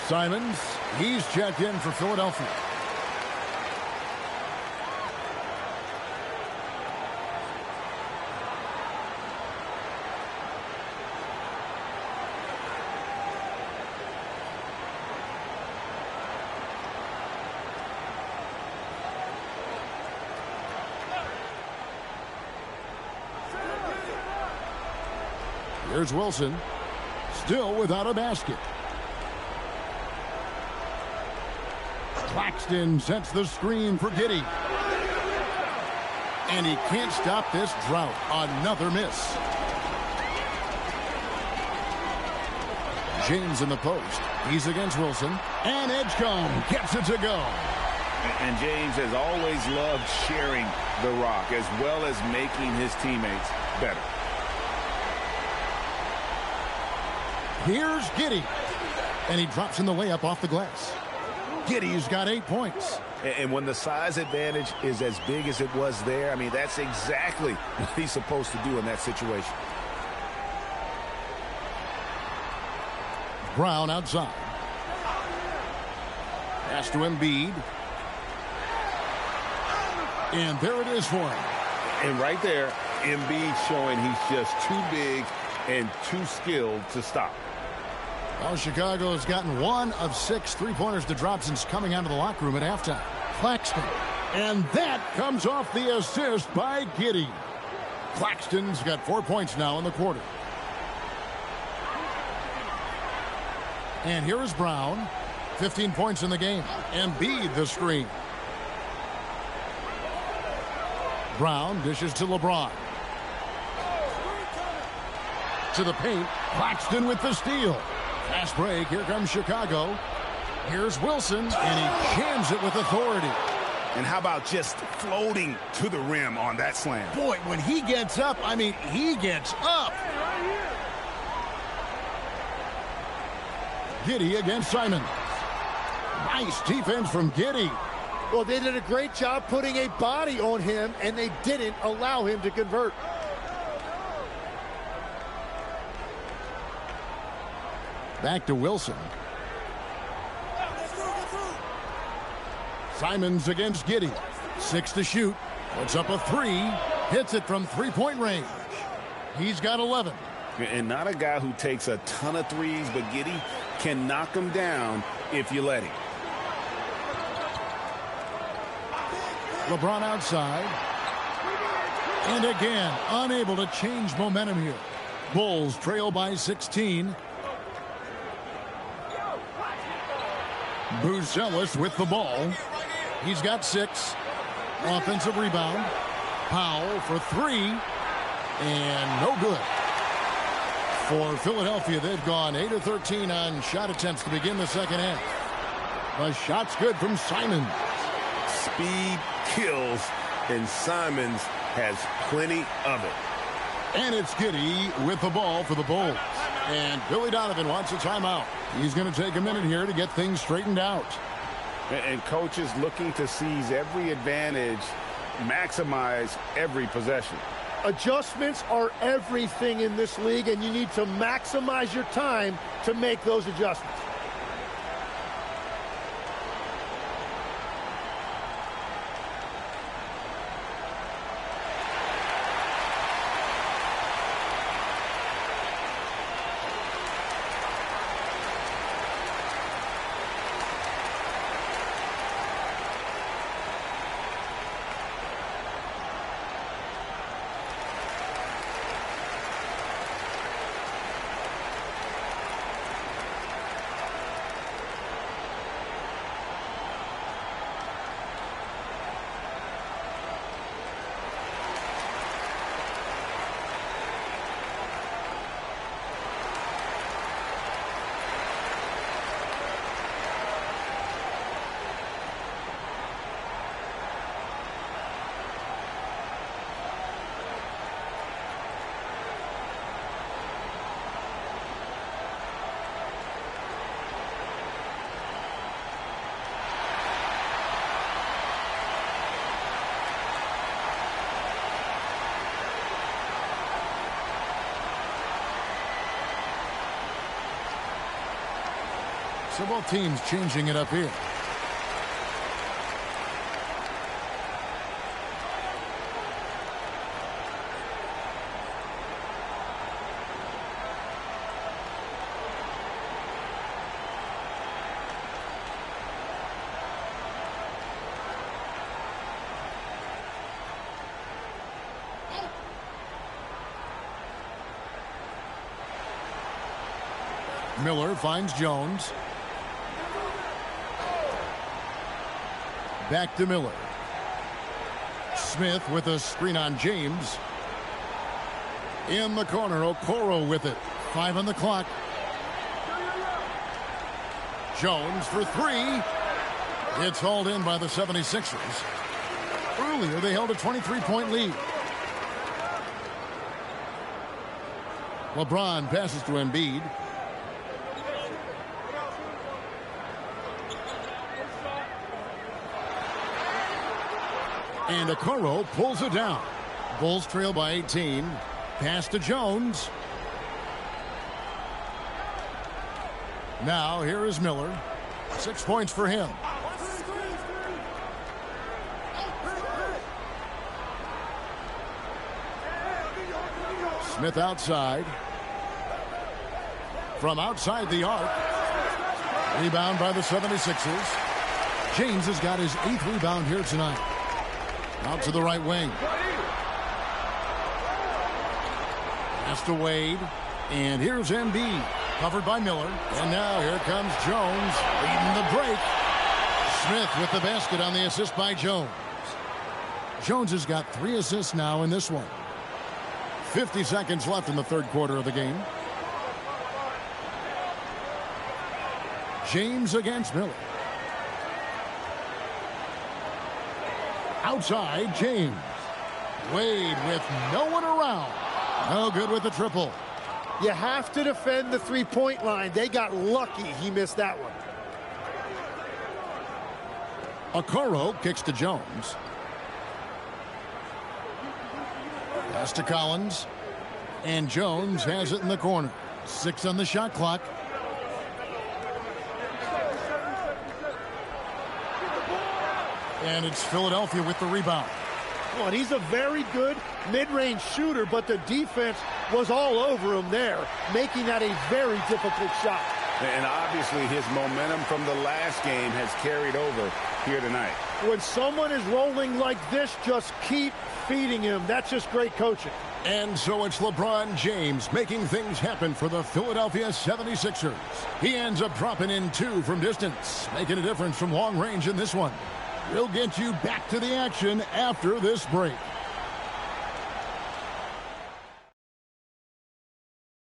Simons, he's checked in for Philadelphia. Here's Wilson. Still without a basket. Claxton sets the screen for Giddey. And he can't stop this drought. Another miss. James in the post. He's against Wilson. And Edgecombe gets it to go. And James has always loved sharing the rock as well as making his teammates better. Here's Giddey. And he drops in the layup off the glass. Giddey's got 8 points. And when the size advantage is as big as it was there, I mean, that's exactly what he's supposed to do in that situation. Brown outside. Pass to Embiid. And there it is for him. And right there, Embiid showing he's just too big and too skilled to stop. Well, Chicago's gotten 1 of 6 3-pointers to drop since coming out of the locker room at halftime. Claxton. And that comes off the assist by Giddey. Claxton's got 4 points now in the quarter. And here is Brown. 15 points in the game. Embiid the screen. Brown dishes to LeBron. To the paint. Claxton with the steal. Fast break. Here comes Chicago. Here's Wilson. And he jams it with authority. And how about just floating to the rim on that slam? Boy, when he gets up, I mean, he gets up. Giddey against Simon. Nice defense from Giddey. Well, they did a great job putting a body on him, and they didn't allow him to convert. Back to Wilson. Simons against Giddey. 6 to shoot. Puts up a 3. Hits it from 3-point range. He's got 11. And not a guy who takes a ton of threes, but Giddey can knock him down if you let him. LeBron outside. And again, unable to change momentum here. Bulls trail by 16. Buzelis with the ball. He's got 6. Offensive rebound. Powell for 3. And no good. For Philadelphia, they've gone 8 of 13 on shot attempts to begin the second half. The shot's good from Simons. Speed kills, and Simons has plenty of it. And it's Giddey with the ball for the Bulls. And Billy Donovan wants a timeout. He's going to take a minute here to get things straightened out. And coach is looking to seize every advantage, maximize every possession. Adjustments are everything in this league, and you need to maximize your time to make those adjustments. So both teams changing it up here. Miller finds Jones. Back to Miller. Smith with a screen on James. In the corner, Okoro with it. 5 on the clock. Jones for 3. It's hauled in by the 76ers. Earlier, they held a 23-point lead. LeBron passes to Embiid. And Okoro pulls it down. Bulls trail by 18. Pass to Jones. Now here is Miller. 6 points for him. Smith outside. From outside the arc. Rebound by the 76ers. James has got his 8th rebound here tonight. Out to the right wing. Pass to Wade. And here's Embiid. Covered by Miller. And now here comes Jones leading the break. Smith with the basket on the assist by Jones. Jones has got 3 assists now in this one. 50 seconds left in the third quarter of the game. James against Miller. Outside, James. Wade with no one around. No good with the triple. You have to defend the three-point line. They got lucky he missed that one. Okoro kicks to Jones. Pass to Collins. And Jones has it in the corner. 6 on the shot clock. And it's Philadelphia with the rebound. Well, he's a very good mid-range shooter, but the defense was all over him there, making that a very difficult shot. And obviously his momentum from the last game has carried over here tonight. When someone is rolling like this, just keep feeding him. That's just great coaching. And so it's LeBron James making things happen for the Philadelphia 76ers. He ends up dropping in 2 from distance, making a difference from long range in this one. We'll get you back to the action after this break.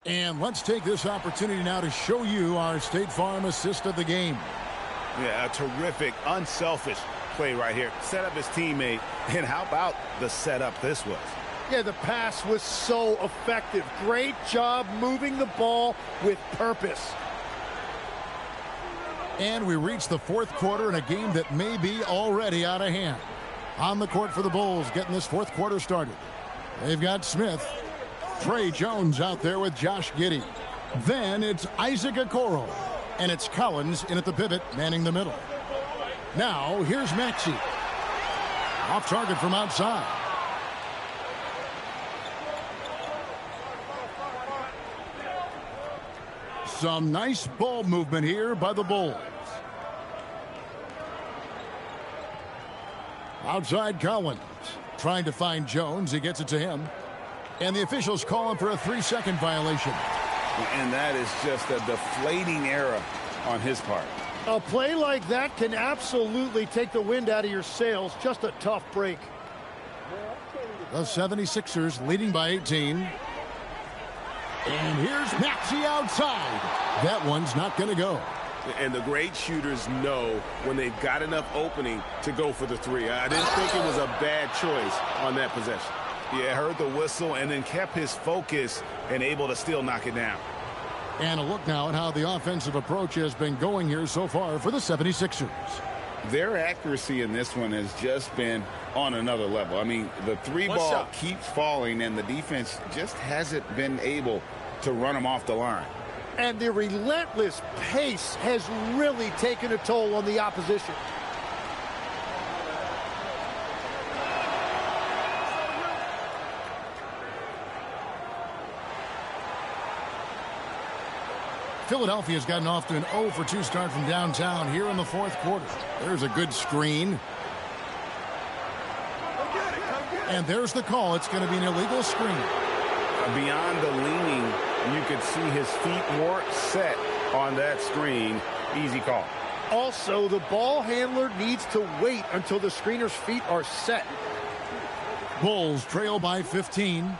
And let's take this opportunity now to show you our State Farm assist of the game. Yeah, a terrific, unselfish play right here. Set up his teammate, and how about the setup this was? Yeah, the pass was so effective. Great job moving the ball with purpose. And we reach the fourth quarter in a game that may be already out of hand. On the court for the Bulls, getting this fourth quarter started. They've got Smith. Trey Jones out there with Josh Giddey. Then it's Isaac Okoro. And it's Collins in at the pivot, manning the middle. Now, here's Maxey. Off target from outside. Some nice ball movement here by the Bulls. Outside Collins. Trying to find Jones. He gets it to him. And the officials call him for a 3-second violation. And that is just a deflating error on his part. A play like that can absolutely take the wind out of your sails. Just a tough break. The 76ers leading by 18. And here's Maxey outside. That one's not going to go. And the great shooters know when they've got enough opening to go for the 3. I didn't think it was a bad choice on that possession. Yeah, heard the whistle and then kept his focus and able to still knock it down. And a look now at how the offensive approach has been going here so far for the 76ers. Their accuracy in this one has just been on another level. I mean, the 3 ball keeps falling and the defense just hasn't been able to run them off the line. And the relentless pace has really taken a toll on the opposition. Philadelphia's gotten off to an 0-for-2 start from downtown here in the fourth quarter. There's a good screen. And there's the call. It's going to be an illegal screen. Beyond the leaning, you could see his feet weren't set on that screen. Easy call. Also, the ball handler needs to wait until the screener's feet are set. Bulls trail by 15.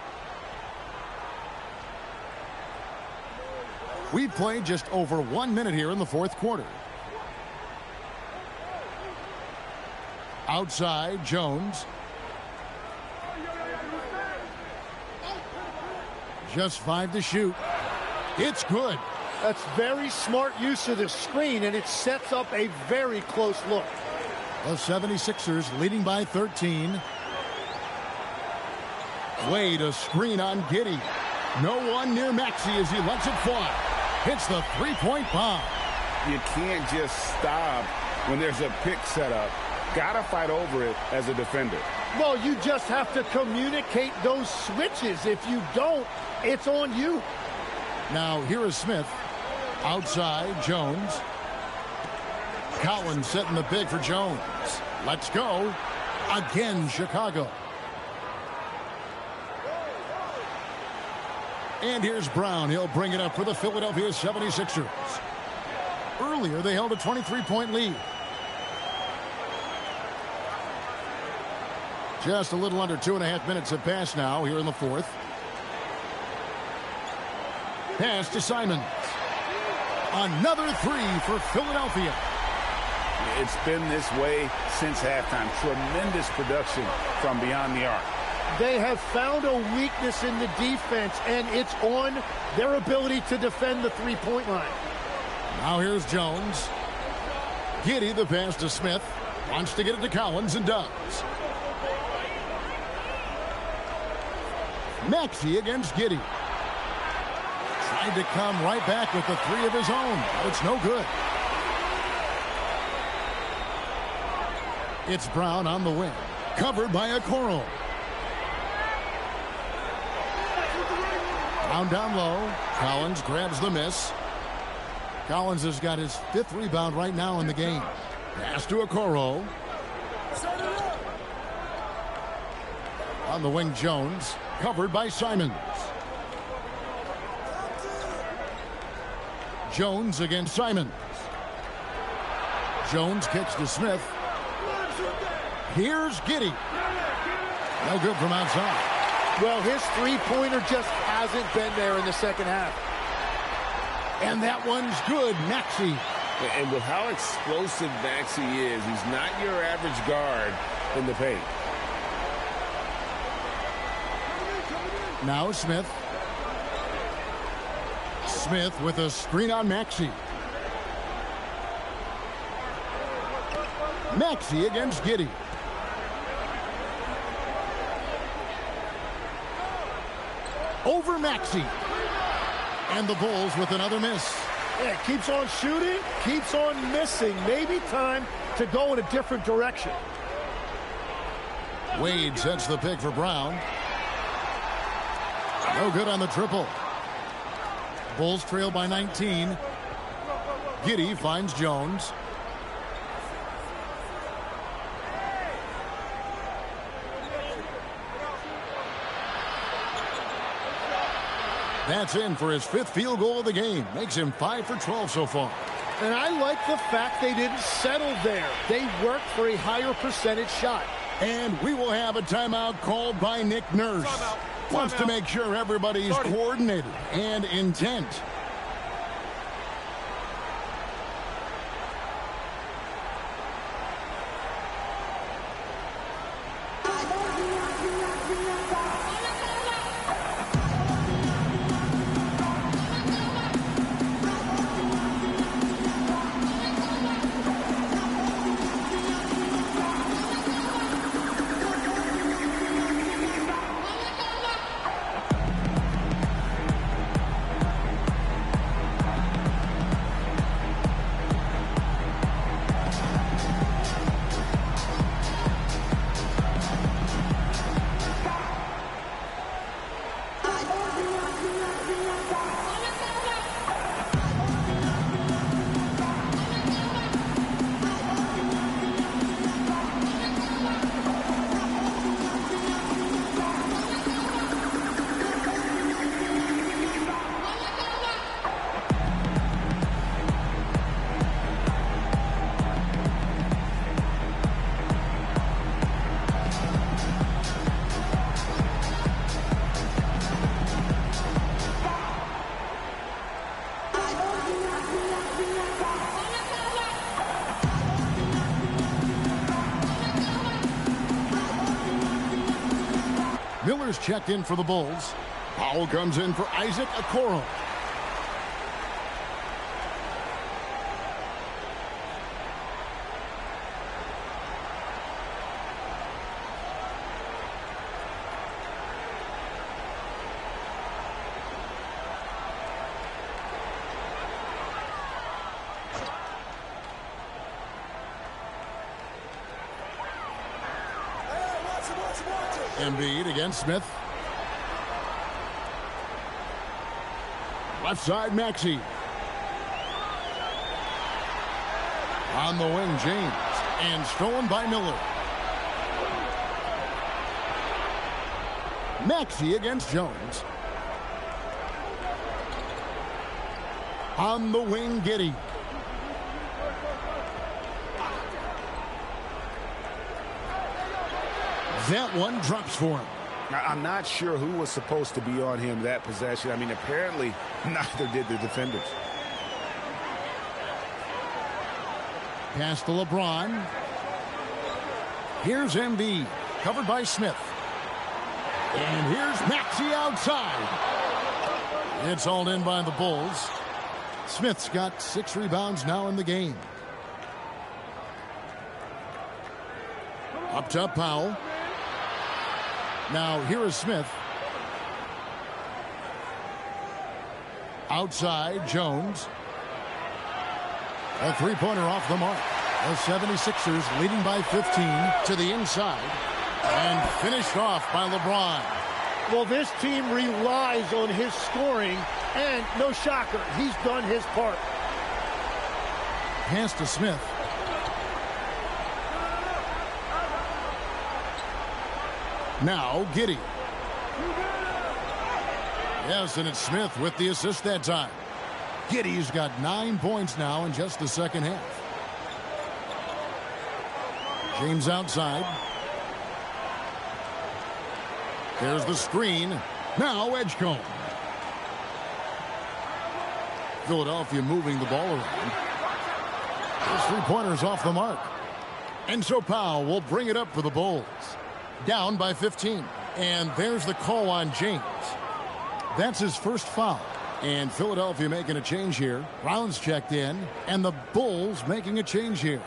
We've played just over 1 minute here in the fourth quarter. Outside, Jones. Just 5 to shoot. It's good. That's very smart use of the screen, and it sets up a very close look. The 76ers leading by 13. Wade, a screen on Giddey. No one near Maxey as he lets it fly. Hits the three-point bomb. You can't just stop when there's a pick set up. Gotta fight over it as a defender. Well, you just have to communicate those switches. If you don't, it's on you. Now, here is Smith. Outside, Jones. Collins setting the big for Jones. Let's go. Again, Chicago. And here's Brown. He'll bring it up for the Philadelphia 76ers. Earlier, they held a 23-point lead. Just a little under 2.5 minutes have passed now here in the fourth. Pass to Simons. Another three for Philadelphia. It's been this way since halftime. Tremendous production from beyond the arc. They have found a weakness in the defense, and it's on their ability to defend the three-point line. Now here's Jones. Giddey, the pass to Smith. Wants to get it to Collins and does. Maxey against Giddey. Tried to come right back with the three of his own, but it's no good. It's Brown on the wing. Covered by Okoro. Down low. Collins grabs the miss. Collins has got his 5th rebound right now in the game. Pass to Okoro. On the wing, Jones. Covered by Simons. Jones against Simons. Jones kicks to Smith. Here's Giddey. No good from outside. Well, his three-pointer just hasn't been there in the second half. And that one's good, Maxey. And with how explosive Maxey is, he's not your average guard in the paint. Now Smith. Smith with a screen on Maxey. Maxey against Giddey. Over Maxey. And the Bulls with another miss. Yeah, keeps on shooting, keeps on missing. Maybe time to go in a different direction. Wade sets the pick for Brown. No good on the triple. Bulls trail by 19. Giddey finds Jones. That's in for his 5th field goal of the game. Makes him 5 for 12 so far. And I like the fact they didn't settle there. They worked for a higher percentage shot. And we will have a timeout called by Nick Nurse. Wants to make sure everybody's coordinated and intent. Miller's checked in for the Bulls. Powell comes in for Isaac Okoro. Embiid against Smith. Left side, Maxey. On the wing, James. And stolen by Miller. Maxey against Jones. On the wing, Giddey. That one drops for him. I'm not sure who was supposed to be on him that possession. I mean, apparently neither did the defenders. Pass to LeBron. Here's Embiid, covered by Smith. And here's Maxey outside. It's hauled in by the Bulls. Smith's got 6 rebounds now in the game. Up top, Powell. Now here is Smith. Outside, Jones. A three-pointer off the mark. The 76ers leading by 15 to the inside. And finished off by LeBron. Well, this team relies on his scoring, and no shocker, he's done his part. Pass to Smith. Now, Giddey. Yes, and it's Smith with the assist that time. Giddey's got 9 points now in just the second half. James outside. There's the screen. Now, Edgecombe. Philadelphia moving the ball around. Those three-pointers off the mark. And so Powell will bring it up for the Bulls. Down by 15. And there's the call on James. That's his first foul. And Philadelphia making a change here. Brown's checked in. And the Bulls making a change here.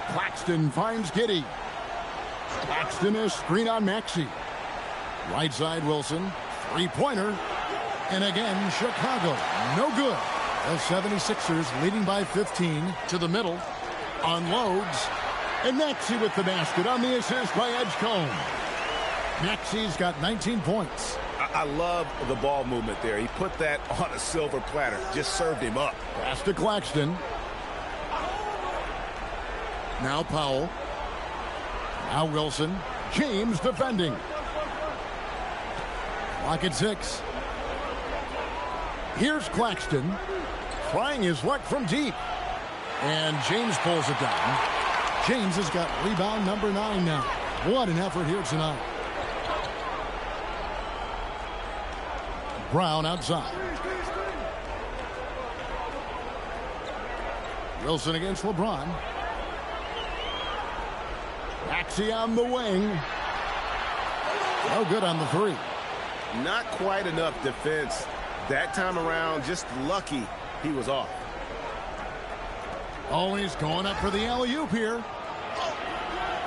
Claxton finds Giddey. Claxton is screen on Maxey. Right side, Wilson. Three-pointer. And again, Chicago. No good. The 76ers leading by 15 to the middle. Unloads. And Maxey with the basket on the assist by Edgecombe. Maxey's got 19 points. I love the ball movement there. He put that on a silver platter. Just served him up. Pass to Claxton. Now Powell. Now Wilson. James defending. Clock at 6. Here's Claxton. Trying his luck from deep. And James pulls it down. James has got rebound number 9 now. What an effort here tonight. Brown outside. Wilson against LeBron. Maxey on the wing. No good on the three. Not quite enough defense that time around. Just lucky he was off. Always going up for the alley-oop here.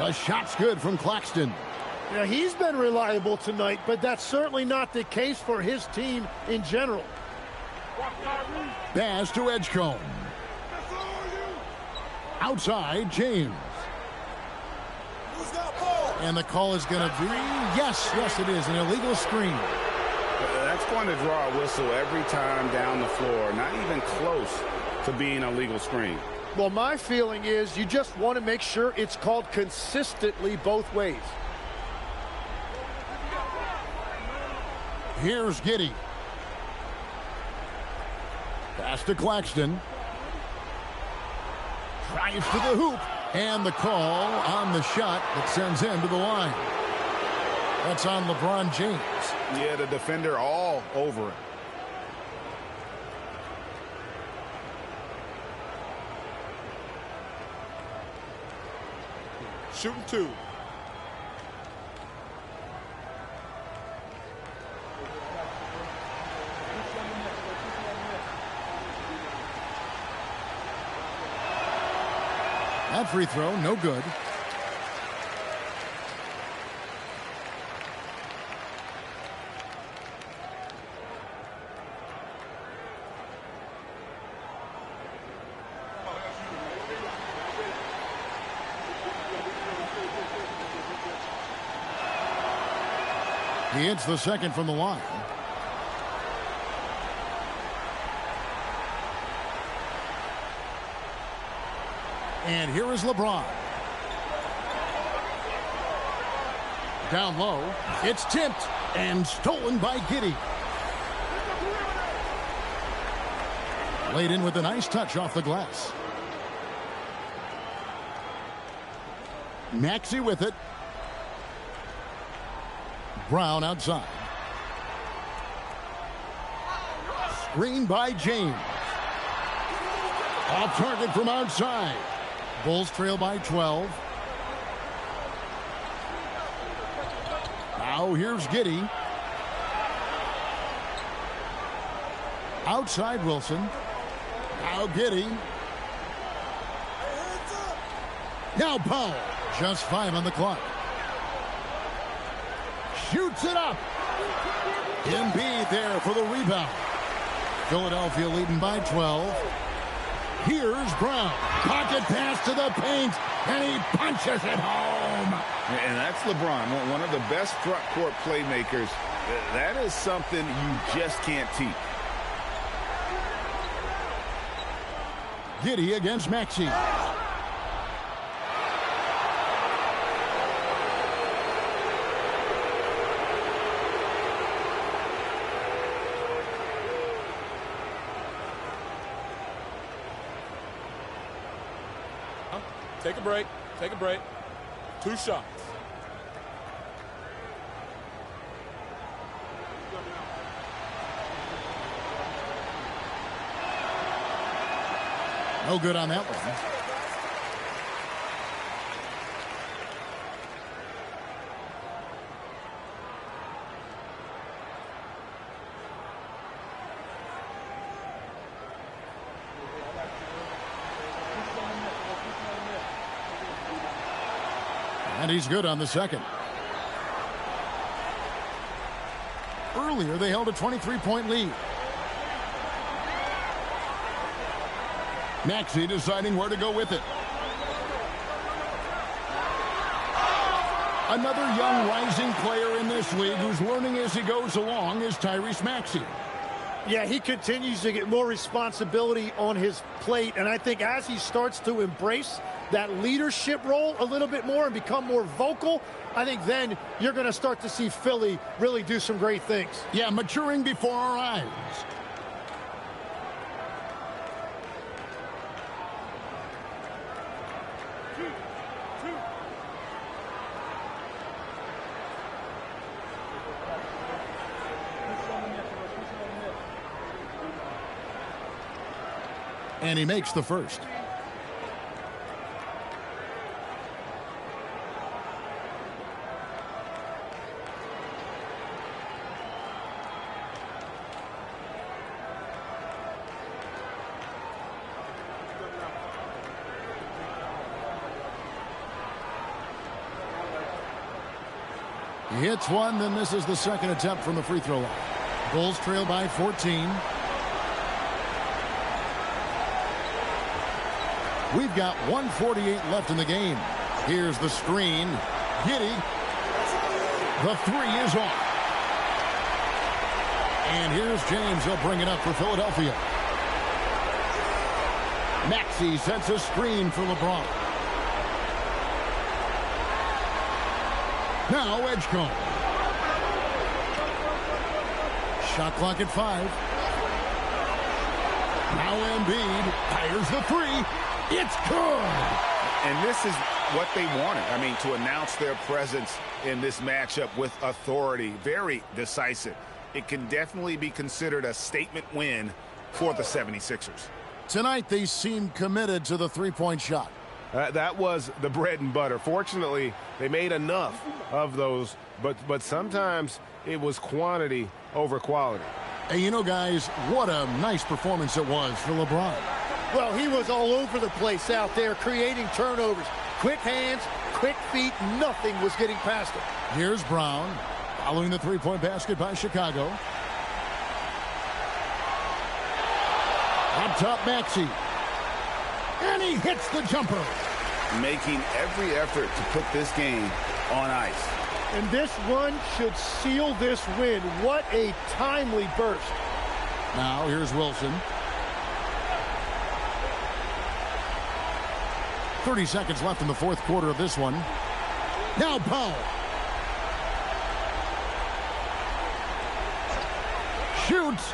The shot's good from Claxton. Yeah, he's been reliable tonight, but that's certainly not the case for his team in general. Pass to Edgecombe. Outside, James. And the call is going to be, yes, it is, an illegal screen. That's going to draw a whistle every time down the floor. Not even close to being a legal screen. Well, my feeling is you just want to make sure it's called consistently both ways. Here's Giddey. Pass to Claxton. Drives to the hoop. And the call on the shot that sends him to the line. That's on LeBron James. Yeah, the defender all over it. shooting 2. That free throw, no good. He hits the second from the line. And here is LeBron. Down low. It's tipped and stolen by Giddey. Laid in with a nice touch off the glass. Maxey with it. Brown outside. Screen by James. Off target from outside. Bulls trail by 12. Now here's Giddey. Outside Wilson. Now Giddey. Now Powell. Just 5 on the clock. Shoots it up. Embiid there for the rebound. Philadelphia leading by 12. Here's Brown. Pocket pass to the paint, and he punches it home. And that's LeBron, one of the best front court playmakers. That is something you just can't teach. Giddey against Maxey. Take a break. Take a break. 2 shots. No good on that one. And he's good on the second. Earlier, they held a 23-point lead. Maxey deciding where to go with it. Another young rising player in this league who's learning as he goes along is Tyrese Maxey. Yeah, he continues to get more responsibility on his plate, and I think as he starts to embrace that leadership role a little bit more and become more vocal, I think then you're going to start to see Philly really do some great things. Yeah, maturing before our eyes. And he makes the first. He hits one, then misses the second attempt from the free throw line. Bulls trail by 14. We've got 1:48 left in the game. Here's the screen. Giddey. The three is off. And here's James. He'll bring it up for Philadelphia. Maxey sets a screen for LeBron. Now Edgecombe. Shot clock at 5. Now Embiid fires the three. It's good. And this is what they wanted. I mean, to announce their presence in this matchup with authority. Very decisive. It can definitely be considered a statement win for the 76ers. Tonight, they seem committed to the three-point shot. That was the bread and butter. Fortunately, they made enough of those, but sometimes it was quantity over quality. And you know, guys, what a nice performance it was for LeBron. Well, he was all over the place out there, creating turnovers. Quick hands, quick feet, nothing was getting past him. Here's Brown, following the three-point basket by Chicago. Up top, Maxey. And he hits the jumper. Making every effort to put this game on ice. And this run should seal this win. What a timely burst. Now here's Wilson. 30 seconds left in the fourth quarter of this one. Now Powell. Shoots.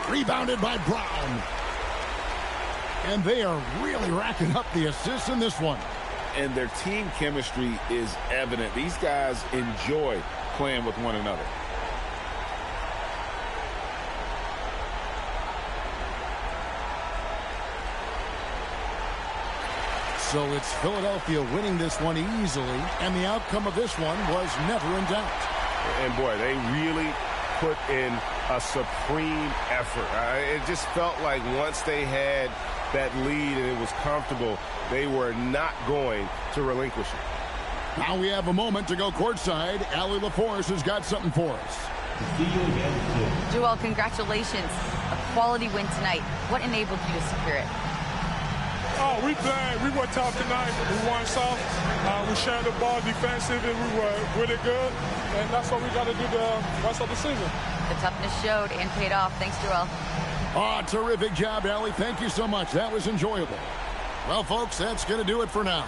Rebounded by Brown. And they are really racking up the assists in this one. And their team chemistry is evident. These guys enjoy playing with one another. So it's Philadelphia winning this one easily, and the outcome of this one was never in doubt. And boy, they really put in a supreme effort. It just felt like once they had that lead and it was comfortable, they were not going to relinquish it. Now we have a moment to go courtside. Allie LaForce has got something for us. Joel, congratulations. A quality win tonight. What enabled you to secure it? Oh, we played. We were tough tonight. We won soft. We shared the ball defensive, and we were really good. And that's what we got to do the rest of the season. The toughness showed and paid off. Thanks, Joel. Oh, terrific job, Allie. Thank you so much. That was enjoyable. Well, folks, that's going to do it for now.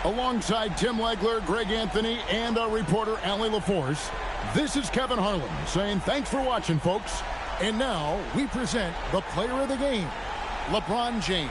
Alongside Tim Legler, Greg Anthony, and our reporter, Allie LaForce, this is Kevin Harlan saying thanks for watching, folks. And now we present the player of the game, LeBron James.